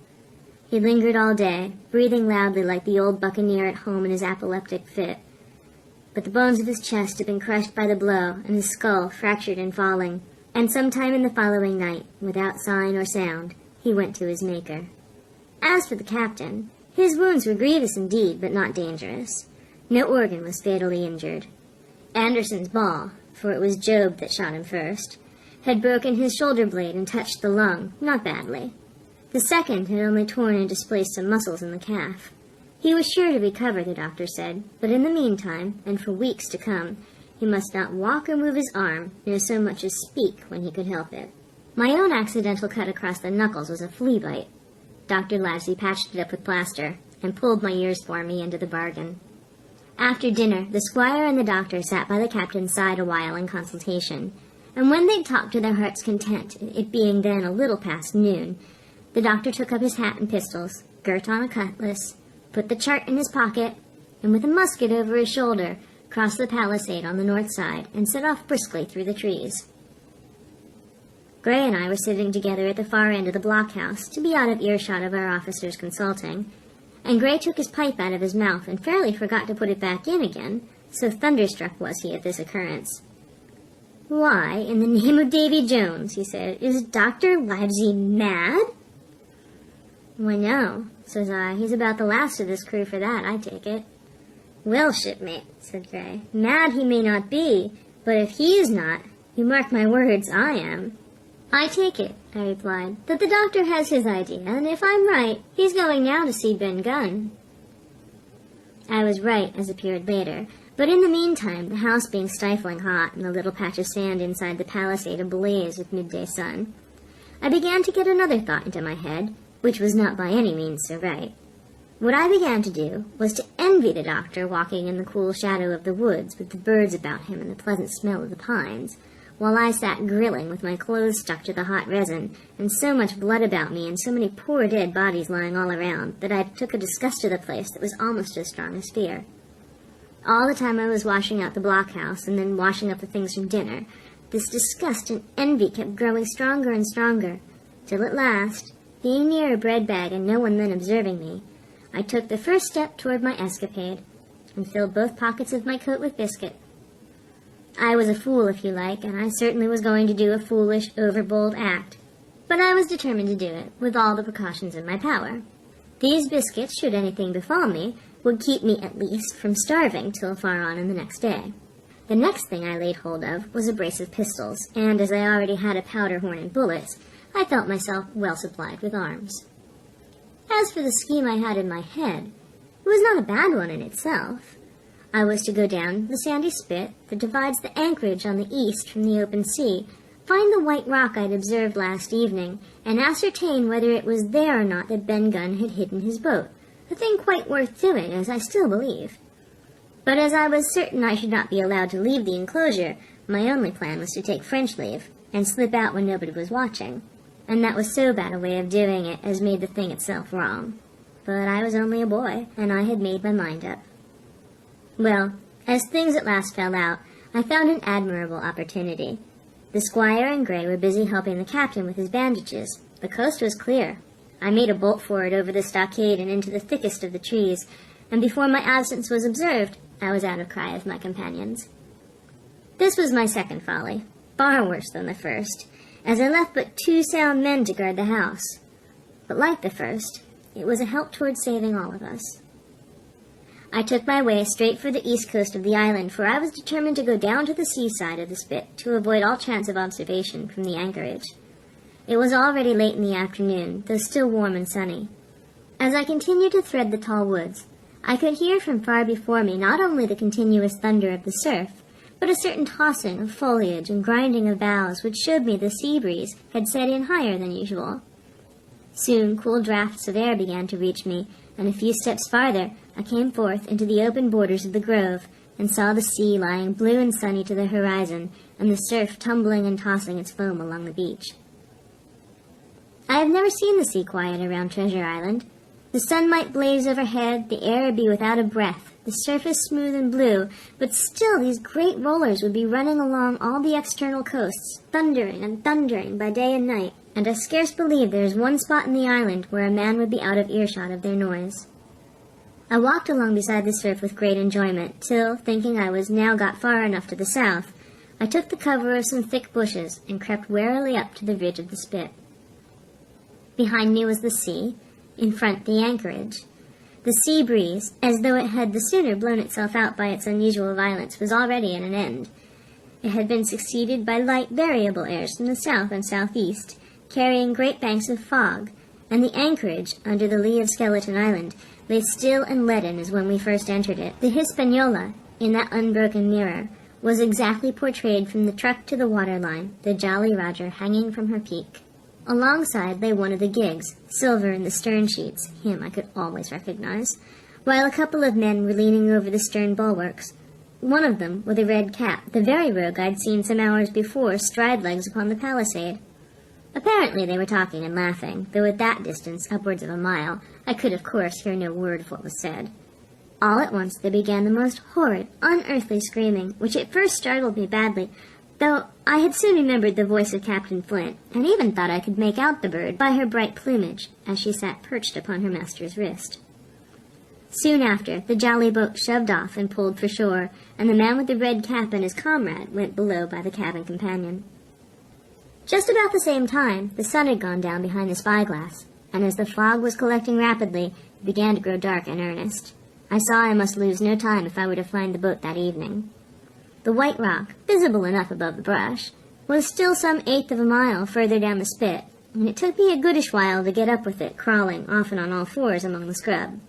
He lingered all day, breathing loudly like the old buccaneer at home in his apoplectic fit. But the bones of his chest had been crushed by the blow, and his skull fractured in falling, and sometime in the following night, without sign or sound, he went to his Maker. As for the captain, his wounds were grievous indeed, but not dangerous. No organ was fatally injured. Anderson's ball, for it was Job that shot him first, had broken his shoulder blade and touched the lung, not badly. The second had only torn and displaced some muscles in the calf. He was sure to recover, the doctor said, but in the meantime, and for weeks to come, he must not walk or move his arm, nor so much as speak when he could help it. My own accidental cut across the knuckles was a flea bite. Dr. Livesey patched it up with plaster, and pulled my ears for me into the bargain. After dinner, the squire and the doctor sat by the captain's side a while in consultation, and when they'd talked to their heart's content, it being then a little past noon, the doctor took up his hat and pistols, girt on a cutlass, put the chart in his pocket, and with a musket over his shoulder, crossed the palisade on the north side, and set off briskly through the trees. Gray and I were sitting together at the far end of the blockhouse, to be out of earshot of our officers consulting, and Gray took his pipe out of his mouth and fairly forgot to put it back in again, so thunderstruck was he at this occurrence. "Why, in the name of Davy Jones," he said, "is Dr. Livesey mad?" "Why, no," says I. "He's about the last of this crew for that, I take it." "Well, shipmate," said Gray, "mad he may not be, but if he is not, you mark my words, I am." "I take it," I replied, "that the doctor has his idea, and if I'm right, he's going now to see Ben Gunn." I was right, as appeared later, but in the meantime, the house being stifling hot and the little patch of sand inside the palisade ablaze with midday sun, I began to get another thought into my head, which was not by any means so right. What I began to do was to envy the doctor walking in the cool shadow of the woods with the birds about him and the pleasant smell of the pines, while I sat grilling with my clothes stuck to the hot resin, and so much blood about me and so many poor dead bodies lying all around that I took a disgust to the place that was almost as strong as fear. All the time I was washing out the blockhouse and then washing up the things from dinner, this disgust and envy kept growing stronger and stronger, till at last, being near a bread bag and no one then observing me, I took the first step toward my escapade, and filled both pockets of my coat with biscuit. I was a fool, if you like, and I certainly was going to do a foolish, overbold act, but I was determined to do it, with all the precautions in my power. These biscuits, should anything befall me, would keep me, at least, from starving till far on in the next day. The next thing I laid hold of was a brace of pistols, and as I already had a powder horn and bullets, I felt myself well supplied with arms. As for the scheme I had in my head, it was not a bad one in itself. I was to go down the sandy spit that divides the anchorage on the east from the open sea, find the white rock I'd observed last evening, and ascertain whether it was there or not that Ben Gunn had hidden his boat, a thing quite worth doing, as I still believe. But as I was certain I should not be allowed to leave the enclosure, my only plan was to take French leave, and slip out when nobody was watching, and that was so bad a way of doing it as made the thing itself wrong. But I was only a boy, and I had made my mind up. Well, as things at last fell out, I found an admirable opportunity. The squire and Gray were busy helping the captain with his bandages. The coast was clear. I made a bolt for it over the stockade and into the thickest of the trees, and before my absence was observed, I was out of cry of my companions. This was my second folly, far worse than the first, as I left but 2 sound men to guard the house. But like the first, it was a help toward saving all of us. I took my way straight for the east coast of the island, for I was determined to go down to the seaside of the spit to avoid all chance of observation from the anchorage. It was already late in the afternoon, though still warm and sunny. As I continued to thread the tall woods, I could hear from far before me not only the continuous thunder of the surf, but a certain tossing of foliage and grinding of boughs which showed me the sea breeze had set in higher than usual. Soon cool draughts of air began to reach me, and a few steps farther I came forth into the open borders of the grove, and saw the sea lying blue and sunny to the horizon, and the surf tumbling and tossing its foam along the beach. I have never seen the sea quiet around Treasure Island. The sun might blaze overhead, the air would be without a breath, the surface smooth and blue, but still these great rollers would be running along all the external coasts, thundering and thundering by day and night, and I scarce believe there is one spot in the island where a man would be out of earshot of their noise. I walked along beside the surf with great enjoyment, till, thinking I was now got far enough to the south, I took the cover of some thick bushes and crept warily up to the ridge of the spit. Behind me was the sea, in front the anchorage. The sea breeze, as though it had the sooner blown itself out by its unusual violence, was already at an end. It had been succeeded by light variable airs from the south and southeast, carrying great banks of fog, and the anchorage, under the lee of Skeleton Island, lay still and leaden as when we first entered it. The Hispaniola, in that unbroken mirror, was exactly portrayed from the truck to the waterline, the Jolly Roger hanging from her peak. Alongside lay one of the gigs, silver in the stern sheets, him I could always recognize, while a couple of men were leaning over the stern bulwarks, one of them with a red cap, the very rogue I'd seen some hours before stride legs upon the palisade. Apparently they were talking and laughing, though at that distance, upwards of a mile, I could of course hear no word of what was said. All at once they began the most horrid, unearthly screaming, which at first startled me badly, though I had soon remembered the voice of Captain Flint, and even thought I could make out the bird by her bright plumage, as she sat perched upon her master's wrist. Soon after, the jolly boat shoved off and pulled for shore, and the man with the red cap and his comrade went below by the cabin companion. Just about the same time, the sun had gone down behind the spyglass, and as the fog was collecting rapidly, it began to grow dark in earnest. I saw I must lose no time if I were to find the boat that evening. The white rock, visible enough above the brush, was still some eighth of a mile further down the spit, and it took me a goodish while to get up with it, crawling, often on all fours, among the scrub.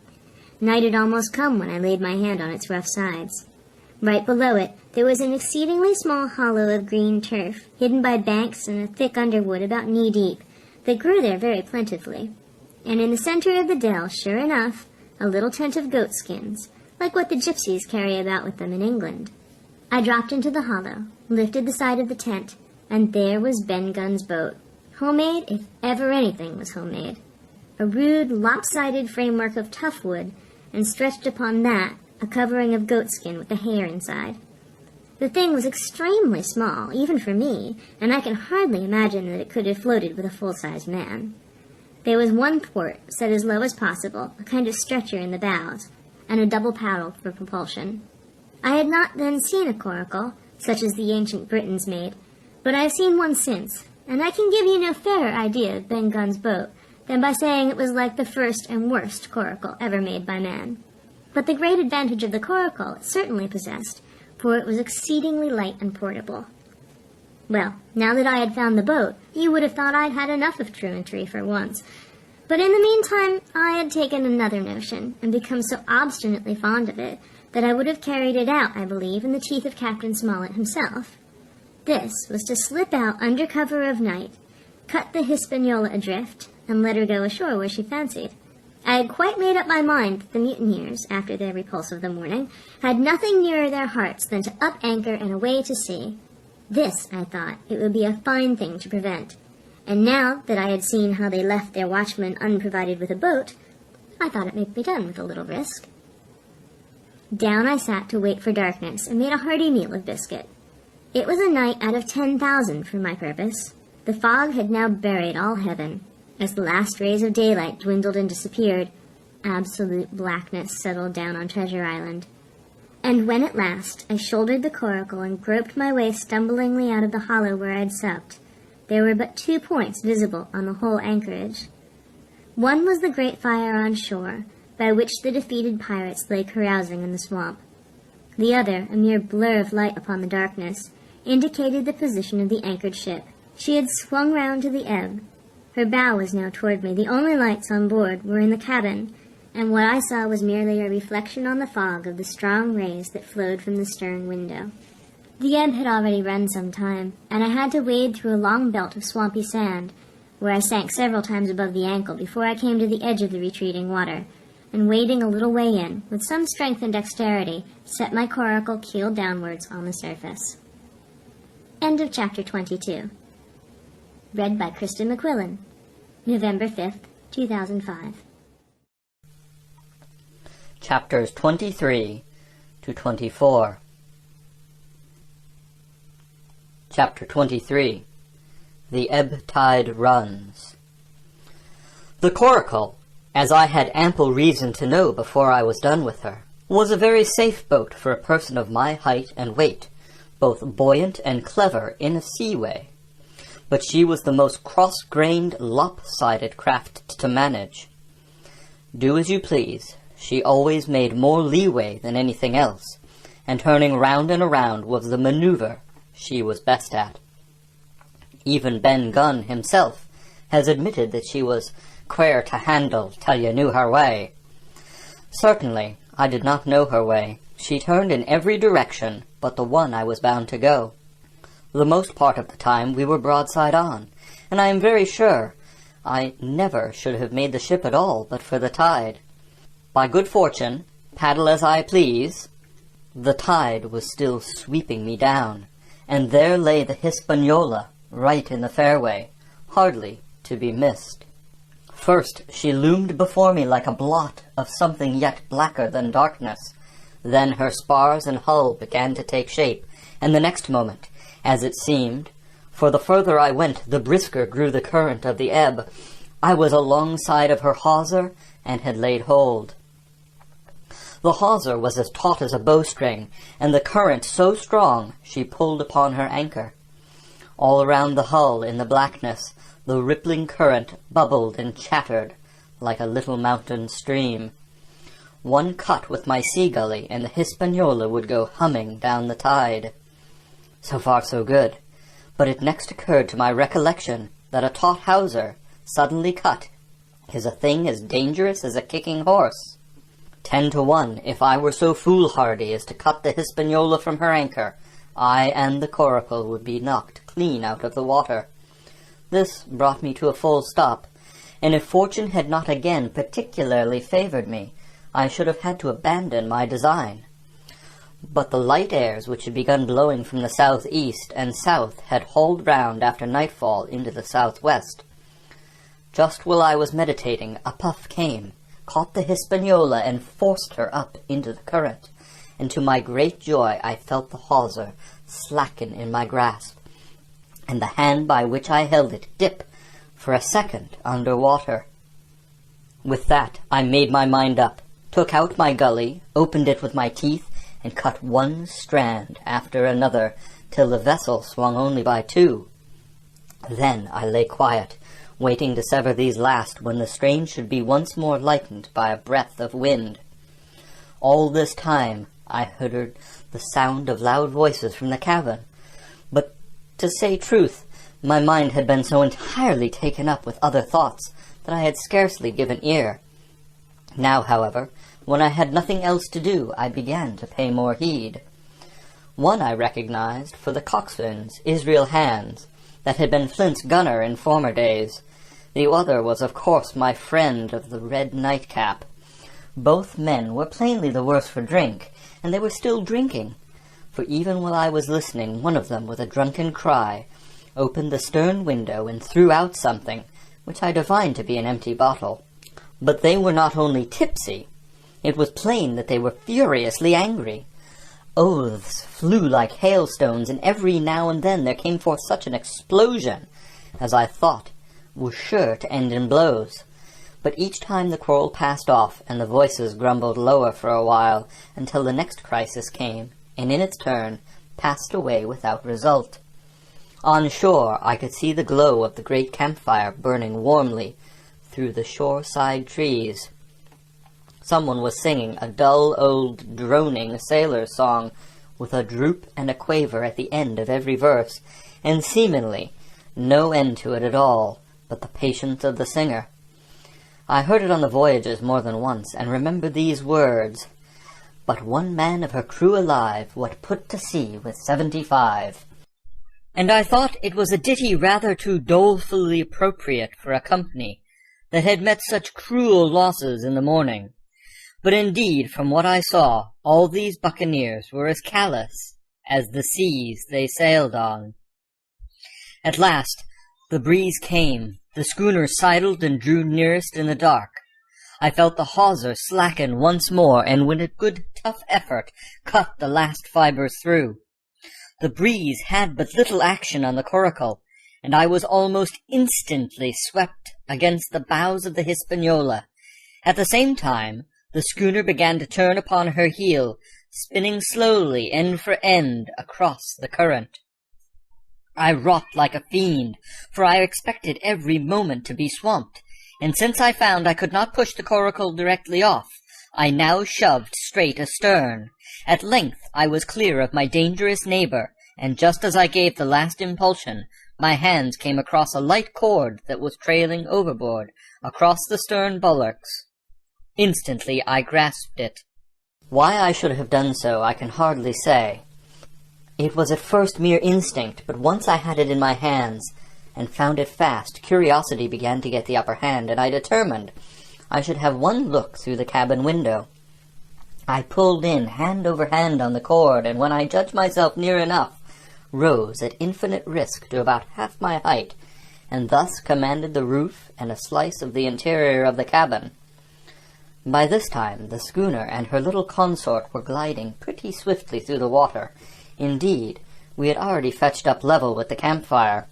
Night had almost come when I laid my hand on its rough sides. Right below it, there was an exceedingly small hollow of green turf, hidden by banks and a thick underwood about knee-deep, that grew there very plentifully. And in the center of the dell, sure enough, a little tent of goat skins, like what the gypsies carry about with them in England. I dropped into the hollow, lifted the side of the tent, and there was Ben Gunn's boat, homemade if ever anything was homemade. A rude, lopsided framework of tough wood, and stretched upon that a covering of goatskin with the hair inside. The thing was extremely small, even for me, and I can hardly imagine that it could have floated with a full-sized man. There was one port, set as low as possible, a kind of stretcher in the bows, and a double paddle for propulsion. I had not then seen a coracle, such as the ancient Britons made, but I have seen one since, and I can give you no fairer idea of Ben Gunn's boat than by saying it was like the first and worst coracle ever made by man. But the great advantage of the coracle it certainly possessed, for it was exceedingly light and portable. Well, now that I had found the boat, you would have thought I'd had enough of truantry for once. But in the meantime, I had taken another notion, and become so obstinately fond of it, that I would have carried it out, I believe, in the teeth of Captain Smollett himself. This was to slip out under cover of night, cut the Hispaniola adrift, and let her go ashore where she fancied. I had quite made up my mind that the mutineers, after their repulse of the morning, had nothing nearer their hearts than to up anchor and away to sea. This, I thought, it would be a fine thing to prevent. And now that I had seen how they left their watchmen unprovided with a boat, I thought it might be done with a little risk. Down I sat to wait for darkness, and made a hearty meal of biscuit. It was a night out of 10,000 for my purpose. The fog had now buried all heaven. As the last rays of daylight dwindled and disappeared, absolute blackness settled down on Treasure Island. And when at last I shouldered the coracle and groped my way stumblingly out of the hollow where I had supped, there were but 2 points visible on the whole anchorage. One was the great fire on shore, by which the defeated pirates lay carousing in the swamp. The other, a mere blur of light upon the darkness, indicated the position of the anchored ship. She had swung round to the ebb. Her bow was now toward me. The only lights on board were in the cabin, and what I saw was merely a reflection on the fog of the strong rays that flowed from the stern window. The ebb had already run some time, and I had to wade through a long belt of swampy sand, where I sank several times above the ankle before I came to the edge of the retreating water, and wading a little way in, with some strength and dexterity, set my coracle keel downwards on the surface. End of chapter 22. Read by Kristen McQuillan. November 5th, 2005. Chapters 23 to 24. Chapter 23. The Ebb Tide Runs. The coracle, as I had ample reason to know before I was done with her, was a very safe boat for a person of my height and weight, both buoyant and clever in a seaway. But she was the most cross-grained, lopsided craft to manage. Do as you please, she always made more leeway than anything else, and turning round and around was the maneuver she was best at. Even Ben Gunn himself has admitted that she was queer to handle till you knew her way. Certainly, I did not know her way. She turned in every direction but the one I was bound to go. The most part of the time we were broadside on, and I am very sure I never should have made the ship at all but for the tide. By good fortune, paddle as I please, the tide was still sweeping me down, and there lay the Hispaniola right in the fairway, hardly to be missed. First she loomed before me like a blot of something yet blacker than darkness. Then her spars and hull began to take shape, and the next moment, as it seemed, for the further I went, the brisker grew the current of the ebb, I was alongside of her hawser and had laid hold. The hawser was as taut as a bowstring, and the current so strong she pulled upon her anchor. All around the hull, in the blackness, the rippling current bubbled and chattered like a little mountain stream. One cut with my sea gully, and the Hispaniola would go humming down the tide. So far so good, but it next occurred to my recollection that a taut hawser, suddenly cut, is a thing as dangerous as a kicking horse. 10 to 1, if I were so foolhardy as to cut the Hispaniola from her anchor, I and the coracle would be knocked clean out of the water. This brought me to a full stop, and if fortune had not again particularly favoured me, I should have had to abandon my design. But the light airs which had begun blowing from the south-east and south had hauled round after nightfall into the south-west. Just while I was meditating, a puff came, caught the Hispaniola, and forced her up into the current, and to my great joy I felt the hawser slacken in my grasp, and the hand by which I held it dip for a second under water. With that I made my mind up, took out my gully, opened it with my teeth, and cut one strand after another, till the vessel swung only by 2. Then I lay quiet, waiting to sever these last when the strain should be once more lightened by a breath of wind. All this time I heard the sound of loud voices from the cabin, but, to say truth, my mind had been so entirely taken up with other thoughts that I had scarcely given ear. Now, however, when I had nothing else to do, I began to pay more heed. One I recognized for the coxswain's Israel Hands, that had been Flint's gunner in former days. The other was, of course, my friend of the red nightcap. Both men were plainly the worse for drink, and they were still drinking, for even while I was listening, one of them, with a drunken cry, opened the stern window and threw out something, which I divined to be an empty bottle. But they were not only tipsy, it was plain that they were furiously angry. Oaths flew like hailstones, and every now and then there came forth such an explosion as I thought was sure to end in blows. But each time the quarrel passed off, and the voices grumbled lower for a while, until the next crisis came, and in its turn passed away without result. On shore I could see the glow of the great campfire burning warmly through the shore-side trees. Someone was singing a dull old droning sailor's song, with a droop and a quaver at the end of every verse, and seemingly no end to it at all, but the patience of the singer. I heard it on the voyages more than once, and remember these words, "But one man of her crew alive, what put to sea with 75." And I thought it was a ditty rather too dolefully appropriate for a company that had met such cruel losses in the morning. But indeed, from what I saw, all these buccaneers were as callous as the seas they sailed on. At last the breeze came, the schooner sidled and drew nearest in the dark. I felt the hawser slacken once more, and with a good tough effort cut the last fibres through. The breeze had but little action on the coracle, and I was almost instantly swept against the bows of the Hispaniola. At the same time, the schooner began to turn upon her heel, spinning slowly end for end across the current. I wrought like a fiend, for I expected every moment to be swamped, and since I found I could not push the coracle directly off, I now shoved straight astern. At length I was clear of my dangerous neighbour, and just as I gave the last impulsion, my hands came across a light cord that was trailing overboard, across the stern bulwarks. Instantly I grasped it. Why I should have done so I can hardly say. It was at first mere instinct, but once I had it in my hands, and found it fast, curiosity began to get the upper hand, and I determined I should have one look through the cabin window. I pulled in hand over hand on the cord, and when I judged myself near enough, rose at infinite risk to about half my height, and thus commanded the roof and a slice of the interior of the cabin. By this time the schooner and her little consort were gliding pretty swiftly through the water. Indeed, we had already fetched up level with the campfire.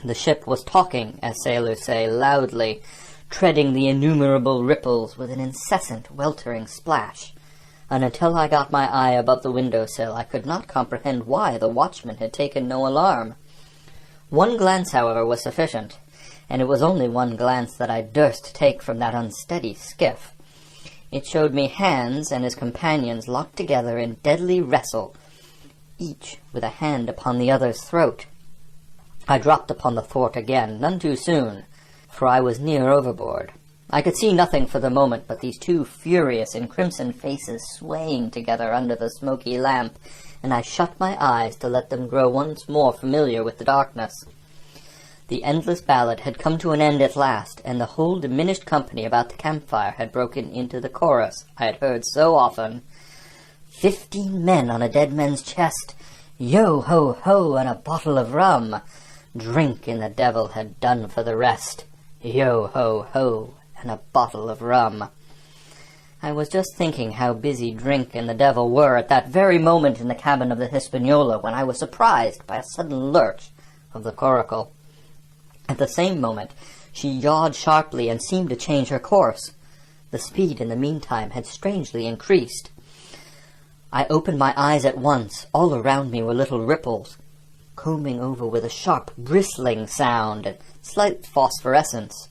The ship was talking, as sailors say, loudly, treading the innumerable ripples with an incessant weltering splash. and until I got my eye above the window-sill I could not comprehend why the watchman had taken no alarm. One glance, however, was sufficient, and it was only one glance that I durst take from that unsteady skiff. It showed me Hans and his companions locked together in deadly wrestle, each with a hand upon the other's throat. I dropped upon the thwart again, none too soon, for I was near overboard. I could see nothing for the moment but these two furious and crimson faces swaying together under the smoky lamp, and I shut my eyes to let them grow once more familiar with the darkness. The endless ballad had come to an end at last, and the whole diminished company about the campfire had broken into the chorus I had heard so often. 15 men on a dead man's chest, yo-ho-ho, and a bottle of rum. Drink and the devil had done for the rest, yo-ho-ho, and a bottle of rum. I was just thinking how busy drink and the devil were at that very moment in the cabin of the Hispaniola when I was surprised by a sudden lurch of the coracle. At the same moment she yawed sharply and seemed to change her course. The speed in the meantime had strangely increased. I opened my eyes at once. All around me were little ripples, combing over with a sharp, bristling sound and slight phosphorescence.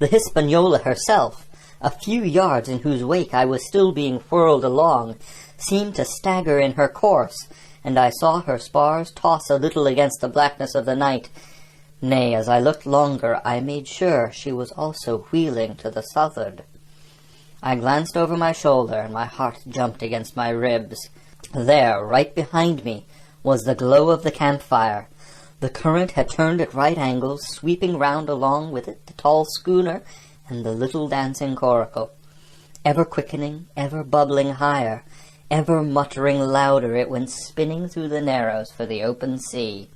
The Hispaniola herself, a few yards in whose wake I was still being whirled along, seemed to stagger in her course, and I saw her spars toss a little against the blackness of the night. Nay, as I looked longer, I made sure she was also wheeling to the southward. I glanced over my shoulder, and my heart jumped against my ribs. There, right behind me, was the glow of the campfire. The current had turned at right angles, sweeping round along with it the tall schooner and the little dancing coracle. Ever quickening, ever bubbling higher, ever muttering louder, it went spinning through the narrows for the open sea.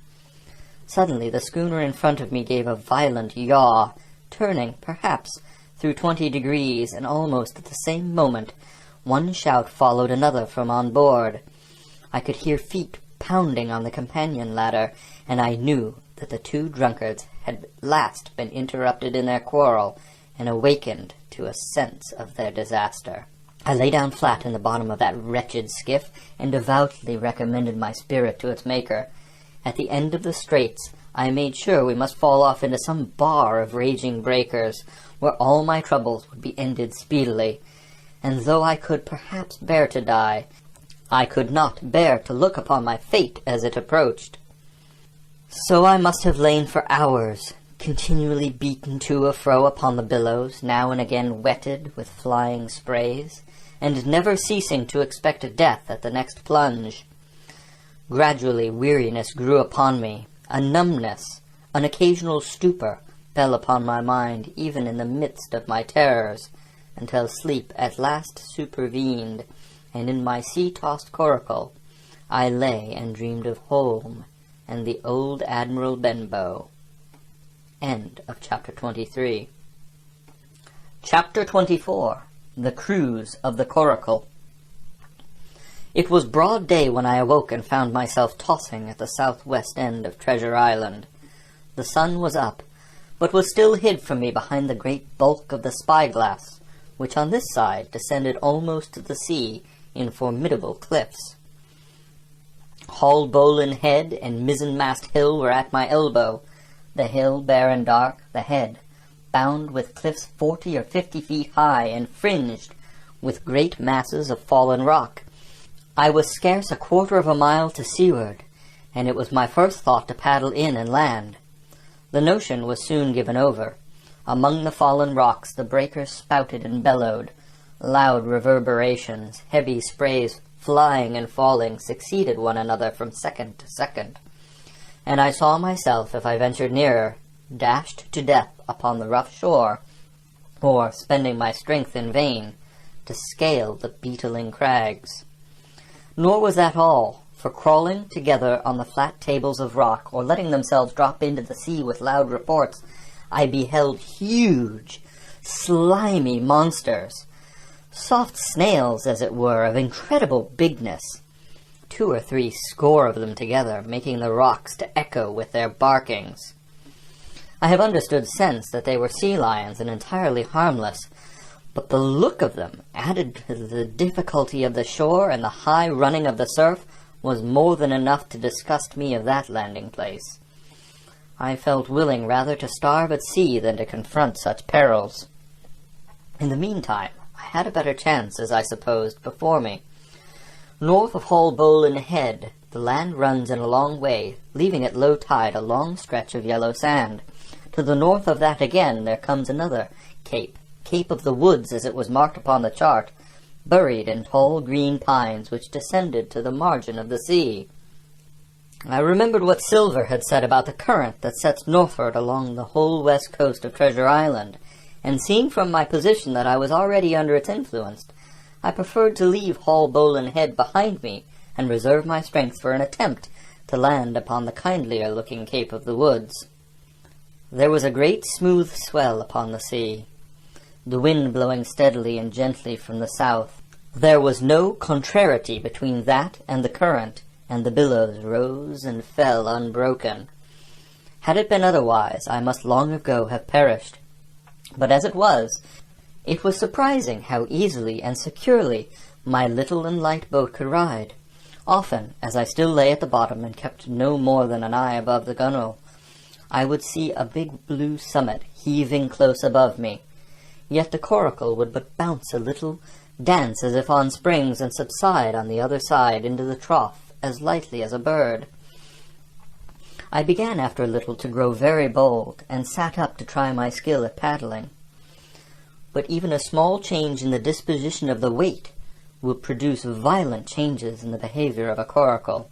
Suddenly the schooner in front of me gave a violent yaw, turning, perhaps, through 20 degrees, and almost at the same moment one shout followed another from on board. I could hear feet pounding on the companion ladder, and I knew that the two drunkards had at last been interrupted in their quarrel and awakened to a sense of their disaster. I lay down flat in the bottom of that wretched skiff and devoutly recommended my spirit to its Maker. At the end of the straits I made sure we must fall off into some bar of raging breakers, where all my troubles would be ended speedily, and though I could perhaps bear to die, I could not bear to look upon my fate as it approached. So I must have lain for hours, continually beaten to and fro upon the billows, now and again wetted with flying sprays, and never ceasing to expect death at the next plunge. Gradually weariness grew upon me, a numbness, an occasional stupor fell upon my mind even in the midst of my terrors, until sleep at last supervened, and in my sea-tossed coracle I lay and dreamed of home and the old Admiral Benbow. End of Chapter 23. Chapter 24. The Cruise of the Coracle. It was broad day when I awoke and found myself tossing at the southwest end of Treasure Island. The sun was up, but was still hid from me behind the great bulk of the spyglass, which on this side descended almost to the sea in formidable cliffs. Haulbowline Head and Mizzenmast Hill were at my elbow, the hill bare and dark, the head bound with cliffs 40 or 50 feet high and fringed with great masses of fallen rock. I was scarce a quarter of a mile to seaward, and it was my first thought to paddle in and land. The notion was soon given over. Among the fallen rocks the breakers spouted and bellowed. Loud reverberations, heavy sprays flying and falling, succeeded one another from second to second, and I saw myself, if I ventured nearer, dashed to death upon the rough shore, or spending my strength in vain to scale the beetling crags. Nor was that all, for crawling together on the flat tables of rock, or letting themselves drop into the sea with loud reports, I beheld huge, slimy monsters, soft snails, as it were, of incredible bigness, 2 or 3 score of them together, making the rocks to echo with their barkings. I have understood since that they were sea lions and entirely harmless, but the look of them, added to the difficulty of the shore and the high running of the surf, was more than enough to disgust me of that landing place. I felt willing rather to starve at sea than to confront such perils. In the meantime, I had a better chance, as I supposed, before me. North of Haulbowline Head, the land runs in a long way, leaving at low tide a long stretch of yellow sand. To the north of that again there comes another cape, Cape of the Woods as it was marked upon the chart, buried in tall green pines which descended to the margin of the sea. I remembered what Silver had said about the current that sets northward along the whole west coast of Treasure Island, and seeing from my position that I was already under its influence, I preferred to leave Haulbowline Head behind me and reserve my strength for an attempt to land upon the kindlier-looking Cape of the Woods. There was a great smooth swell upon the sea, the wind blowing steadily and gently from the south. There was no contrariety between that and the current, and the billows rose and fell unbroken. Had it been otherwise, I must long ago have perished. But as it was surprising how easily and securely my little and light boat could ride. Often, as I still lay at the bottom and kept no more than an eye above the gunwale, I would see a big blue summit heaving close above me. Yet the coracle would but bounce a little, dance as if on springs, and subside on the other side into the trough as lightly as a bird. I began after a little to grow very bold, and sat up to try my skill at paddling. But even a small change in the disposition of the weight would produce violent changes in the behavior of a coracle,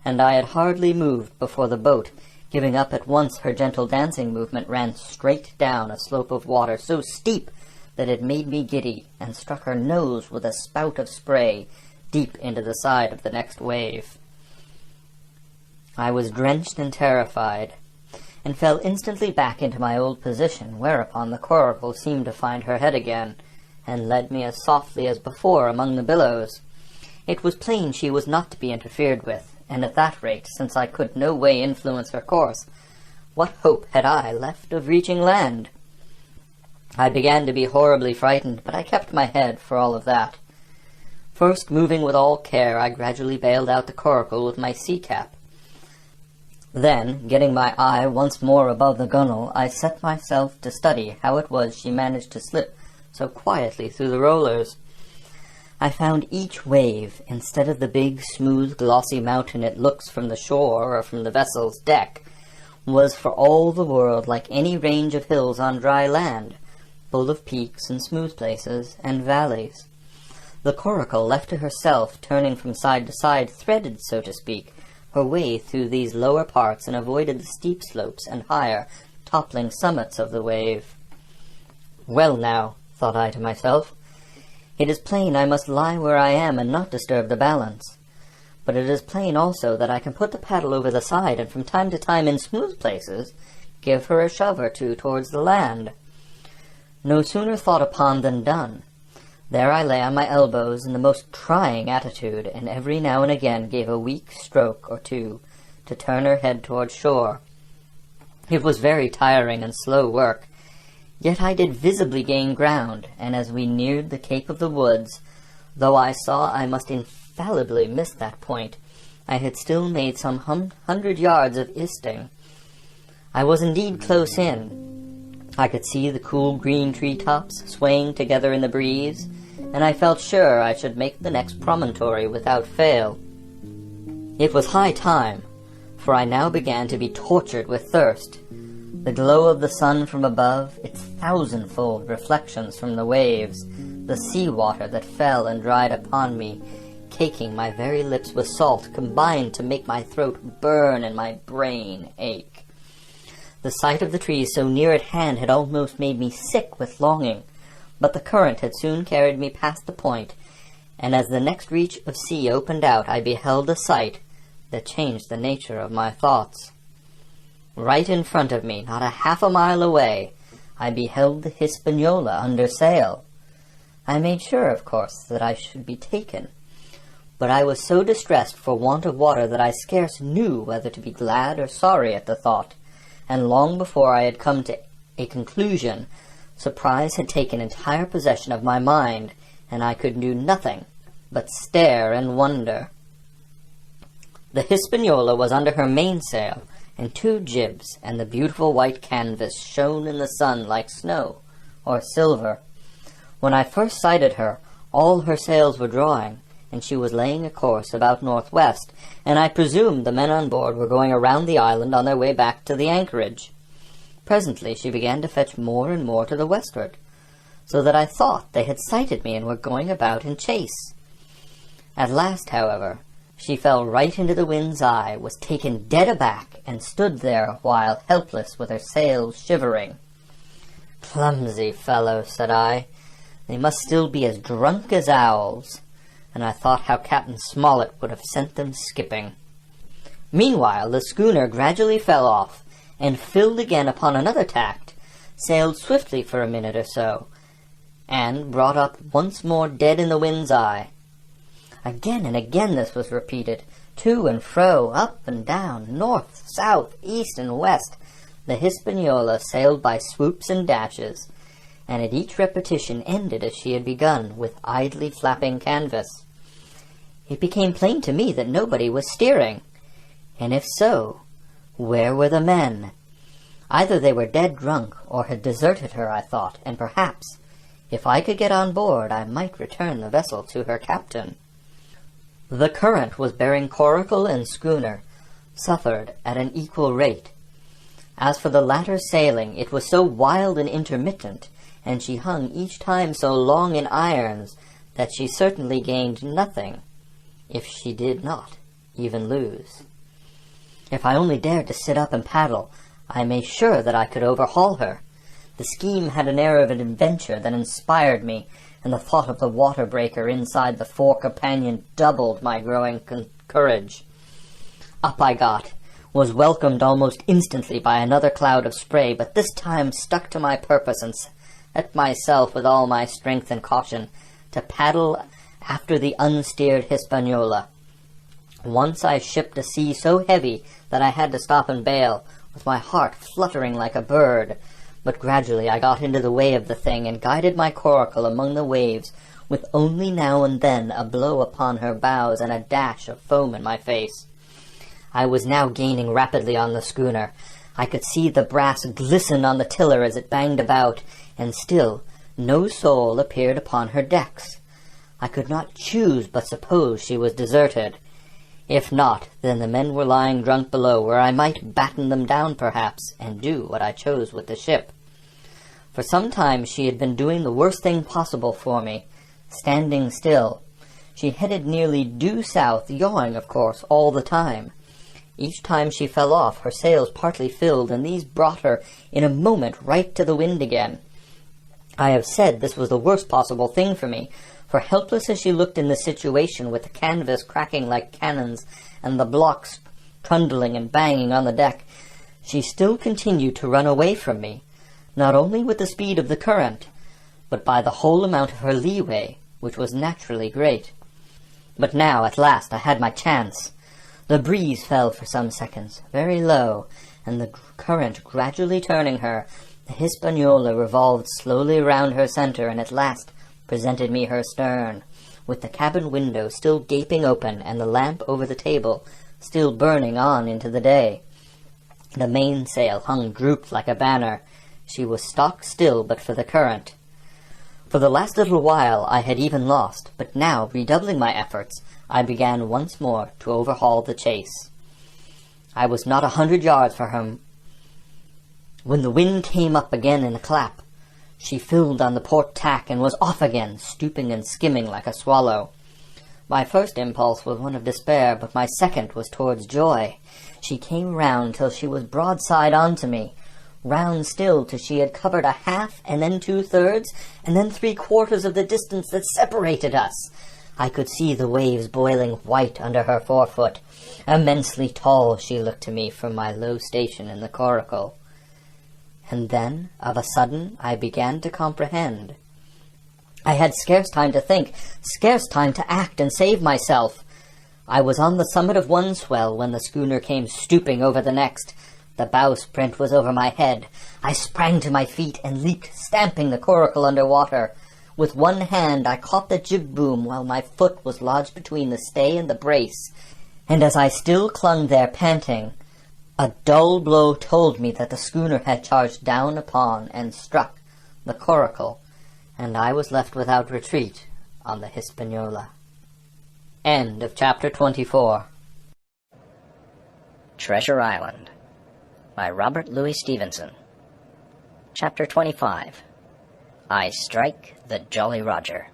and I had hardly moved before the boat, giving up at once her gentle dancing movement, ran straight down a slope of water so steep that it made me giddy, and struck her nose with a spout of spray deep into the side of the next wave. I was drenched and terrified, and fell instantly back into my old position, whereupon the coracle seemed to find her head again, and led me as softly as before among the billows. It was plain she was not to be interfered with, and at that rate, since I could no way influence her course, what hope had I left of reaching land? I began to be horribly frightened, but I kept my head for all of that. First, moving with all care, I gradually bailed out the coracle with my sea-cap. Then, getting my eye once more above the gunwale, I set myself to study how it was she managed to slip so quietly through the rollers. I found each wave, instead of the big, smooth, glossy mountain it looks from the shore or from the vessel's deck, was for all the world like any range of hills on dry land, full of peaks and smooth places and valleys. The coracle, left to herself, turning from side to side, threaded, so to speak, her way through these lower parts, and avoided the steep slopes and higher, toppling summits of the wave. Well now, thought I to myself, it is plain I must lie where I am and not disturb the balance. But it is plain also that I can put the paddle over the side, and from time to time in smooth places give her a shove or two towards the land. No sooner thought upon than done. There I lay on my elbows in the most trying attitude, and every now and again gave a weak stroke or two to turn her head towards shore. It was very tiring and slow work, yet I did visibly gain ground, and as we neared the Cape of the Woods, though I saw I must infallibly miss that point, I had still made some 100 yards of easting. I was indeed close in. I could see the cool green tree-tops swaying together in the breeze, and I felt sure I should make the next promontory without fail. It was high time, for I now began to be tortured with thirst. The glow of the sun from above, its thousandfold reflections from the waves, the sea-water that fell and dried upon me, caking my very lips with salt, combined to make my throat burn and my brain ache. The sight of the trees so near at hand had almost made me sick with longing, but the current had soon carried me past the point, and as the next reach of sea opened out, I beheld a sight that changed the nature of my thoughts. Right in front of me, not a half a mile away, I beheld the Hispaniola under sail. I made sure, of course, that I should be taken, but I was so distressed for want of water that I scarce knew whether to be glad or sorry at the thought, and long before I had come to a conclusion, Surprise had taken entire possession of my mind, and I could do nothing but stare and wonder. The Hispaniola was under her mainsail, and 2 jibs, and the beautiful white canvas shone in the sun like snow or silver. When I first sighted her, all her sails were drawing, and she was laying a course about northwest, and I presumed the men on board were going around the island on their way back to the anchorage. Presently she began to fetch more and more to the westward, so that I thought they had sighted me and were going about in chase. At last, however, she fell right into the wind's eye, was taken dead aback, and stood there a while helpless with her sails shivering. "Clumsy fellow," said I. "They must still be as drunk as owls." And I thought how Captain Smollett would have sent them skipping. Meanwhile the schooner gradually fell off, and filled again upon another tack, sailed swiftly for a minute or so, and brought up once more dead in the wind's eye. Again and again this was repeated, to and fro, up and down, north, south, east, and west. The Hispaniola sailed by swoops and dashes, and at each repetition ended as she had begun, with idly flapping canvas. It became plain to me that nobody was steering, and if so, where were the men? Either they were dead drunk, or had deserted her, I thought, and perhaps, if I could get on board, I might return the vessel to her captain. The current was bearing coracle and schooner, suffered at an equal rate. As for the latter's sailing, it was so wild and intermittent, and she hung each time so long in irons, that she certainly gained nothing, if she did not even lose. If I only dared to sit up and paddle, I made sure that I could overhaul her. The scheme had an air of an adventure that inspired me, and the thought of the water breaker inside the fore companion doubled my growing courage. Up I got, was welcomed almost instantly by another cloud of spray, but this time stuck to my purpose and set myself with all my strength and caution to paddle after the unsteered Hispaniola. Once I shipped a sea so heavy that I had to stop and bail, with my heart fluttering like a bird. But gradually I got into the way of the thing, and guided my coracle among the waves, with only now and then a blow upon her bows and a dash of foam in my face. I was now gaining rapidly on the schooner. I could see the brass glisten on the tiller as it banged about, and still no soul appeared upon her decks. I could not choose but suppose she was deserted. If not, then the men were lying drunk below, where I might batten them down perhaps, and do what I chose with the ship. For some time she had been doing the worst thing possible for me, standing still. She headed nearly due south, yawing, of course, all the time. Each time she fell off, her sails partly filled, and these brought her in a moment right to the wind again. I have said this was the worst possible thing for me, for helpless as she looked in the situation, with the canvas cracking like cannons and the blocks trundling and banging on the deck, she still continued to run away from me, not only with the speed of the current, but by the whole amount of her leeway, which was naturally great. But now, at last, I had my chance. The breeze fell for some seconds, very low, and the current gradually turning her, the Hispaniola revolved slowly round her centre, and at last presented me her stern, with the cabin window still gaping open, and the lamp over the table still burning on into the day. The mainsail hung drooped like a banner. She was stock still but for the current. For the last little while I had even lost, but now, redoubling my efforts, I began once more to overhaul the chase. I was not 100 yards from her when the wind came up again in a clap. She filled on the port tack and was off again, stooping and skimming like a swallow. My first impulse was one of despair, but my second was towards joy. She came round till she was broadside on to me, round still till she had covered a half, and then 2/3, and then 3/4 of the distance that separated us. I could see the waves boiling white under her forefoot. Immensely tall she looked to me from my low station in the coracle. And then, of a sudden, I began to comprehend. I had scarce time to think, scarce time to act and save myself. I was on the summit of one swell when the schooner came stooping over the next. The bowsprit was over my head. I sprang to my feet and leaped, stamping the coracle under water. With one hand I caught the jib boom while my foot was lodged between the stay and the brace, and as I still clung there panting, a dull blow told me that the schooner had charged down upon and struck the coracle, and I was left without retreat on the Hispaniola. End of Chapter 24. Treasure Island by Robert Louis Stevenson. Chapter 25. I Strike the Jolly Roger.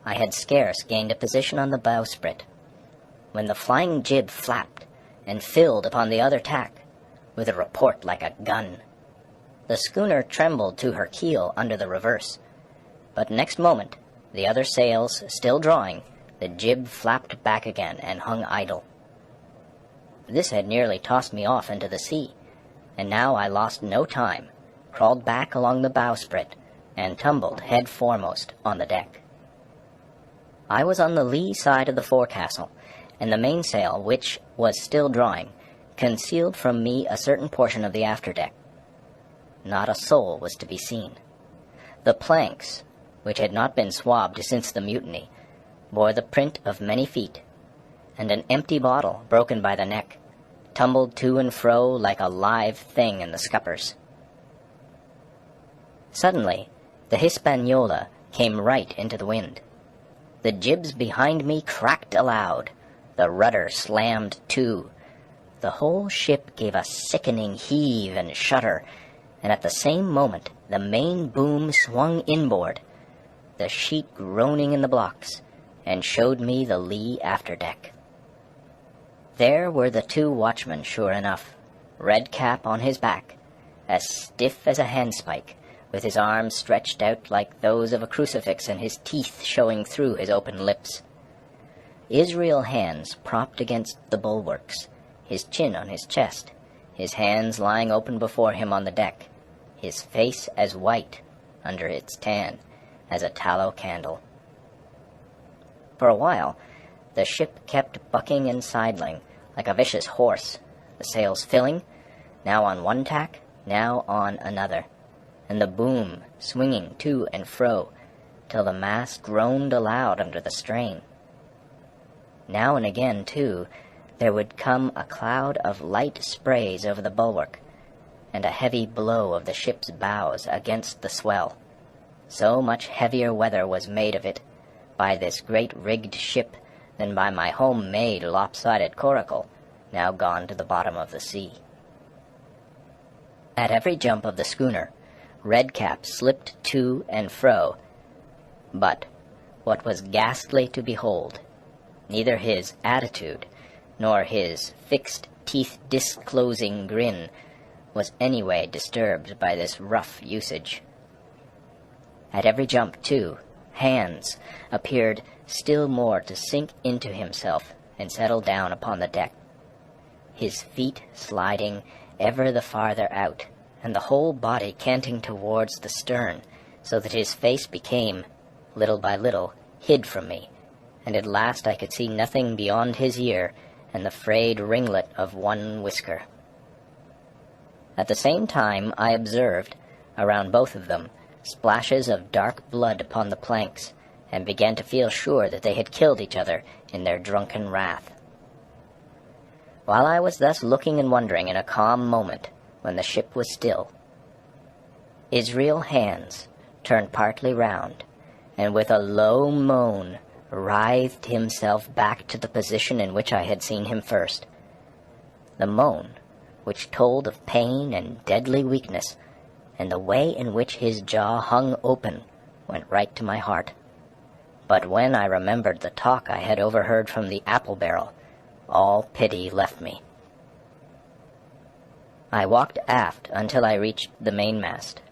I had scarce gained a position on the bowsprit when the flying jib flapped and filled upon the other tack with a report like a gun. The schooner trembled to her keel under the reverse, but next moment, the other sails still drawing, the jib flapped back again and hung idle. This had nearly tossed me off into the sea, and now I lost no time, crawled back along the bowsprit, and tumbled head foremost on the deck. I was on the lee side of the forecastle, and the mainsail, which was still drawing, concealed from me a certain portion of the afterdeck. Not a soul was to be seen. The planks, which had not been swabbed since the mutiny, bore the print of many feet, and an empty bottle, broken by the neck, tumbled to and fro like a live thing in the scuppers. Suddenly, the Hispaniola came right into the wind. The jibs behind me cracked aloud. The rudder slammed to. The whole ship gave a sickening heave and shudder, and at the same moment the main boom swung inboard, the sheet groaning in the blocks, and showed me the lee afterdeck. There were the two watchmen, sure enough, Redcap on his back, as stiff as a handspike, with his arms stretched out like those of a crucifix and his teeth showing through his open lips. Israel Hands propped against the bulwarks, his chin on his chest, his hands lying open before him on the deck, his face as white, under its tan, as a tallow candle. For a while, the ship kept bucking and sidling like a vicious horse, the sails filling, now on one tack, now on another, and the boom swinging to and fro, till the mast groaned aloud under the strain. Now and again, too, there would come a cloud of light sprays over the bulwark, and a heavy blow of the ship's bows against the swell. So much heavier weather was made of it by this great rigged ship than by my home-made lopsided coracle, now gone to the bottom of the sea. At every jump of the schooner, Redcap slipped to and fro, but, what was ghastly to behold, neither his attitude nor his fixed teeth-disclosing grin was any way disturbed by this rough usage. At every jump, too, Hands appeared still more to sink into himself and settle down upon the deck, his feet sliding ever the farther out, and the whole body canting towards the stern, so that his face became, little by little, hid from me, and at last I could see nothing beyond his ear and the frayed ringlet of one whisker. At the same time I observed, around both of them, splashes of dark blood upon the planks, and began to feel sure that they had killed each other in their drunken wrath. While I was thus looking and wondering in a calm moment, when the ship was still, Israel Hands turned partly round, and with a low moan writhed himself back to the position in which I had seen him first. The moan, which told of pain and deadly weakness, and the way in which his jaw hung open, went right to my heart. But when I remembered the talk I had overheard from the apple barrel, all pity left me. I walked aft until I reached the mainmast.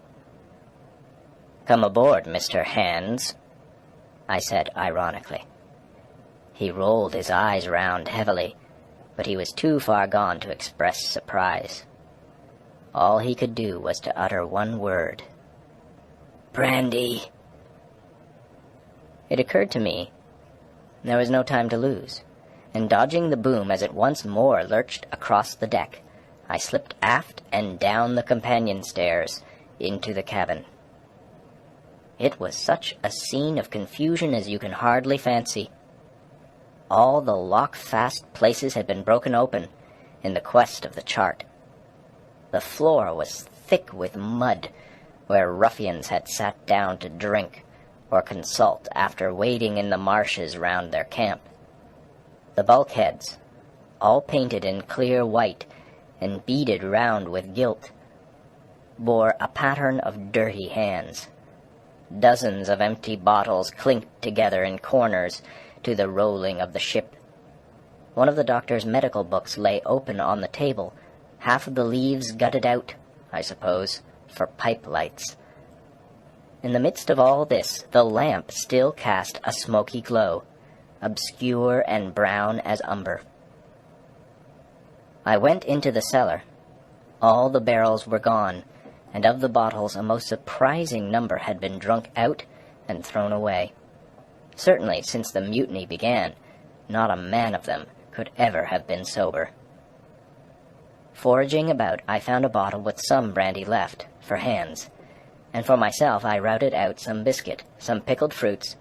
"Come aboard, Mr. Hands," I said ironically. He rolled his eyes round heavily, but he was too far gone to express surprise. All he could do was to utter one word: "Brandy." It occurred to me there was no time to lose, and dodging the boom as it once more lurched across the deck, I slipped aft and down the companion stairs into the cabin. It was such a scene of confusion as you can hardly fancy. All the lock-fast places had been broken open in the quest of the chart. The floor was thick with mud, where ruffians had sat down to drink or consult after wading in the marshes round their camp. The bulkheads, all painted in clear white and beaded round with gilt, bore a pattern of dirty hands. Dozens of empty bottles clinked together in corners to the rolling of the ship. One of the doctor's medical books lay open on the table, half of the leaves gutted out, I suppose, for pipe lights. In the midst of all this, the lamp still cast a smoky glow, obscure and brown as umber. I went into the cellar. All the barrels were gone, and of the bottles a most surprising number had been drunk out and thrown away. Certainly, since the mutiny began, not a man of them could ever have been sober. Foraging about, I found a bottle with some brandy left, for Hans, and for myself I routed out some biscuit, some pickled fruits,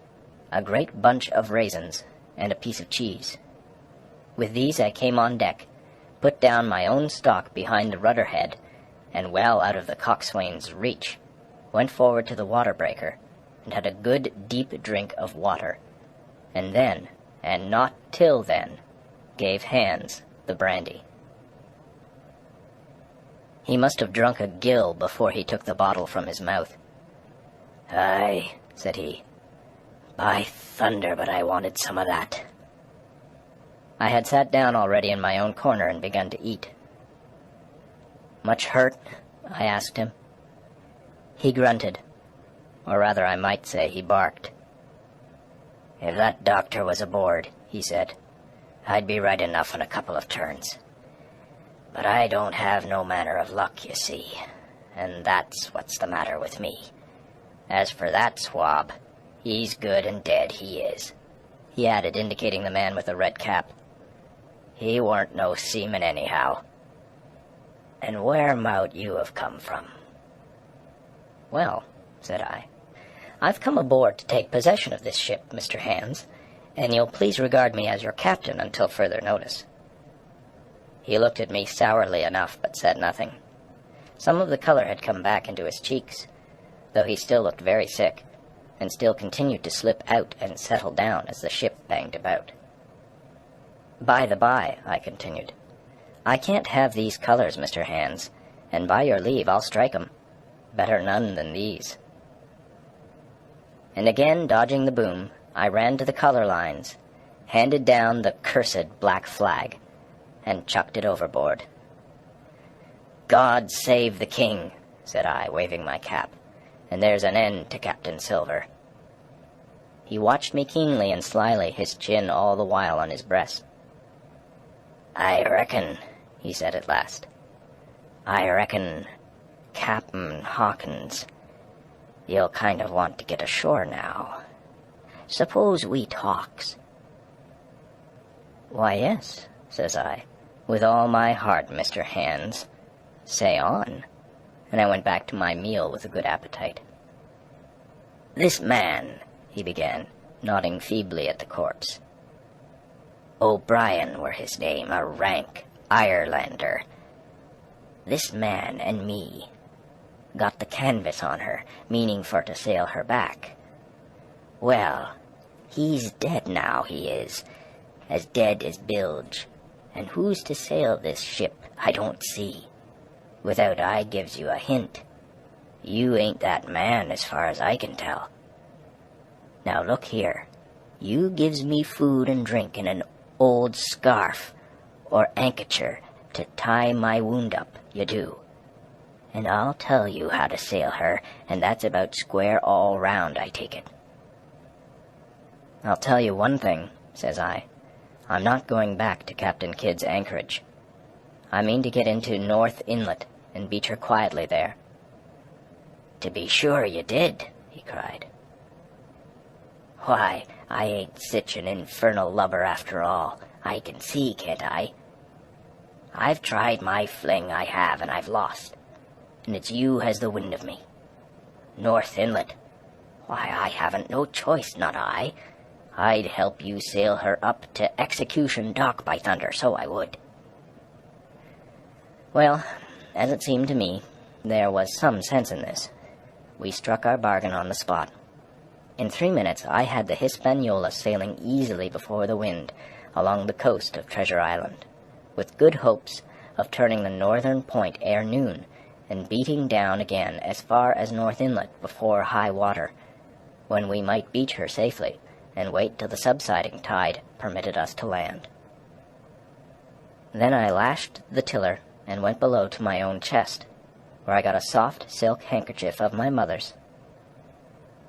a great bunch of raisins, and a piece of cheese. With these I came on deck, put down my own stock behind the rudder head, and well out of the coxswain's reach, went forward to the water breaker, and had a good deep drink of water, and then, and not till then, gave Hans the brandy. He must have drunk a gill before he took the bottle from his mouth. "Aye," said he, "by thunder, but I wanted some of that." I had sat down already in my own corner and begun to eat. "Much hurt?" I asked him. He grunted, or rather I might say he barked. "If that doctor was aboard," he said, "I'd be right enough in a couple of turns. But I don't have no manner of luck, you see, and that's what's the matter with me. As for that swab, he's good and dead, he is," he added, indicating the man with the red cap. "He weren't no seaman anyhow. And where mout you have come from?" "Well," said I, "I've come aboard to take possession of this ship, Mr. Hans, and you'll please regard me as your captain until further notice." He looked at me sourly enough, but said nothing. Some of the color had come back into his cheeks, though he still looked very sick, and still continued to slip out and settle down as the ship banged about. "By the by," I continued, "I can't have these colors, Mr. Hans, and by your leave I'll strike 'em. Better none than these." And again dodging the boom, I ran to the color lines, handed down the cursed black flag, and chucked it overboard. "God save the king," said I, waving my cap, "and there's an end to Captain Silver." He watched me keenly and slyly, his chin all the while on his breast. "I reckon," he said at last, "I reckon, Cap'n Hawkins, you'll kind of want to get ashore now. Suppose we talks?" "Why, yes," says I, "with all my heart, Mr. Hans. Say on." And I went back to my meal with a good appetite. "This man," he began, nodding feebly at the corpse. "O'Brien were his name, a rank Irelander. This man and me got the canvas on her, meaning for to sail her back. Well, he's dead now, he is, as dead as bilge, and who's to sail this ship I don't see. Without I gives you a hint, you ain't that man as far as I can tell. Now look here, you gives me food and drink and an old scarf or ankacher to tie my wound up, you do. And I'll tell you how to sail her, and that's about square all round, I take it." "I'll tell you one thing," says I. "I'm not going back to Captain Kidd's anchorage. I mean to get into North Inlet and beach her quietly there." "To be sure you did," he cried. "Why, I ain't sich an infernal lubber after all. I can see, can't I? I've tried my fling, I have, and I've lost. And it's you has the wind of me. North Inlet. Why, I haven't no choice, not I. I'd help you sail her up to Execution Dock, by thunder, so I would. Well, as it seemed to me, there was some sense in this. We struck our bargain on the spot. In 3 minutes I had the Hispaniola sailing easily before the wind along the coast of Treasure Island, with good hopes of turning the northern point ere noon, and beating down again as far as North Inlet before high water, when we might beach her safely, and wait till the subsiding tide permitted us to land. Then I lashed the tiller and went below to my own chest, where I got a soft silk handkerchief of my mother's.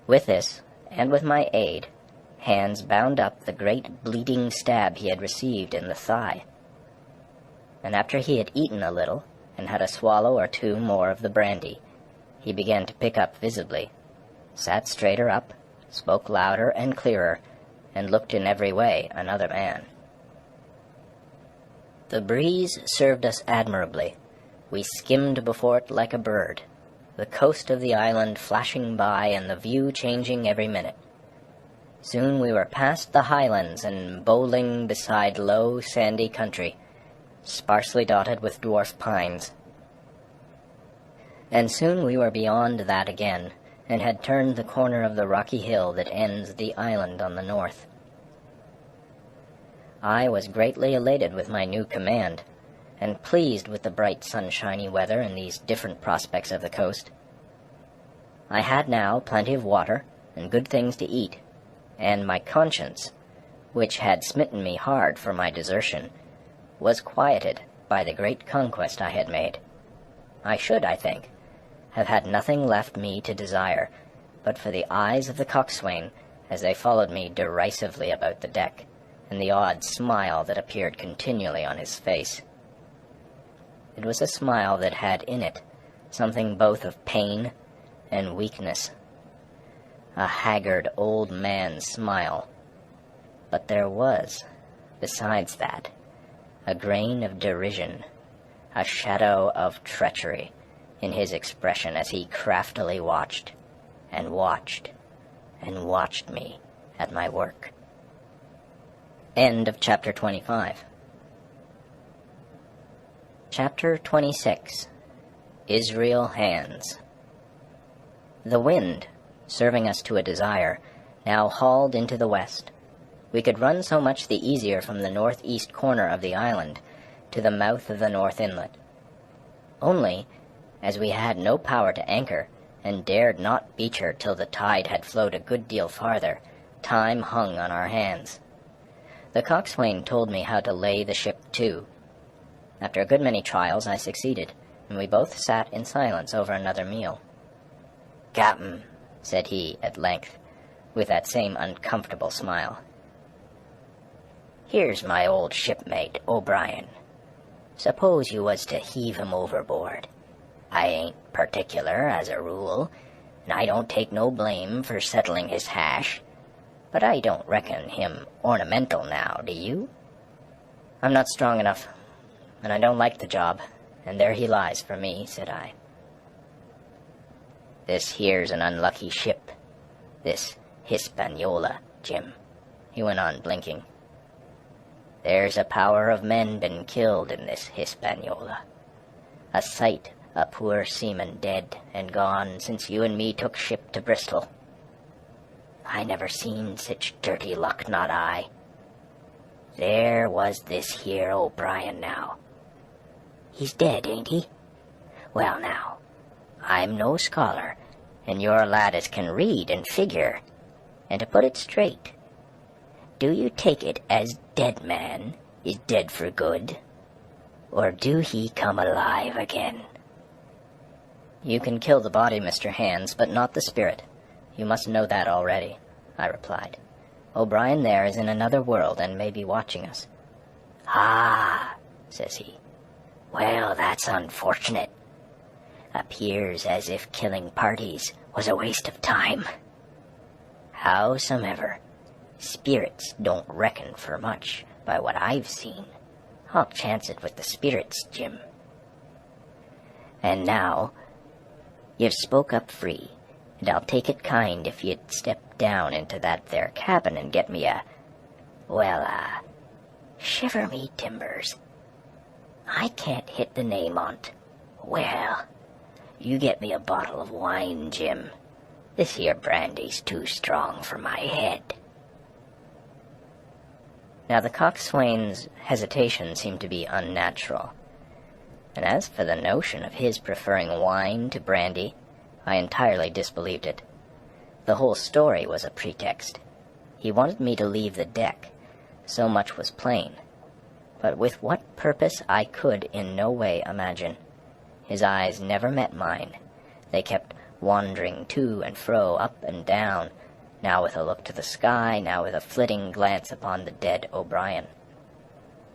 With this, and with my aid, Hans bound up the great bleeding stab he had received in the thigh. And after he had eaten a little, and had a swallow or two more of the brandy, he began to pick up visibly, sat straighter up, spoke louder and clearer, and looked in every way another man. The breeze served us admirably. We skimmed before it like a bird, the coast of the island flashing by and the view changing every minute. Soon we were past the highlands and bowling beside low, sandy country, sparsely dotted with dwarf pines. And soon we were beyond that again, and had turned the corner of the rocky hill that ends the island on the north. I was greatly elated with my new command, and pleased with the bright sunshiny weather and these different prospects of the coast. I had now plenty of water and good things to eat, and my conscience, which had smitten me hard for my desertion, was quieted by the great conquest I had made. I should, I think, have had nothing left me to desire, but for the eyes of the coxswain as they followed me derisively about the deck, and the odd smile that appeared continually on his face. It was a smile that had in it something both of pain and weakness, a haggard old man's smile. But there was, besides that, a grain of derision, a shadow of treachery in his expression as he craftily watched, and watched, and watched me at my work. End of Chapter 25. Chapter 26. Israel Hands. The wind, serving us to a desire, now hauled into the west. We could run so much the easier from the northeast corner of the island to the mouth of the North Inlet. Only, as we had no power to anchor, and dared not beach her till the tide had flowed a good deal farther, time hung on our hands. The coxswain told me how to lay the ship to. After a good many trials I succeeded, and we both sat in silence over another meal. "Cap'n," said he at length, with that same uncomfortable smile, "here's my old shipmate, O'Brien. Suppose you was to heave him overboard. I ain't particular, as a rule, and I don't take no blame for settling his hash, but I don't reckon him ornamental now, do you?" "I'm not strong enough, and I don't like the job, and there he lies for me," said I. "This here's an unlucky ship, this Hispaniola, Jim," he went on, blinking. "There's a power of men been killed in this Hispaniola. A sight of poor seamen dead and gone since you and me took ship to Bristol. I never seen sich dirty luck, not I. There was this here O'Brien now. He's dead, ain't he? Well now, I'm no scholar, and you're a lad as can read and figure, and to put it straight, do you take it as dead man is dead for good, or do he come alive again?" "You can kill the body, Mr. Hands, but not the spirit. You must know that already," I replied. "O'Brien there is in another world and may be watching us." "Ah," says he. "Well, that's unfortunate. Appears as if killing parties was a waste of time. Howsomever, spirits don't reckon for much by what I've seen. I'll chance it with the spirits, Jim. And now, you've spoke up free, and I'll take it kind if you'd step down into that there cabin and get me shiver me timbers. I can't hit the name on't. Well, you get me a bottle of wine, Jim. This here brandy's too strong for my head. Now the coxswain's hesitation seemed to be unnatural, and as for the notion of his preferring wine to brandy, I entirely disbelieved it. The whole story was a pretext. He wanted me to leave the deck, so much was plain, but with what purpose I could in no way imagine. His eyes never met mine. They kept wandering to and fro, up and down, now with a look to the sky, now with a flitting glance upon the dead O'Brien.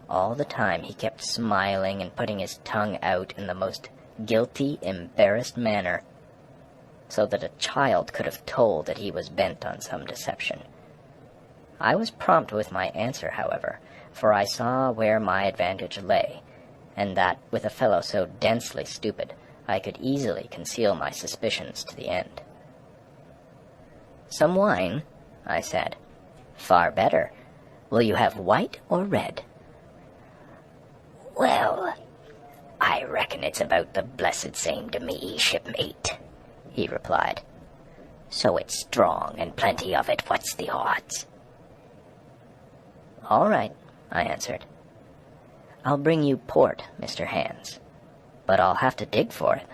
All the time he kept smiling and putting his tongue out in the most guilty, embarrassed manner, so that a child could have told that he was bent on some deception. I was prompt with my answer, however, for I saw where my advantage lay, and that, with a fellow so densely stupid, I could easily conceal my suspicions to the end. "Some wine?" I said. "Far better. Will you have white or red?" "Well, I reckon it's about the blessed same to me, shipmate," he replied. "So it's strong and plenty of it. What's the odds?" "All right," I answered. "I'll bring you port, Mr. Hands, but I'll have to dig for it."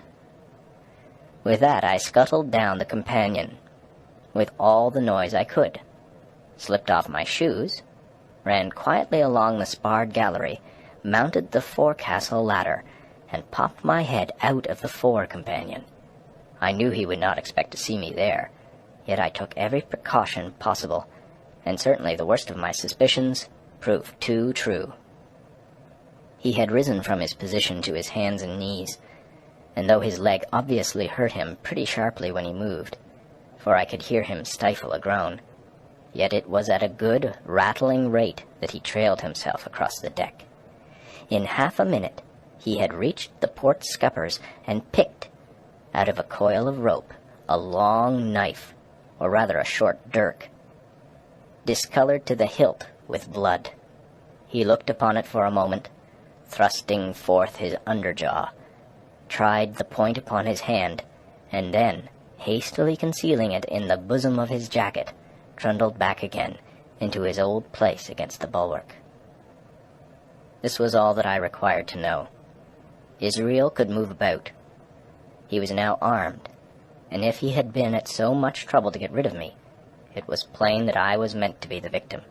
With that I scuttled down the companion with all the noise I could, slipped off my shoes, ran quietly along the sparred gallery, mounted the forecastle ladder, and popped my head out of the fore companion. I knew he would not expect to see me there, yet I took every precaution possible, and certainly the worst of my suspicions proved too true. He had risen from his position to his hands and knees, and though his leg obviously hurt him pretty sharply when he moved, for I could hear him stifle a groan, yet it was at a good, rattling rate that he trailed himself across the deck. In half a minute he had reached the port scuppers and picked, out of a coil of rope, a long knife, or rather a short dirk, discolored to the hilt with blood. He looked upon it for a moment, thrusting forth his underjaw, tried the point upon his hand, and then, hastily concealing it in the bosom of his jacket, trundled back again into his old place against the bulwark. This was all that I required to know. Israel could move about. He was now armed, and if he had been at so much trouble to get rid of me, it was plain that I was meant to be the victim.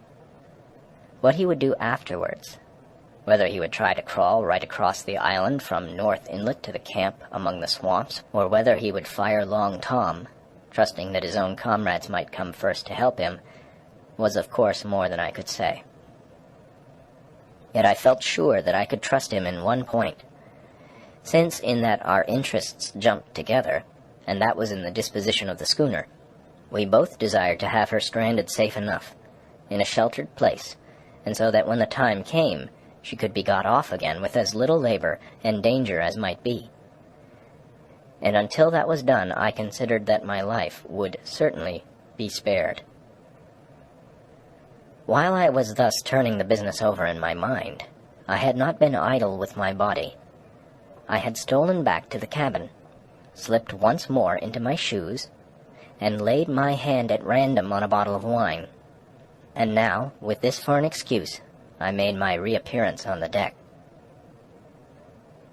What he would do afterwards, whether he would try to crawl right across the island from North Inlet to the camp among the swamps, or whether he would fire Long Tom, trusting that his own comrades might come first to help him, was of course more than I could say. Yet I felt sure that I could trust him in one point, since in that our interests jumped together, and that was in the disposition of the schooner, we both desired to have her stranded safe enough, in a sheltered place, and so that when the time came, she could be got off again with as little labor and danger as might be. And until that was done, I considered that my life would certainly be spared. While I was thus turning the business over in my mind, I had not been idle with my body. I had stolen back to the cabin, slipped once more into my shoes, and laid my hand at random on a bottle of wine. And now, with this for an excuse, I made my reappearance on the deck.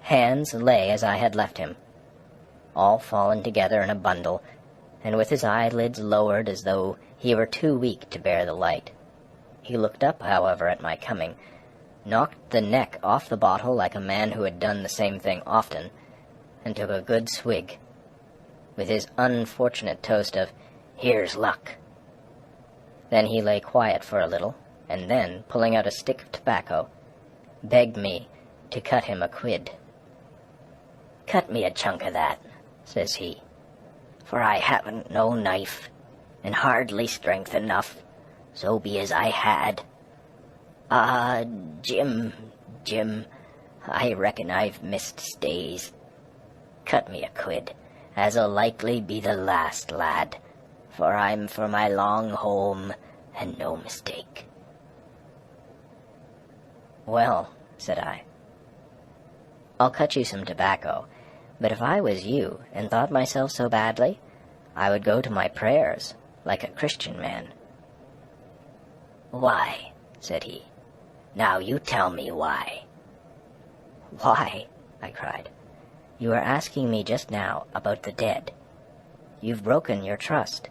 Hands lay as I had left him, all fallen together in a bundle, and with his eyelids lowered as though he were too weak to bear the light. He looked up, however, at my coming, knocked the neck off the bottle like a man who had done the same thing often, and took a good swig, with his unfortunate toast of, "Here's luck." Then he lay quiet for a little, and then, pulling out a stick of tobacco, begged me to cut him a quid. "Cut me a chunk of that," says he, "for I haven't no knife, and hardly strength enough, so be as I had." Jim, I reckon I've missed stays. Cut me a quid, as'll likely be the last, lad, for I'm for my long home, and no mistake." "Well," said I, "I'll cut you some tobacco, but if I was you and thought myself so badly, I would go to my prayers, like a Christian man." "Why?" said he. "Now you tell me why." "Why?" I cried. "You were asking me just now about the dead. You've broken your trust.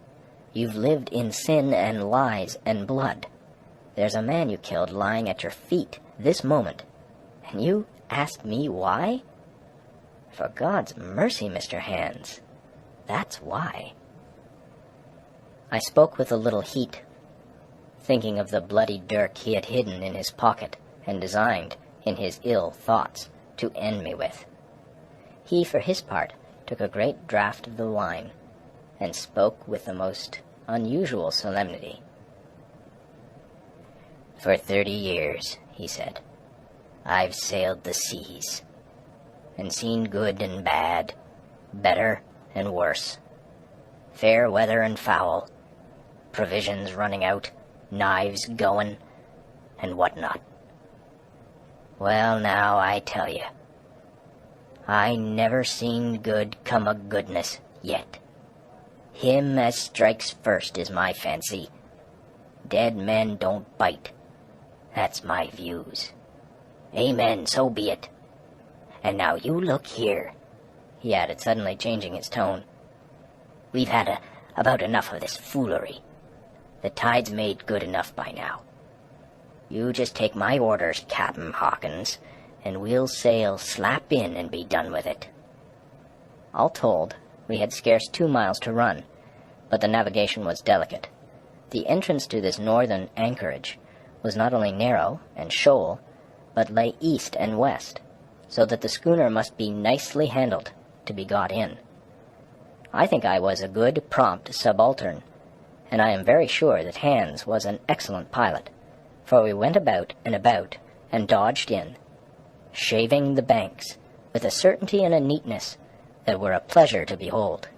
You've lived in sin and lies and blood. There's a man you killed lying at your feet this moment, and you ask me why? For God's mercy, Mr. Hands, that's why." I spoke with a little heat, thinking of the bloody dirk he had hidden in his pocket and designed, in his ill thoughts, to end me with. He, for his part, took a great draught of the wine, and spoke with the most unusual solemnity. "For 30 years, he said, I've sailed the seas, and seen good and bad, better and worse, fair weather and foul, provisions running out, knives going, and what not. Well, now, I tell you, I never seen good come o' goodness yet. Him as strikes first is my fancy. Dead men don't bite. That's my views. Amen, so be it. And now you look here," he added, suddenly changing his tone. "We've had about enough of this foolery. The tide's made good enough by now. You just take my orders, Captain Hawkins, and we'll sail slap in and be done with it." All told, we had scarce 2 miles to run, but the navigation was delicate. The entrance to this northern anchorage was not only narrow and shoal, but lay east and west, so that the schooner must be nicely handled to be got in. I think I was a good, prompt subaltern, and I am very sure that Hands was an excellent pilot, for we went about and dodged in, shaving the banks with a certainty and a neatness that were a pleasure to behold.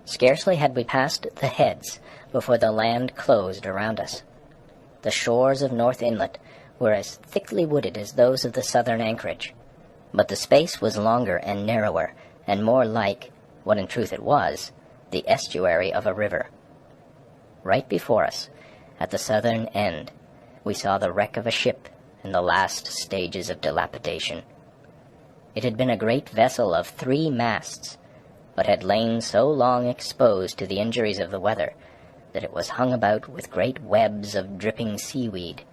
Scarcely had we passed the heads before the land closed around us. The shores of North Inlet were as thickly wooded as those of the southern anchorage, but the space was longer and narrower, and more like, what in truth it was, the estuary of a river. Right before us, at the southern end, we saw the wreck of a ship in the last stages of dilapidation. It had been a great vessel of 3 masts, but had lain so long exposed to the injuries of the weather that it was hung about with great webs of dripping seaweed,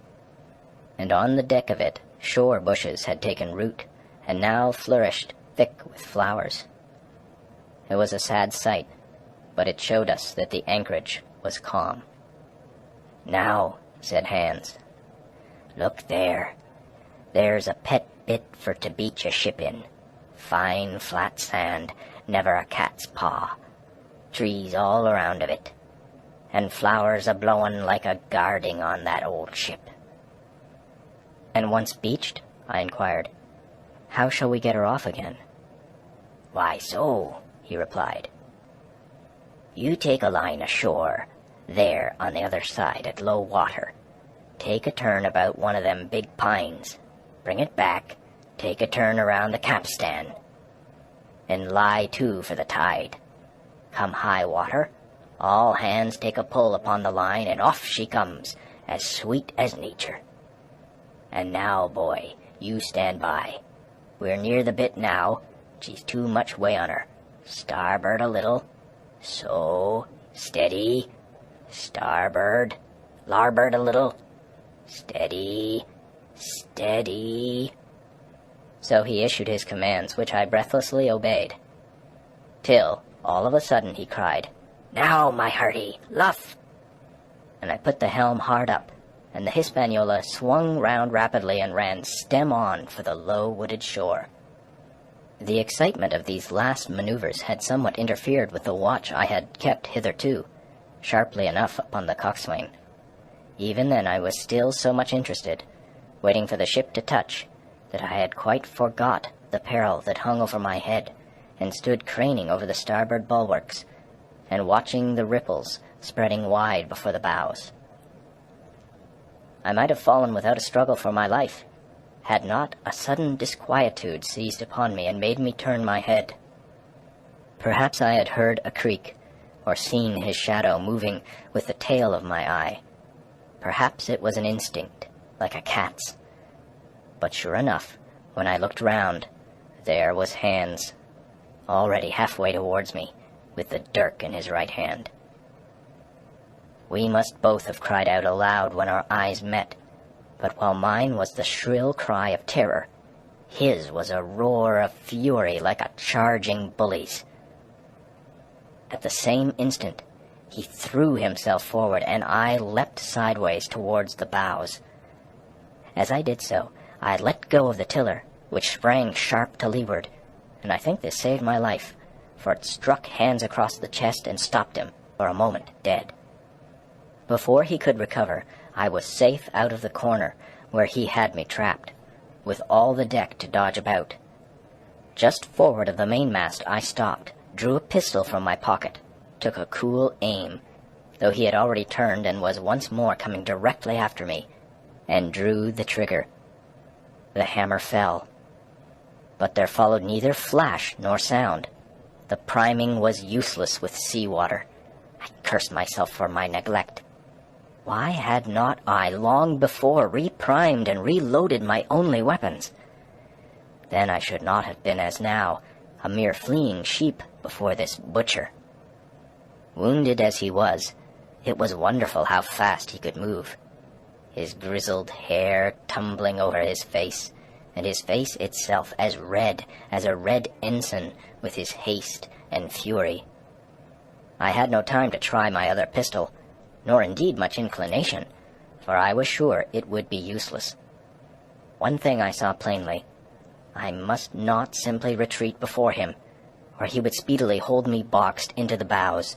and on the deck of it shore bushes had taken root, and now flourished thick with flowers. It was a sad sight, but it showed us that the anchorage was calm. "Now," said Hands, "look there. There's a pet bit for to beach a ship in. Fine flat sand, never a cat's paw. Trees all around of it, and flowers a-blowing like a guarding on that old ship." "And once beached," I inquired, "how shall we get her off again?" "Why so," he replied. "You take a line ashore, there on the other side at low water. Take a turn about one of them big pines. Bring it back, take a turn around the capstan, and lie to for the tide. Come high water, all hands take a pull upon the line, and off she comes, as sweet as nature. And now, boy, you stand by. We're near the bit now. She's too much way on her. Starboard a little. So, steady. Starboard. Larboard a little. Steady. Steady." So he issued his commands, which I breathlessly obeyed, till, all of a sudden, he cried, "Now, my hearty, luff!" and I put the helm hard up, and the Hispaniola swung round rapidly and ran stem on for the low wooded shore. The excitement of these last maneuvers had somewhat interfered with the watch I had kept hitherto, sharply enough upon the coxswain. Even then I was still so much interested, waiting for the ship to touch, that I had quite forgot the peril that hung over my head, and stood craning over the starboard bulwarks, and watching the ripples spreading wide before the bows. I might have fallen without a struggle for my life, had not a sudden disquietude seized upon me and made me turn my head. Perhaps I had heard a creak, or seen his shadow moving with the tail of my eye. Perhaps it was an instinct, like a cat's. But sure enough, when I looked round, there was Hans, already halfway towards me, with the dirk in his right hand. We must both have cried out aloud when our eyes met, but while mine was the shrill cry of terror, his was a roar of fury like a charging bully's. At the same instant, he threw himself forward, and I leapt sideways towards the bows. As I did so, I let go of the tiller, which sprang sharp to leeward, and I think this saved my life, for it struck Hans across the chest and stopped him, for a moment, dead. Before he could recover, I was safe out of the corner where he had me trapped, with all the deck to dodge about. Just forward of the mainmast I stopped, drew a pistol from my pocket, took a cool aim, though he had already turned and was once more coming directly after me, and drew the trigger. The hammer fell, but there followed neither flash nor sound. The priming was useless with sea-water. I cursed myself for my neglect. Why had not I long before reprimed and reloaded my only weapons? Then I should not have been as now, a mere fleeing sheep before this butcher. Wounded as he was, it was wonderful how fast he could move, his grizzled hair tumbling over his face, and his face itself as red as a red ensign with his haste and fury. I had no time to try my other pistol, nor indeed much inclination, for I was sure it would be useless. One thing I saw plainly: I must not simply retreat before him, or he would speedily hold me boxed into the bows,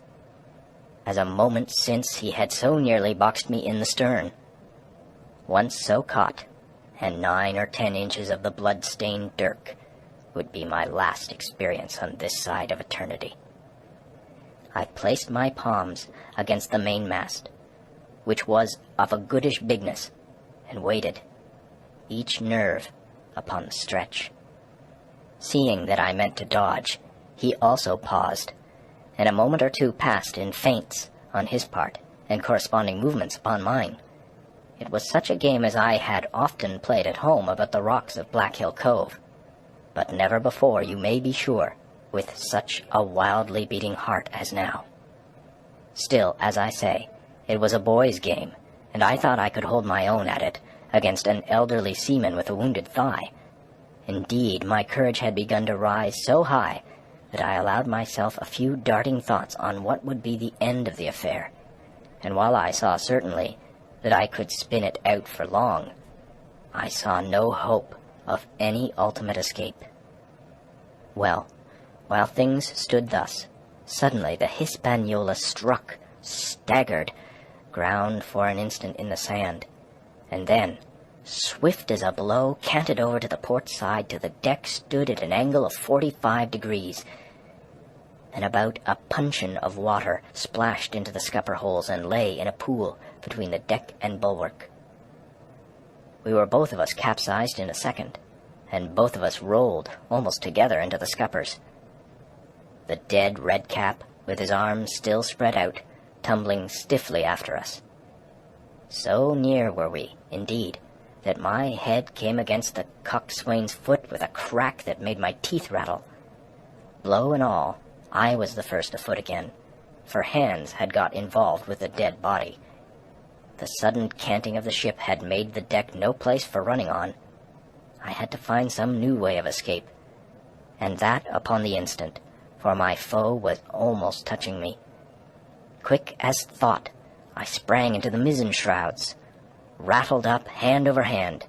as a moment since he had so nearly boxed me in the stern. Once so caught, and 9 or 10 inches of the blood-stained dirk would be my last experience on this side of eternity. I placed my palms against the mainmast, which was of a goodish bigness, and waited, each nerve upon the stretch. Seeing that I meant to dodge, he also paused, and a moment or two passed in feints on his part, and corresponding movements upon mine. It was such a game as I had often played at home about the rocks of Black Hill Cove, but never before, you may be sure, with such a wildly beating heart as now. Still, as I say, it was a boy's game, and I thought I could hold my own at it against an elderly seaman with a wounded thigh. Indeed, my courage had begun to rise so high that I allowed myself a few darting thoughts on what would be the end of the affair, and while I saw certainly that I could spin it out for long, I saw no hope of any ultimate escape. Well, while things stood thus, suddenly the Hispaniola struck, staggered, ground for an instant in the sand, and then, swift as a blow, canted over to the port side till the deck stood at an angle of 45 degrees, and about a puncheon of water splashed into the scupper holes and lay in a pool between the deck and bulwark. We were both of us capsized in a second, and both of us rolled almost together into the scuppers. The dead redcap, with his arms still spread out, tumbling stiffly after us. So near were we, indeed, that my head came against the coxswain's foot with a crack that made my teeth rattle. Blow and all, I was the first afoot again, for Hans had got involved with the dead body. The sudden canting of the ship had made the deck no place for running on. I had to find some new way of escape, and that upon the instant, for my foe was almost touching me. Quick as thought, I sprang into the mizzen shrouds, rattled up hand over hand,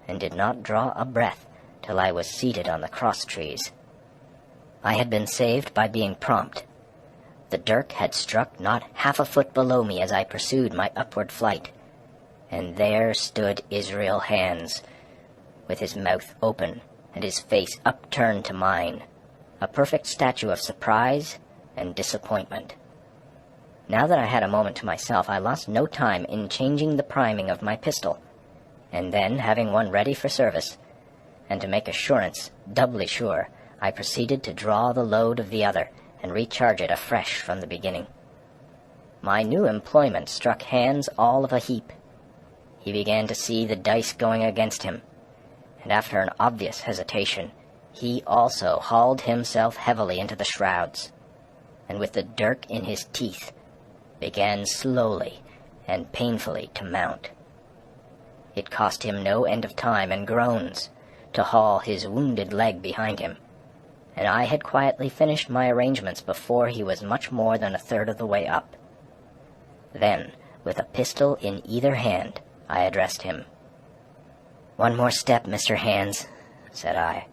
and did not draw a breath till I was seated on the cross-trees. I had been saved by being prompt. The dirk had struck not half a foot below me as I pursued my upward flight, and there stood Israel Hands, with his mouth open and his face upturned to mine, a perfect statue of surprise and disappointment. Now that I had a moment to myself, I lost no time in changing the priming of my pistol, and then, having one ready for service, and to make assurance doubly sure, I proceeded to draw the load of the other and recharge it afresh from the beginning. My new employment struck Hands all of a heap. He began to see the dice going against him, and after an obvious hesitation, he also hauled himself heavily into the shrouds, and with the dirk in his teeth, began slowly and painfully to mount. It cost him no end of time and groans to haul his wounded leg behind him, and I had quietly finished my arrangements before he was much more than a third of the way up. Then, with a pistol in either hand, I addressed him. "One more step, Mr. Hands," said I,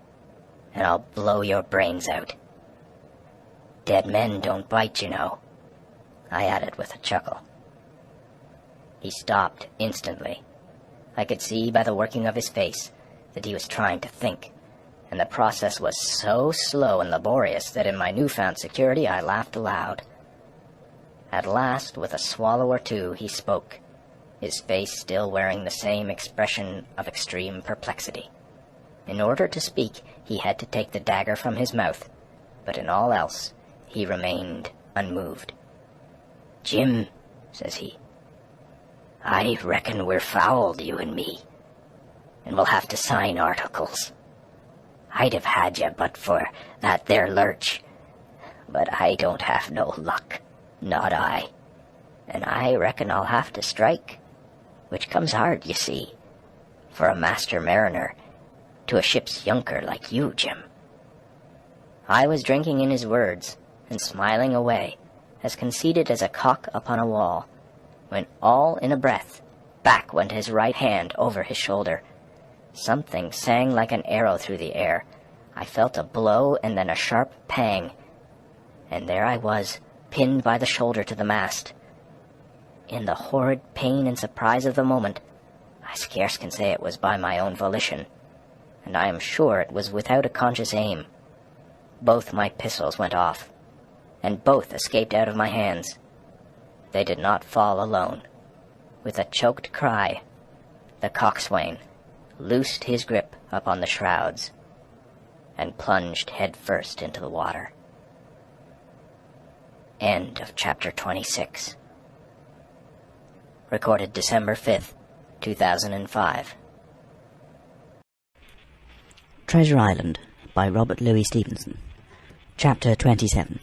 "and I'll blow your brains out. Dead men don't bite, you know," I added with a chuckle. He stopped instantly. I could see by the working of his face that he was trying to think, and the process was so slow and laborious that in my newfound security I laughed aloud. At last, with a swallow or two, he spoke, his face still wearing the same expression of extreme perplexity. In order to speak, he had to take the dagger from his mouth, but in all else he remained unmoved. "Jim," says he, "I reckon we're fouled, you and me, and we'll have to sign articles. I'd have had you but for that there lurch, but I don't have no luck, not I, and I reckon I'll have to strike, which comes hard, you see, for a master mariner to a ship's younker like you, Jim." I was drinking in his words and smiling away, as conceited as a cock upon a wall, when all in a breath, back went his right hand over his shoulder. Something sang like an arrow through the air. I felt a blow and then a sharp pang, and there I was, pinned by the shoulder to the mast. In the horrid pain and surprise of the moment, I scarce can say it was by my own volition, and I am sure it was without a conscious aim. Both my pistols went off, and both escaped out of my hands. They did not fall alone. With a choked cry, the coxswain loosed his grip upon the shrouds and plunged head first into the water. End of chapter 26. Recorded December 5th, 2005. Treasure Island by Robert Louis Stevenson. Chapter 27.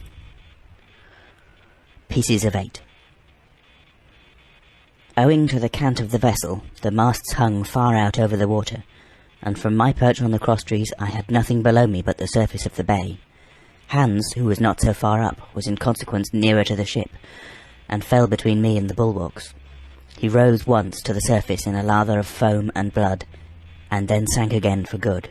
Pieces of 8. Owing to the cant of the vessel, the masts hung far out over the water, and from my perch on the crosstrees I had nothing below me but the surface of the bay. Hans, who was not so far up, was in consequence nearer to the ship, and fell between me and the bulwarks. He rose once to the surface in a lather of foam and blood, and then sank again for good.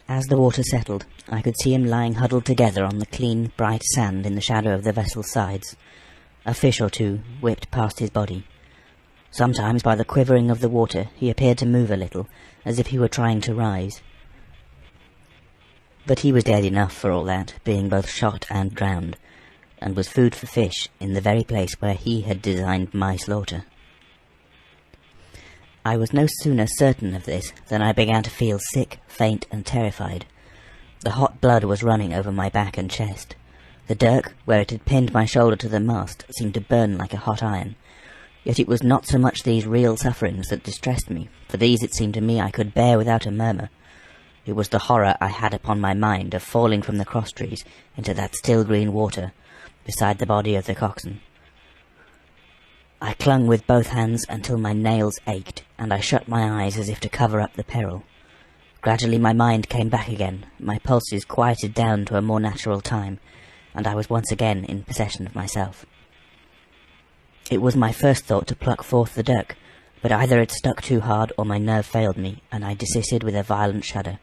As the water settled, I could see him lying huddled together on the clean, bright sand in the shadow of the vessel's sides. A fish or two whipped past his body. Sometimes, by the quivering of the water, he appeared to move a little, as if he were trying to rise. But he was dead enough for all that, being both shot and drowned, and was food for fish in the very place where he had designed my slaughter. I was no sooner certain of this than I began to feel sick, faint, and terrified. The hot blood was running over my back and chest. The dirk, where it had pinned my shoulder to the mast, seemed to burn like a hot iron. Yet it was not so much these real sufferings that distressed me, for these it seemed to me I could bear without a murmur. It was the horror I had upon my mind of falling from the crosstrees into that still green water, beside the body of the coxswain. I clung with both hands until my nails ached, and I shut my eyes as if to cover up the peril. Gradually my mind came back again, my pulses quieted down to a more natural time, and I was once again in possession of myself. It was my first thought to pluck forth the dirk, but either it stuck too hard or my nerve failed me, and I desisted with a violent shudder.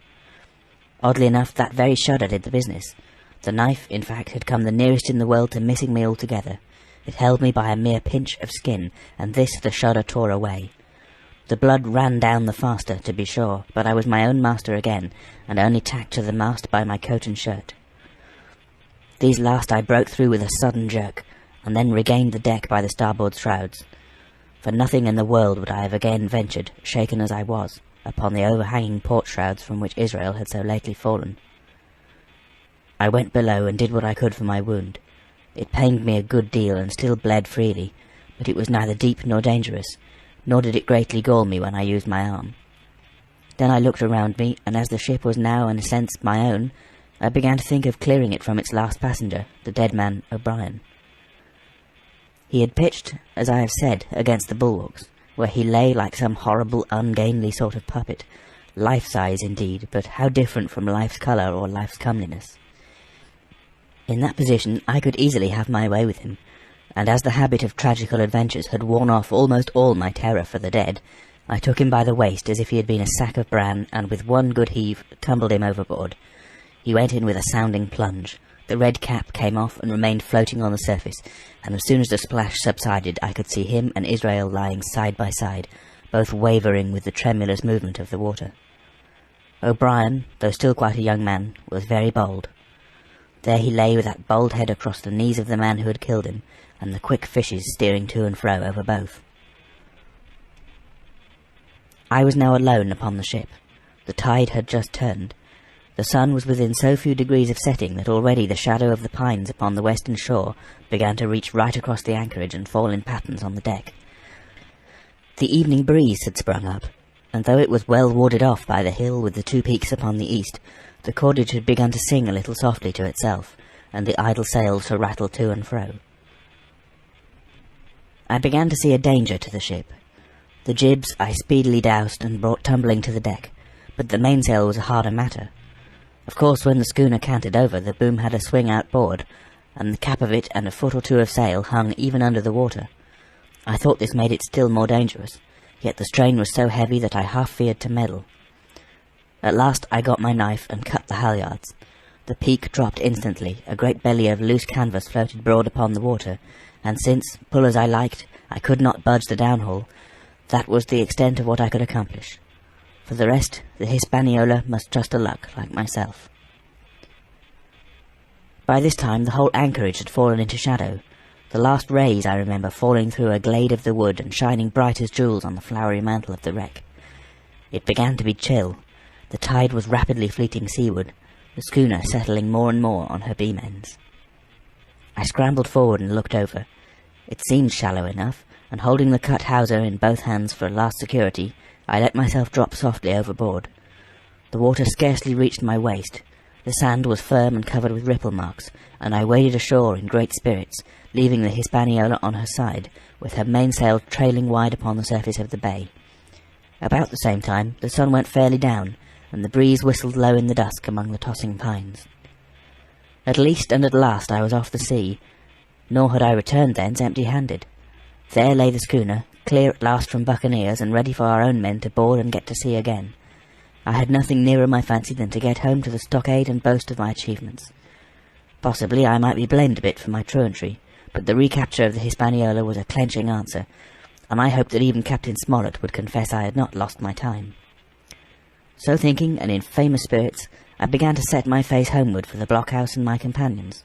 Oddly enough, that very shudder did the business. The knife, in fact, had come the nearest in the world to missing me altogether, It held me by a mere pinch of skin, and this the shudder tore away. The blood ran down the faster, to be sure, but I was my own master again, and only tacked to the mast by my coat and shirt. These last I broke through with a sudden jerk, and then regained the deck by the starboard shrouds. For nothing in the world would I have again ventured, shaken as I was, upon the overhanging port shrouds from which Israel had so lately fallen. I went below and did what I could for my wound. It pained me a good deal and still bled freely, but it was neither deep nor dangerous, nor did it greatly gall me when I used my arm. Then I looked around me, and as the ship was now in a sense my own, I began to think of clearing it from its last passenger, the dead man O'Brien. He had pitched, as I have said, against the bulwarks, where he lay like some horrible, ungainly sort of puppet, life-size indeed, but how different from life's colour or life's comeliness. In that position I could easily have my way with him, and as the habit of tragical adventures had worn off almost all my terror for the dead, I took him by the waist as if he had been a sack of bran, and with one good heave tumbled him overboard. He went in with a sounding plunge. The red cap came off and remained floating on the surface, and as soon as the splash subsided I could see him and Israel lying side by side, both wavering with the tremulous movement of the water. O'Brien, though still quite a young man, was very bold. There he lay with that bold head across the knees of the man who had killed him, and the quick fishes steering to and fro over both. I was now alone upon the ship. The tide had just turned. The sun was within so few degrees of setting that already the shadow of the pines upon the western shore began to reach right across the anchorage and fall in patterns on the deck. The evening breeze had sprung up, and though it was well warded off by the hill with the two peaks upon the east, the cordage had begun to sing a little softly to itself, and the idle sails to rattle to and fro. I began to see a danger to the ship. The jibs I speedily doused and brought tumbling to the deck, but the mainsail was a harder matter. Of course, when the schooner canted over, the boom had a swing outboard, and the cap of it and a foot or two of sail hung even under the water. I thought this made it still more dangerous, yet the strain was so heavy that I half feared to meddle. At last I got my knife and cut the halyards. The peak dropped instantly, a great belly of loose canvas floated broad upon the water, and since, pull as I liked, I could not budge the downhaul, that was the extent of what I could accomplish. For the rest, the Hispaniola must trust to luck, like myself. By this time the whole anchorage had fallen into shadow, the last rays, I remember, falling through a glade of the wood and shining bright as jewels on the flowery mantle of the wreck. It began to be chill. The tide was rapidly fleeting seaward, the schooner settling more and more on her beam ends. I scrambled forward and looked over. It seemed shallow enough, and holding the cut hawser in both hands for last security, I let myself drop softly overboard. The water scarcely reached my waist. The sand was firm and covered with ripple marks, and I waded ashore in great spirits, leaving the Hispaniola on her side, with her mainsail trailing wide upon the surface of the bay. About the same time the sun went fairly down, and the breeze whistled low in the dusk among the tossing pines. At least and at last I was off the sea, nor had I returned thence empty-handed. There lay the schooner, clear at last from buccaneers, and ready for our own men to board and get to sea again. I had nothing nearer my fancy than to get home to the stockade and boast of my achievements. Possibly I might be blamed a bit for my truantry, but the recapture of the Hispaniola was a clenching answer, and I hoped that even Captain Smollett would confess I had not lost my time. So thinking, and in famous spirits, I began to set my face homeward for the blockhouse and my companions.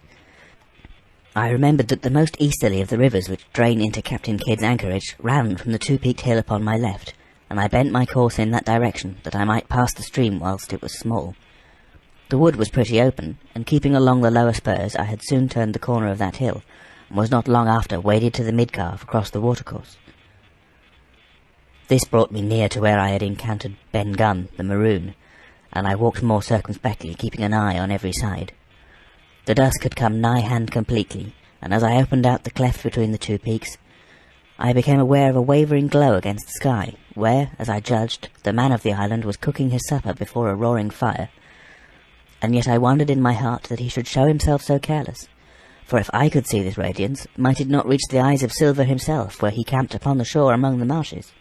I remembered that the most easterly of the rivers which drain into Captain Kidd's anchorage ran from the two-peaked hill upon my left, and I bent my course in that direction, that I might pass the stream whilst it was small. The wood was pretty open, and keeping along the lower spurs I had soon turned the corner of that hill, and was not long after waded to the mid-calf across the watercourse. This brought me near to where I had encountered Ben Gunn, the maroon, and I walked more circumspectly, keeping an eye on every side. The dusk had come nigh hand completely, and as I opened out the cleft between the two peaks, I became aware of a wavering glow against the sky, where, as I judged, the man of the island was cooking his supper before a roaring fire. And yet I wondered in my heart that he should show himself so careless, for if I could see this radiance, might it not reach the eyes of Silver himself, where he camped upon the shore among the marshes?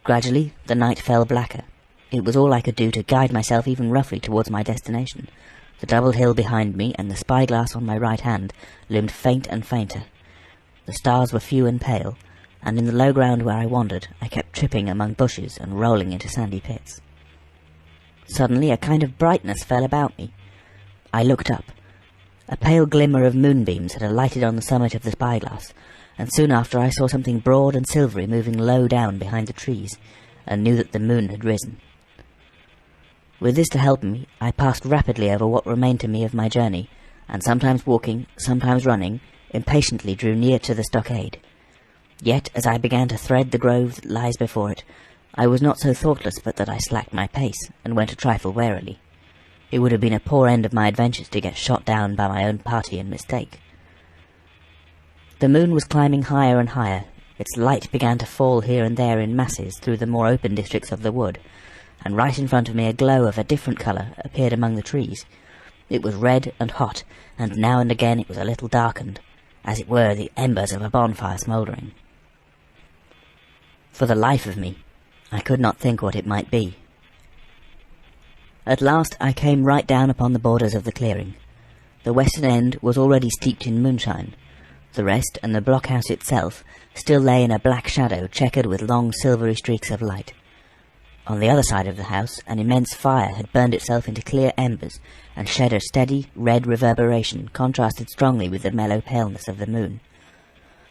Gradually the night fell blacker. It was all I could do to guide myself even roughly towards my destination. The double hill behind me and the spyglass on my right hand loomed faint and fainter, The stars were few and pale, and in the low ground where I wandered, I kept tripping among bushes and rolling into sandy pits. Suddenly a kind of brightness fell about me. I looked up. A pale glimmer of moonbeams had alighted on the summit of the spyglass, and soon after I saw something broad and silvery moving low down behind the trees, and knew that the moon had risen. With this to help me, I passed rapidly over what remained to me of my journey, and sometimes walking, sometimes running, impatiently drew near to the stockade. Yet, as I began to thread the grove that lies before it, I was not so thoughtless but that I slacked my pace, and went a trifle warily. It would have been a poor end of my adventures to get shot down by my own party in mistake. The moon was climbing higher and higher. Its light began to fall here and there in masses through the more open districts of the wood, and right in front of me a glow of a different colour appeared among the trees. It was red and hot, and now and again it was a little darkened, as it were the embers of a bonfire smouldering. For the life of me, I could not think what it might be. At last I came right down upon the borders of the clearing. The western end was already steeped in moonshine. The rest, and the blockhouse itself, still lay in a black shadow checkered with long silvery streaks of light. On the other side of the house, an immense fire had burned itself into clear embers, and shed a steady, red reverberation contrasted strongly with the mellow paleness of the moon.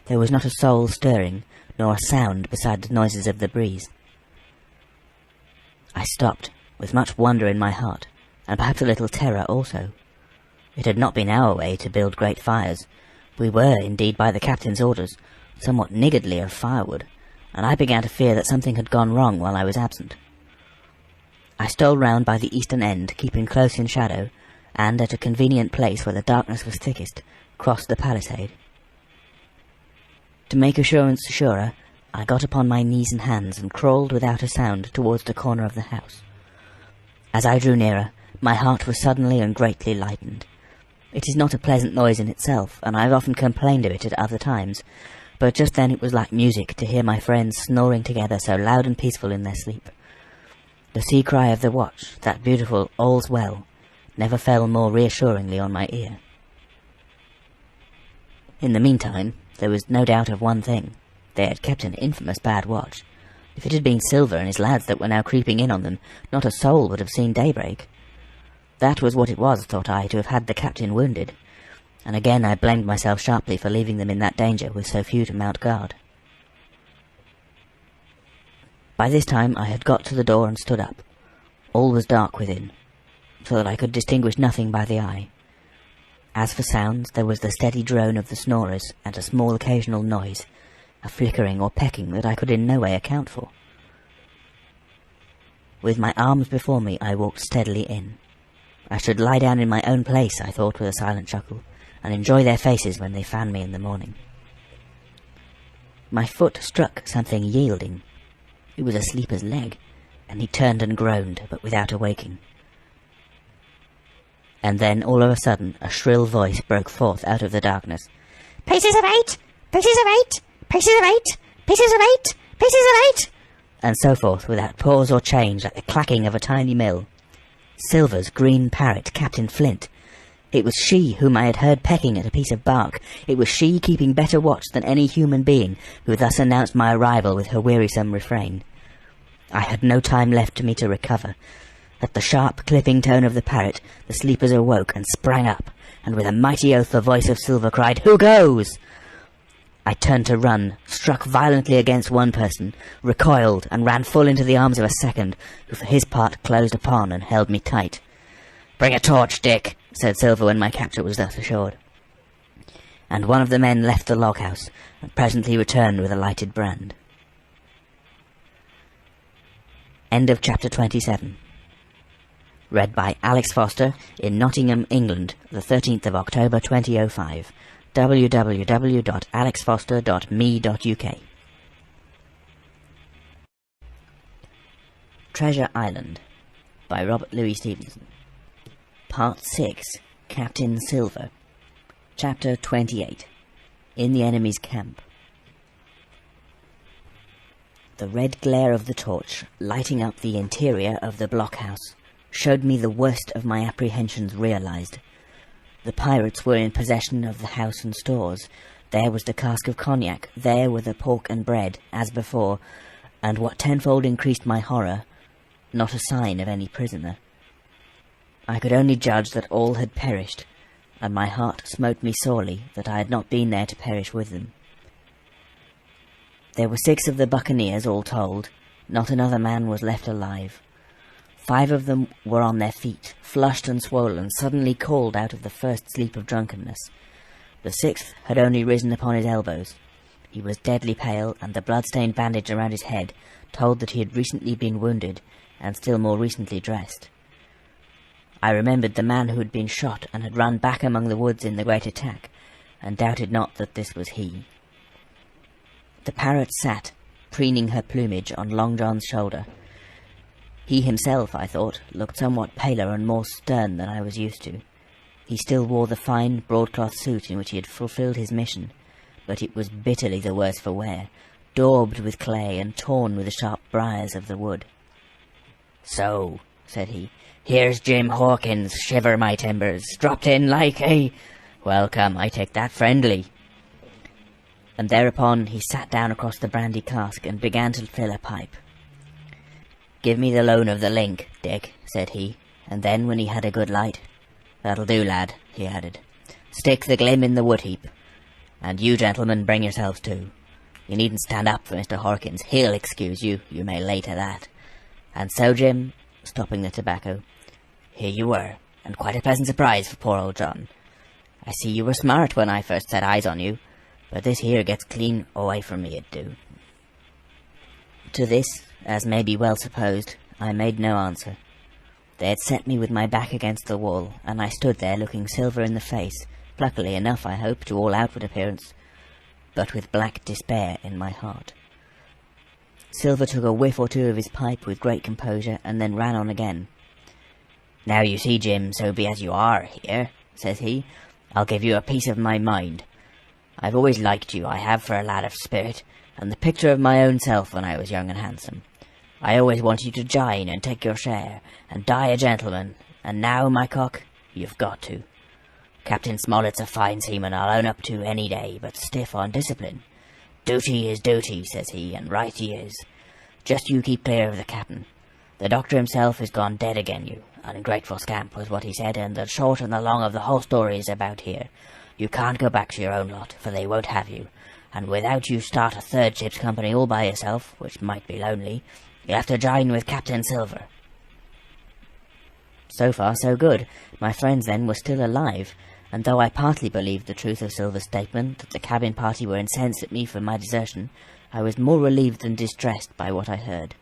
There was not a soul stirring, nor a sound beside the noises of the breeze. I stopped, with much wonder in my heart, and perhaps a little terror also. It had not been our way to build great fires. We were, indeed, by the captain's orders, somewhat niggardly of firewood, and I began to fear that something had gone wrong while I was absent. I stole round by the eastern end, keeping close in shadow, and, at a convenient place where the darkness was thickest, crossed the palisade. To make assurance surer, I got upon my knees and hands and crawled without a sound towards the corner of the house. As I drew nearer, my heart was suddenly and greatly lightened. It is not a pleasant noise in itself, and I have often complained of it at other times, but just then it was like music to hear my friends snoring together so loud and peaceful in their sleep. The sea cry of the watch, that beautiful "all's well," never fell more reassuringly on my ear. In the meantime, there was no doubt of one thing. They had kept an infamous bad watch. If it had been Silver and his lads that were now creeping in on them, not a soul would have seen daybreak. That was what it was, thought I, to have had the captain wounded, and again I blamed myself sharply for leaving them in that danger with so few to mount guard. By this time I had got to the door and stood up. All was dark within, so that I could distinguish nothing by the eye. As for sounds, there was the steady drone of the snorers, and a small occasional noise, a flickering or pecking that I could in no way account for. With my arms before me, I walked steadily in. I should lie down in my own place, I thought with a silent chuckle, and enjoy their faces when they found me in the morning. My foot struck something yielding. It was a sleeper's leg, and he turned and groaned, but without awaking. And then, all of a sudden, a shrill voice broke forth out of the darkness. "Pieces of 8! Pieces of 8! Pieces of 8! Pieces of 8! Pieces of 8! And so forth, without pause or change, like the clacking of a tiny mill. Silver's green parrot, Captain Flint. It was she whom I had heard pecking at a piece of bark. It was she keeping better watch than any human being, who thus announced my arrival with her wearisome refrain. I had no time left to me to recover. At the sharp, clipping tone of the parrot, the sleepers awoke and sprang up, and with a mighty oath the voice of Silver cried, "Who goes?" I turned to run, struck violently against one person, recoiled, and ran full into the arms of a second, who for his part closed upon and held me tight. "Bring a torch, Dick," said Silver when my capture was thus assured. And one of the men left the log-house, and presently returned with a lighted brand. End of chapter 27. Read by Alex Foster in Nottingham, England, the 13th of October 2005. www.alexfoster.me.uk. Treasure Island by Robert Louis Stevenson. Part 6. Captain Silver. Chapter 28. In the enemy's camp. The red glare of the torch, lighting up the interior of the blockhouse, showed me the worst of my apprehensions realized. The pirates were in possession of the house and stores, There was the cask of cognac, there were the pork and bread, as before, and what tenfold increased my horror, not a sign of any prisoner. I could only judge that all had perished, and my heart smote me sorely that I had not been there to perish with them. There were 6 of the buccaneers, all told. Not another man was left alive. 5 of them were on their feet, flushed and swollen, suddenly called out of the first sleep of drunkenness. The 6th had only risen upon his elbows. He was deadly pale, and the blood-stained bandage around his head told that he had recently been wounded, and still more recently dressed. I remembered the man who had been shot and had run back among the woods in the great attack, and doubted not that this was he. The parrot sat, preening her plumage on Long John's shoulder. He himself, I thought, looked somewhat paler and more stern than I was used to. He still wore the fine broadcloth suit in which he had fulfilled his mission, but it was bitterly the worse for wear, daubed with clay and torn with the sharp briars of the wood. "So," said he, "here's Jim Hawkins, shiver my timbers, dropped in like a... Welcome, I take that friendly." And thereupon he sat down across the brandy cask and began to fill a pipe. "Give me the loan of the link, Dick," said he, and then when he had a good light, "That'll do, lad," he added. "Stick the glim in the wood heap. And you gentlemen bring yourselves too. You needn't stand up for Mr. Hawkins, he'll excuse you, you may lay to that. And so, Jim," stopping the tobacco, "here you were, and quite a pleasant surprise for poor old John. I see you were smart when I first set eyes on you, but this here gets clean away from me, it do." To this, as may be well supposed, I made no answer. They had set me with my back against the wall, and I stood there looking Silver in the face, pluckily enough, I hope, to all outward appearance, but with black despair in my heart. Silver took a whiff or two of his pipe with great composure, and then ran on again. "Now you see, Jim, so be as you are here," says he, "I'll give you a piece of my mind. I've always liked you, I have, for a lad of spirit, and the picture of my own self when I was young and handsome. I always wanted you to join and take your share, and die a gentleman, and now, my cock, you've got to. Captain Smollett's a fine seaman, I'll own up to any day, but stiff on discipline. Duty is duty, says he, and right he is. Just you keep clear of the captain. The doctor himself is gone dead again you. An ungrateful scamp was what he said, and the short and the long of the whole story is about here. You can't go back to your own lot, for they won't have you, and without you start a 3rd ship's company all by yourself, which might be lonely, you'll have to join with Captain Silver." So far, so good. My friends, then, were still alive, and though I partly believed the truth of Silver's statement that the cabin party were incensed at me for my desertion, I was more relieved than distressed by what I heard.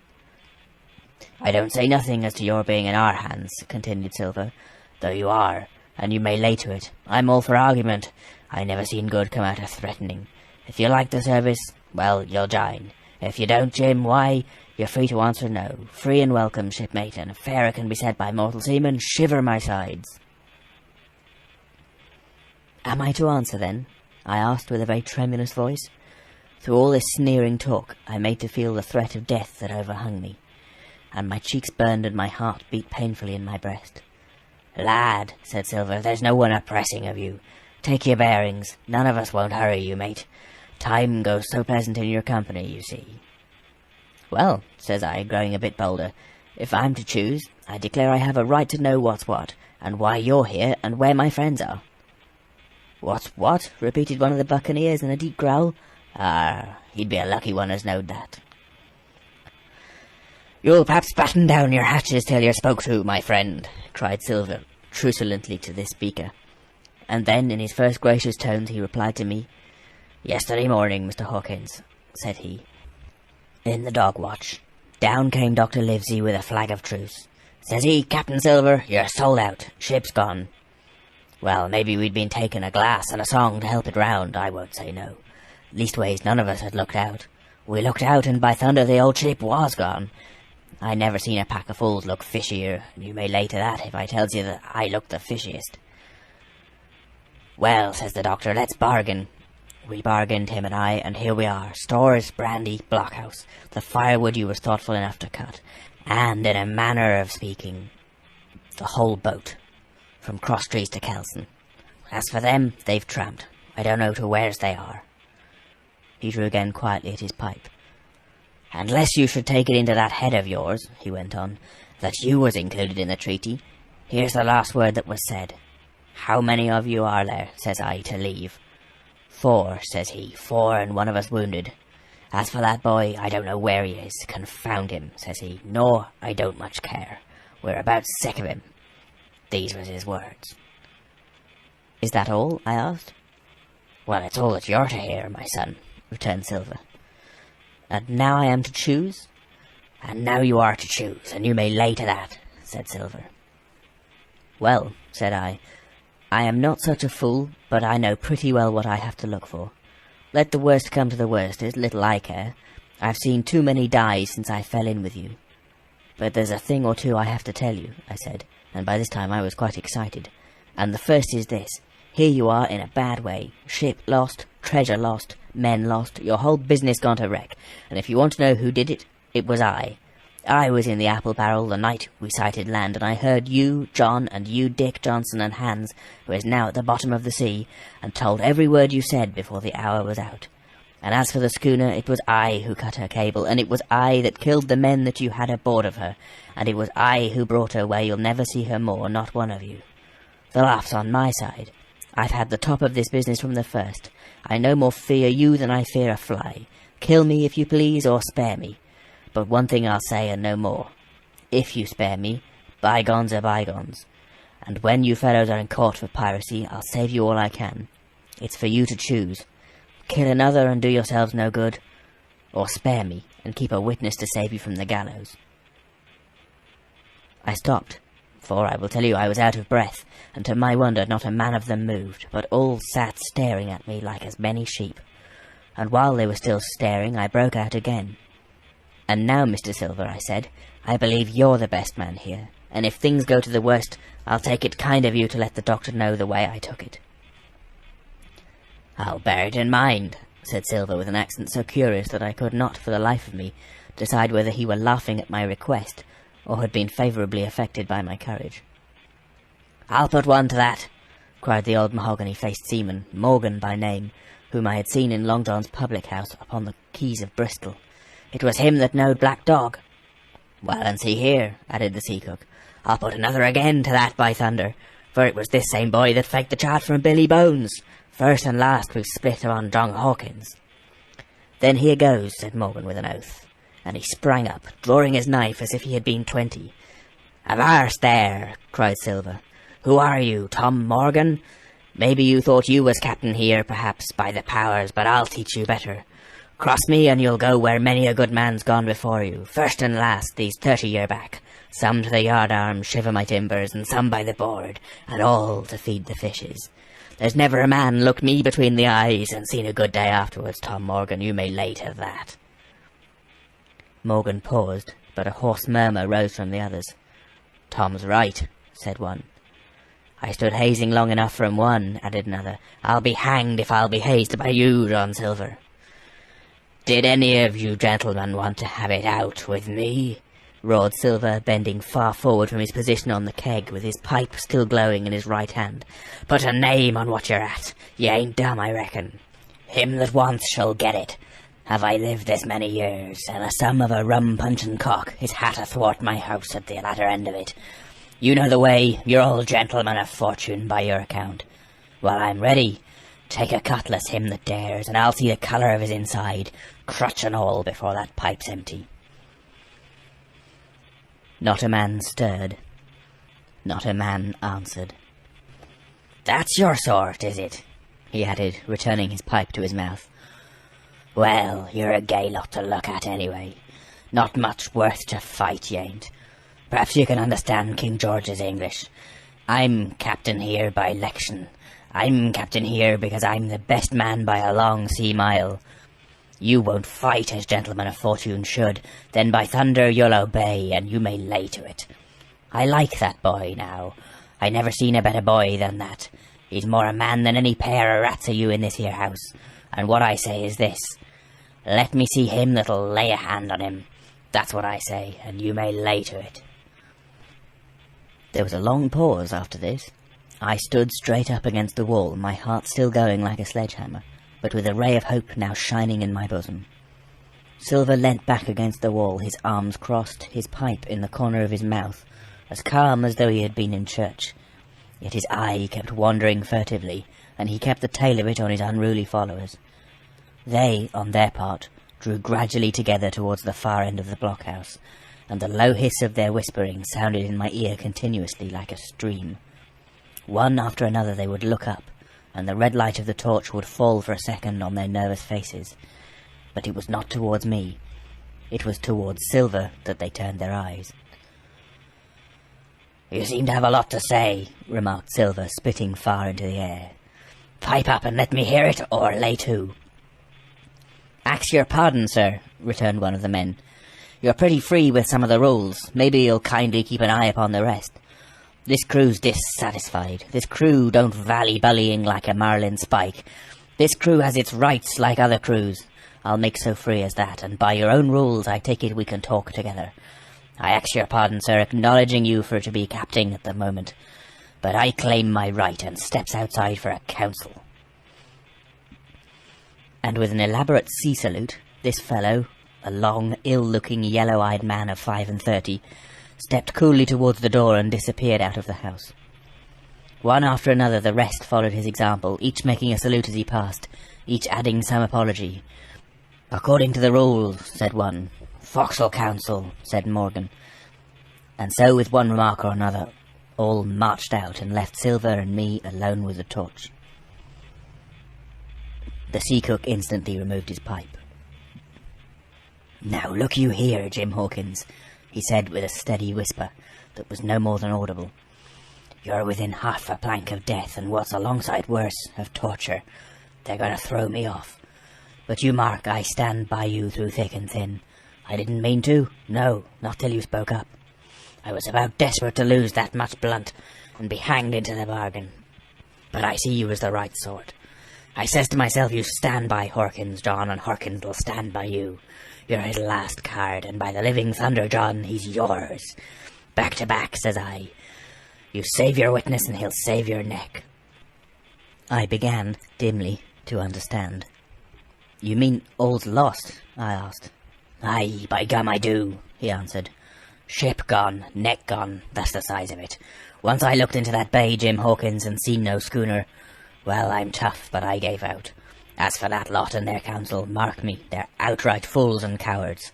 "I don't say nothing as to your being in our hands," continued Silver, "though you are, and you may lay to it. I'm all for argument. I never seen good come out of threatening. If you like the service, well, you'll join. If you don't, Jim, why, you're free to answer no. Free and welcome, shipmate, and if fairer can be said by mortal seamen, shiver my sides." "Am I to answer, then?" I asked with a very tremulous voice. Through all this sneering talk, I made to feel the threat of death that overhung me, and my cheeks burned and my heart beat painfully in my breast. "Lad," said Silver, "there's no one oppressing of you. Take your bearings. None of us won't hurry you, mate. Time goes so pleasant in your company, you see." "Well," says I, growing a bit bolder, "if I'm to choose, I declare I have a right to know what's what, and why you're here, and where my friends are." "What's what?" repeated one of the buccaneers in a deep growl. "Ah, he'd be a lucky one as knowed that." "You'll perhaps batten down your hatches till you're spoke to, my friend," cried Silver, truculently to this speaker. And then, in his first gracious tones, he replied to me. "Yesterday morning, Mr. Hawkins," said he, "in the dog watch, down came Dr. Livesey with a flag of truce. Says he, 'Captain Silver, you're sold out. Ship's gone.' Well, maybe we'd been taking a glass and a song to help it round, I won't say no. Leastways, none of us had looked out. We looked out, and by thunder the old ship was gone. I never seen a pack of fools look fishier, and you may lay to that if I tells you that I looked the fishiest. Well, says the doctor, let's bargain. We bargained, him and I, and here we are. Stores, brandy, blockhouse, the firewood you was thoughtful enough to cut, and, in a manner of speaking, the whole boat, from Crosstrees to Kelson. As for them, they've tramped. I don't know to where's they are." He drew again quietly at his pipe. "Unless you should take it into that head of yours," he went on, "that you was included in the treaty, here's the last word that was said. 'How many of you are there,' says I, 'to leave?' 'Four,' says he, 4 and one of us wounded. As for that boy, I don't know where he is. Confound him,' says he. 'Nor I don't much care. We're about sick of him.' These was his words." "Is that all?" I asked. "Well, it's all that you're to hear, my son," returned Silver. "And now I am to choose?" "And now you are to choose, and you may lay to that," said Silver. "Well," said I am not such a fool, but I know pretty well what I have to look for. Let the worst come to the worst, it's little I care. I've seen too many die since I fell in with you. But there's a thing or two I have to tell you," I said, and by this time I was quite excited. "And the first is this. Here you are in a bad way. Ship lost, treasure lost, men lost, your whole business gone to wreck. And if you want to know who did it, it was I. I was in the apple barrel the night we sighted land, and I heard you, John, and you, Dick, Johnson, and Hans, who is now at the bottom of the sea, and told every word you said before the hour was out. And as for the schooner, it was I who cut her cable, and it was I that killed the men that you had aboard of her, and it was I who brought her where you'll never see her more, not one of you. The laugh's on my side. I've had the top of this business from the first. I no more fear you than I fear a fly. Kill me if you please, or spare me. But one thing I'll say, and no more. If you spare me, bygones are bygones. And when you fellows are in court for piracy, I'll save you all I can. It's for you to choose. Kill another and do yourselves no good, or spare me and keep a witness to save you from the gallows." I stopped, for I will tell you I was out of breath, and to my wonder not a man of them moved, but all sat staring at me like as many sheep. And while they were still staring, I broke out again. "And now, Mr. Silver," I said, "I believe you're the best man here, and if things go to the worst, I'll take it kind of you to let the doctor know the way I took it." "I'll bear it in mind," said Silver with an accent so curious that I could not, for the life of me, decide whether he were laughing at my request, or had been favourably affected by my courage. "I'll put one to that," cried the old mahogany-faced seaman, Morgan by name, whom I had seen in Long John's public-house upon the quays of Bristol. "It was him that knowed Black Dog." "Well, and see here," added the sea-cook, "I'll put another again to that, by thunder, for it was this same boy that faked the chart from Billy Bones. First and last we've split on John Hawkins." "Then here goes," said Morgan with an oath, and he sprang up, drawing his knife as if he had been 20. "Avast there!" cried Silver. "Who are you, Tom Morgan? Maybe you thought you was captain here, perhaps, by the powers, but I'll teach you better. Cross me, and you'll go where many a good man's gone before you, first and last, these 30 year back, some to the yardarm, shiver my timbers, and some by the board, and all to feed the fishes. There's never a man looked me between the eyes and seen a good day afterwards, Tom Morgan, you may lay to that." Morgan paused, but a hoarse murmur rose from the others. "Tom's right," said one. "I stood hazing long enough from one," added another. "I'll be hanged if I'll be hazed by you, John Silver." "Did any of you gentlemen want to have it out with me?" roared Silver, bending far forward from his position on the keg, with his pipe still glowing in his right hand. "Put a name on what you're at. You ain't dumb, I reckon. Him that wants shall get it. Have I lived this many years, and a sum of a rum-puncheon cock, his hat athwart my house at the latter end of it. You know the way, you're all gentlemen of fortune by your account. Well, I'm ready. Take a cutlass, him that dares, and I'll see the colour of his inside, crutch and all, before that pipe's empty." Not a man stirred. Not a man answered. "That's your sort, is it?" he added, returning his pipe to his mouth. "Well, you're a gay lot to look at, anyway. Not much worth to fight, you ain't. Perhaps you can understand King George's English. I'm captain here by 'lection. I'm captain here because I'm the best man by a long sea mile. You won't fight as gentlemen of fortune should, then by thunder you'll obey, and you may lay to it. I like that boy, now. I never seen a better boy than that. He's more a man than any pair of rats of you in this here house, and what I say is this. Let me see him that'll lay a hand on him. That's what I say, and you may lay to it." There was a long pause after this, I stood straight up against the wall, my heart still going like a sledgehammer, but with a ray of hope now shining in my bosom. Silver leant back against the wall, his arms crossed, his pipe in the corner of his mouth, as calm as though he had been in church. Yet his eye kept wandering furtively, and he kept the tail of it on his unruly followers. They, on their part, drew gradually together towards the far end of the blockhouse, and the low hiss of their whispering sounded in my ear continuously like a stream. One after another they would look up, and the red light of the torch would fall for a second on their nervous faces. But it was not towards me. It was towards Silver that they turned their eyes. "You seem to have a lot to say," remarked Silver, spitting far into the air. "Pipe up and let me hear it, or lay to." "Ax your pardon, sir," returned one of the men. "You're pretty free with some of the rules. Maybe you'll kindly keep an eye upon the rest. This crew's dissatisfied. This crew don't vally bullying like a marlin spike. This crew has its rights like other crews. I'll make so free as that, and by your own rules I take it we can talk together. I ax your pardon, sir, acknowledging you for to be captain at the moment, but I claim my right and steps outside for a council." And with an elaborate sea salute, this fellow, a long, ill-looking, yellow-eyed man of 35, stepped coolly towards the door and disappeared out of the house. One after another the rest followed his example, each making a salute as he passed, each adding some apology. "According to the rules," said one. "Forecastle Council," said Morgan. And so, with one remark or another, all marched out and left Silver and me alone with the torch. The sea cook instantly removed his pipe. "Now look you here, Jim Hawkins," he said with a steady whisper that was no more than audible. "You're within half a plank of death, and what's alongside worse, of torture. They're going to throw me off. But you mark, I stand by you through thick and thin. I didn't mean to. No, not till you spoke up. I was about desperate to lose that much blunt, and be hanged into the bargain. But I see you as the right sort. I says to myself, you stand by Hawkins, John, and Hawkins will stand by you. You're his last card, and by the living thunder, John, he's yours. Back to back, says I. You save your witness, and he'll save your neck." I began, dimly, to understand. "You mean all's lost?" I asked. "Aye, by gum I do," he answered. "Ship gone, neck gone, that's the size of it. Once I looked into that bay, Jim Hawkins, and seen no schooner. Well, I'm tough, but I gave out. As for that lot and their council, mark me, they're outright fools and cowards.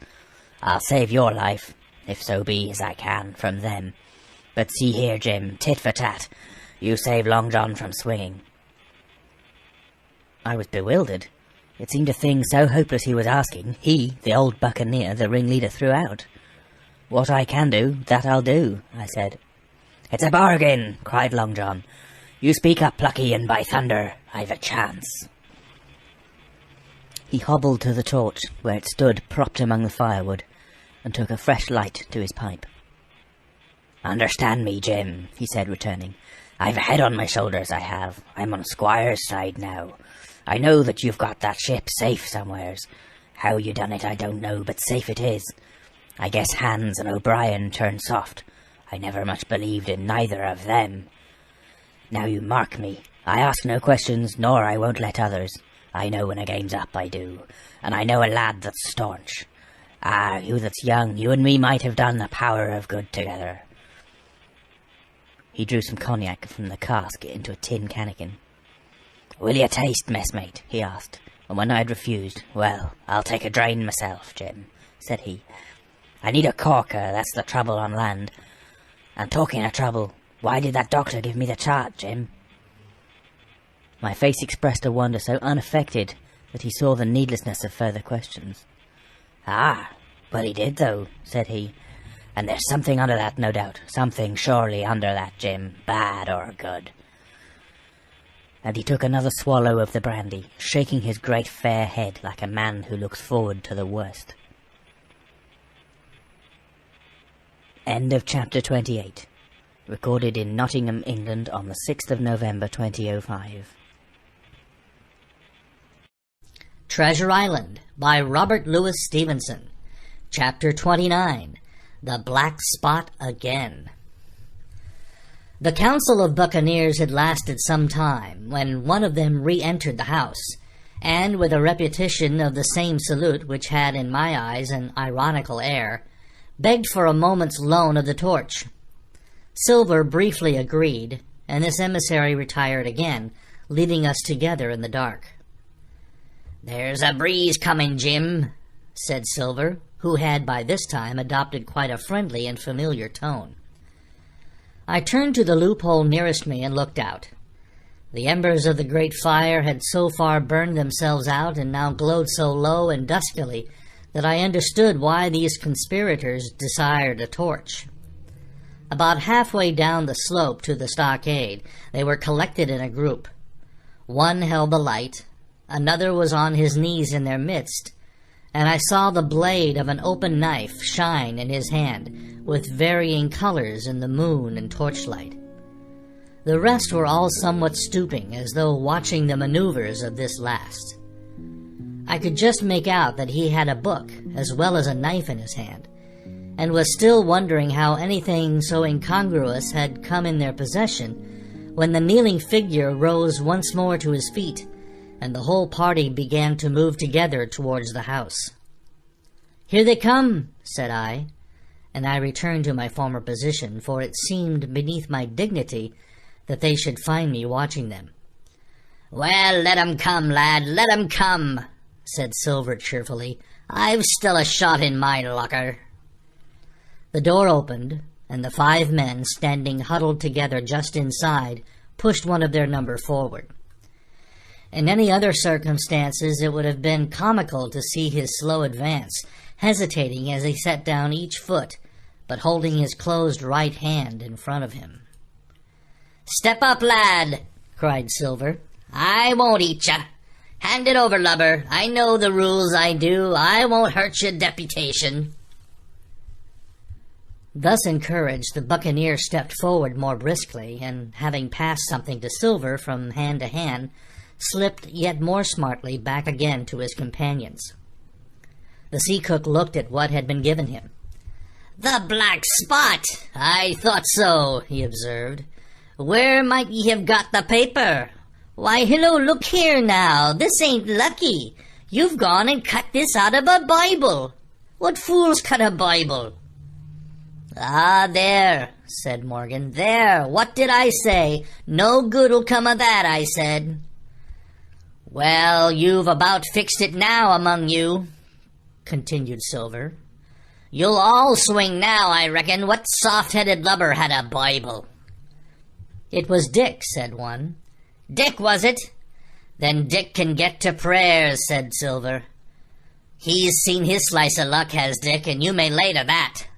I'll save your life, if so be as I can, from them. But see here, Jim, tit for tat, you save Long John from swinging." I was bewildered. It seemed a thing so hopeless he was asking, he, the old buccaneer, the ringleader throughout. "What I can do, that I'll do," I said. "It's a bargain," cried Long John. "You speak up, Plucky, and by thunder, I've a chance." He hobbled to the torch, where it stood propped among the firewood, and took a fresh light to his pipe. "Understand me, Jim," he said, returning. "I've a head on my shoulders, I have. I'm on Squire's side now. I know that you've got that ship safe somewheres. How you done it I don't know, but safe it is. I guess Hans and O'Brien turned soft. I never much believed in neither of them. Now you mark me. I ask no questions, nor I won't let others. I know when a game's up, I do. And I know a lad that's staunch. Ah, you that's young, you and me might have done a power of good together." He drew some cognac from the cask into a tin cannikin. "Will you taste, messmate?" he asked, and when I had refused, "Well, I'll take a drain myself, Jim," said he. "I need a corker, that's the trouble on land. And talking of trouble, why did that doctor give me the chart, Jim?" My face expressed a wonder so unaffected that he saw the needlessness of further questions. "Ah, well he did, though," said he. "And there's something under that, no doubt. Something surely under that, Jim, bad or good." And he took another swallow of the brandy, shaking his great fair head like a man who looks forward to the worst. End of chapter 28. Recorded in Nottingham, England on the 6th of November 2005. Treasure Island by Robert Louis Stevenson. Chapter 29. The Black Spot Again. The council of buccaneers had lasted some time, when one of them re-entered the house, and with a repetition of the same salute, which had in my eyes an ironical air, begged for a moment's loan of the torch. Silver briefly agreed, and this emissary retired again, leaving us together in the dark. "There's a breeze coming, Jim," said Silver, who had by this time adopted quite a friendly and familiar tone. I turned to the loophole nearest me and looked out. The embers of the great fire had so far burned themselves out and now glowed so low and duskily that I understood why these conspirators desired a torch. About halfway down the slope to the stockade, they were collected in a group. One held the light, another was on his knees in their midst, and I saw the blade of an open knife shine in his hand, with varying colors in the moon and torchlight. The rest were all somewhat stooping, as though watching the maneuvers of this last. I could just make out that he had a book, as well as a knife in his hand, and was still wondering how anything so incongruous had come in their possession, when the kneeling figure rose once more to his feet, and the whole party began to move together towards the house. "Here they come," said I, and I returned to my former position, for it seemed beneath my dignity that they should find me watching them. "Well, let 'em come, lad, let 'em come," said Silver cheerfully. "I've still a shot in my locker." The door opened, and the 5 men, standing huddled together just inside, pushed one of their number forward. In any other circumstances it would have been comical to see his slow advance, hesitating as he set down each foot, but holding his closed right hand in front of him. "Step up, lad," cried Silver. "I won't eat ya. Hand it over, lubber. I know the rules, I do. I won't hurt your deputation." Thus encouraged, the buccaneer stepped forward more briskly, and having passed something to Silver from hand to hand, slipped yet more smartly back again to his companions. The sea cook looked at what had been given him. "The black spot! I thought so," he observed. "Where might ye have got the paper? Why, hillo, look here now, this ain't lucky. You've gone and cut this out of a Bible. What fools cut a Bible?" "Ah, there," said Morgan, "there, what did I say? No good'll come of that, I said." "Well, you've about fixed it now among you," continued Silver. "You'll all swing now, I reckon. What soft-headed lubber had a Bible?" "It was Dick," said one. "Dick, was it? Then Dick can get to prayers," said Silver. "He's seen his slice of luck, has Dick, and you may lay to that."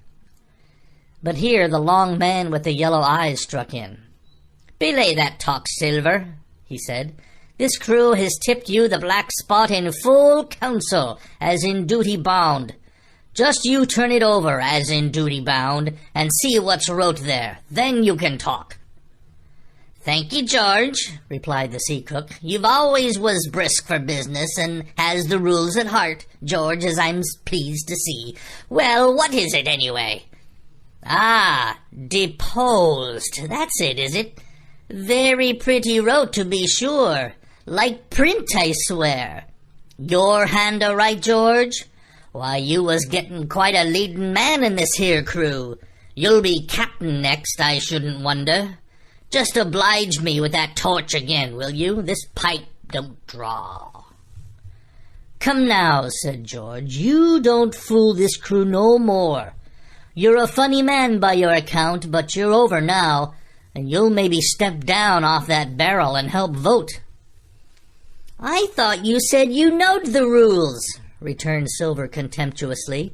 But here the long man with the yellow eyes struck in. "Belay that talk, Silver," he said. "This crew has tipped you the black spot in full council, as in duty bound. Just you turn it over, as in duty bound, and see what's wrote there. Then you can talk." "Thank ye, George," replied the sea cook. "You've always was brisk for business, and has the rules at heart, George, as I'm pleased to see. Well, what is it, anyway?" "Ah, deposed. That's it, is it? Very pretty wrote, to be sure. Like print, I swear. Your hand a right, George? Why, you was getting quite a leading man in this here crew. You'll be captain next, I shouldn't wonder. Just oblige me with that torch again, will you? This pipe don't draw." "Come now," said George, "you don't fool this crew no more. You're a funny man by your account, but you're over now, and you'll maybe step down off that barrel and help vote." "I thought you said you knowed the rules," returned Silver contemptuously.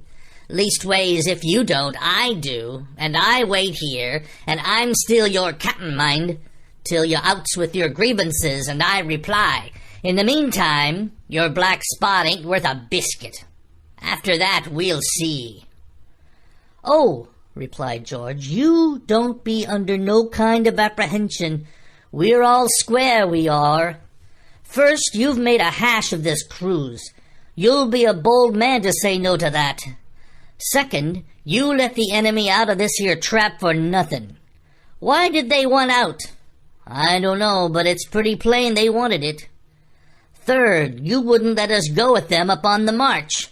"Leastways, if you don't, I do, and I wait here, and I'm still your captain, mind, till you outs with your grievances, and I reply. In the meantime, your black spot ain't worth a biscuit. After that, we'll see." "Oh," replied George, "you don't be under no kind of apprehension. We're all square, we are. First, you've made a hash of this cruise. You'll be a bold man to say no to that. Second, you let the enemy out of this here trap for nothing. Why did they want out? I don't know, but it's pretty plain they wanted it. Third, you wouldn't let us go with them upon the march.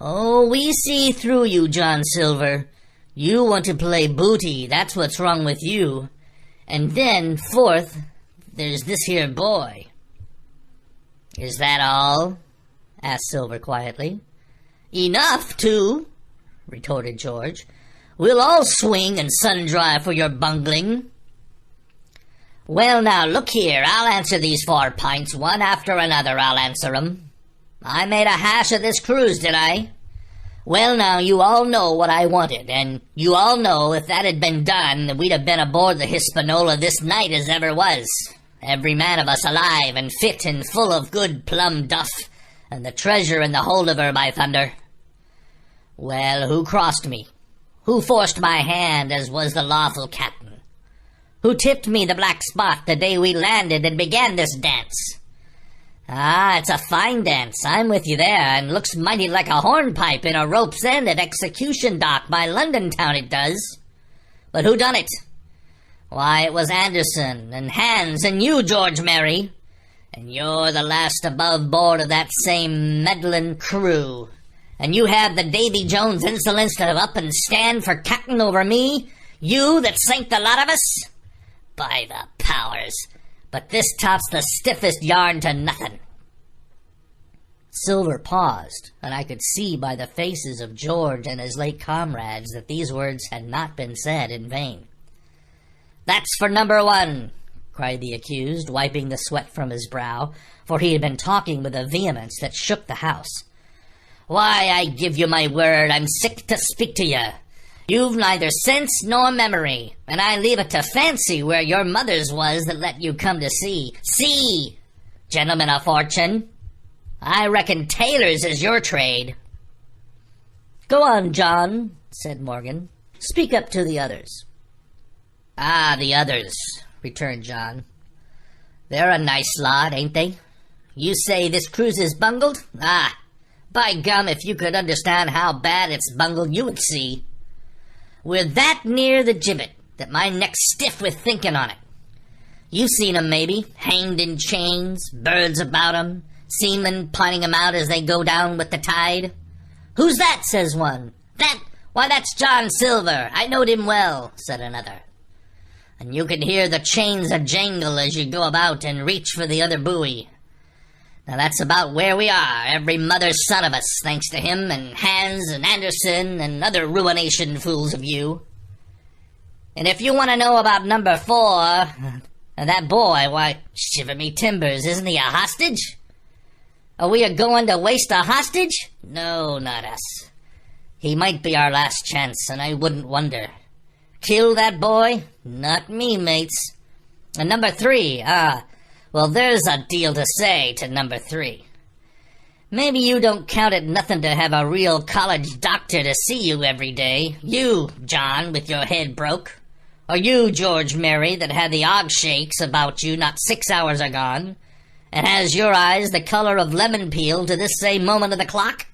Oh, we see through you, John Silver. You want to play booty, that's what's wrong with you. And then, fourth, there's this here boy. Is that all? Asked Silver quietly. Enough, too, retorted George. We'll all swing and sun-dry for your bungling. Well, now, look here, I'll answer these 4 pints, one after another I'll answer 'em. I made a hash of this cruise, did I? Well, now, you all know what I wanted, and you all know if that had been done, we'd have been aboard the Hispaniola this night as ever was. Every man of us alive and fit and full of good plum duff, and the treasure in the hold of her, by thunder. Well, who crossed me? Who forced my hand as was the lawful captain? Who tipped me the black spot the day we landed and began this dance? Ah, it's a fine dance, I'm with you there, and looks mighty like a hornpipe in a rope's end at Execution Dock by London town it does. But who done it? Why, it was Anderson, and Hans, and you, George Merry. And you're the last above board of that same meddlin' crew. And you have the Davy Jones insolence to up and stand for captain over me? You that sank the lot of us? By the powers, but this tops the stiffest yarn to nothing. Silver paused, and I could see by the faces of George and his late comrades that these words had not been said in vain. That's for number 1, cried the accused, wiping the sweat from his brow, for he had been talking with a vehemence that shook the house. Why, I give you my word, I'm sick to speak to you. You've neither sense nor memory, and I leave it to fancy where your mother's was that let you come to sea. Sea, gentlemen of fortune. I reckon tailors is your trade. Go on, John, said Morgan. Speak up to the others. Ah, the others, returned John. They're a nice lot, ain't they? You say this cruise is bungled? Ah, by gum, if you could understand how bad it's bungled, you would see. We're that near the gibbet that my neck's stiff with thinking on it. You've seen 'em, maybe, hanged in chains, birds about 'em, seamen planning 'em out as they go down with the tide. Who's that, says one. Why, that's John Silver. I knowed him well, said another. And you can hear the chains a jangle as you go about and reach for the other buoy. Now that's about where we are, every mother's son of us, thanks to him, and Hans and Anderson and other ruination fools of you. And if you want to know about number 4, that boy, why, shiver me timbers, isn't he a hostage? Are we a-going to waste a hostage? No, not us. He might be our last chance, and I wouldn't wonder. Kill that boy? Not me, mates. And number 3, well, there's a deal to say to number 3. Maybe you don't count it nothing to have a real college doctor to see you every day. You, John, with your head broke. Or you, George Merry, that had the og shakes about you not 6 hours agone, and has your eyes the color of lemon peel to this same moment of the clock.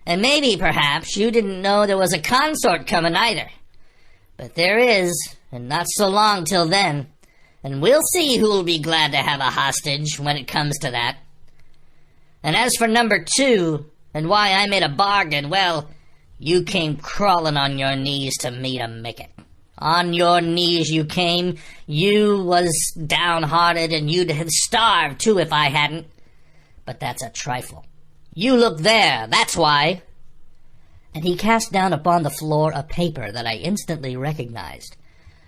And maybe, perhaps, you didn't know there was a consort coming either. But there is, and not so long till then. And we'll see who'll be glad to have a hostage when it comes to that. And as for number 2, and why I made a bargain, well, you came crawling on your knees to me to make it. On your knees you came. You was downhearted, and you'd have starved, too, if I hadn't. But that's a trifle. You look there, that's why. And he cast down upon the floor a paper that I instantly recognized.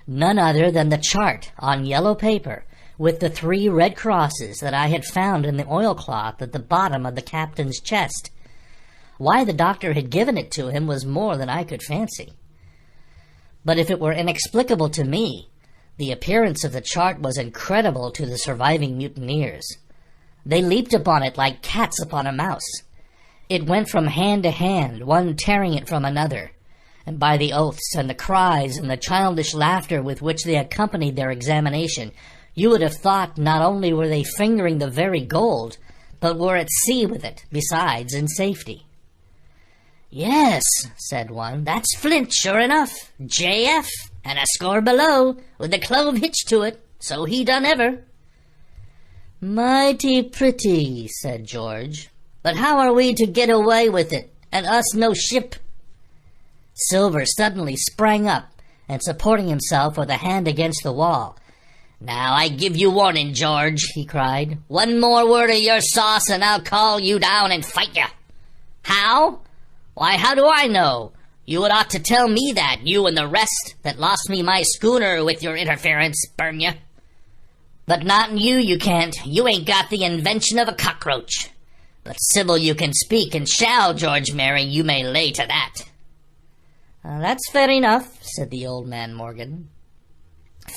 None other than the chart on yellow paper with the 3 red crosses that I had found in the oilcloth at the bottom of the captain's chest. Why the doctor had given it to him was more than I could fancy. But if it were inexplicable to me, the appearance of the chart was incredible to the surviving mutineers. They leaped upon it like cats upon a mouse. It went from hand to hand, one tearing it from another, and by the oaths and the cries and the childish laughter with which they accompanied their examination, you would have thought not only were they fingering the very gold, but were at sea with it, besides, in safety. "Yes," said one, "that's Flint, sure enough. J.F. and a score below, with the clove hitched to it, so he done ever." "Mighty pretty," said George, "but how are we to get away with it, and us no ship?" Silver suddenly sprang up, and supporting himself with a hand against the wall. "Now I give you warning, George," he cried. "One more word of your sauce, and I'll call you down and fight you." "How? Why, how do I know? You would ought to tell me that, you and the rest that lost me my schooner with your interference, burn you. But not in you can't. You ain't got the invention of a cockroach. But civil you can speak and shall, George Mary, you may lay to that." "That's fair enough," said the old man Morgan.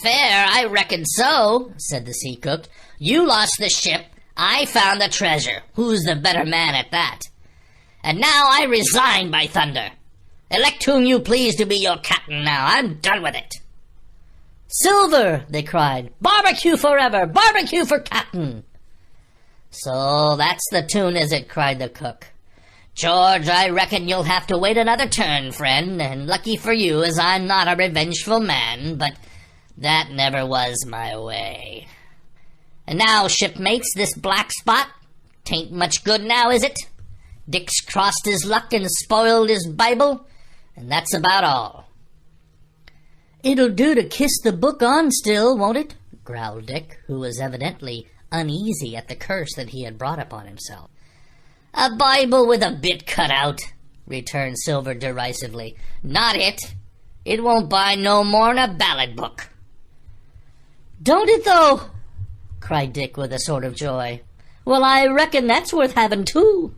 "Fair, I reckon so," said the sea cook. "You lost the ship, I found the treasure. Who's the better man at that? And now I resign, by thunder. Elect whom you please to be your captain now. I'm done with it." "Silver!" they cried. "Barbecue forever! Barbecue for captain!" "So that's the tune, is it?" cried the cook. "George, I reckon you'll have to wait another turn, friend, and lucky for you as I'm not a revengeful man, but that never was my way. And now, shipmates, this black spot, 'tain't much good now, is it? Dick's crossed his luck and spoiled his Bible, and that's about all." "It'll do to kiss the book on still, won't it?" growled Dick, who was evidently uneasy at the curse that he had brought upon himself. "A Bible with a bit cut out," returned Silver derisively. "Not it. It won't buy no more'n a ballad book." "Don't it, though?" cried Dick with a sort of joy. "Well, I reckon that's worth having, too."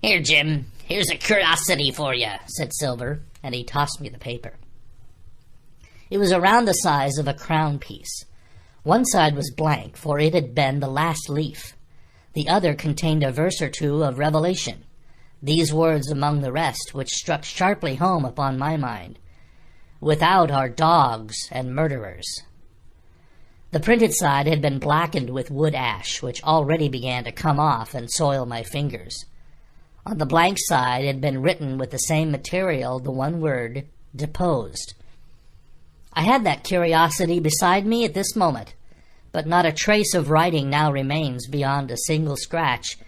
"Here, Jim, here's a curiosity for you," said Silver, and he tossed me the paper. It was around the size of a crown piece. One side was blank, for it had been the last leaf. The other contained a verse or two of Revelation, these words among the rest, which struck sharply home upon my mind: "Without are dogs and murderers." The printed side had been blackened with wood ash, which already began to come off and soil my fingers. On the blank side had been written with the same material the one word, "deposed." I had that curiosity beside me at this moment, but not a trace of writing now remains beyond a single scratch,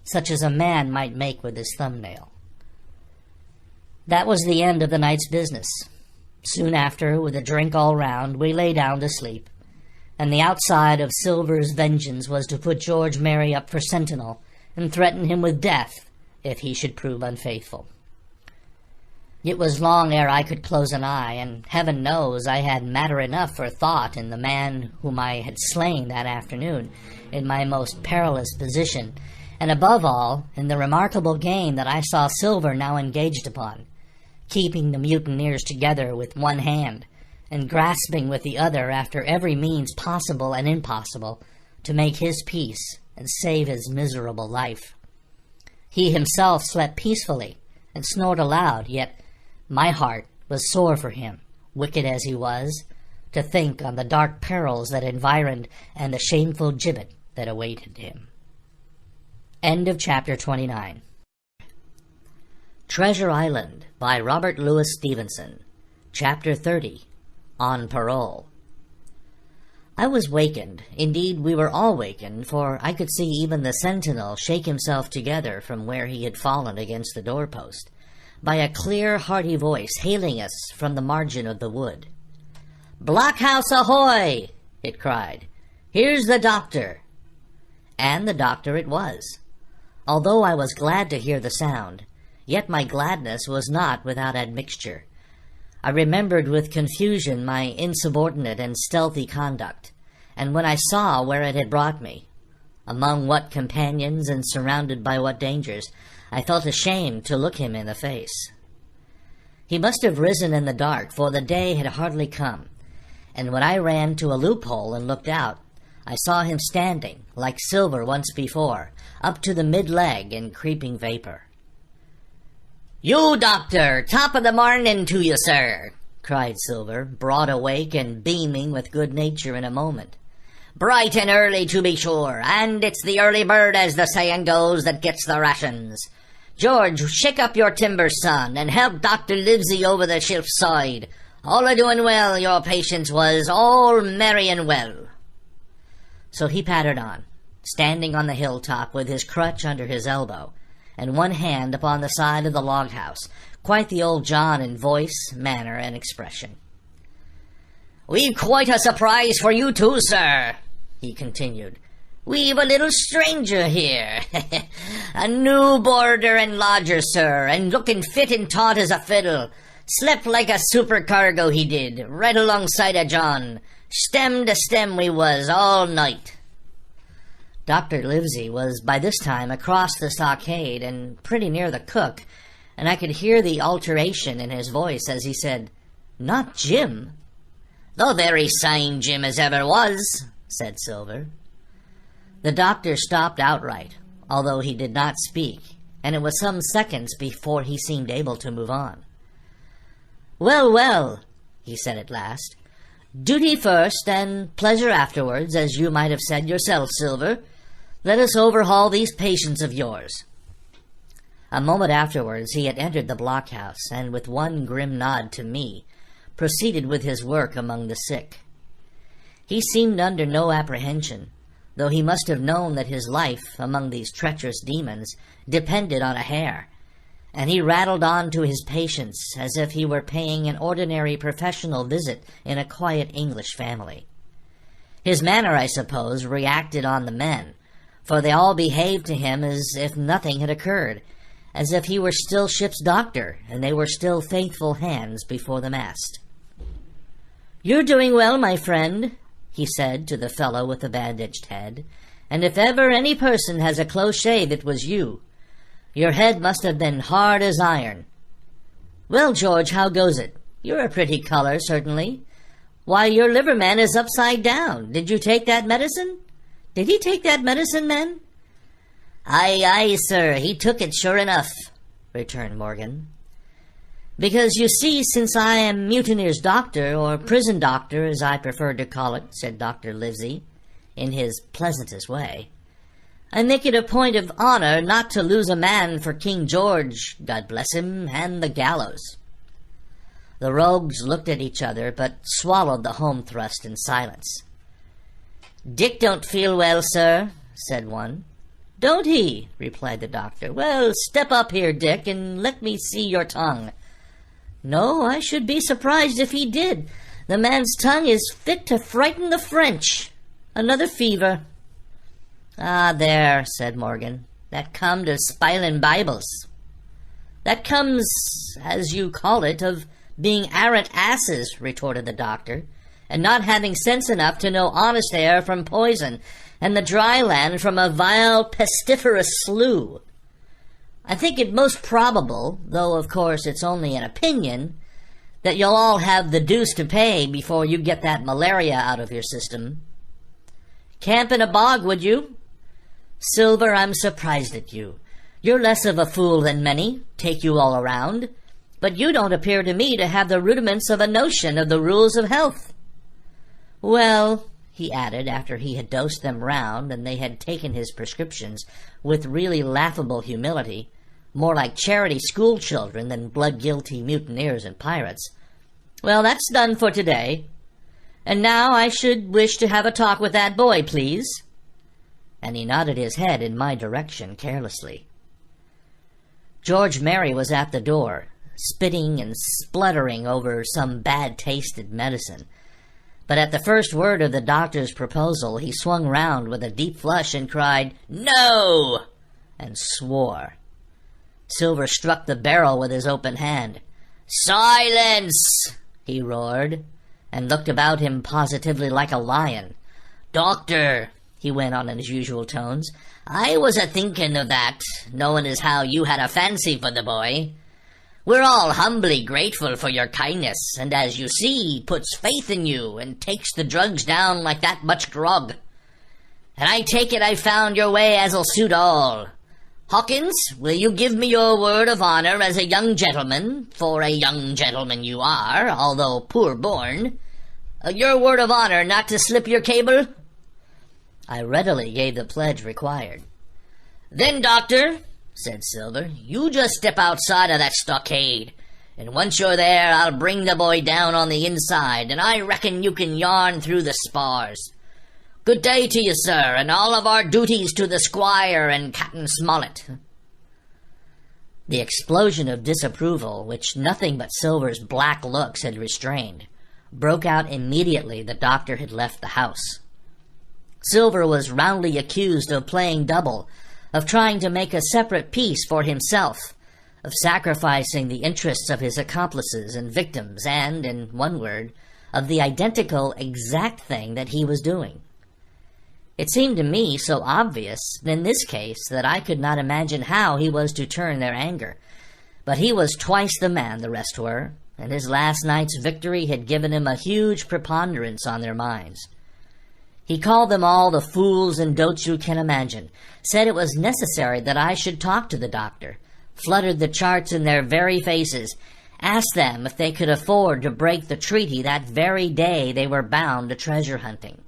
such as a man might make with his thumbnail. That was the end of the night's business. Soon after, with a drink all round, we lay down to sleep, and the outside of Silver's vengeance was to put George Mary up for sentinel and threaten him with death if he should prove unfaithful. It was long ere I could close an eye, and heaven knows I had matter enough for thought in the man whom I had slain that afternoon in my most perilous position, and above all in the remarkable game that I saw Silver now engaged upon, keeping the mutineers together with one hand, and grasping with the other after every means possible and impossible to make his peace and save his miserable life. He himself slept peacefully and snored aloud, yet my heart was sore for him, wicked as he was, to think on the dark perils that environed and the shameful gibbet that awaited him. End of chapter 29. Treasure Island by Robert Louis Stevenson. Chapter 30. On Parole. I was wakened, indeed we were all wakened, for I could see even the sentinel shake himself together from where he had fallen against the doorpost, by a clear, hearty voice hailing us from the margin of the wood. "Blockhouse ahoy!" it cried. "Here's the doctor." And the doctor it was. Although I was glad to hear the sound, yet my gladness was not without admixture. I remembered with confusion my insubordinate and stealthy conduct, and when I saw where it had brought me, among what companions and surrounded by what dangers, I felt ashamed to look him in the face. He must have risen in the dark, for the day had hardly come, and when I ran to a loophole and looked out, I saw him standing, like Silver once before, up to the mid-leg in creeping vapor. "You, doctor! Top of the morning to you, sir!" cried Silver, broad awake and beaming with good nature in a moment. "Bright and early, to be sure, and it's the early bird, as the saying goes, that gets the rations. George, shake up your timbers, son, and help Dr. Livesey over the ship's side. All a-doing well, your patients was, all merry and well. So he pattered on, standing on the hilltop with his crutch under his elbow, and one hand upon the side of the log house, quite the old John in voice, manner, and expression. "We've quite a surprise for you too, sir," he continued. "We've a little stranger here, a new boarder and lodger, sir, and looking fit and taut as a fiddle. Slept like a supercargo, he did, right alongside of John. Stem to stem we was, all night." Dr. Livesey was by this time across the stockade and pretty near the cook, and I could hear the alteration in his voice as he said, "Not Jim?" "The very same Jim as ever was," said Silver. The doctor stopped outright, although he did not speak, and it was some seconds before he seemed able to move on. "Well, well," he said at last, "duty first and pleasure afterwards, as you might have said yourself, Silver. Let us overhaul these patients of yours." A moment afterwards he had entered the blockhouse, and with one grim nod to me, proceeded with his work among the sick. He seemed under no apprehension, though he must have known that his life among these treacherous demons depended on a hair, and he rattled on to his patients as if he were paying an ordinary professional visit in a quiet English family. His manner, I suppose, reacted on the men, for they all behaved to him as if nothing had occurred, as if he were still ship's doctor, and they were still faithful hands before the mast. "You're doing well, my friend," he said to the fellow with the bandaged head, "and if ever any person has a close shave, it was you. Your head must have been hard as iron. Well, George, how goes it? You're a pretty color, certainly. Why, your liverman is upside down. Did you take that medicine? Did he take that medicine, men?" "Aye, aye, sir, he took it sure enough," returned Morgan. "Because, you see, since I am mutineer's doctor, or prison doctor, as I prefer to call it," said Dr. Livesey, in his pleasantest way, "I make it a point of honor not to lose a man for King George, God bless him, and the gallows." The rogues looked at each other, but swallowed the home thrust in silence. "Dick don't feel well, sir," said one. "Don't he?" replied the doctor. "Well, step up here, Dick, and let me see your tongue." "No, I should be surprised if he did. The man's tongue is fit to frighten the French. Another fever." "Ah, there," said Morgan. "That comes of spilin' Bibles." "That comes, as you call it, of being arrant asses," retorted the doctor, "and not having sense enough to know honest air from poison, and the dry land from a vile pestiferous slough. I think it most probable, though of course it's only an opinion, that you'll all have the deuce to pay before you get that malaria out of your system. Camp in a bog, would you? Silver, I'm surprised at you. You're less of a fool than many, take you all around, but you don't appear to me to have the rudiments of a notion of the rules of health. Well," he added, after he had dosed them round, and they had taken his prescriptions with really laughable humility, more like charity school children than blood-guilty mutineers and pirates, "well, that's done for today. And now I should wish to have a talk with that boy, please." And he nodded his head in my direction carelessly. George Merry was at the door, spitting and spluttering over some bad-tasted medicine. But at the first word of the doctor's proposal, he swung round with a deep flush and cried, "No!" and swore. Silver struck the barrel with his open hand. "Silence!" he roared, and looked about him positively like a lion. "Doctor," he went on in his usual tones, "I was a-thinking of that, knowing as how you had a fancy for the boy. We're all humbly grateful for your kindness, and as you see, puts faith in you, and takes the drugs down like that much grog. And I take it I found your way as'll suit all. Hawkins, will you give me your word of honor as a young gentleman, for a young gentleman you are, although poor born, your word of honor not to slip your cable?" I readily gave the pledge required. "Then, doctor," said Silver, "you just step outside of that stockade, And once you're there, I'll bring the boy down on the inside, and I reckon you can yarn through the spars. Good day to you, sir, and all of our duties to the squire and Captain Smollett." The explosion of disapproval, which nothing but Silver's black looks had restrained, broke out immediately the doctor had left the house. Silver was roundly accused of playing double, of trying to make a separate peace for himself, of sacrificing the interests of his accomplices and victims, and, in one word, of the identical exact thing that he was doing. It seemed to me so obvious in this case that I could not imagine how he was to turn their anger. But he was twice the man the rest were, and his last night's victory had given him a huge preponderance on their minds. He called them all the fools and dotes you can imagine, said it was necessary that I should talk to the doctor, fluttered the charts in their very faces, asked them if they could afford to break the treaty that very day they were bound to treasure hunting.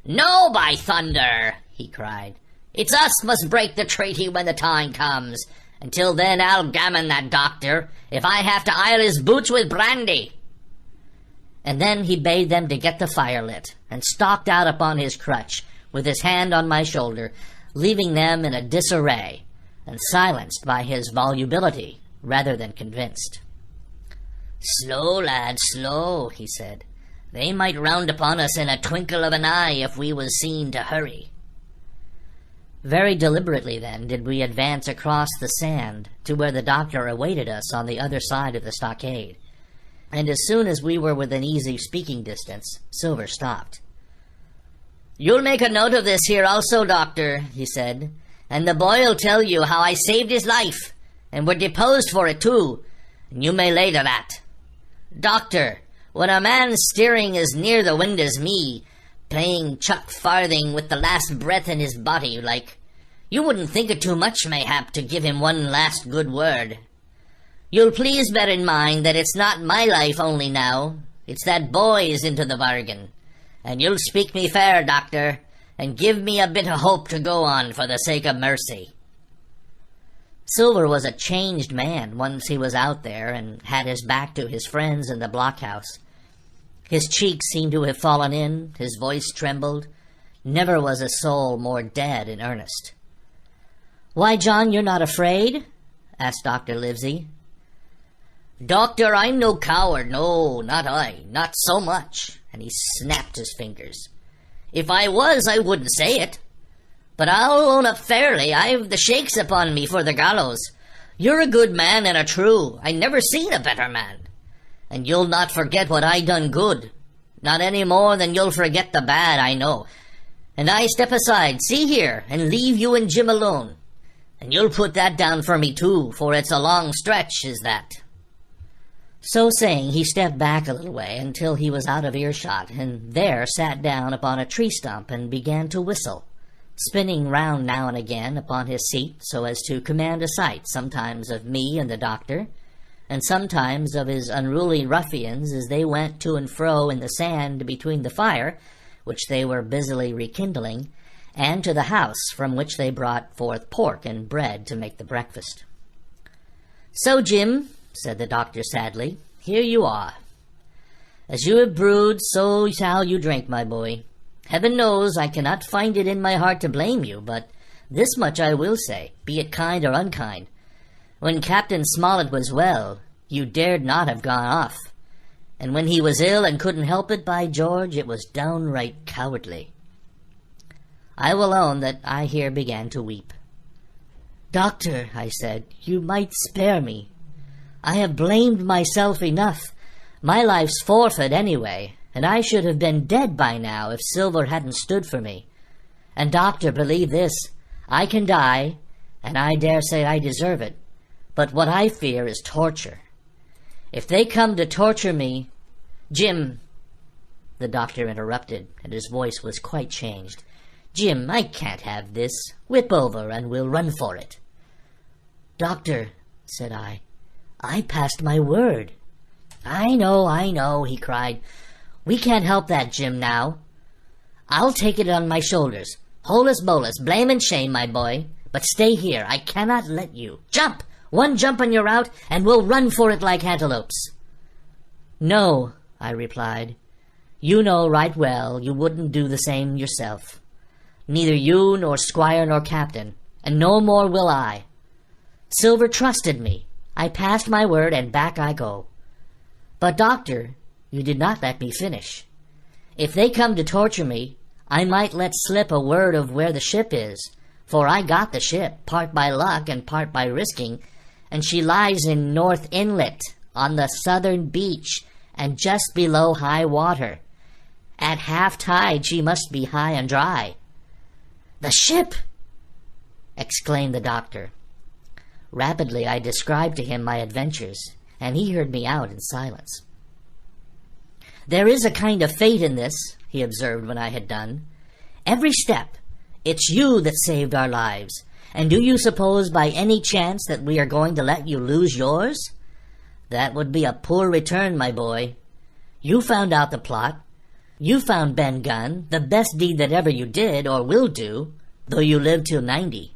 "No, by thunder!" he cried. "It's us must break the treaty when the time comes. Until then I'll gammon that doctor, if I have to ile his boots with brandy." And then he bade them to get the fire lit, and stalked out upon his crutch, with his hand on my shoulder, leaving them in a disarray, and silenced by his volubility rather than convinced. "Slow, lad, slow," he said. "They might round upon us in a twinkle of an eye if we was seen to hurry." Very deliberately, then, did we advance across the sand to where the doctor awaited us on the other side of the stockade, and as soon as we were within easy speaking distance, Silver stopped. "You'll make a note of this here also, doctor," he said, "and the boy'll tell you how I saved his life, and were deposed for it too, and you may lay to that. Doctor, when a man's steering as near the wind as me, playing chuck farthing with the last breath in his body, like, you wouldn't think it too much, mayhap, to give him one last good word. You'll please bear in mind that it's not my life only now, it's that boy's into the bargain, and you'll speak me fair, doctor, and give me a bit of hope to go on for the sake of mercy." Silver was a changed man once he was out there and had his back to his friends in the blockhouse. His cheeks seemed to have fallen in, his voice trembled. Never was a soul more dead in earnest. "Why, John, you're not afraid?" asked Dr. Livesey. "Doctor, I'm no coward, no, not I, not so much," and he snapped his fingers. "If I was, I wouldn't say it. But I'll own up fairly, I've the shakes upon me for the gallows. You're a good man and a true, I never seen a better man. And you'll not forget what I done good, not any more than you'll forget the bad, I know. And I step aside, see here, and leave you and Jim alone. And you'll put that down for me too, for it's a long stretch, is that." So saying, he stepped back a little way until he was out of earshot, and there sat down upon a tree stump and began to whistle, spinning round now and again upon his seat so as to command a sight sometimes of me and the doctor, and sometimes of his unruly ruffians as they went to and fro in the sand between the fire, which they were busily rekindling, and to the house from which they brought forth pork and bread to make the breakfast. "So, Jim," said the doctor sadly, "here you are. As you have brewed, so shall you drink, my boy. Heaven knows I cannot find it in my heart to blame you, but this much I will say, be it kind or unkind. When Captain Smollett was well, you dared not have gone off, and when he was ill and couldn't help it, by George, it was downright cowardly." I will own that I here began to weep. "Doctor," I said, "you might spare me. I have blamed myself enough. My life's forfeit anyway, and I should have been dead by now if Silver hadn't stood for me. And, doctor, believe this, I can die, and I dare say I deserve it, but what I fear is torture. If they come to torture me— Jim—" The doctor interrupted, and his voice was quite changed. "Jim, I can't have this. Whip over, and we'll run for it." "Doctor," said I passed my word." I know, he cried. "We can't help that, Jim, now. I'll take it on my shoulders. Holus bolus, blame and shame, my boy. But stay here, I cannot let you. Jump! One jump and you're out, and we'll run for it like antelopes." "No," I replied. "You know right well you wouldn't do the same yourself. Neither you nor squire nor captain, and no more will I. Silver trusted me. I passed my word, and back I go. But, doctor, you did not let me finish. If they come to torture me, I might let slip a word of where the ship is, for I got the ship, part by luck and part by risking, and she lies in North Inlet, on the southern beach, and just below high water. At half tide she must be high and dry." "The ship!" exclaimed the doctor. Rapidly I described to him my adventures, and he heard me out in silence. "There is a kind of fate in this," he observed when I had done. "Every step, it's you that saved our lives, and do you suppose by any chance that we are going to let you lose yours? That would be a poor return, my boy. You found out the plot. You found Ben Gunn, the best deed that ever you did or will do, though you live till 90.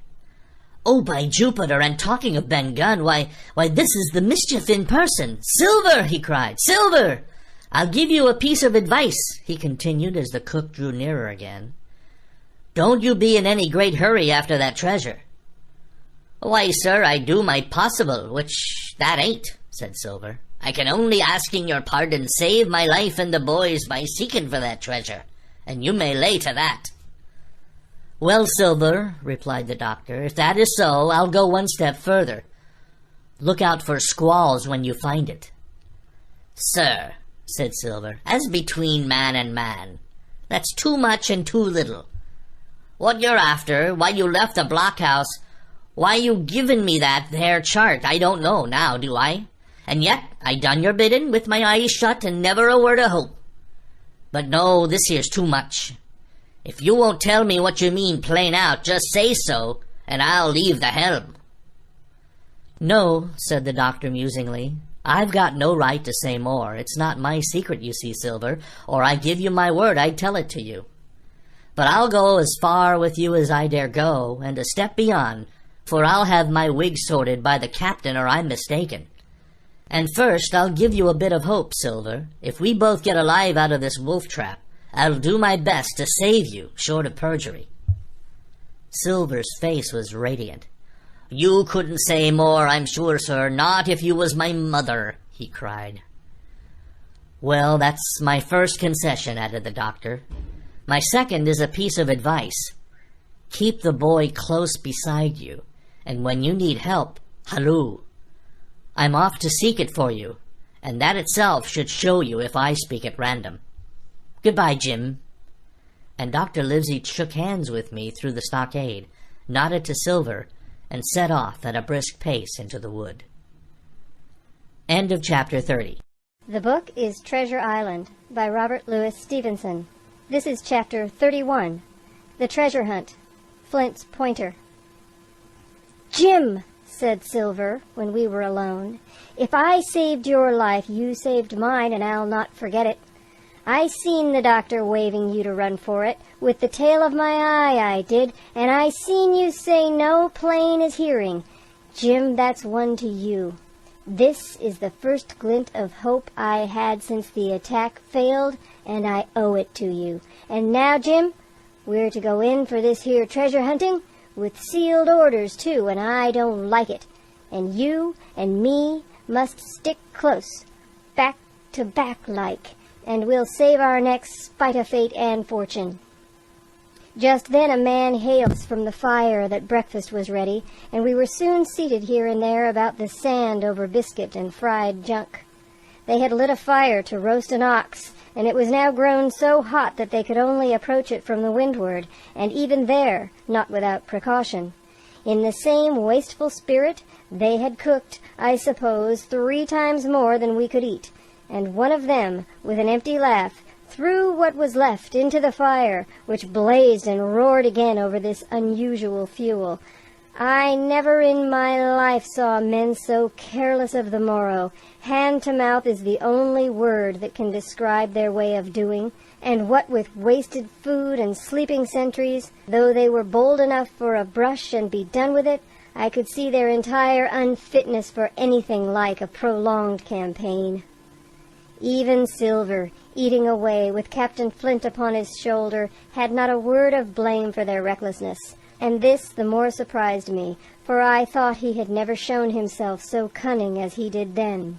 Oh, by Jupiter, and talking of Ben Gunn, why, this is the mischief in person. Silver, he cried, Silver! I'll give you a piece of advice, he continued as the cook drew nearer again. Don't you be in any great hurry after that treasure. Why, sir, I do my possible, which that ain't, said Silver. I can only, asking your pardon, save my life and the boys by seeking for that treasure, and you may lay to that. Well, Silver, replied the doctor, if that is so, I'll go one step further. Look out for squalls when you find it. Sir, said Silver, as between man and man, that's too much and too little. What you're after, why you left the blockhouse, why you given me that there chart, I don't know now, do I? And yet I done your bidding with my eyes shut and never a word of hope. But no, this here's too much. If you won't tell me what you mean plain out, just say so, and I'll leave the helm. No, said the doctor musingly, I've got no right to say more. It's not my secret, you see, Silver, or I give you my word I'd tell it to you. But I'll go as far with you as I dare go, and a step beyond, for I'll have my wig sorted by the captain or I'm mistaken. And first, I'll give you a bit of hope, Silver. If we both get alive out of this wolf trap, I'll do my best to save you, short of perjury. Silver's face was radiant. You couldn't say more, I'm sure, sir, not if you was my mother, he cried. Well, that's my first concession, added the doctor. My second is a piece of advice. Keep the boy close beside you, and when you need help, halloo. I'm off to seek it for you, and that itself should show you if I speak at random. Goodbye, Jim. And Dr. Livesey shook hands with me through the stockade, nodded to Silver, and set off at a brisk pace into the wood. End of chapter 30. The book is Treasure Island by Robert Louis Stevenson. This is chapter 31, The Treasure Hunt, Flint's Pointer. Jim, said Silver, when we were alone, if I saved your life, you saved mine, and I'll not forget it. I seen the doctor waving you to run for it, with the tail of my eye I did, and I seen you say no plain as hearing. Jim, that's one to you. This is the first glint of hope I had since the attack failed, and I owe it to you. And now, Jim, we're to go in for this here treasure hunting, with sealed orders, too, and I don't like it. And you and me must stick close, back to back like, and we'll save our necks spite of fate and fortune. Just then a man hails from the fire that breakfast was ready, and we were soon seated here and there about the sand over biscuit and fried junk. They had lit a fire to roast an ox, and it was now grown so hot that they could only approach it from the windward, and even there, not without precaution. In the same wasteful spirit, they had cooked, I suppose, 3 times more than we could eat, and one of them, with an empty laugh, threw what was left into the fire, which blazed and roared again over this unusual fuel. I never in my life saw men so careless of the morrow. Hand to mouth is the only word that can describe their way of doing, and what with wasted food and sleeping sentries, though they were bold enough for a brush and be done with it, I could see their entire unfitness for anything like a prolonged campaign. Even Silver, eating away with Captain Flint upon his shoulder, had not a word of blame for their recklessness, and this the more surprised me, for I thought he had never shown himself so cunning as he did then.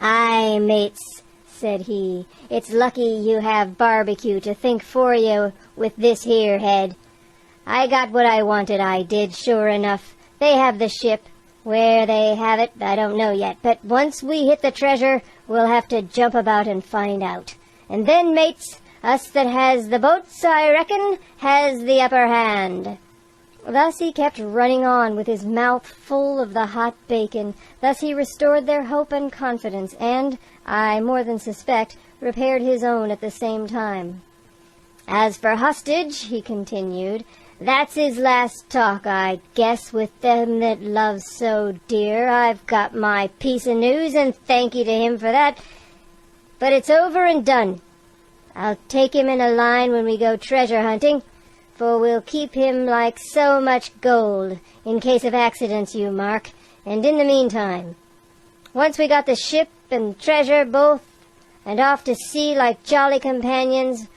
"Aye, mates," said he, "it's lucky you have barbecue to think for you with this here head. I got what I wanted, I did, sure enough. They have the ship. Where they have it, I don't know yet, but once we hit the treasure, we'll have to jump about and find out. And then, mates, us that has the boats, I reckon, has the upper hand." Thus he kept running on with his mouth full of the hot bacon. Thus he restored their hope and confidence, and, I more than suspect, repaired his own at the same time. "As for hostage," he continued, "that's his last talk, I guess, with them that love so dear. I've got my piece of news, and thank ye to him for that. But it's over and done. I'll take him in a line when we go treasure hunting, for we'll keep him like so much gold, in case of accidents, you mark, and in the meantime, once we got the ship and treasure both, and off to sea like jolly companions,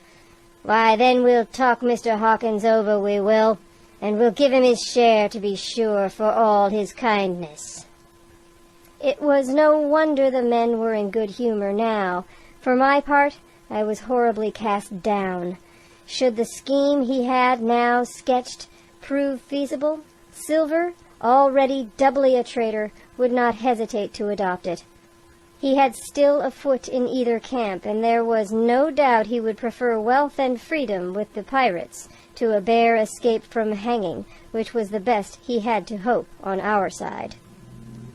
why, then we'll talk Mr. Hawkins over, we will, and we'll give him his share, to be sure, for all his kindness." It was no wonder the men were in good humor now. For my part, I was horribly cast down. Should the scheme he had now sketched prove feasible, Silver, already doubly a traitor, would not hesitate to adopt it. He had still a foot in either camp, and there was no doubt he would prefer wealth and freedom with the pirates to a bare escape from hanging, which was the best he had to hope on our side.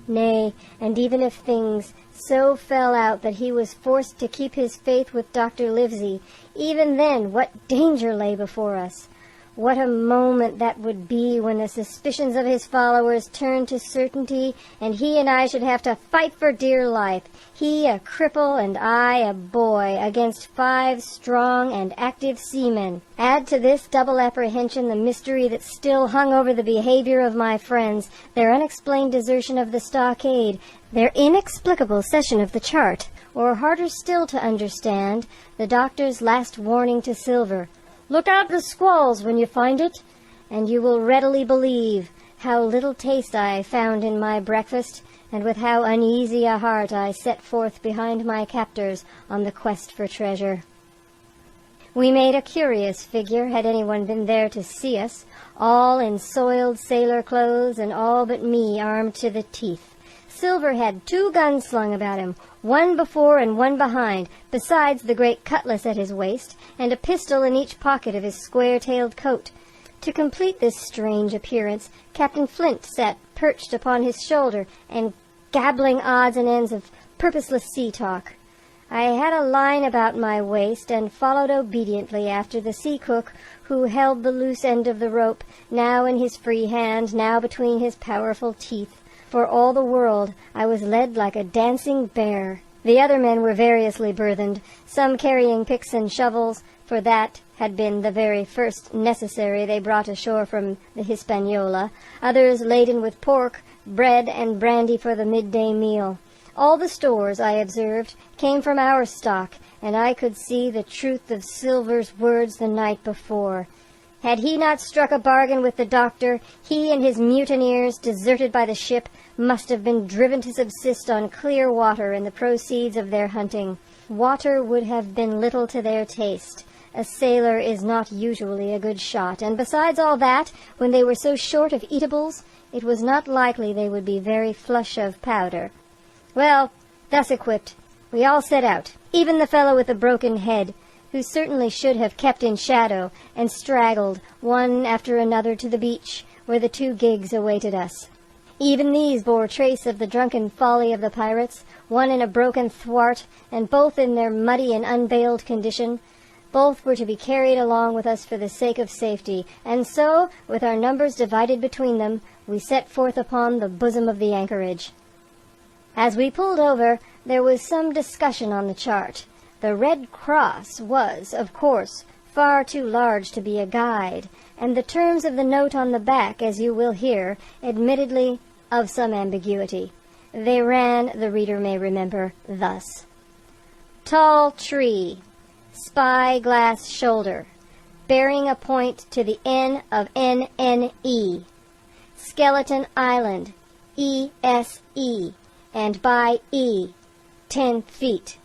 Nay, and even if things so fell out that he was forced to keep his faith with Dr. Livesey, even then what danger lay before us! What a moment that would be when the suspicions of his followers turned to certainty, and he and I should have to fight for dear life, he a cripple and I a boy, against 5 strong and active seamen. Add to this double apprehension the mystery that still hung over the behavior of my friends, their unexplained desertion of the stockade, their inexplicable cession of the chart, or harder still to understand, the doctor's last warning to Silver, "Look out for squalls when you find it," and you will readily believe how little taste I found in my breakfast, and with how uneasy a heart I set forth behind my captors on the quest for treasure. We made a curious figure, had anyone been there to see us, all in soiled sailor clothes, and all but me armed to the teeth. Silver had 2 guns slung about him, one before and one behind, besides the great cutlass at his waist, and a pistol in each pocket of his square-tailed coat. To complete this strange appearance, Captain Flint sat perched upon his shoulder, and gabbling odds and ends of purposeless sea talk. I had a line about my waist, and followed obediently after the sea cook, who held the loose end of the rope, now in his free hand, now between his powerful teeth. For all the world, I was led like a dancing bear. The other men were variously burthened, some carrying picks and shovels, for that had been the very first necessary they brought ashore from the Hispaniola, others laden with pork, bread, and brandy for the midday meal. All the stores, I observed, came from our stock, and I could see the truth of Silver's words the night before. Had he not struck a bargain with the doctor, he and his mutineers, deserted by the ship, must have been driven to subsist on clear water and the proceeds of their hunting. Water would have been little to their taste. A sailor is not usually a good shot, and besides all that, when they were so short of eatables, it was not likely they would be very flush of powder. Well, thus equipped, we all set out, even the fellow with the broken head, who certainly should have kept in shadow, and straggled, one after another, to the beach, where the 2 gigs awaited us. Even these bore trace of the drunken folly of the pirates, one in a broken thwart, and both in their muddy and unbaled condition. Both were to be carried along with us for the sake of safety, and so, with our numbers divided between them, we set forth upon the bosom of the anchorage. As we pulled over, there was some discussion on the chart. The Red Cross was, of course, far too large to be a guide, and the terms of the note on the back, as you will hear, admittedly of some ambiguity. They ran, the reader may remember, thus: Tall tree, spy-glass shoulder, bearing a point to the N of NNE, Skeleton Island, ESE, and by E, 10 feet.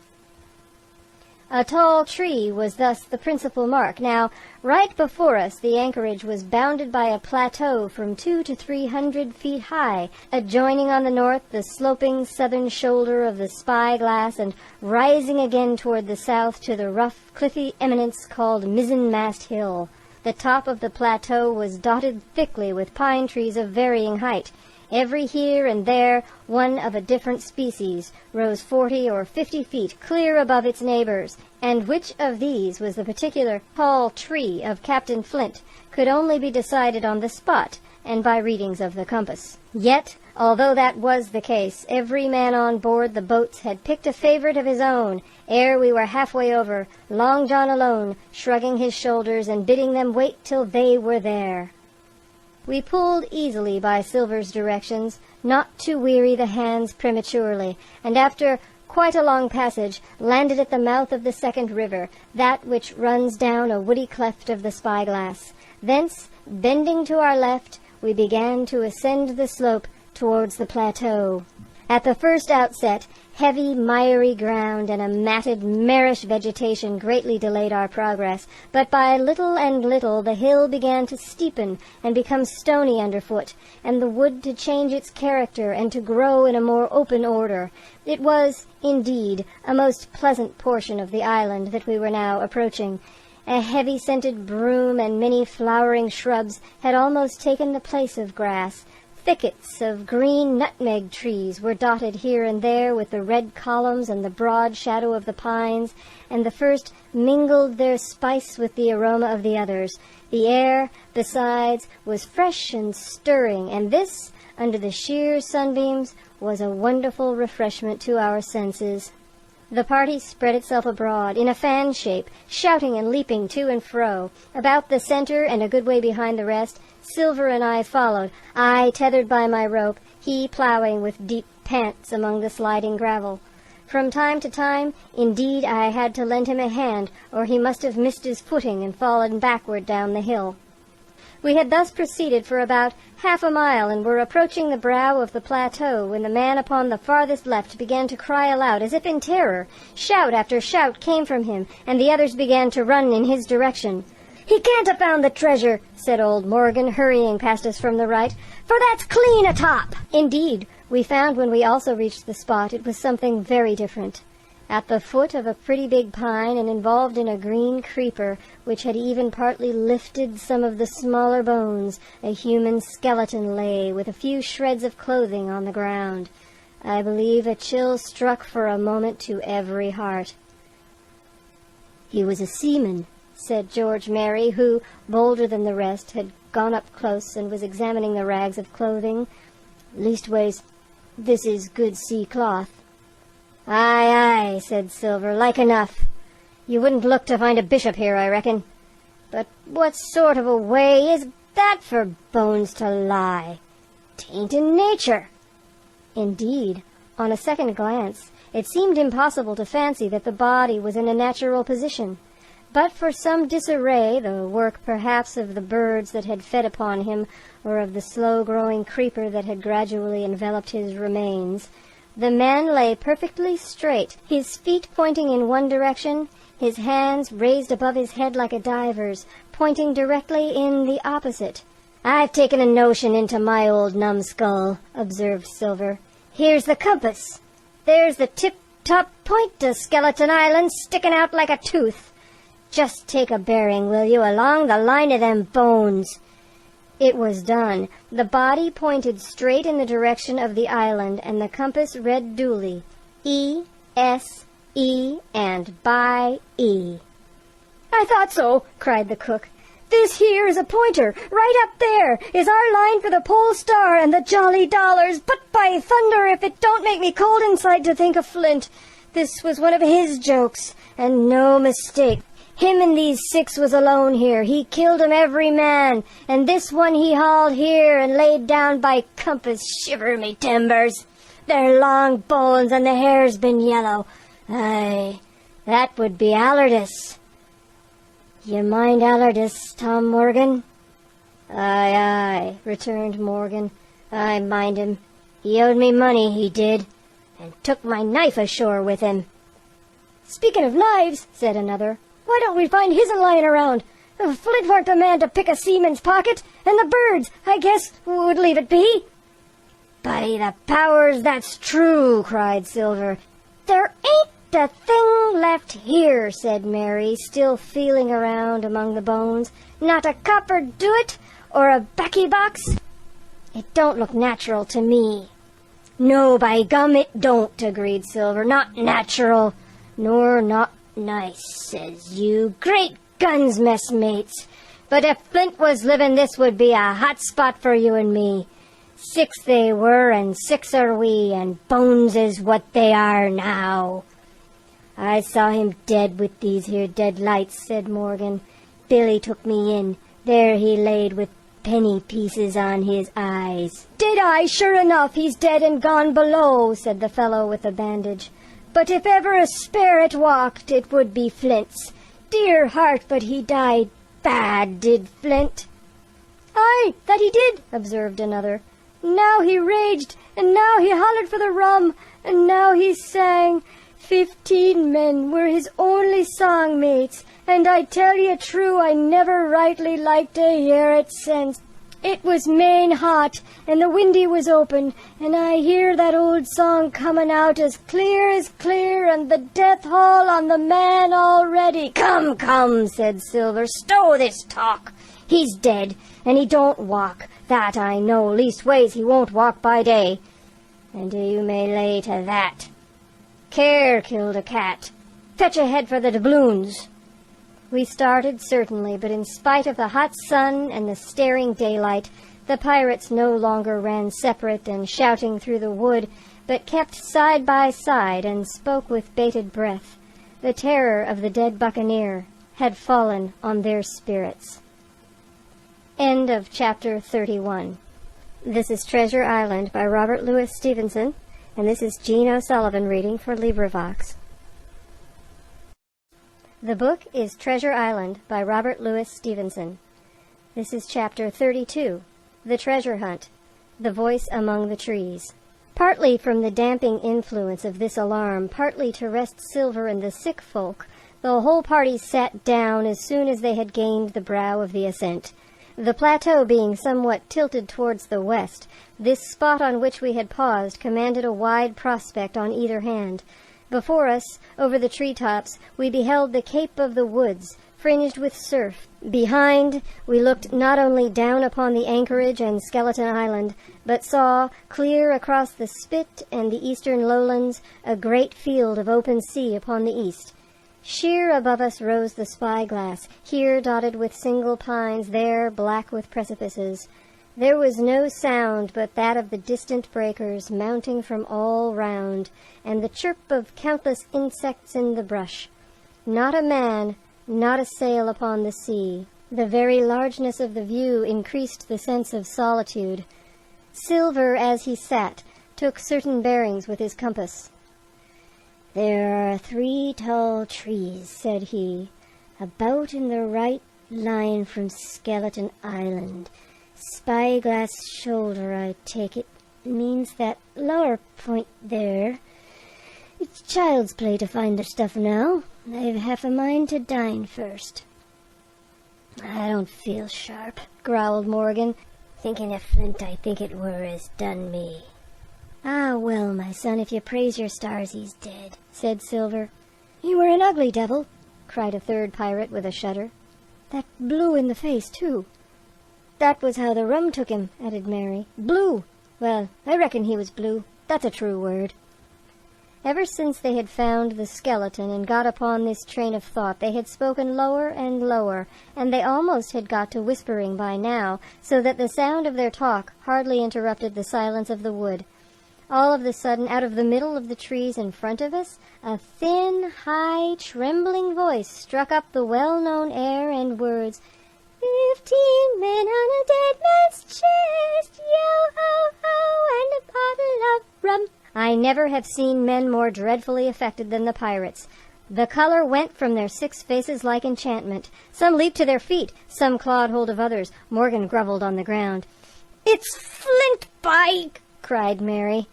A tall tree was thus the principal mark. Now, right before us, the anchorage was bounded by a plateau from 200 to 300 feet high, adjoining on the north the sloping southern shoulder of the Spyglass, and rising again toward the south to the rough, cliffy eminence called Mizzenmast Hill. The top of the plateau was dotted thickly with pine trees of varying height. Every here and there one of a different species rose 40 or 50 feet clear above its neighbors, and which of these was the particular tall tree of Captain Flint could only be decided on the spot and by readings of the compass. Yet, although that was the case, every man on board the boats had picked a favorite of his own, ere we were halfway over, Long John alone shrugging his shoulders and bidding them wait till they were there. We pulled easily by Silver's directions, not to weary the hands prematurely, and after quite a long passage, landed at the mouth of the second river, that which runs down a woody cleft of the Spyglass. Thence, bending to our left, we began to ascend the slope towards the plateau. At the first outset, heavy, miry ground and a matted, marish vegetation greatly delayed our progress, but by little and little the hill began to steepen and become stony underfoot, and the wood to change its character and to grow in a more open order. It was, indeed, a most pleasant portion of the island that we were now approaching. A heavy-scented broom and many flowering shrubs had almost taken the place of grass. Thickets of green nutmeg trees were dotted here and there with the red columns and the broad shadow of the pines, and the first mingled their spice with the aroma of the others. The air, besides, was fresh and stirring, and this, under the sheer sunbeams, was a wonderful refreshment to our senses. The party spread itself abroad in a fan shape, shouting and leaping to and fro. About the center and a good way behind the rest, Silver and I followed, I tethered by my rope, he plowing with deep pants among the sliding gravel. From time to time, indeed, I had to lend him a hand, or he must have missed his footing and fallen backward down the hill. We had thus proceeded for about half a mile, and were approaching the brow of the plateau, when the man upon the farthest left began to cry aloud as if in terror. Shout after shout came from him, and the others began to run in his direction. "He can't have found the treasure," said old Morgan, hurrying past us from the right, "for that's clean atop." Indeed, we found when we also reached the spot it was something very different. At the foot of a pretty big pine, and involved in a green creeper, which had even partly lifted some of the smaller bones, a human skeleton lay, with a few shreds of clothing on the ground. I believe a chill struck for a moment to every heart. "He was a seaman," said George Merry, who, bolder than the rest, had gone up close and was examining the rags of clothing. "Leastways, this is good sea cloth." "Aye, aye," said Silver, "like enough. You wouldn't look to find a bishop here, I reckon. But what sort of a way is that for bones to lie? 'Tain't in nature." Indeed, on a second glance, it seemed impossible to fancy that the body was in a natural position. But for some disarray, the work perhaps of the birds that had fed upon him, or of the slow-growing creeper that had gradually enveloped his remains, the man lay perfectly straight, his feet pointing in one direction, his hands raised above his head like a diver's, pointing directly in the opposite. "I've taken a notion into my old numbskull," observed Silver. "Here's the compass. There's the tip-top point to Skeleton Island sticking out like a tooth. Just take a bearing, will you, along the line of them bones." It was done. The body pointed straight in the direction of the island, and the compass read duly, E-S-E, and by E. "I thought so," cried the cook. "This here is a pointer. Right up there is our line for the Pole Star and the Jolly Dollars. But by thunder, if it don't make me cold inside to think of Flint. This was one of his jokes, and no mistake. Him and these 6 was alone here. He killed 'em every man, and this one he hauled here and laid down by compass. Shiver me timbers! They're long bones, and the hair's been yellow. Aye, that would be Allardyce. You mind Allardyce, Tom Morgan? Aye, aye, returned Morgan. I mind him. He owed me money, he did, and took my knife ashore with him. Speaking of knives, said another, why don't we find his'n lying around? Flint weren't the man to pick a seaman's pocket, and the birds, I guess, would leave it be. By the powers, that's true, cried Silver. There ain't a thing left here, said Mary, still feeling around among the bones. Not a copper doit, or a baccy box? It don't look natural to me. No, by gum, it don't, agreed Silver. Not natural, nor not nice, says you. Great guns, messmates. But if Flint was living, this would be a hot spot for you and me. 6 they were, and 6 are we, and bones is what they are now. I saw him dead with these here dead lights, said Morgan. Billy took me in. There he laid with penny pieces on his eyes. Did I? Sure enough, he's dead and gone below, said the fellow with the bandage. But if ever a spirit walked, it would be Flint's. Dear heart, but he died bad, did Flint. Aye, that he did, observed another. Now he raged, and now he hollered for the rum, and now he sang. 15 men were his only song mates, and I tell you true, I never rightly liked to hear it since. It was main hot, and the windy was open, and I hear that old song coming out as clear, and the death hall on the man already. Come, come, said Silver, stow this talk. He's dead, and he don't walk. That I know, leastways he won't walk by day. And you may lay to that. Care killed a cat. Fetch a head for the doubloons. We started, certainly, but in spite of the hot sun and the staring daylight, the pirates no longer ran separate and shouting through the wood, but kept side by side and spoke with bated breath. The terror of the dead buccaneer had fallen on their spirits. End of chapter 31. This is Treasure Island by Robert Louis Stevenson, and this is Jean O'Sullivan reading for LibriVox. The book is Treasure Island by Robert Louis Stevenson. This is chapter 32, The Treasure Hunt, The Voice Among the Trees. Partly from the damping influence of this alarm, partly to rest Silver and the sick folk, the whole party sat down as soon as they had gained the brow of the ascent. The plateau being somewhat tilted towards the west, this spot on which we had paused commanded a wide prospect on either hand. Before us, over the tree-tops, we beheld the Cape of the Woods, fringed with surf. Behind, we looked not only down upon the anchorage and Skeleton Island, but saw, clear across the Spit and the eastern lowlands, a great field of open sea upon the east. Sheer above us rose the spyglass, here dotted with single pines, there black with precipices. There was no sound but that of the distant breakers mounting from all round, and the chirp of countless insects in the brush. Not a man, not a sail upon the sea. The very largeness of the view increased the sense of solitude. Silver, as he sat, took certain bearings with his compass. "There are 3 tall trees," said he, "about in the right line from Skeleton Island. Spyglass shoulder, I take it, means that lower point there. It's child's play to find their stuff now. I've half a mind to dine first." "I don't feel sharp," growled Morgan. "Thinking of Flint, I think it were as done me." "Ah, well, my son, if you praise your stars, he's dead," said Silver. "You were an ugly devil," cried a third pirate with a shudder. "That blue in the face, too." "That was how the rum took him," added Mary. "Blue! Well, I reckon he was blue. That's a true word." Ever since they had found the skeleton and got upon this train of thought, they had spoken lower and lower, and they almost had got to whispering by now, so that the sound of their talk hardly interrupted the silence of the wood. All of a sudden, out of the middle of the trees in front of us, a thin, high, trembling voice struck up the well-known air and words, 15 men on a dead man's chest, yo-ho-ho, and a bottle of rum. I never have seen men more dreadfully affected than the pirates. The color went from their 6 faces like enchantment. Some leaped to their feet, some clawed hold of others. Morgan grovelled on the ground. "It's Flint, by—" cried Mary.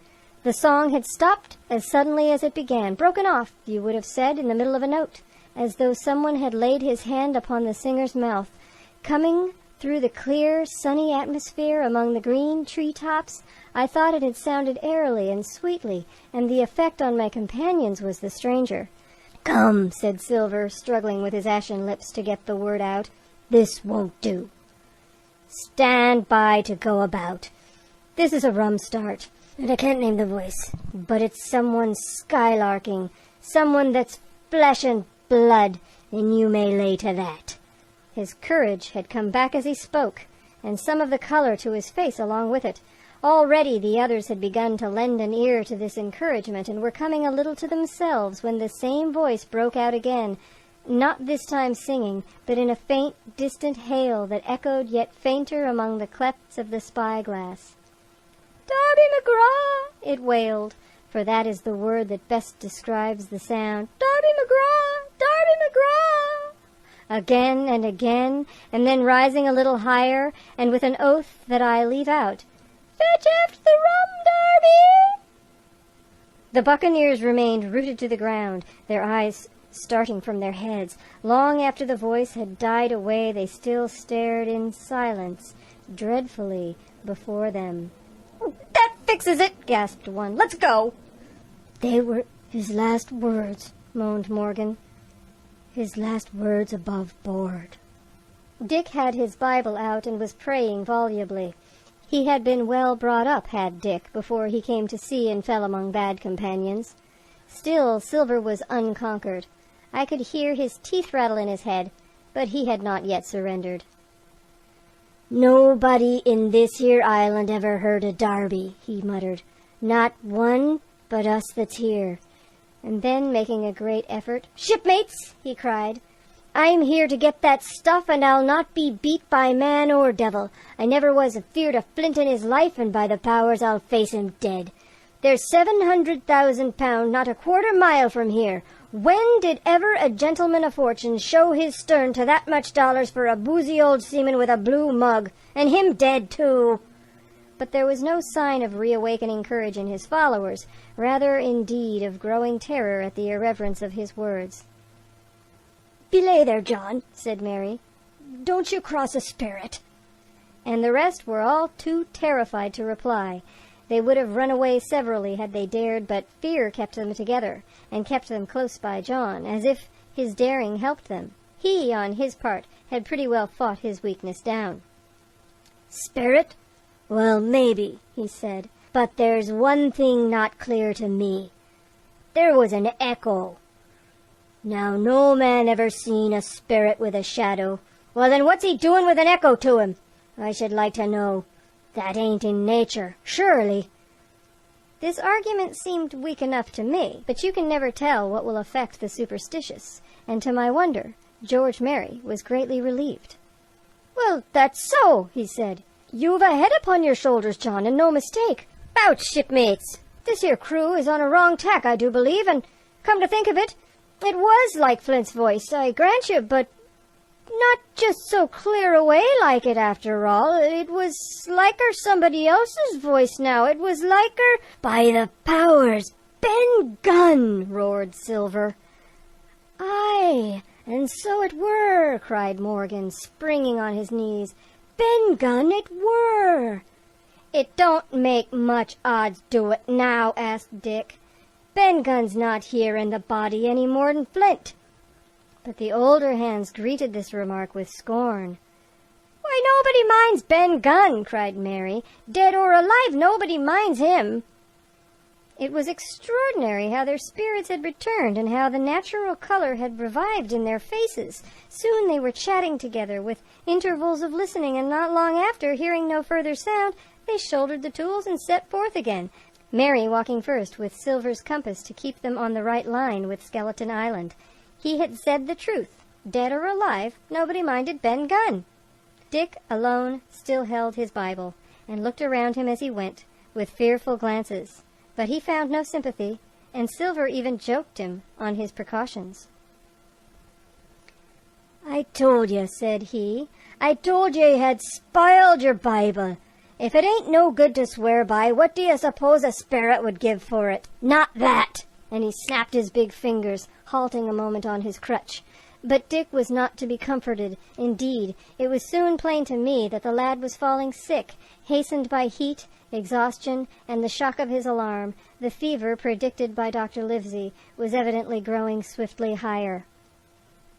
The song had stopped as suddenly as it began, broken off, you would have said, in the middle of a note, as though someone had laid his hand upon the singer's mouth. Coming through the clear, sunny atmosphere among the green tree-tops, I thought it had sounded airily and sweetly, and the effect on my companions was the stranger. "Come," said Silver, struggling with his ashen lips to get the word out. "This won't do. Stand by to go about. This is a rum start, and I can't name the voice, but it's someone skylarking, someone that's flesh and blood, and you may lay to that." His courage had come back as he spoke, and some of the color to his face along with it. Already the others had begun to lend an ear to this encouragement, and were coming a little to themselves when the same voice broke out again, not this time singing, but in a faint, distant hail that echoed yet fainter among the clefts of the spyglass. "Darby McGraw!" it wailed, for that is the word that best describes the sound. "Darby McGraw! Darby McGraw!" Again and again, and then rising a little higher, and with an oath that I leave out, "Fetch after the rum, Darby!" The buccaneers remained rooted to the ground, their eyes starting from their heads. Long after the voice had died away, they still stared in silence, dreadfully, before them. "That fixes it!" gasped one. "Let's go!" "They were his last words," moaned Morgan. "His last words above board." Dick had his Bible out and was praying volubly. He had been well brought up, had Dick, before he came to sea and fell among bad companions. Still, Silver was unconquered. I could hear his teeth rattle in his head, but he had not yet surrendered. "Nobody in this here island ever heard of Darby," he muttered. "Not one but us that's here." And then, making a great effort, "Shipmates," he cried, "I'm here to get that stuff, and I'll not be beat by man or devil. I never was afeard of Flint in his life, and by the powers I'll face him dead. There's 700,000 not a quarter mile from here. When did ever a gentleman of fortune show his stern to that much dollars for a boozy old seaman with a blue mug, and him dead too?" But there was no sign of reawakening courage in his followers, rather indeed of growing terror at the irreverence of his words. "Belay there, John," said Mary. "Don't you cross a spirit." And the rest were all too terrified to reply. They would have run away severally had they dared, but fear kept them together, and kept them close by John, as if his daring helped them. He, on his part, had pretty well fought his weakness down. "Spirit? Well, maybe," he said, "but there's one thing not clear to me. There was an echo. Now, no man ever seen a spirit with a shadow. Well, then what's he doing with an echo to him? I should like to know. That ain't in nature, surely." This argument seemed weak enough to me, but you can never tell what will affect the superstitious, and to my wonder, George Merry was greatly relieved. "Well, that's so," he said. "You've a head upon your shoulders, John, and no mistake. 'Bout shipmates! This here crew is on a wrong tack, I do believe, and, come to think of it, it was like Flint's voice, I grant you, but not just so clear away like it after all. It was liker somebody else's voice now. It was liker—" "By the powers, Ben Gunn!" roared Silver. "Aye, and so it were," cried Morgan, springing on his knees. "Ben Gunn it were." "It don't make much odds, do it now?" asked Dick. "Ben Gunn's not here in the body any more'n Flint." But the older hands greeted this remark with scorn. "Why, nobody minds Ben Gunn," cried Mary. "Dead or alive, nobody minds him." It was extraordinary how their spirits had returned, and how the natural color had revived in their faces. Soon they were chatting together, with intervals of listening, and not long after, hearing no further sound, they shouldered the tools and set forth again. Mary walking first with Silver's compass to keep them on the right line with Skeleton Island. He had said the truth. Dead or alive, nobody minded Ben Gunn. Dick, alone, still held his Bible, and looked around him as he went, with fearful glances. But he found no sympathy, and Silver even joked him on his precautions. "I told you," said he. "I told you had spoiled your Bible. If it ain't no good to swear by, what do you suppose a sperrit would give for it? Not that!" And he snapped his big fingers, halting a moment on his crutch. But Dick was not to be comforted. Indeed, it was soon plain to me that the lad was falling sick, hastened by heat, exhaustion, and the shock of his alarm. The fever predicted by Dr. Livesey was evidently growing swiftly higher.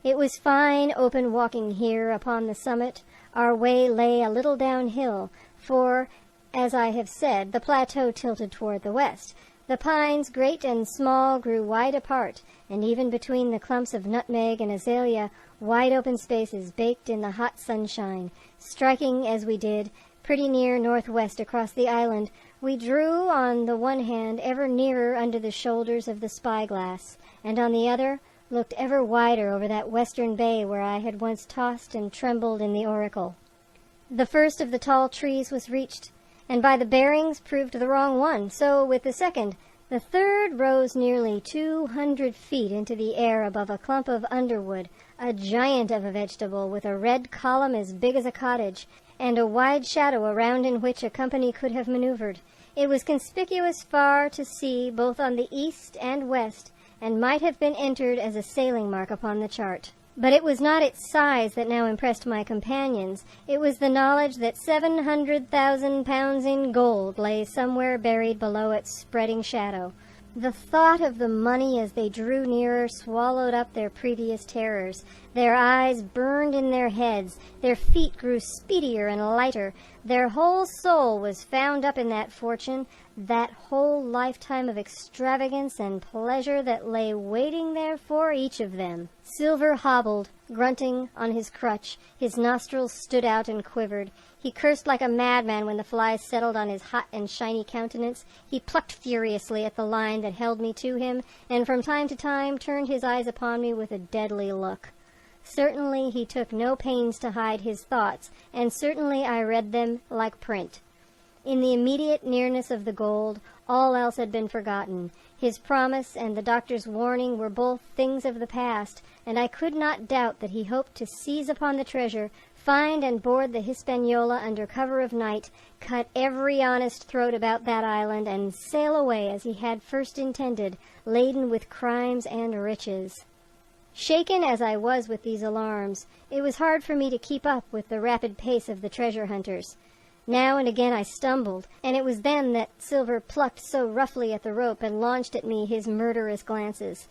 It was fine open walking here upon the summit. Our way lay a little downhill, for, as I have said, the plateau tilted toward the west. The pines, great and small, grew wide apart, and even between the clumps of nutmeg and azalea, wide open spaces baked in the hot sunshine. Striking, as we did, pretty near northwest across the island, we drew on the one hand ever nearer under the shoulders of the spyglass, and on the other looked ever wider over that western bay where I had once tossed and trembled in the oracle. The first of the tall trees was reached, and by the bearings proved the wrong one, so with the second. The third rose nearly 200 feet into the air above a clump of underwood, a giant of a vegetable with a red column as big as a cottage, and a wide shadow around in which a company could have maneuvered. It was conspicuous far to sea, both on the east and west, and might have been entered as a sailing mark upon the chart. But it was not its size that now impressed my companions. It was the knowledge that 700,000 pounds in gold lay somewhere buried below its spreading shadow. The thought of the money as they drew nearer swallowed up their previous terrors. Their eyes burned in their heads. Their feet grew speedier and lighter. Their whole soul was found up in that fortune, that whole lifetime of extravagance and pleasure that lay waiting there for each of them. Silver hobbled, grunting, on his crutch. His nostrils stood out and quivered. He cursed like a madman when the flies settled on his hot and shiny countenance. He plucked furiously at the line that held me to him, and from time to time turned his eyes upon me with a deadly look. Certainly he took no pains to hide his thoughts, and certainly I read them like print. In the immediate nearness of the gold, all else had been forgotten. His promise and the doctor's warning were both things of the past, and I could not doubt that he hoped to seize upon the treasure, find and board the Hispaniola under cover of night, cut every honest throat about that island, and sail away as he had first intended, laden with crimes and riches. Shaken as I was with these alarms, it was hard for me to keep up with the rapid pace of the treasure hunters. Now and again I stumbled, and it was then that Silver plucked so roughly at the rope and launched at me his murderous glances.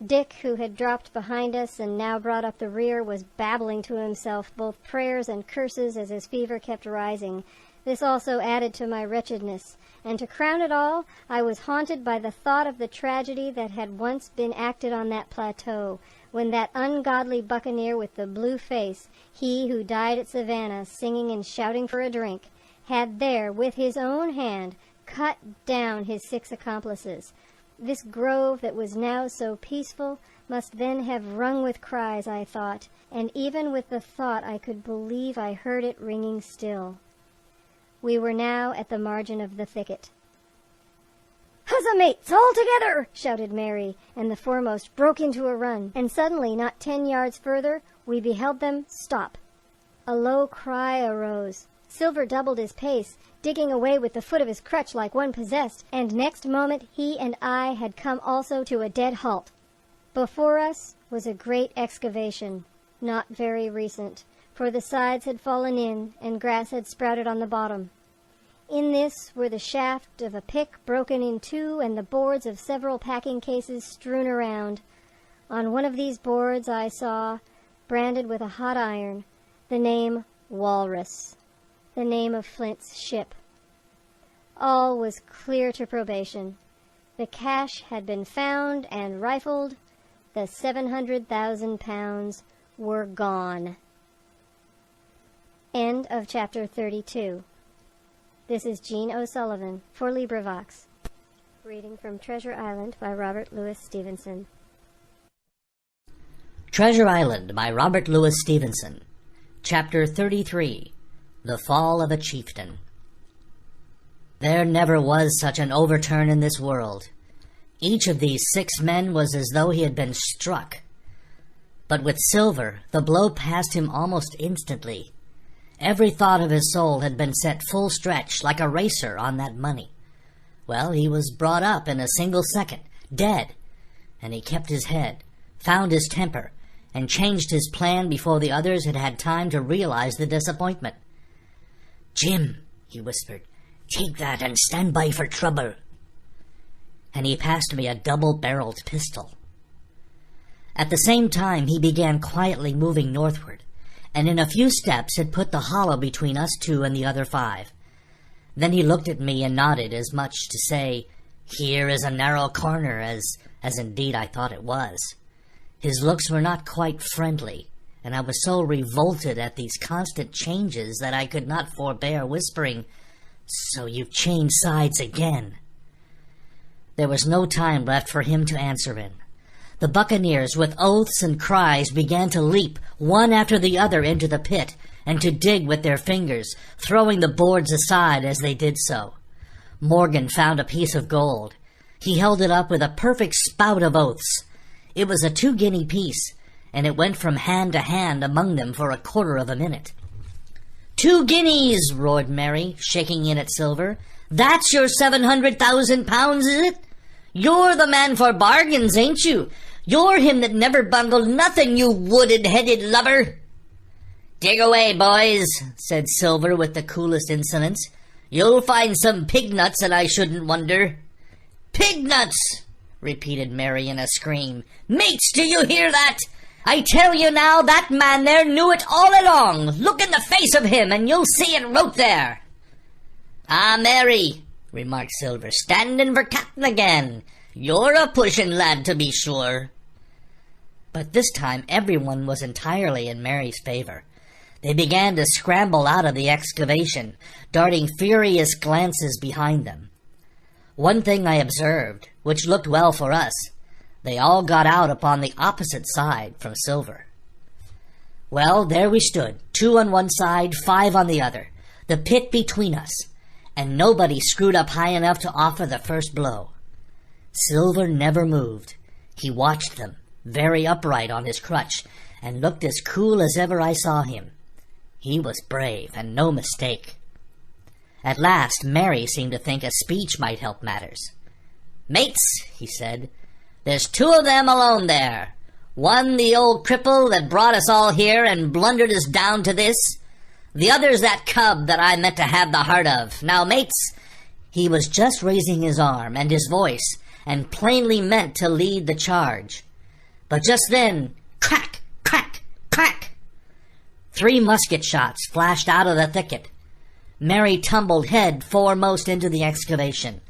Dick, who had dropped behind us and now brought up the rear, was babbling to himself both prayers and curses as his fever kept rising. This also added to my wretchedness, and to crown it all, I was haunted by the thought of the tragedy that had once been acted on that plateau, when that ungodly buccaneer with the blue face, he who died at Savannah singing and shouting for a drink, had there, with his own hand, cut down his 6 accomplices. This grove that was now so peaceful must then have rung with cries, I thought, and even with the thought I could believe I heard it ringing still. We were now at the margin of the thicket. "Huzza, mates, all together!" shouted Mary, and the foremost broke into a run, and suddenly, not 10 yards further, we beheld them stop. A low cry arose. Silver doubled his pace, digging away with the foot of his crutch like one possessed, and next moment he and I had come also to a dead halt. Before us was a great excavation, not very recent, for the sides had fallen in and grass had sprouted on the bottom. In this were the shaft of a pick broken in two and the boards of several packing cases strewn around. On one of these boards I saw, branded with a hot iron, the name Walrus, the name of Flint's ship. All was clear to probation. The cash had been found and rifled. The 700,000 pounds were gone. End of chapter 32. This is Jean O'Sullivan for LibriVox. Reading from Treasure Island by Robert Louis Stevenson. Treasure Island by Robert Louis Stevenson. Chapter 33. The Fall of a Chieftain. There never was such an overturn in this world. Each of these 6 men was as though he had been struck. But with Silver, the blow passed him almost instantly. Every thought of his soul had been set full stretch, like a racer on that money. Well, he was brought up in a single second, dead, and he kept his head, found his temper, and changed his plan before the others had had time to realize the disappointment. "Jim," he whispered, "take that and stand by for trouble." And he passed me a double-barreled pistol. At the same time, he began quietly moving northward, and in a few steps had put the hollow between us 2 and the other 5. Then he looked at me and nodded, as much to say, "Here is a narrow corner," as indeed I thought it was. His looks were not quite friendly, and I was so revolted at these constant changes that I could not forbear whispering, "So you've changed sides again." There was no time left for him to answer in. The buccaneers, with oaths and cries, began to leap, one after the other, into the pit, and to dig with their fingers, throwing the boards aside as they did so. Morgan found a piece of gold. He held it up with a perfect spout of oaths. It was a 2-guinea piece, and it went from hand to hand among them for a quarter of a minute. "2 guineas!" roared Mary, shaking in at Silver. "That's your 700,000 pounds, is it? You're the man for bargains, ain't you? You're him that never bungled nothing, you wooded-headed lubber." "Dig away, boys," said Silver with the coolest insolence. "You'll find some pig nuts, and I shouldn't wonder." "Pig nuts!" repeated Mary in a scream. "Mates, do you hear that? I tell you now, that man there knew it all along. Look in the face of him, and you'll see it wrote there." "Ah, Mary," remarked Silver, "standing for captain again. You're a pushing lad, to be sure." But this time everyone was entirely in Mary's favor. They began to scramble out of the excavation, darting furious glances behind them. One thing I observed, which looked well for us: they all got out upon the opposite side from Silver. Well, there we stood, 2 on one side, 5 on the other, the pit between us, and nobody screwed up high enough to offer the first blow. Silver never moved. He watched them, very upright on his crutch, and looked as cool as ever I saw him. He was brave, and no mistake. At last, Mary seemed to think a speech might help matters. "Mates," he said, "there's 2 of them alone there. One the old cripple that brought us all here and blundered us down to this. The other's that cub that I meant to have the heart of. Now, mates," he was just raising his arm and his voice, and plainly meant to lead the charge. But just then, crack, crack, crack! 3 musket shots flashed out of the thicket. Mary tumbled head foremost into the excavation.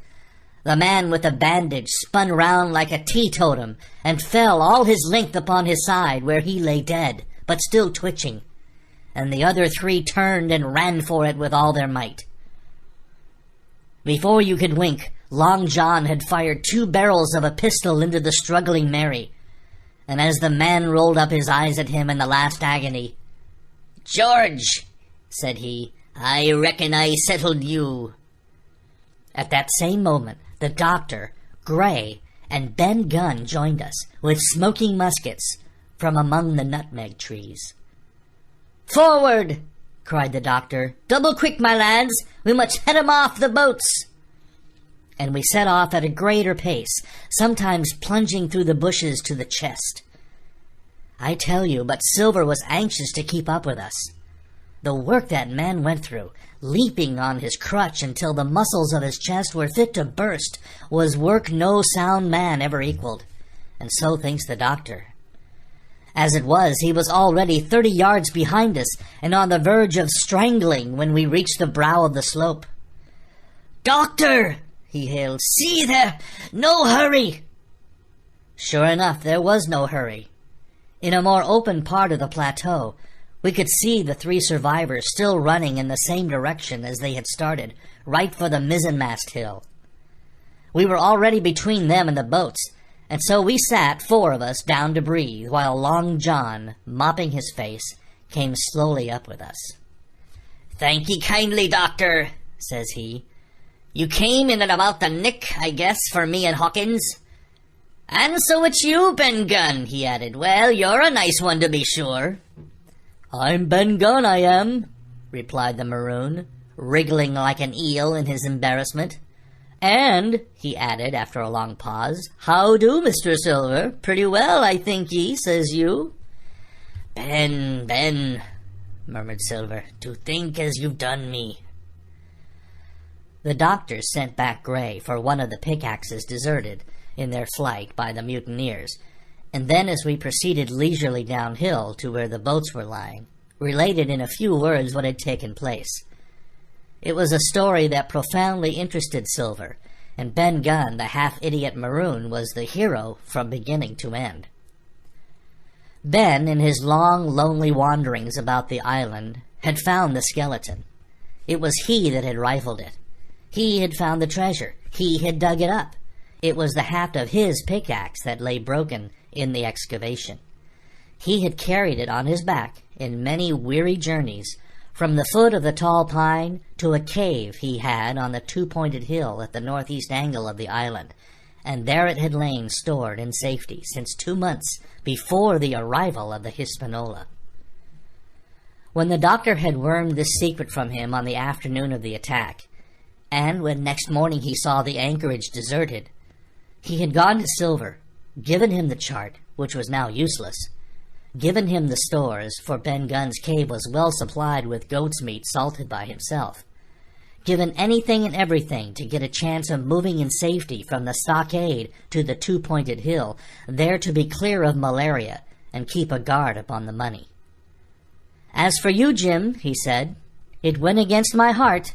The man with the bandage spun round like a teetotum and fell all his length upon his side, where he lay dead, but still twitching. And the other 3 turned and ran for it with all their might. Before you could wink, Long John had fired 2 barrels of a pistol into the struggling Mary, and as the man rolled up his eyes at him in the last agony, "George," said he, "I reckon I settled you." At that same moment, the doctor, Gray, and Ben Gunn joined us, with smoking muskets, from among the nutmeg trees. "Forward!" cried the doctor. "Double quick, my lads! We must head 'em off the boats!" And we set off at a greater pace, sometimes plunging through the bushes to the chest. I tell you, but Silver was anxious to keep up with us. The work that man went through, leaping on his crutch until the muscles of his chest were fit to burst, was work no sound man ever equaled, and so thinks the doctor. As it was, he was already 30 yards behind us, and on the verge of strangling when we reached the brow of the slope. "Doctor!" he hailed. "See there! No hurry!" Sure enough, there was no hurry. In a more open part of the plateau, we could see the 3 survivors still running in the same direction as they had started, right for the mizzenmast hill. We were already between them and the boats, and so we sat, 4 of us, down to breathe, while Long John, mopping his face, came slowly up with us. "Thank ye kindly, Doctor," says he. "You came in at about the nick, I guess, for me and Hawkins. And so it's you, Ben Gunn," he added. "Well, you're a nice one to be sure." "I'm Ben Gunn, I am," replied the Maroon, wriggling like an eel in his embarrassment. "And," he added after a long pause, "how do, Mr. Silver? Pretty well, I think ye, says you." Ben, murmured Silver, "to think as you've done me." The doctors sent back Gray for one of the pickaxes deserted in their flight by the mutineers, and then as we proceeded leisurely downhill to where the boats were lying, related in a few words what had taken place. It was a story that profoundly interested Silver, and Ben Gunn, the half-idiot Maroon, was the hero from beginning to end. Ben, in his long, lonely wanderings about the island, had found the skeleton. It was he that had rifled it. He had found the treasure. He had dug it up. It was the haft of his pickaxe that lay broken in the excavation. He had carried it on his back in many weary journeys, from the foot of the tall pine to a cave he had on the 2-pointed hill at the northeast angle of the island, and there it had lain stored in safety since 2 months before the arrival of the Hispaniola. When the doctor had wormed this secret from him on the afternoon of the attack, and when next morning he saw the anchorage deserted, he had gone to Silver, given him the chart, which was now useless, given him the stores, for Ben Gunn's cave was well supplied with goat's meat salted by himself, given anything and everything to get a chance of moving in safety from the stockade to the 2-pointed hill, there to be clear of malaria and keep a guard upon the money. "As for you, Jim," he said, "it went against my heart,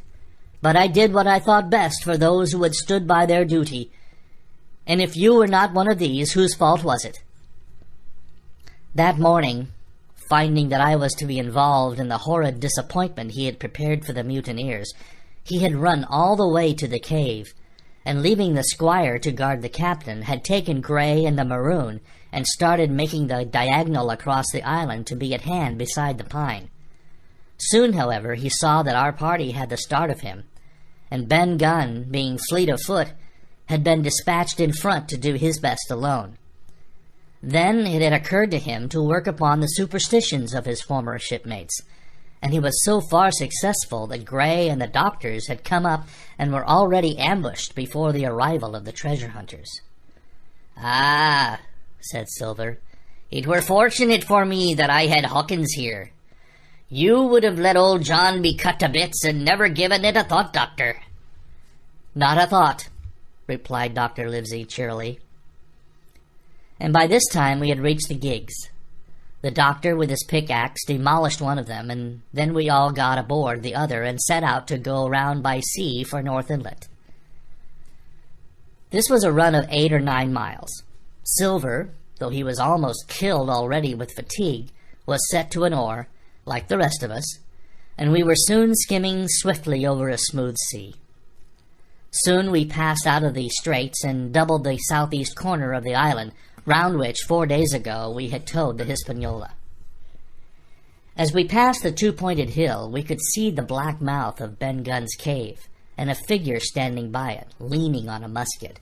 but I did what I thought best for those who had stood by their duty, and if you were not one of these, whose fault was it?" That morning, finding that I was to be involved in the horrid disappointment he had prepared for the mutineers, he had run all the way to the cave, and leaving the squire to guard the captain, had taken Gray and the Maroon, and started making the diagonal across the island to be at hand beside the pine. Soon, however, he saw that our party had the start of him, and Ben Gunn, being fleet of foot, had been dispatched in front to do his best alone. Then it had occurred to him to work upon the superstitions of his former shipmates, and he was so far successful that Gray and the doctors had come up and were already ambushed before the arrival of the treasure hunters. "Ah," said Silver, "it were fortunate for me that I had Hawkins here. You would have let old John be cut to bits and never given it a thought, Doctor." "Not a thought," replied Dr. Livesey cheerily. And by this time we had reached the gigs. The doctor with his pickaxe demolished one of them, and then we all got aboard the other and set out to go round by sea for North Inlet. This was a run of 8 or 9 miles. Silver, though he was almost killed already with fatigue, was set to an oar, like the rest of us, and we were soon skimming swiftly over a smooth sea. Soon we passed out of the straits and doubled the southeast corner of the island, round which 4 days ago we had towed the Hispaniola. As we passed the 2-pointed hill, we could see the black mouth of Ben Gunn's cave, and a figure standing by it, leaning on a musket.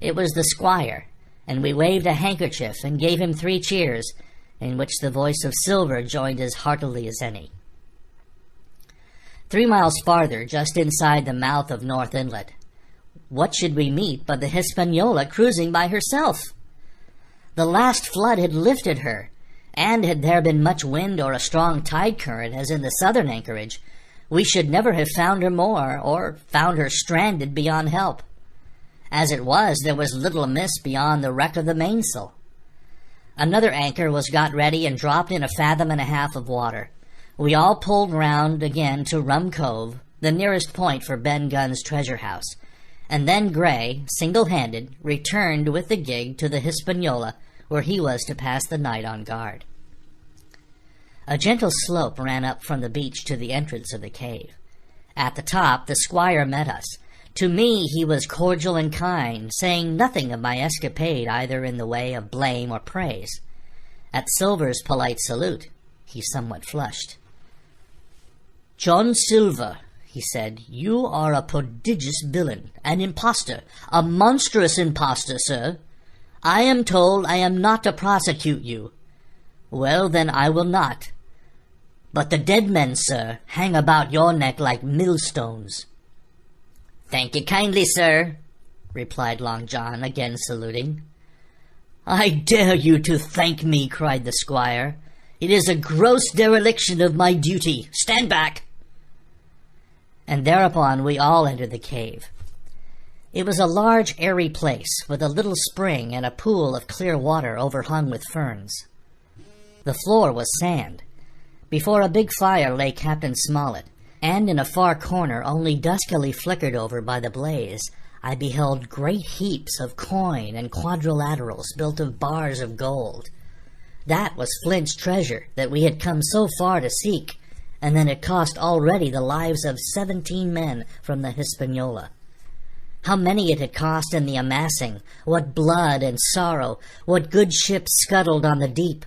It was the squire, and we waved a handkerchief and gave him 3 cheers, in which the voice of Silver joined as heartily as any. 3 miles farther, just inside the mouth of North Inlet, what should we meet but the Hispaniola cruising by herself? The last flood had lifted her, and had there been much wind or a strong tide current, as in the southern anchorage, we should never have found her more, or found her stranded beyond help. As it was, there was little amiss beyond the wreck of the mainsail. Another anchor was got ready and dropped in 1.5 fathoms of water. We all pulled round again to Rum Cove, the nearest point for Ben Gunn's treasure house, and then Gray, single-handed, returned with the gig to the Hispaniola, where he was to pass the night on guard. A gentle slope ran up from the beach to the entrance of the cave. At the top, the squire met us, To me he was cordial and kind, saying nothing of my escapade either in the way of blame or praise. At Silver's polite salute, he somewhat flushed. "John Silver," he said, "you are a prodigious villain, an impostor, a monstrous impostor, sir. I am told I am not to prosecute you. Well, then I will not. But the dead men, sir, hang about your neck like millstones." "Thank you kindly, sir," replied Long John, again saluting. "I dare you to thank me," cried the squire. "It is a gross dereliction of my duty. Stand back." And thereupon we all entered the cave. It was a large, airy place, with a little spring and a pool of clear water overhung with ferns. The floor was sand. Before a big fire lay Captain Smollett, and in a far corner, only duskily flickered over by the blaze, I beheld great heaps of coin and quadrilaterals built of bars of gold. That was Flint's treasure that we had come so far to seek, and that it cost already the lives of 17 men from the Hispaniola. How many it had cost in the amassing, what blood and sorrow, what good ships scuttled on the deep,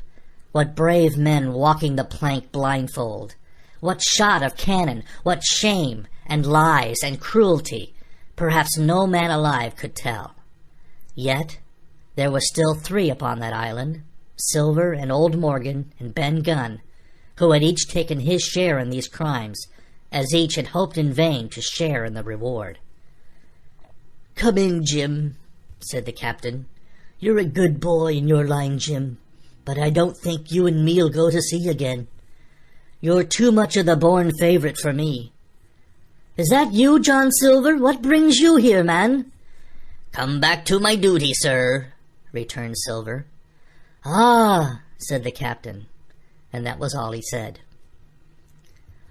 what brave men walking the plank blindfold, what shot of cannon, what shame and lies and cruelty, perhaps no man alive could tell. Yet there were still 3 upon that island, Silver and old Morgan and Ben Gunn, who had each taken his share in these crimes, as each had hoped in vain to share in the reward. "Come in, Jim," said the captain. "You're a good boy in your line, Jim, but I don't think you and me'll go to sea again. You're too much of the born favorite for me." "Is that you, John Silver? What brings you here, man?" "Come back to my duty, sir," returned Silver. "Ah," said the captain, and that was all he said.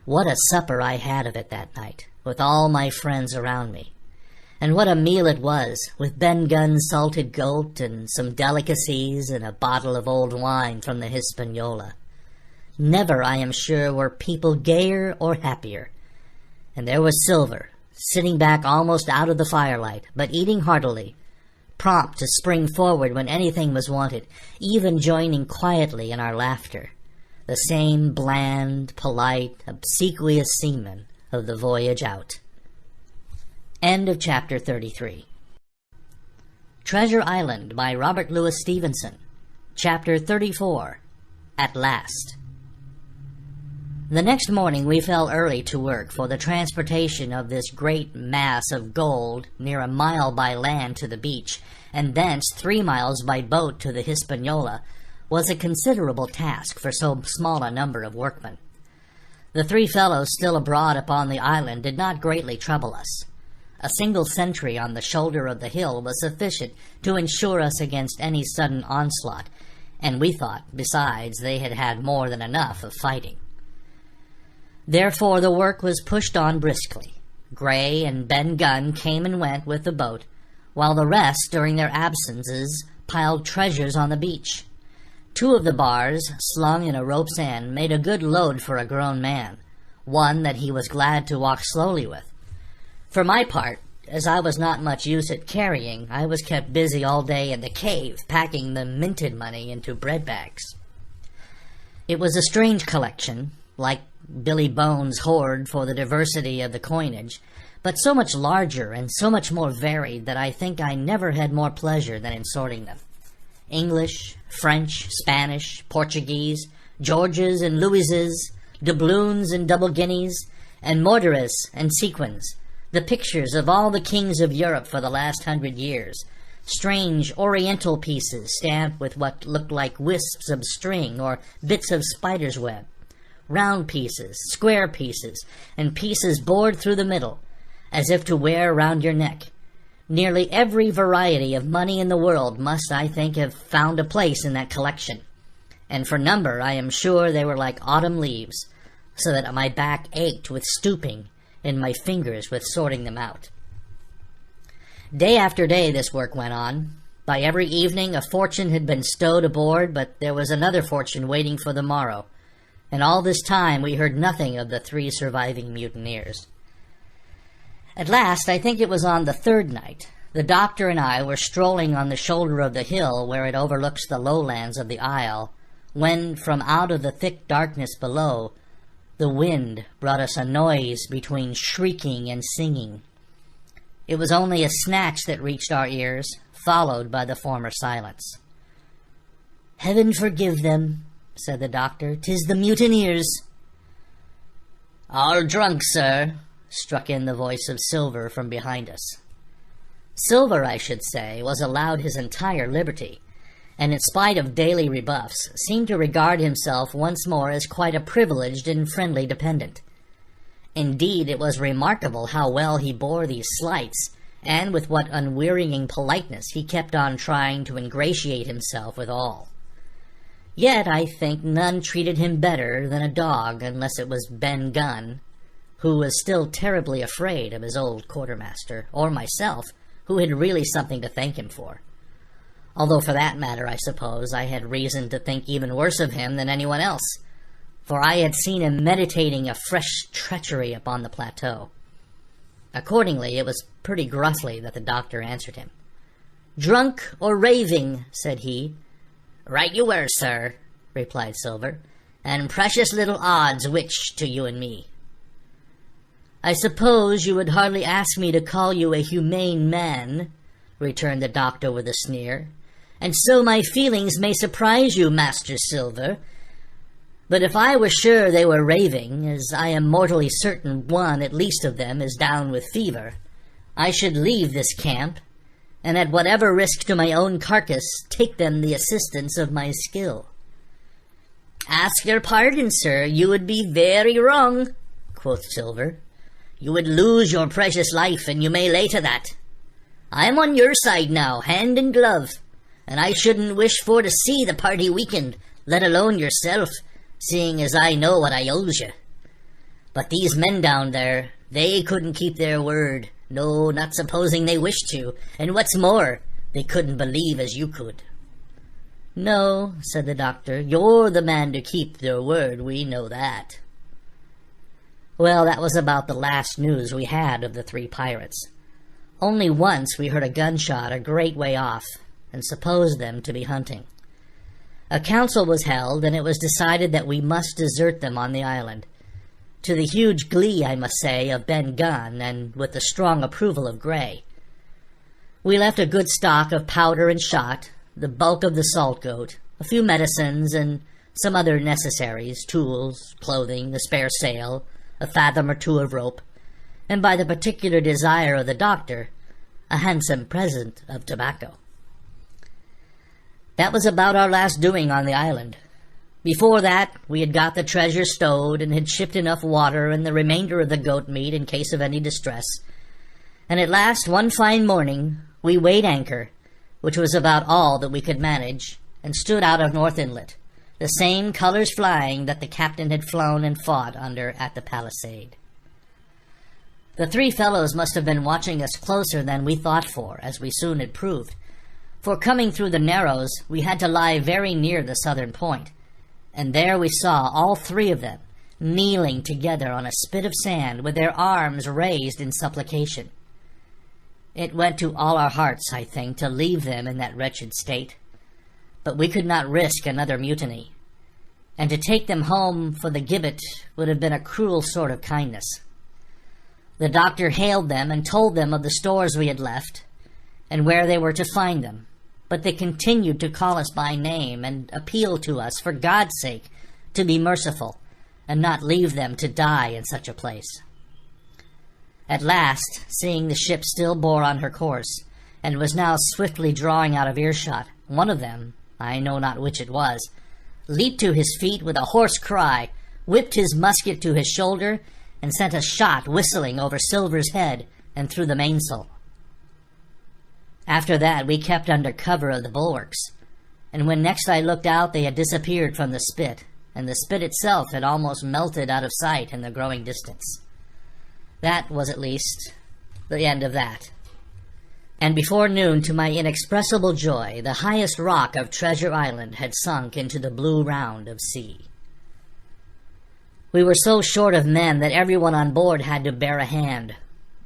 What a supper I had of it that night, with all my friends around me. And what a meal it was, with Ben Gunn's salted goat and some delicacies and a bottle of old wine from the Hispaniola. Never, I am sure, were people gayer or happier. And there was Silver, sitting back almost out of the firelight, but eating heartily, prompt to spring forward when anything was wanted, even joining quietly in our laughter, the same bland, polite, obsequious seaman of the voyage out. End of chapter 33. Treasure Island by Robert Louis Stevenson. Chapter 34. At Last. The next morning we fell early to work for the transportation of this great mass of gold near a mile by land to the beach, and thence 3 miles by boat to the Hispaniola, was a considerable task for so small a number of workmen. The 3 fellows still abroad upon the island did not greatly trouble us. A single sentry on the shoulder of the hill was sufficient to ensure us against any sudden onslaught, and we thought, besides, they had had more than enough of fighting. Therefore the work was pushed on briskly. Gray and Ben Gunn came and went with the boat, while the rest, during their absences, piled treasures on the beach. 2 of the bars, slung in a rope's end, made a good load for a grown man, one that he was glad to walk slowly with. For my part, as I was not much use at carrying, I was kept busy all day in the cave, packing the minted money into bread bags. It was a strange collection, like Billy Bones' hoard for the diversity of the coinage, but so much larger and so much more varied that I think I never had more pleasure than in sorting them. English, French, Spanish, Portuguese, Georges and Louises, doubloons and double guineas, and morteras and sequins, the pictures of all the kings of Europe for the last 100 years, strange oriental pieces stamped with what looked like wisps of string or bits of spider's web, round pieces, square pieces, and pieces bored through the middle, as if to wear round your neck. Nearly every variety of money in the world must, I think, have found a place in that collection, and for number I am sure they were like autumn leaves, so that my back ached with stooping and my fingers with sorting them out. Day after day this work went on. By every evening a fortune had been stowed aboard, but there was another fortune waiting for the morrow, and all this time we heard nothing of the 3 surviving mutineers. At last, I think it was on the third night, the doctor and I were strolling on the shoulder of the hill where it overlooks the lowlands of the isle, when, from out of the thick darkness below, the wind brought us a noise between shrieking and singing. It was only a snatch that reached our ears, followed by the former silence. "Heaven forgive them," said the doctor. "'Tis the mutineers." "All drunk, sir," struck in the voice of Silver from behind us. Silver, I should say, was allowed his entire liberty, and in spite of daily rebuffs, seemed to regard himself once more as quite a privileged and friendly dependent. Indeed, it was remarkable how well he bore these slights, and with what unwearying politeness he kept on trying to ingratiate himself with all. Yet I think none treated him better than a dog, unless it was Ben Gunn, who was still terribly afraid of his old quartermaster, or myself, who had really something to thank him for. Although for that matter, I suppose, I had reason to think even worse of him than anyone else, for I had seen him meditating a fresh treachery upon the plateau. Accordingly, it was pretty gruffly that the doctor answered him. "Drunk or raving?" said he. "Right you were, sir," replied Silver, "and precious little odds which to you and me." "I suppose you would hardly ask me to call you a humane man," returned the doctor with a sneer, "and so my feelings may surprise you, Master Silver. But if I were sure they were raving, as I am mortally certain one at least of them is down with fever, I should leave this camp, and at whatever risk to my own carcass, take them the assistance of my skill." "Ask your pardon, sir, you would be very wrong," quoth Silver. "You would lose your precious life, and you may lay to that. I am on your side now, hand in glove, and I shouldn't wish for to see the party weakened, let alone yourself, seeing as I know what I owes you. But these men down there, they couldn't keep their word, no, not supposing they wished to, and what's more, they couldn't believe as you could." "No," said the doctor, "you're the man to keep their word, we know that." Well, that was about the last news we had of the three pirates. Only once we heard a gunshot a great way off, and supposed them to be hunting. A council was held, and it was decided that we must desert them on the island, to the huge glee, I must say, of Ben Gunn, and with the strong approval of Gray. We left a good stock of powder and shot, the bulk of the salt goat, a few medicines, and some other necessaries, tools, clothing, the spare sail, a fathom or two of rope, and by the particular desire of the doctor, a handsome present of tobacco. That was about our last doing on the island. Before that, we had got the treasure stowed and had shipped enough water and the remainder of the goat meat in case of any distress. And at last, one fine morning, we weighed anchor, which was about all that we could manage, and stood out of North Inlet, the same colors flying that the captain had flown and fought under at the palisade. The three fellows must have been watching us closer than we thought for, as we soon had proved, for coming through the narrows, we had to lie very near the southern point, and there we saw all three of them, kneeling together on a spit of sand with their arms raised in supplication. It went to all our hearts, I think, to leave them in that wretched state, but we could not risk another mutiny, and to take them home for the gibbet would have been a cruel sort of kindness. The doctor hailed them and told them of the stores we had left, and where they were to find them, but they continued to call us by name and appeal to us, for God's sake, to be merciful, and not leave them to die in such a place. At last, seeing the ship still bore on her course, and was now swiftly drawing out of earshot, one of them, I know not which it was, leaped to his feet with a hoarse cry, whipped his musket to his shoulder, and sent a shot whistling over Silver's head and through the mainsail. After that, we kept under cover of the bulwarks, and when next I looked out, they had disappeared from the spit, and the spit itself had almost melted out of sight in the growing distance. That was at least the end of that. And before noon, to my inexpressible joy, the highest rock of Treasure Island had sunk into the blue round of sea. We were so short of men that everyone on board had to bear a hand.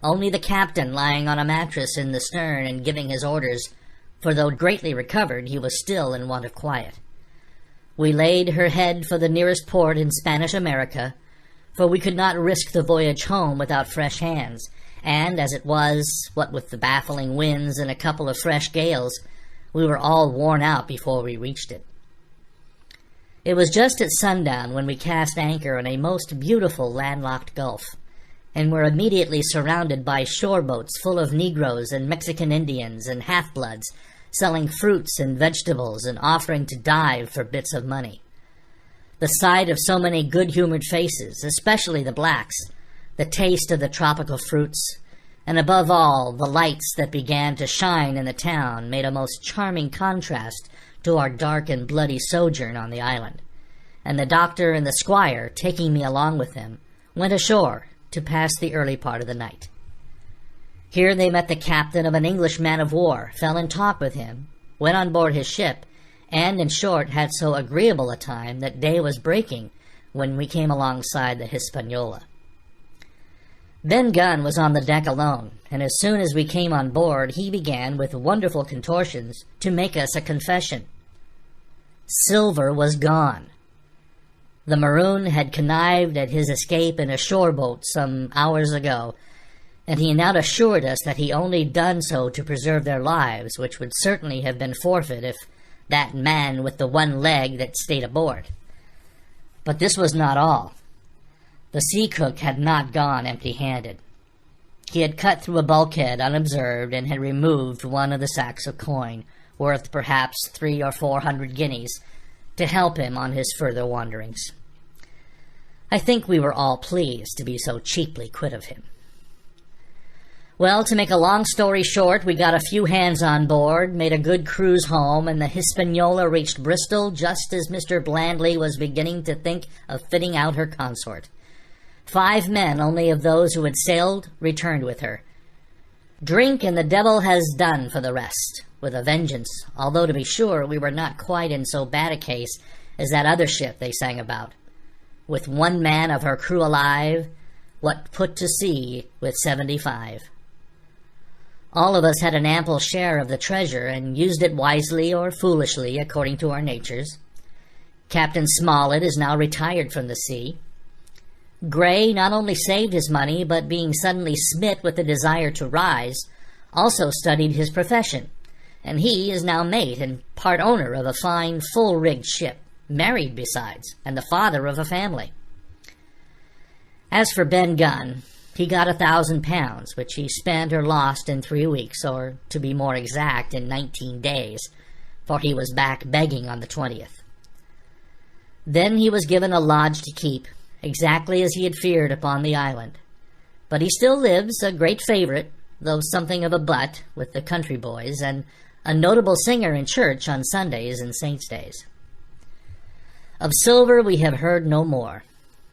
only the captain lying on a mattress in the stern and giving his orders, for though greatly recovered, he was still in want of quiet. We laid her head for the nearest port in Spanish America, for we could not risk the voyage home without fresh hands, and as it was, what with the baffling winds and a couple of fresh gales, we were all worn out before we reached it. It was just at sundown when we cast anchor in a most beautiful landlocked gulf, and were immediately surrounded by shore boats full of Negroes and Mexican Indians and half-bloods, selling fruits and vegetables and offering to dive for bits of money. The sight of so many good-humored faces, especially the blacks, the taste of the tropical fruits, and above all, the lights that began to shine in the town made a most charming contrast to our dark and bloody sojourn on the island, and the doctor and the squire, taking me along with them, went ashore to pass the early part of the night. Here they met the captain of an English man-of-war, fell in talk with him, went on board his ship, and, in short, had so agreeable a time that day was breaking when we came alongside the Hispaniola. Ben Gunn was on the deck alone, and as soon as we came on board, he began, with wonderful contortions, to make us a confession. Silver was gone. The Maroon had connived at his escape in a shore boat some hours ago, and he now assured us that he only done so to preserve their lives, which would certainly have been forfeit if that man with the one leg that stayed aboard. But this was not all. The sea cook had not gone empty-handed. He had cut through a bulkhead unobserved and had removed one of the sacks of coin, worth perhaps 300 or 400 guineas, to help him on his further wanderings. I think we were all pleased to be so cheaply quit of him. Well, to make a long story short, we got a few hands on board, made a good cruise home, and the Hispaniola reached Bristol just as Mr. Blandley was beginning to think of fitting out her consort. 5 men only of those who had sailed returned with her. Drink and the devil has done for the rest, with a vengeance, although to be sure we were not quite in so bad a case as that other ship they sang about. With 1 man of her crew alive, what put to sea with 75. All of us had an ample share of the treasure, and used it wisely or foolishly according to our natures. Captain Smollett is now retired from the sea. Gray not only saved his money, but being suddenly smit with the desire to rise, also studied his profession, and he is now mate and part owner of a fine full-rigged ship, married besides, and the father of a family. As for Ben Gunn, he got £1,000, which he spent or lost in 3 weeks, or, to be more exact, in 19 days, for he was back begging on the 20th. Then he was given a lodge to keep, exactly as he had feared upon the island. But he still lives, a great favorite, though something of a butt, with the country boys, and a notable singer in church on Sundays and saints' days. Of Silver we have heard no more.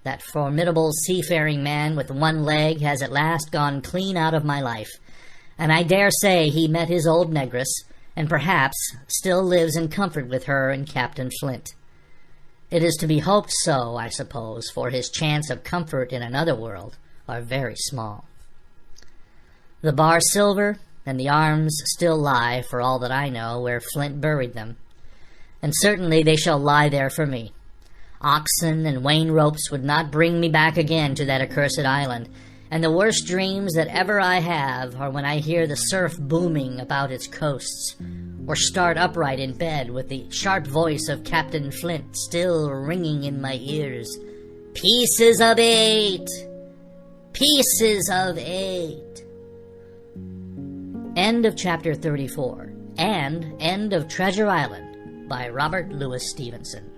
That formidable seafaring man with 1 leg has at last gone clean out of my life, and I dare say he met his old negress, and perhaps still lives in comfort with her and Captain Flint. It is to be hoped so, I suppose, for his chance of comfort in another world are very small. The bar silver and the arms still lie, for all that I know, where Flint buried them, and certainly they shall lie there for me. Oxen and wain ropes would not bring me back again to that accursed island, and the worst dreams that ever I have are when I hear the surf booming about its coasts, or start upright in bed with the sharp voice of Captain Flint still ringing in my ears. "Pieces of 8! Pieces of 8! End of chapter 34, and end of Treasure Island by Robert Louis Stevenson.